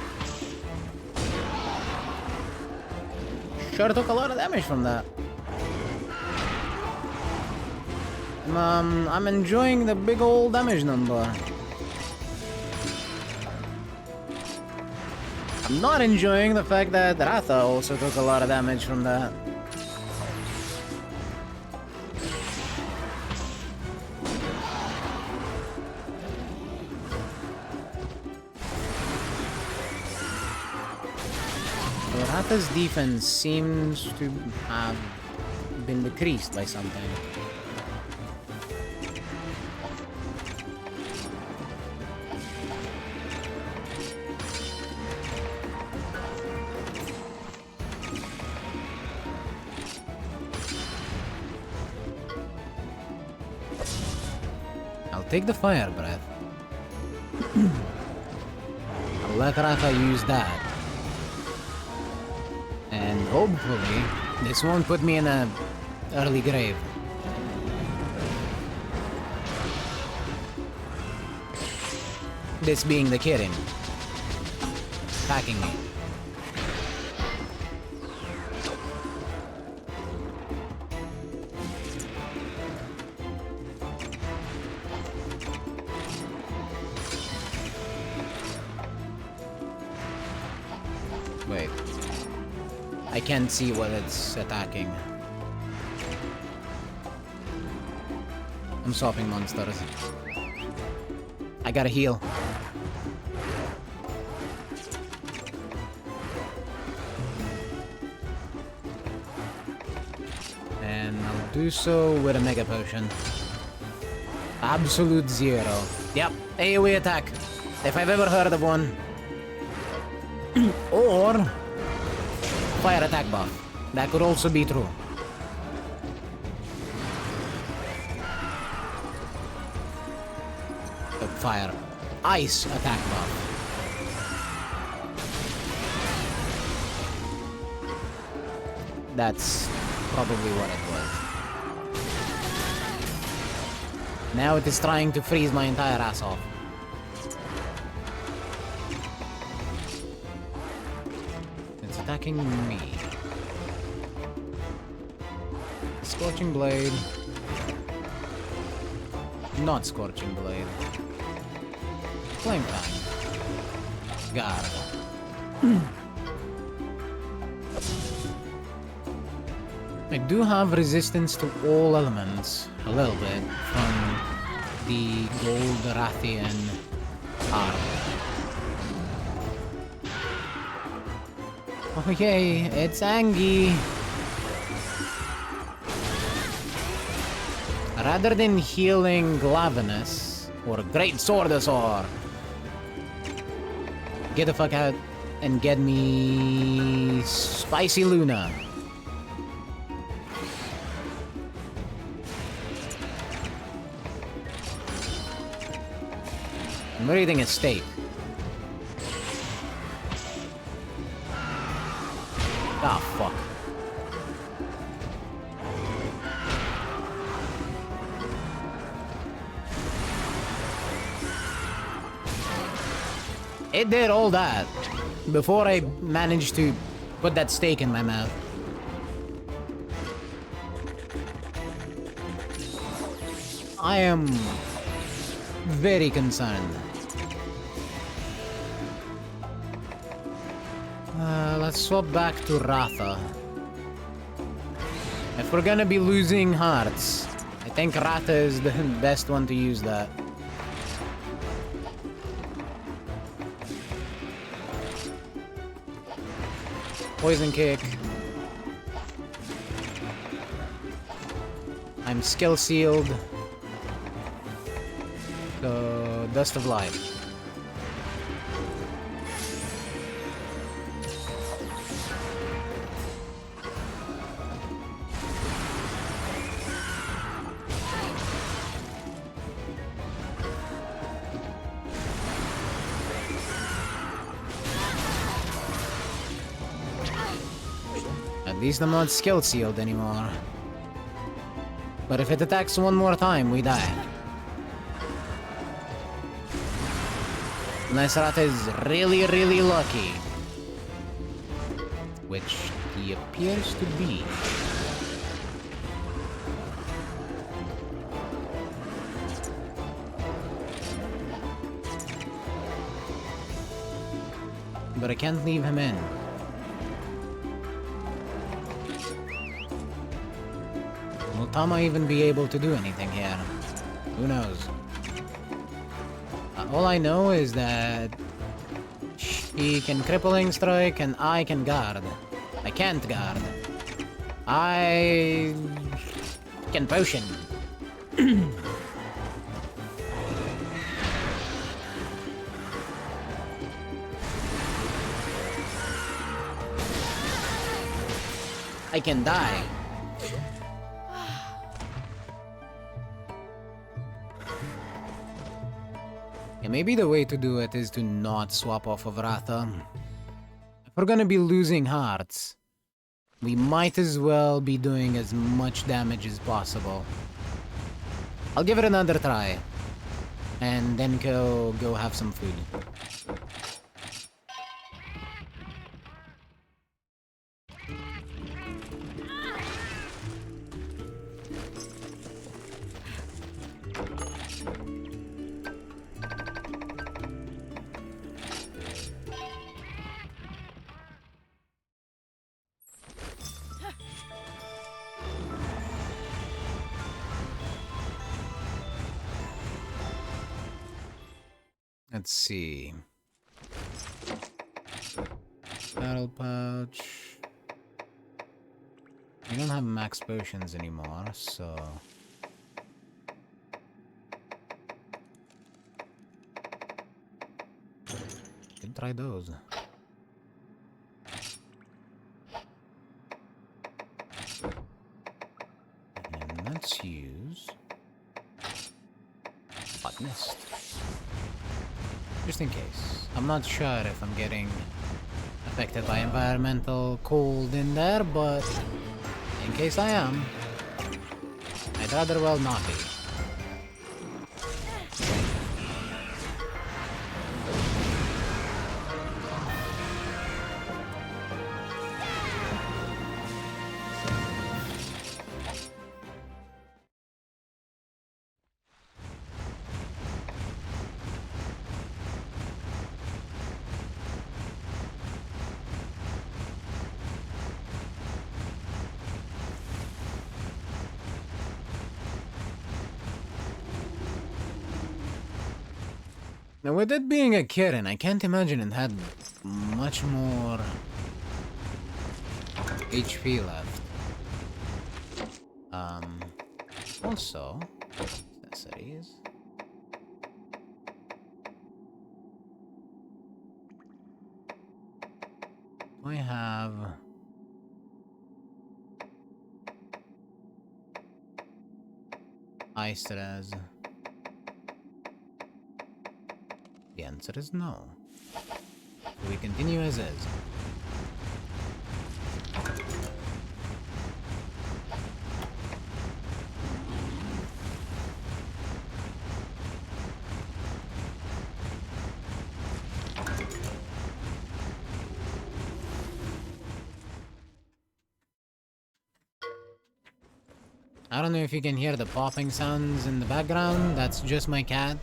Sure took a lot of damage from that. I'm enjoying the big old damage number. I'm not enjoying the fact that Ratha also took a lot of damage from that. Ratha's defense seems to have been decreased by something. I'll take the fire breath. I'll let Ratha use that. And hopefully, this won't put me in a early grave. This being the kitten. Attacking me. Wait. I can't see what it's attacking. I'm swapping monsters. I gotta heal. And I'll do so with a Mega Potion. Absolute zero. Yep, AoE attack. If I've ever heard of one. Or... fire attack buff. That could also be true. Fire. Ice attack buff. That's probably what it was. Now it is trying to freeze my entire ass off. Attacking me. Scorching Blade. Not Scorching Blade. Flame Tongue. Guard. I do have resistance to all elements, a little bit, from the Gold Rathian arm. Oh yay, it's Angie! Rather than healing Glavenus, or Great Swordosaur, get the fuck out and get me Spicy Luna. I'm reading a steak. Ah, fuck. It did all that before I managed to put that steak in my mouth. I am very concerned. Let's swap back to Ratha. If we're gonna be losing hearts, I think Ratha is the best one to use that. Poison Kick. I'm skill sealed. So, Dust of Life. At least I'm not skill sealed anymore. But if it attacks one more time, we die. Unless Ratha is really, really lucky. Which he appears to be. But I can't leave him in. Will Tama even be able to do anything here? Who knows? All I know is that he can crippling strike and I can guard. I can't guard. I can potion. I can die. Yeah, maybe the way to do it is to not swap off of Ratha. If we're gonna be losing hearts, we might as well be doing as much damage as possible. I'll give it another try. And then go have some food. Let's see. Battle pouch. We don't have max potions anymore, so... Could try those. And let's use... Hot Mist. Just in case. I'm not sure if I'm getting affected by environmental cold in there, but in case I am, I'd rather well not be. Now, with it being a kitten, I can't imagine it had much more HP left. Also, accessories. I have high stress. The answer is no. We continue as is. I don't know if you can hear the popping sounds in the background. That's just my cat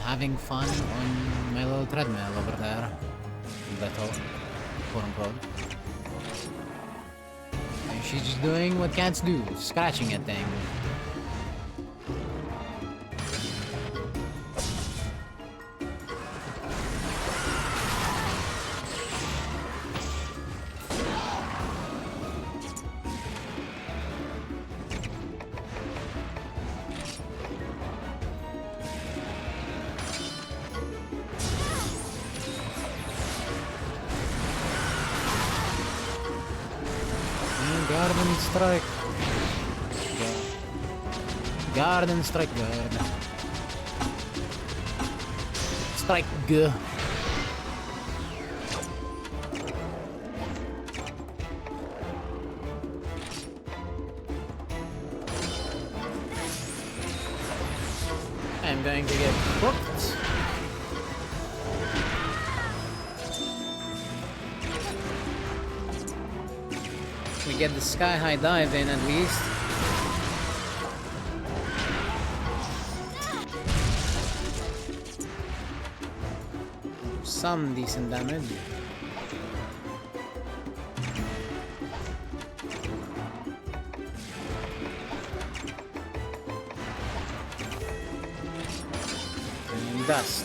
having fun on my little treadmill over there. Little, quote unquote. And she's just doing what cats do, scratching at things. Garden strike. Garden strike guard. Strike G. I'm going to get booked. We get the sky-high dive in at least. Some decent damage. And dust.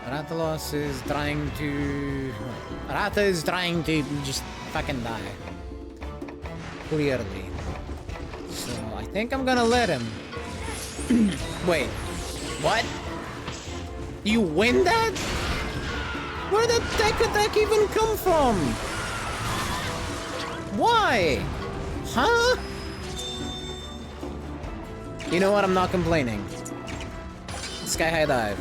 Rathalos is trying to... Ratha is trying to just fucking die. Clearly. So I think I'm gonna let him. Wait. What? You win that? Where the heck did that even come from? Why? Huh? You know what? I'm not complaining. Sky high dive.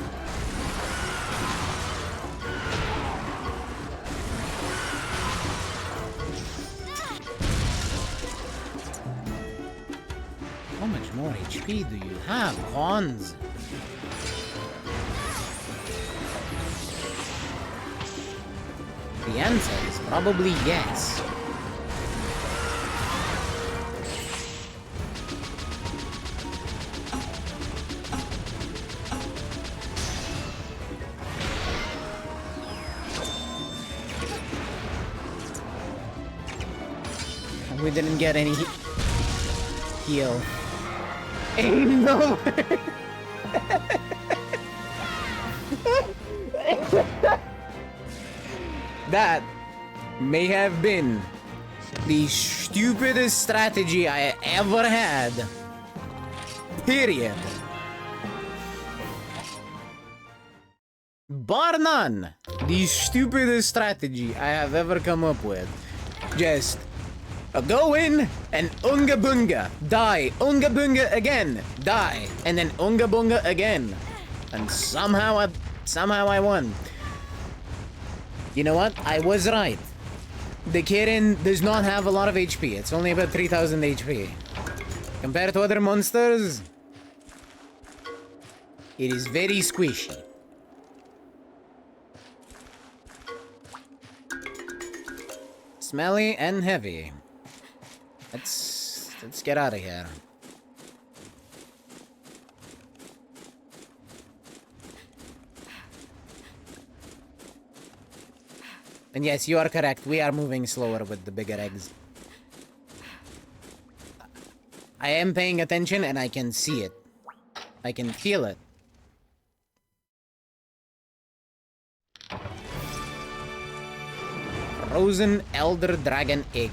How much more HP do you have, Hans? The answer is probably yes. We didn't get any heal. Ain't no way. That may have been the stupidest strategy I ever had. Period. Bar none. The stupidest strategy I have ever come up with. Just go in and unga bunga, die, unga bunga again, die, and then unga bunga again, and somehow I won. You know what? I was right. The kitten does not have a lot of HP. It's only about 3,000 HP. Compared to other monsters, it is very squishy. Smelly and heavy. Let's get out of here. And yes, you are correct. We are moving slower with the bigger eggs. I am paying attention and I can see it. I can feel it. Frozen Elder Dragon Egg.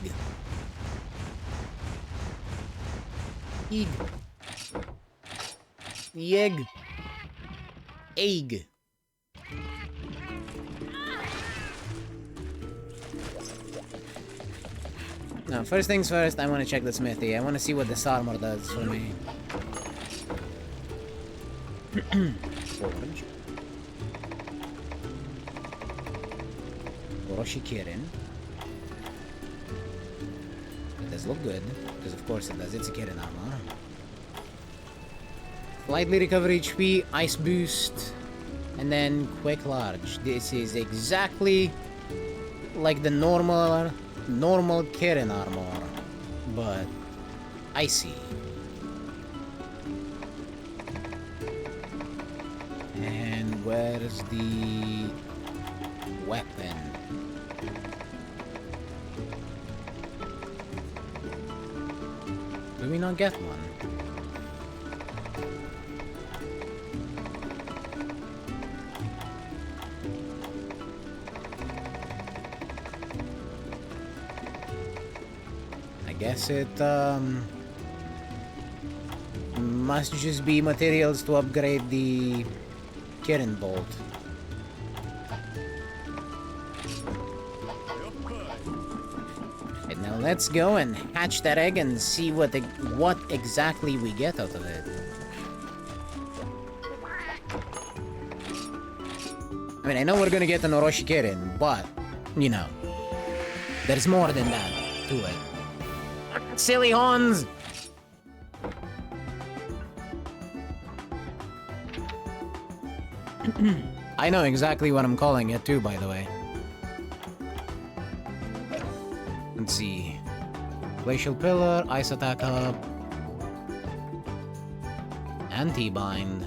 Egg. The egg. Egg. Now, first things first, I want to check the smithy. I want to see what this armor does for me. Forge. Orochi Kirin. It does look good, because of course it does. It's a Kirin armor. Slightly recover HP, Ice Boost, and then Quick Large. This is exactly like the normal Kirin armor, but icy. And where's the weapon? Do we not get one? I guess it must just be materials to upgrade the Kirin bolt. And now let's go and hatch that egg and see what exactly we get out of it. I mean, I know we're gonna get an Orochi Kirin, but you know, there's more than that to it. Silly horns! I know exactly what I'm calling it too, by the way. Let's see. Glacial Pillar, Ice Attack Up. Anti-Bind.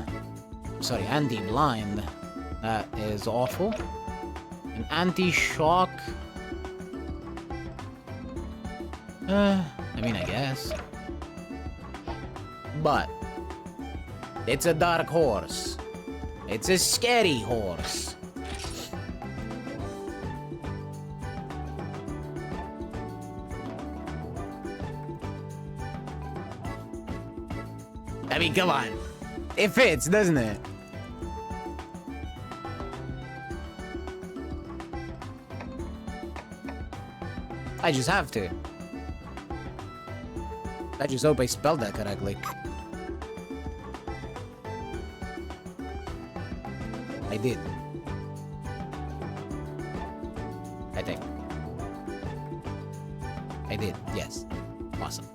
Sorry, Anti-Blind. That is awful. An Anti-Shock. I mean, I guess. But it's a dark horse. It's a scary horse. I mean, come on. It fits, doesn't it? I just have to. I just hope I spelled that correctly. I did. I think. I did, yes. Awesome.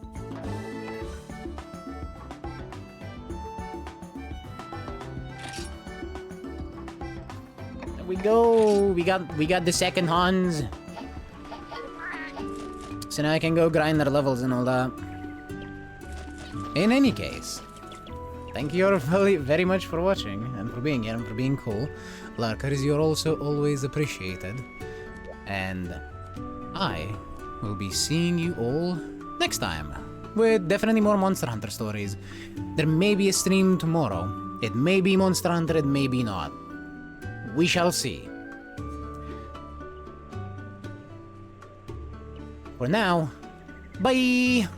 There we go. We got the second Hans. So now I can go grind their levels and all that. In any case, thank you all very much for watching and for being here and for being cool. Larkers, you're also always appreciated. And I will be seeing you all next time with definitely more Monster Hunter stories. There may be a stream tomorrow. It may be Monster Hunter, it may be not. We shall see. For now, bye!